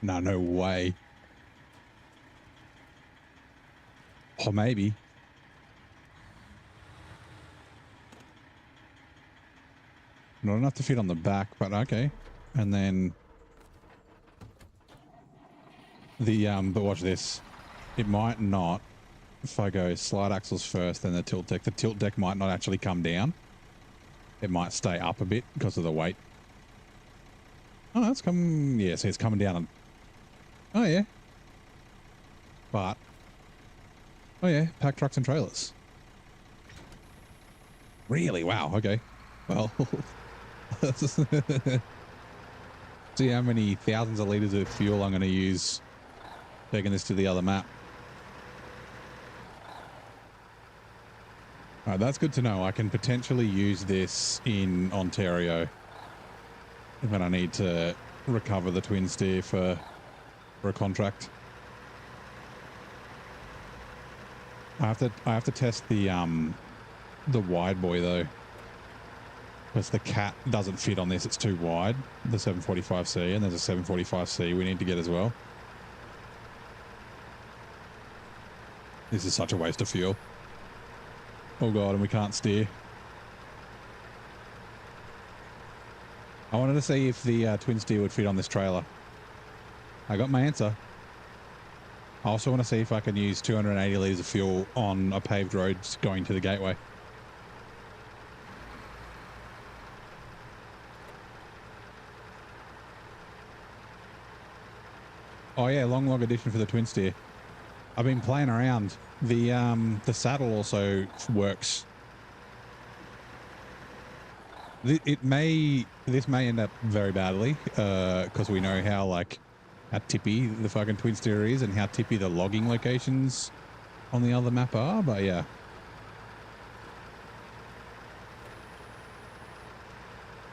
No, no way. Or maybe. Not enough to fit on the back, but okay. And then but watch this. It might not. If I go slide axles first, then the tilt deck might not actually come down. It might stay up a bit because of the weight. Oh, no, it's coming. Yeah, see, it's coming down. Oh, yeah. But, oh, yeah, pack trucks and trailers. Really? Wow. Okay. Well, see how many thousands of liters of fuel I'm going to use taking this to the other map. All right, that's good to know. I can potentially use this in Ontario when I need to recover the twin steer for a contract. I have to test the wide boy though, because the cat doesn't fit on this. It's too wide, the 745C, and there's a 745C we need to get as well. This is such a waste of fuel. Oh god, and we can't steer. I wanted to see if the twin steer would fit on this trailer. I got my answer. I also want to see if I can use 280 litres of fuel on a paved road going to the gateway. Oh yeah, long log edition for the twin steer. I've been playing around. The saddle also works. This may end up very badly because we know how tippy the fucking twin steer is and how tippy the logging locations on the other map are. But yeah.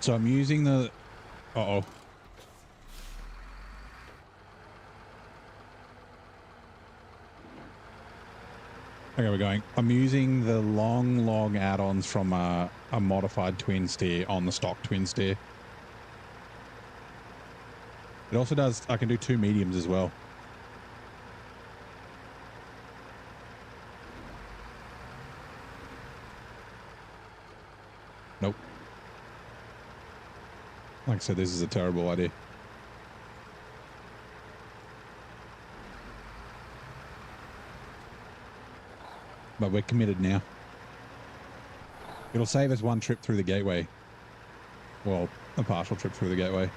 So I'm using the. Uh-oh. Okay, we're going. I'm using the long log add-ons from a modified twin steer on the stock twin steer. It also does, I can do 2 mediums as well. Nope. Like I said, this is a terrible idea. But we're committed now. It'll save us 1 trip through the gateway. Well, a partial trip through the gateway.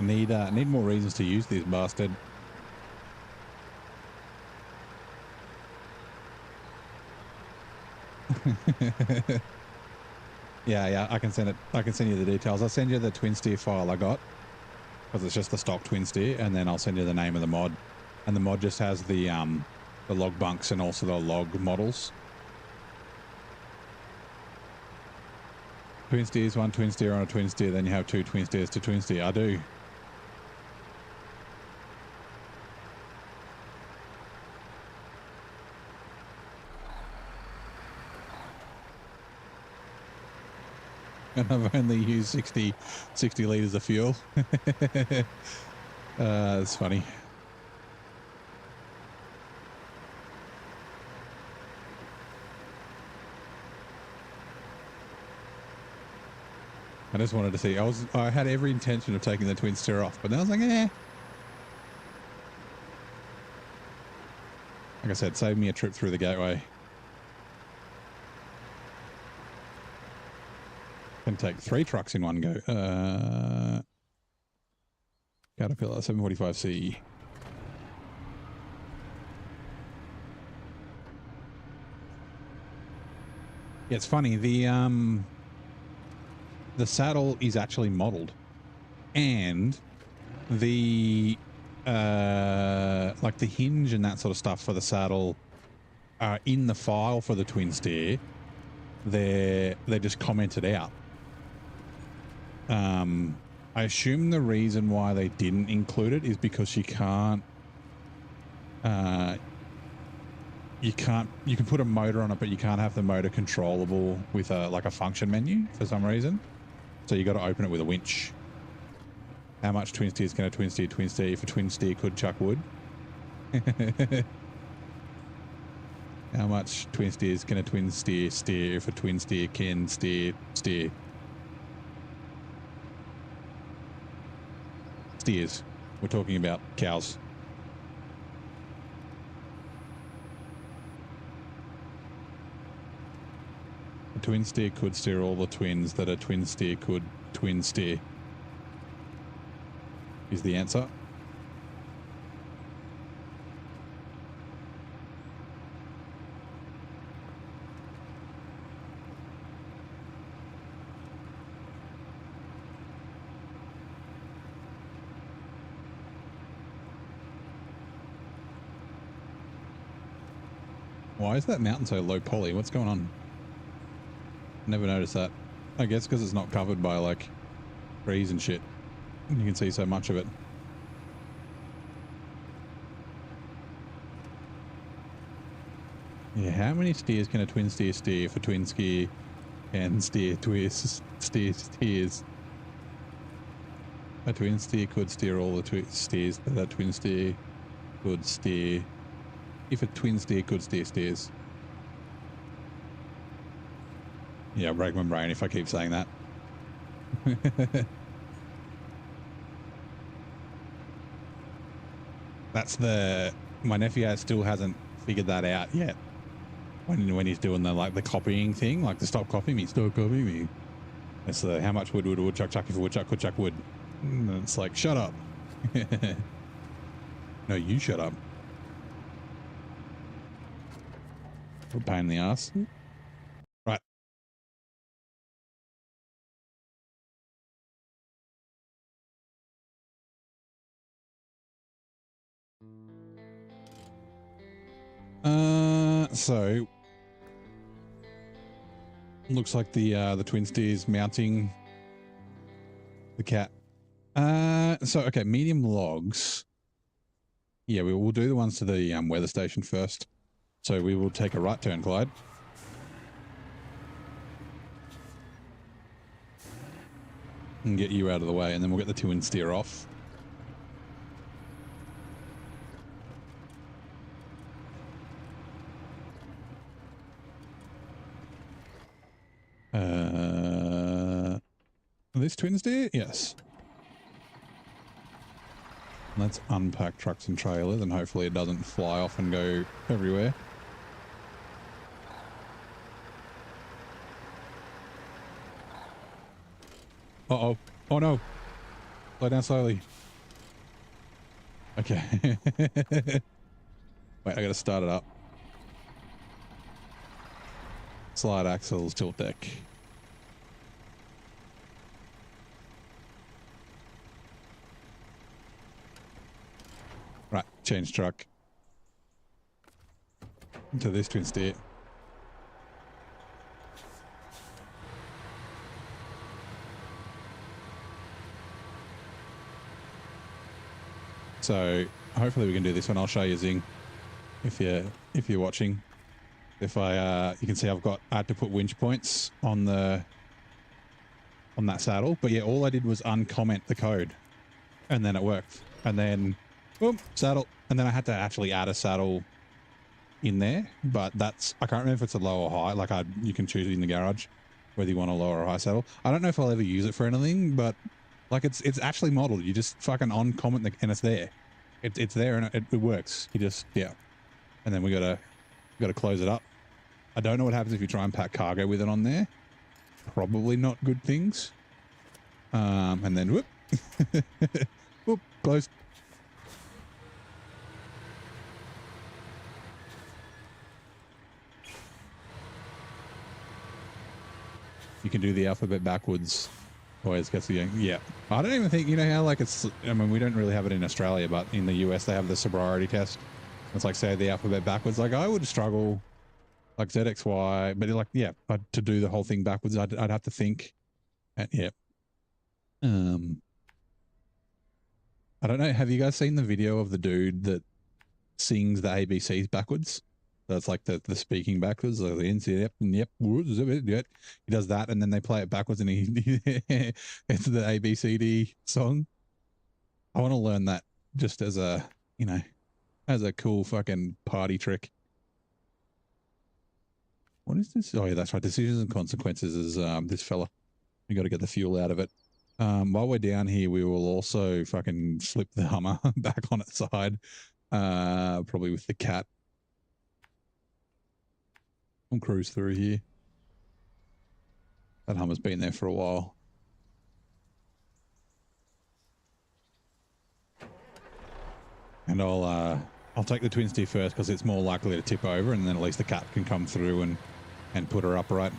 Need more reasons to use this bastard. yeah, I can send it. I can send you the details. I'll send you the twin steer file I got because it's just the stock twin steer, and then I'll send you the name of the mod. And the mod just has the log bunks and also the log models. Twin steers, 1 twin steer on a twin steer, then you have 2 twin steers to twin steer. I do. And I've only used 60 litres of fuel. It's funny. I just wanted to see. I had every intention of taking the twin steer off, but then I was like, eh. Like I said, save me a trip through the gateway. Can take 3 trucks in one go. Caterpillar 745C. Yeah, it's funny. The saddle is actually modeled, and the like the hinge and that sort of stuff for the saddle are in the file for the twin steer. They're just commented out. I assume the reason why they didn't include it is because you can put a motor on it, but you can't have the motor controllable with like a function menu for some reason. So you got to open it with a winch. How much twin steers can a twin steer if a twin steer could chuck wood? How much twin steers can a twin steer if a twin steer can steer? Steers. We're talking about cows. A twin steer could steer all the twins that a twin steer could twin steer. Is the answer. Why is that mountain so low poly? What's going on? Never noticed that. I guess because it's not covered by like trees and shit. You can see so much of it. Yeah, how many steers can a twin steer steer if a twin steer can steer steers? A twin steer could steer all the steers that a twin steer could steer. If a twin steer could steer steers. Yeah, I'll break my brain if I keep saying that. That's my nephew still hasn't figured that out yet. When he's doing the copying thing, like the stop copying me, stop copying me. It's the how much wood would a woodchuck chuck if a woodchuck could chuck wood. And it's like, shut up. No, you shut up. What a pain in the ass. Right. So looks like the twin steer's mounting the cat. So okay, medium logs. Yeah, we will do the ones to the weather station first. So we will take a right turn, Clyde. And get you out of the way, and then we'll get the twin steer off. This twin steer? Yes. Let's unpack trucks and trailers, and hopefully it doesn't fly off and go everywhere. Uh-oh. Oh, no. Slow down slowly. Okay. Wait, I gotta start it up. Slide axles, tilt deck. Right, change truck. To this twin steer. So hopefully we can do this one. I'll show you Zing if you're watching. If I you can see I had to put winch points on that saddle, but yeah, all I did was uncomment the code, and then it worked. And then boom, saddle, and then I had to actually add a saddle in there. But I can't remember if it's a low or high. Like you can choose it in the garage whether you want a low or a high saddle. I don't know if I'll ever use it for anything, but like it's actually modeled. You just fucking uncomment and it's there. It's there and it works. You just yeah, and then we gotta close it up. I don't know what happens if you try and pack cargo with it on there. Probably not good things. And then whoop, whoop, closed. You can do the alphabet backwards. Always gets the, yeah. I don't even think, you know how like it's, I mean, we don't really have it in Australia, but in the US they have the sobriety test. It's like, say the alphabet backwards. Like I would struggle like ZXY, but like, yeah, but to do the whole thing backwards, I'd have to think. And, yeah. I don't know. Have you guys seen the video of the dude that sings the ABCs backwards? That's like the speaking backwards. Like the yep, yep. He does that, and then they play it backwards, and it's the ABCD song. I want to learn that just as a, you know, as a cool fucking party trick. What is this? Oh yeah, that's right. Decisions and Consequences is this fella. We got to get the fuel out of it. While we're down here, we will also fucking flip the Hummer back on its side, probably with the cat. We'll cruise through here. That Hummer's been there for a while. And I'll take the twin steer first because it's more likely to tip over, and then at least the cat can come through and put her upright.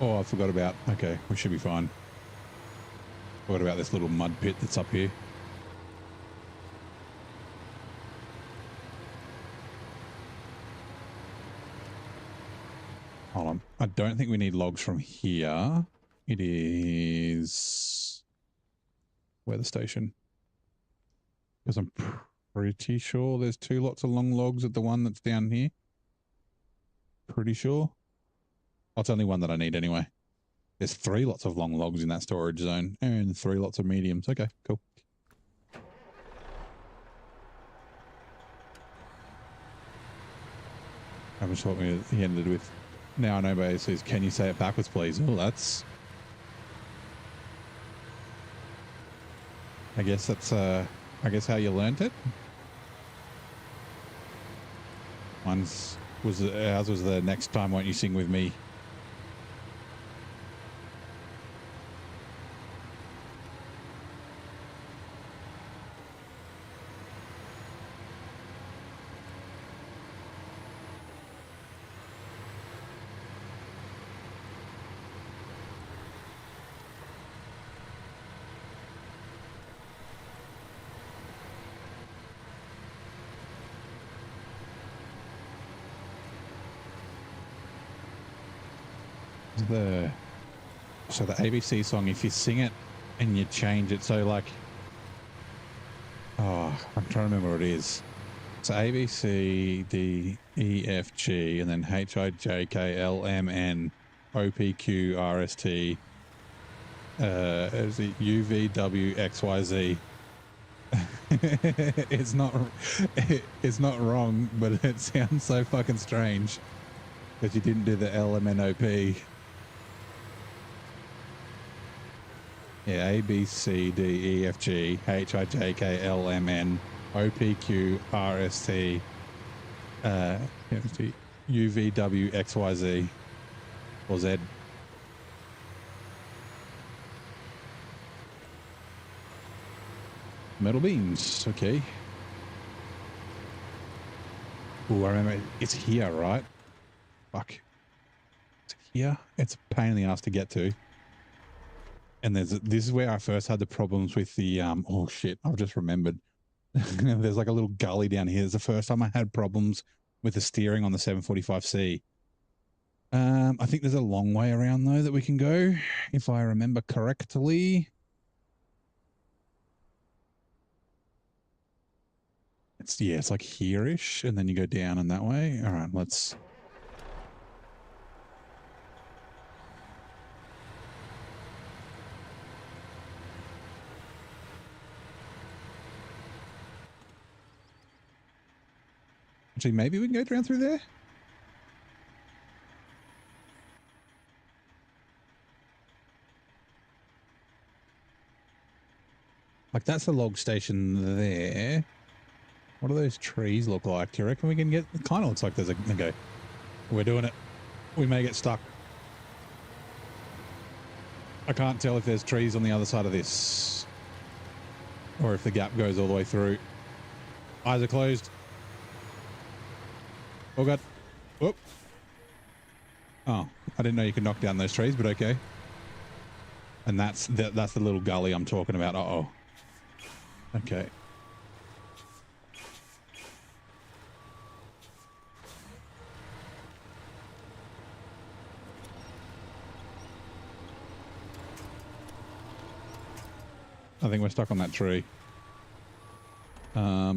Oh, I forgot about, okay, we should be fine. Forgot about this little mud pit that's up here. Hold on. I don't think we need logs from here. It is weather station. Because I'm pretty sure there's 2 lots of long logs at the one that's down here. Pretty sure. Oh, it's only one that I need anyway. There's 3 lots of long logs in that storage zone and 3 lots of mediums. Okay, cool. I just thought he ended with, now I know, but it says, can you say it backwards, please? Oh, that's, I guess that's, I guess how you learnt it. Ours was the next time won't you sing with me. So the ABC song, if you sing it and you change it, so like, oh, I'm trying to remember what it is. So A, B, C, D, E, F, G, and then H, I, J, K, L, M, N, O, P, Q, R, S, T, is it U, V, W, X, Y, Z. It's not wrong, but it sounds so fucking strange because you didn't do the L, M, N, O, P. Yeah, A, B, C, D, E, F, G, H, I, J, K, L, M, N, O, P, Q, R, S, T, U, V, W, X, Y, Z, or Z. Metal beams, okay. Oh, I remember it's here, right? Fuck. It's here. It's a pain in the ass to get to. And this is where I first had the problems with the oh shit, I've just remembered. There's like a little gully down here. It's the first time I had problems with the steering on the 745C. I think there's a long way around though that we can go, if I remember correctly. It's like here-ish, and then you go down and that way. All right, let's. Actually, maybe we can go down through there. Like that's the log station there. What do those trees look like? Do you reckon we can get? It kind of looks like there's a. Okay, we're doing it. We may get stuck. I can't tell if there's trees on the other side of this, or if the gap goes all the way through. Eyes are closed. Oh god. Whoop. Oh, I didn't know you could knock down those trees, but okay. And that's the little gully I'm talking about. Uh-oh. Okay. I think we're stuck on that tree. Ah,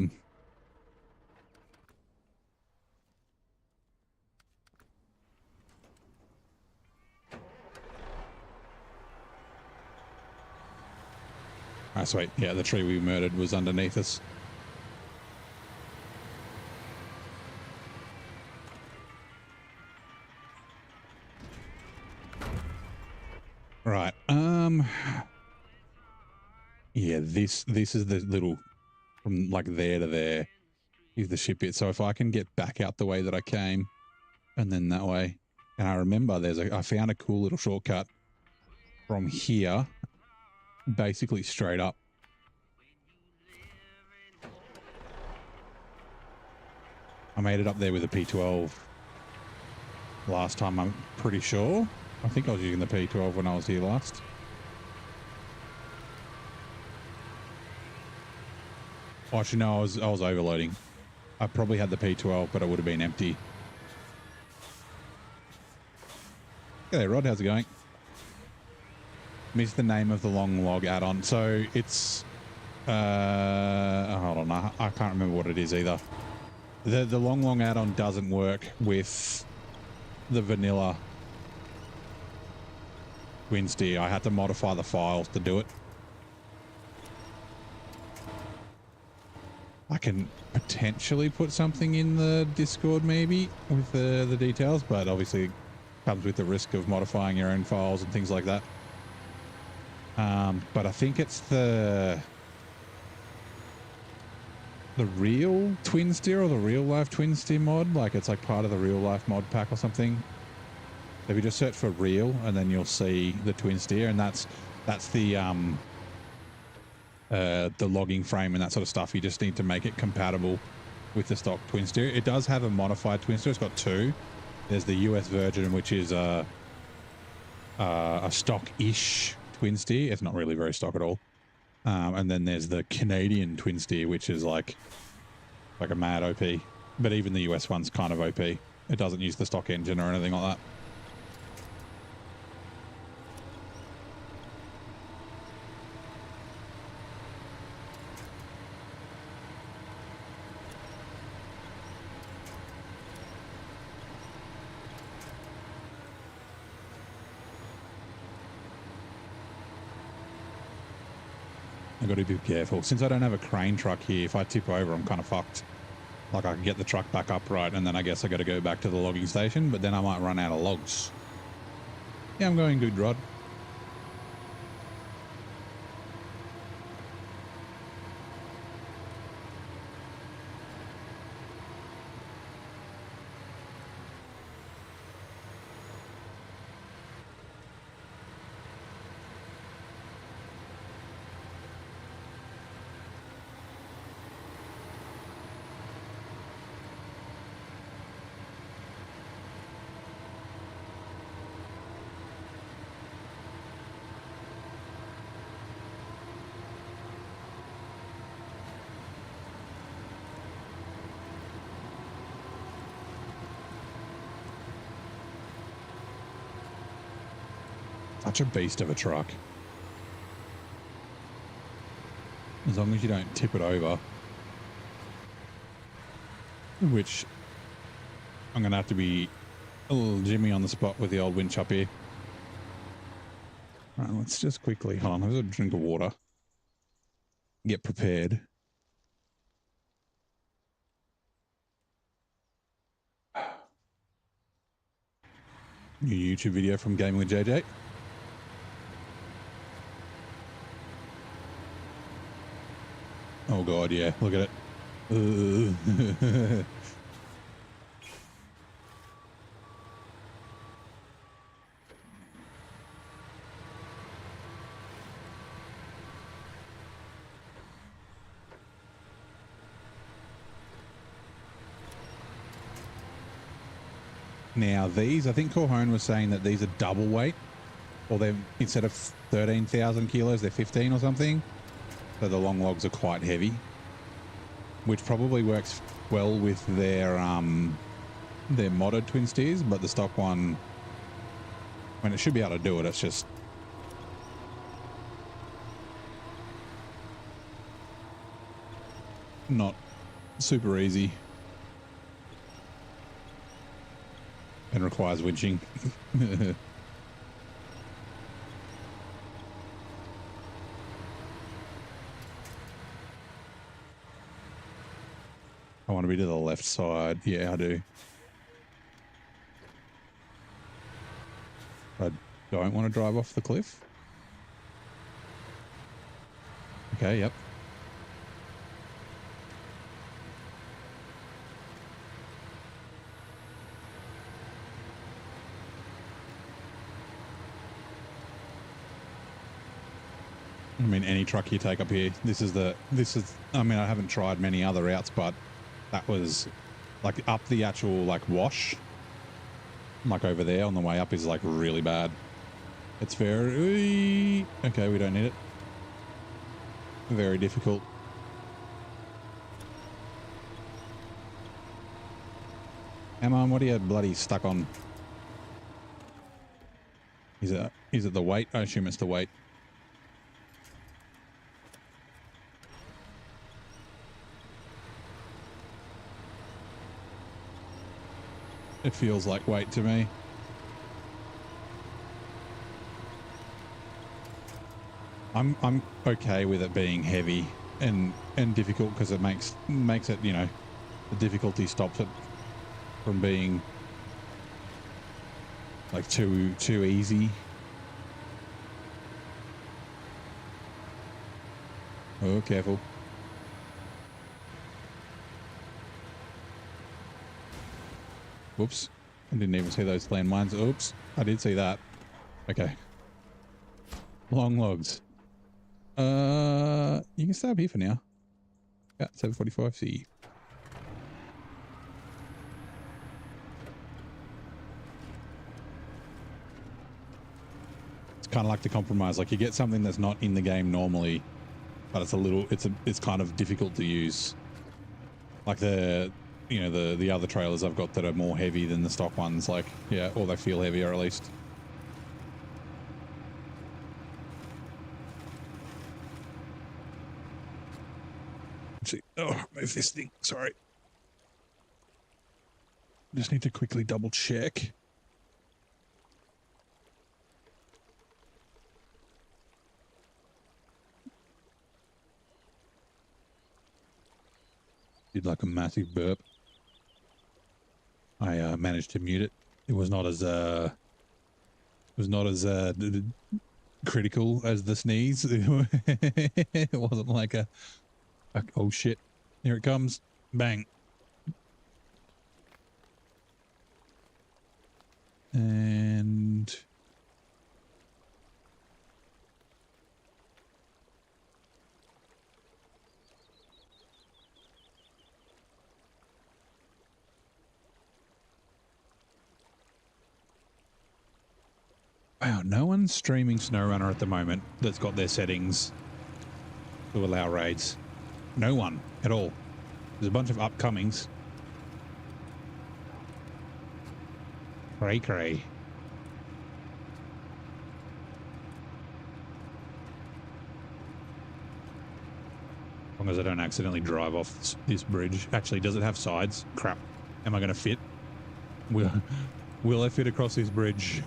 sweet. Yeah, the tree we murdered was underneath us. Right. Yeah, this is the little from like there to there is the ship bit. So if I can get back out the way that I came and then that way, and I remember I found a cool little shortcut from here, basically straight up. I made it up there with a P12 last time, I'm pretty sure. I think I was using the P12 when I was here last. Oh, actually, no, I was overloading. I probably had the P12, but it would have been empty. G'day, Rod. How's it going? Missed the name of the long log add-on. So it's... hold on. I can't remember what it is either. The long add-on doesn't work with the vanilla twin steer. I had to modify the files to do it. I can potentially put something in the Discord maybe with the details, but obviously it comes with the risk of modifying your own files and things like that. But I think it's the real twin steer or the real life twin steer mod. Like it's like part of the real life mod pack or something. If you just search for real and then you'll see the twin steer, and that's the logging frame and that sort of stuff. You just need to make it compatible with the stock twin steer. It does have a modified twin steer. It's got two. There's the US version, which is a stock-ish twin steer. It's not really very stock at all. And then there's the Canadian twin steer, which is like a mad OP. But even the US one's kind of OP. It doesn't use the stock engine or anything like that. I've got to be careful. Since I don't have a crane truck here, if I tip over, I'm kind of fucked. Like I can get the truck back upright, and then I guess I got to go back to the logging station, but then I might run out of logs. Yeah, I'm going good, Rod. Such a beast of a truck. As long as you don't tip it over. Which I'm going to have to be a little Jimmy on the spot with the old winch up here. Right, let's just quickly, hold on, have a drink of water. Get prepared. New YouTube video from Gaming with JJ. Oh God, yeah, look at it. Now these, I think Corhone was saying that these are double weight, or they're, instead of 13,000 kilos, they're 15 or something. So the long logs are quite heavy, which probably works well with their modded twin steers, but the stock one, I mean, it should be able to do it. It's just not super easy and requires winching. I want to be to the left side. Yeah, I do. I don't want to drive off the cliff. Okay, yep. I mean, any truck you take up here, this is, I mean, I haven't tried many other routes, but that was like up the actual like wash, like over there on the way up is like really bad. It's very, okay, we don't need it. Very difficult. Come on, what are you bloody stuck on? Is it the weight? I assume it's the weight. It feels like weight to me. I'm okay with it being heavy and difficult because it makes it, you know, the difficulty stops it from being like too easy. Oh, careful. Whoops. I didn't even see those landmines. Oops. I did see that. Okay. Long logs. You can stay up here for now. Yeah, 745C. It's kind of like the compromise. Like you get something that's not in the game normally, but it's kind of difficult to use. Like you know, the other trailers I've got that are more heavy than the stock ones, like, yeah, or they feel heavier at least. Actually, oh, move this thing, sorry. Just need to quickly double check. Did like a massive burp. I managed to mute it. It was not as critical as the sneeze. It wasn't like a oh shit, here it comes, bang. And wow, no one's streaming SnowRunner at the moment that's got their settings to allow raids. No one at all. There's a bunch of upcomings. Cray cray. long as I don't accidentally drive off this bridge. Actually, does it have sides? Crap. Am I going to fit? Will I fit across this bridge?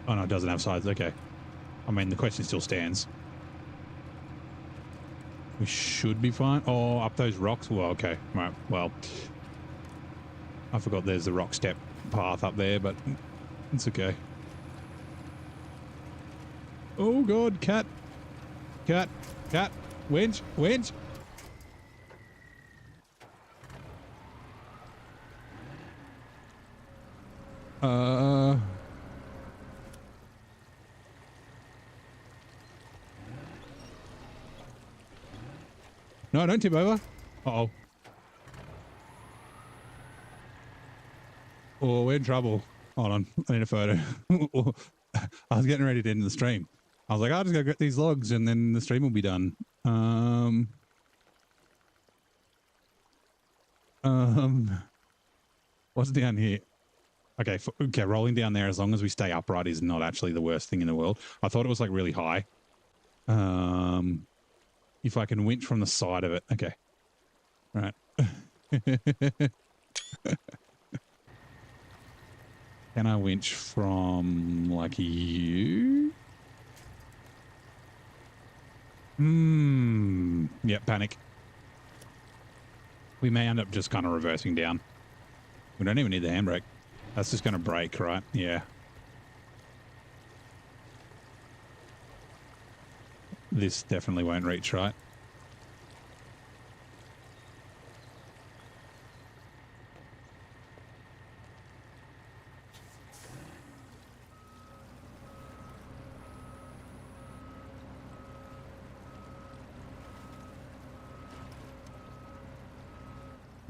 Oh, no, it doesn't have sides. Okay. I mean, the question still stands. We should be fine. Oh, up those rocks? Well, okay. Right. Well, I forgot there's the rock step path up there, but it's okay. Oh, God. Cat. Cat. Cat. Winch. Winch. No, don't tip over. Uh-oh. Oh, we're in trouble. Hold on. I need a photo. I was getting ready to end the stream. I was like, I'll just go get these logs and then the stream will be done. What's down here? Okay, okay, rolling down there as long as we stay upright is not actually the worst thing in the world. I thought it was like really high. If I can winch from the side of it. Okay. Right. Can I winch from like you? Yep, panic. We may end up just kind of reversing down. We don't even need the handbrake. That's just going to brake, right? Yeah. This definitely won't reach, right?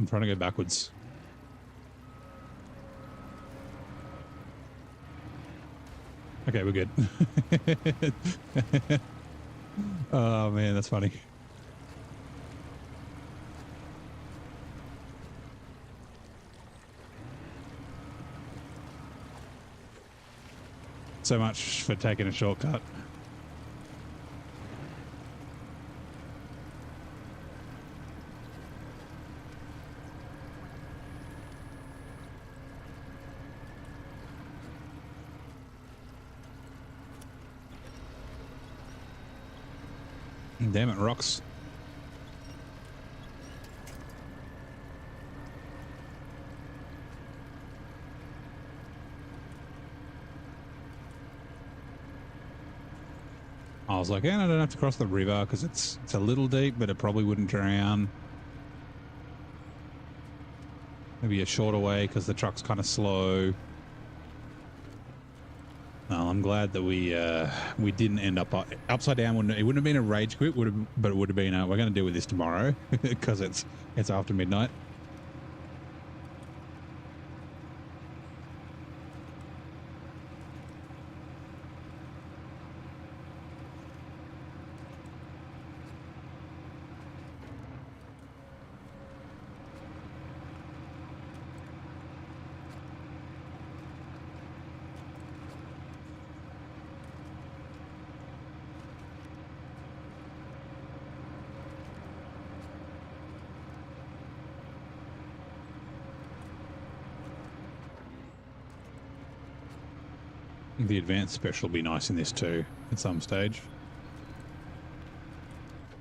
I'm trying to go backwards. Okay, we're good. Oh, man, that's funny. So much for taking a shortcut. Damn it, rocks. I was like, I don't have to cross the river because it's a little deep, but it probably wouldn't drown. Maybe a shorter way because the truck's kind of slow. No, I'm glad that we didn't end up upside down. It wouldn't have been a rage quit, but it would have been we're going to deal with this tomorrow because it's after midnight. The advanced special will be nice in this too at some stage.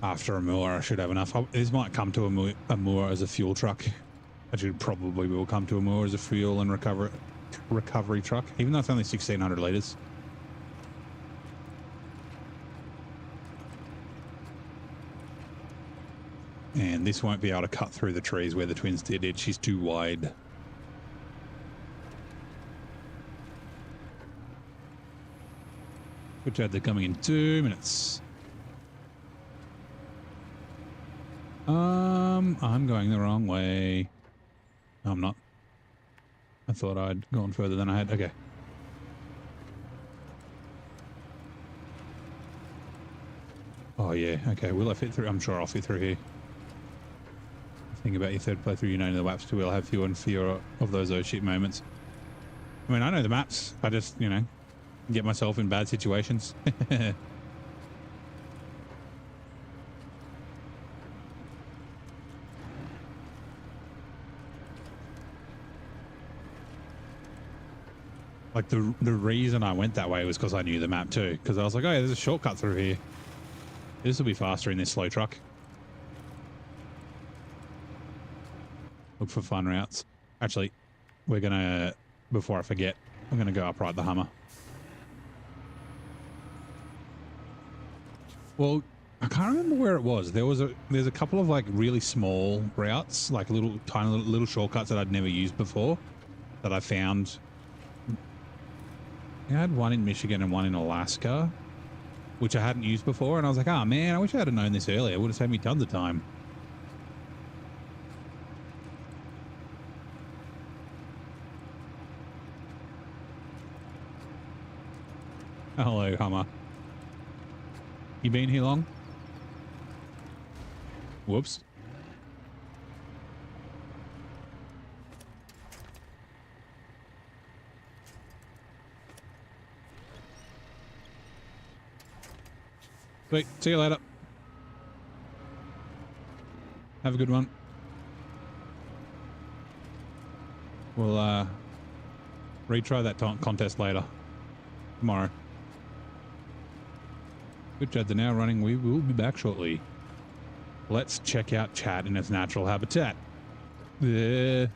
After a moor, I should have enough. This might come to a moor as a fuel truck. Actually, probably will come to a moor as a fuel and recovery truck, even though it's only 1,600 litres. And this won't be able to cut through the trees where the twins did. She's too wide. Which they're coming in 2 minutes. I'm going the wrong way. No, I'm not. I thought I'd gone further than I had. Okay. Oh, yeah. Okay. Will I fit through? I'm sure I'll fit through here. Think about your third playthrough, you know the maps too. We'll have fewer and fewer of those oh shit moments. I mean, I know the maps. I just, you know, get myself in bad situations. Like the reason I went that way was because I knew the map too. Because I was like, oh, yeah, there's a shortcut through here. This will be faster in this slow truck. Look for fun routes. Actually, we're going to, before I forget, I'm going to go upright the Hummer. Well, I can't remember where it was. There's a couple of like really small routes, like little tiny little shortcuts that I'd never used before that I found. I had one in Michigan and one in Alaska, which I hadn't used before. And I was like, oh man, I wish I had known this earlier. It would have saved me tons of time. Hello, Hummer. You been here long? Whoops. Sweet. See you later. Have a good one. We'll retry that contest later. Tomorrow. Good Jeds are now running. We will be back shortly. Let's check out chat in its natural habitat. Let's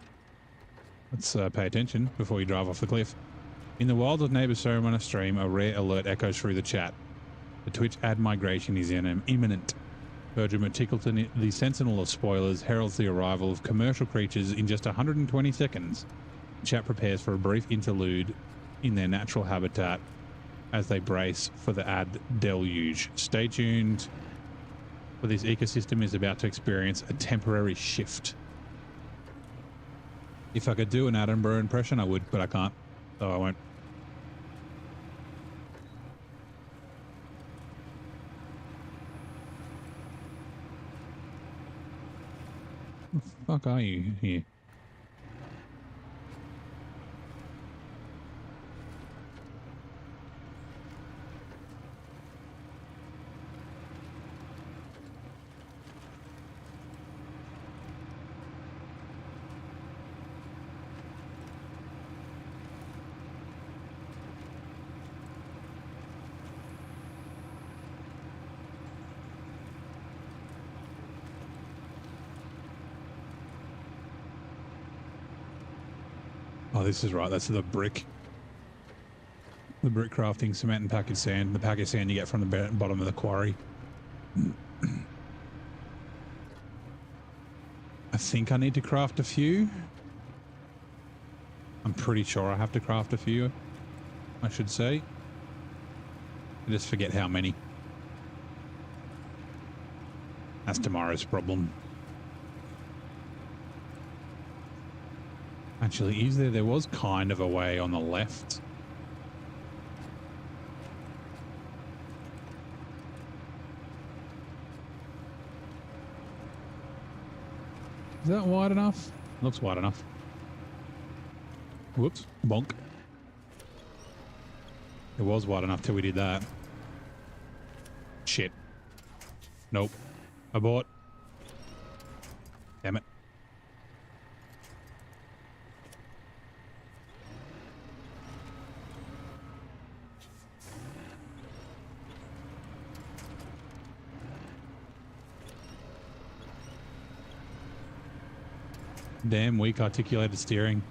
pay attention before you drive off the cliff. In the wilds of neighbor SnowRunner stream, a rare alert echoes through the chat. The Twitch ad migration is imminent. Virgin Meticulton, the sentinel of spoilers, heralds the arrival of commercial creatures in just 120 seconds. The chat prepares for a brief interlude in their natural habitat as they brace for the ad deluge. Stay tuned, for this ecosystem is about to experience a temporary shift. If I could do an Attenborough impression, I would, but I can't, so I won't. What the fuck are you here? Oh, this is right. That's the brick. The brick crafting, cement and packaged sand. The packaged sand you get from the bottom of the quarry. I think I need to craft a few. I'm pretty sure I have to craft a few, I should say. I just forget how many. That's tomorrow's problem. Actually, is there? There was kind of a way on the left. Is that wide enough? Looks wide enough. Whoops. Bonk. It was wide enough till we did that. Shit. Nope. Abort. Damn it. Damn weak articulated steering.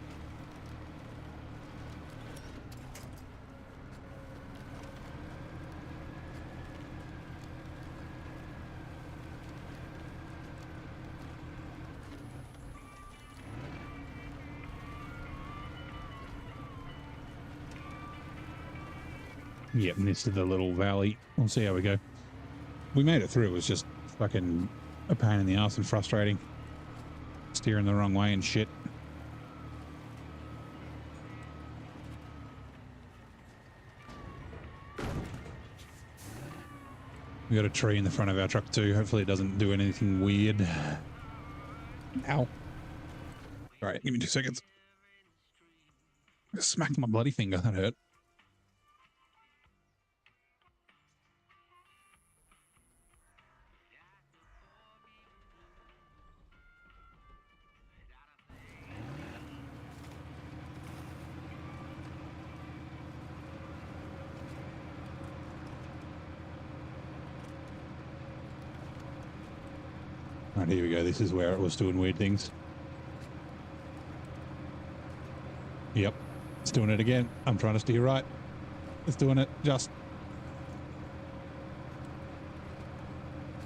Yep, and this is the little valley. We'll see how we go. We made it through. It was just fucking a pain in the ass and frustrating. Steering the wrong way and shit. We got a tree in the front of our truck too. Hopefully it doesn't do anything weird. Ow. All right, give me 2 seconds. I smacked my bloody finger. That hurt. Right, here we go. This is where it was doing weird things. Yep. It's doing it again. I'm trying to steer right. It's doing it just.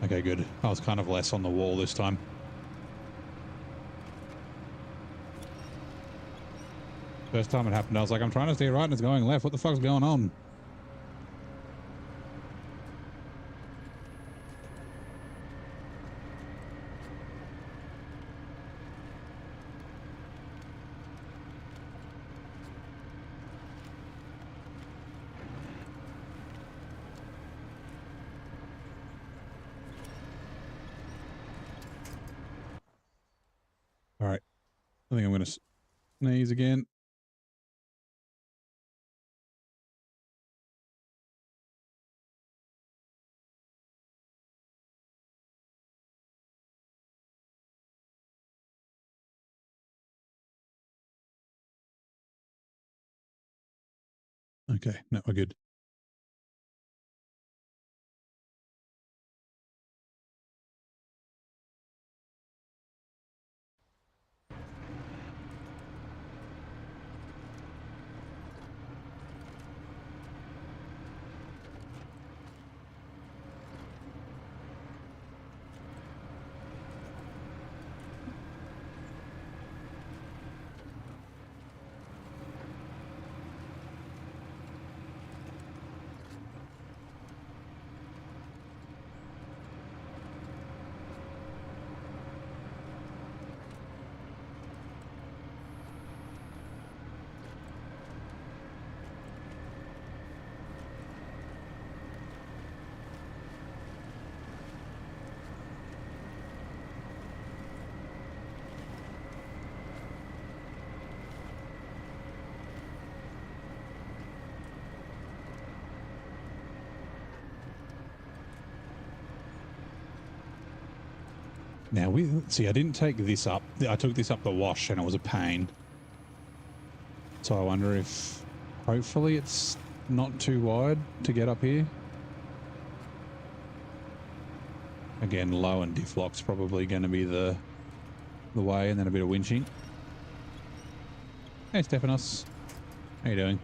Okay, good. I was kind of less on the wall this time. First time it happened, I was like, I'm trying to steer right and it's going left. What the fuck's going on? All right. I think I'm going to sneeze again. Okay, no, we're good. Now, see, I didn't take this up. I took this up the wash and it was a pain. So I wonder if hopefully it's not too wide to get up here. Again, low and diff lock's probably going to be the way, and then a bit of winching. Hey, Stephanos. How you doing?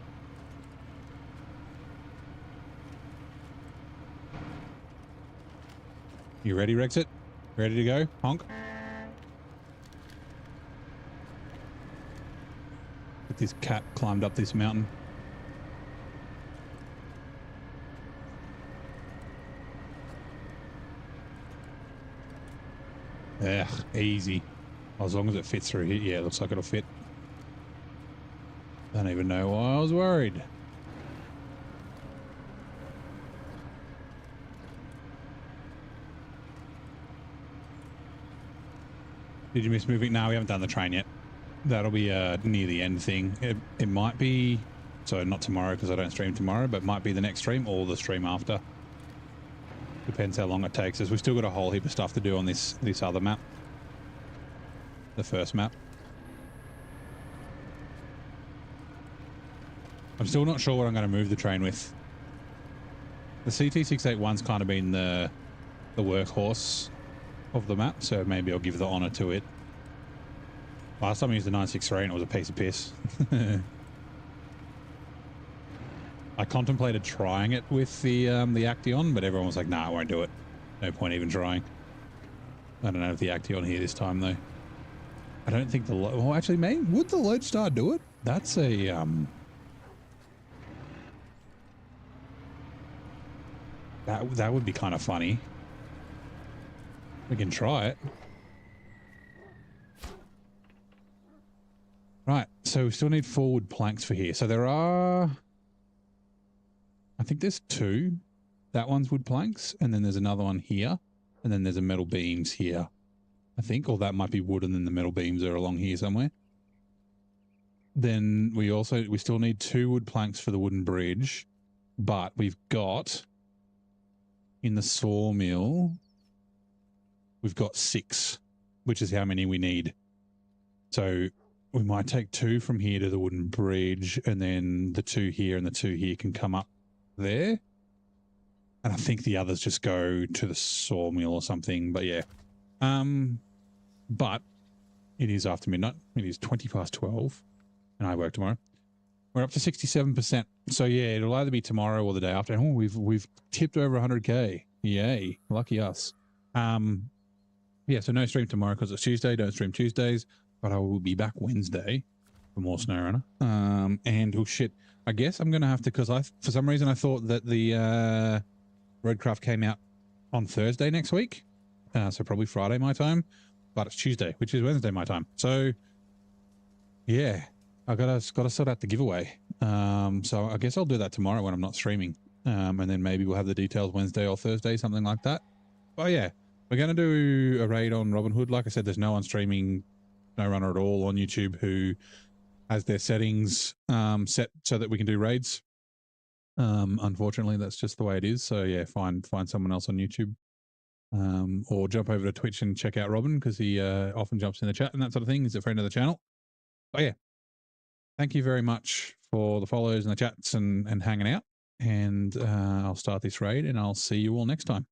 You ready, Rexit? Ready to go? Honk. Get this cat climbed up this mountain. Ugh, easy. As long as it fits through here. Yeah, it looks like it'll fit. Don't even know why I was worried. Did you miss moving? No, we haven't done the train yet. That'll be near the end thing. It might be, so not tomorrow because I don't stream tomorrow, but might be the next stream or the stream after. Depends how long it takes us. We've still got a whole heap of stuff to do on this other map. The first map. I'm still not sure what I'm going to move the train with. The CT681's kind of been the workhorse of the map, so maybe I'll give the honour to it. Last time I used the 963 and it was a piece of piss. I contemplated trying it with the Action, but everyone was like, nah, I won't do it. No point even trying. I don't know if the Action here this time though. I don't think the well, actually, maybe would the Lodestar do it? That's a that would be kind of funny. We can try it. Right, so we still need 4 wood planks for here. So there are, I think there's 2. That one's wood planks, and then there's another one here, and then there's a metal beams here. I think, or that might be wood, and then the metal beams are along here somewhere. Then we still need 2 wood planks for the wooden bridge, but we've got in the sawmill, we've got 6, which is how many we need. So we might take 2 from here to the wooden bridge, and then the 2 here and the 2 here can come up there. And I think the others just go to the sawmill or something. But yeah, But it is after midnight. It is 12:20, and I work tomorrow. We're up to 67%. So yeah, it'll either be tomorrow or the day after. Oh, we've tipped over 100K. Yay, lucky us. Yeah, so no stream tomorrow because it's Tuesday. Don't stream Tuesdays, but I will be back Wednesday for more SnowRunner. And oh shit, I guess I'm gonna have to, because for some reason I thought that the Roadcraft came out on Thursday next week, so probably Friday my time, but it's Tuesday, which is Wednesday my time. So yeah, I gotta sort out the giveaway. So I guess I'll do that tomorrow when I'm not streaming, and then maybe we'll have the details Wednesday or Thursday, something like that. But yeah, we're gonna do a raid on Robin Hood. Like I said, there's no one streaming SnowRunner at all on YouTube who has their settings set so that we can do raids. Unfortunately, that's just the way it is. So yeah, find someone else on YouTube, or jump over to Twitch and check out Robin, because he often jumps in the chat and that sort of thing. He's a friend of the channel. But yeah, thank you very much for the follows and the chats and hanging out. And I'll start this raid, and I'll see you all next time.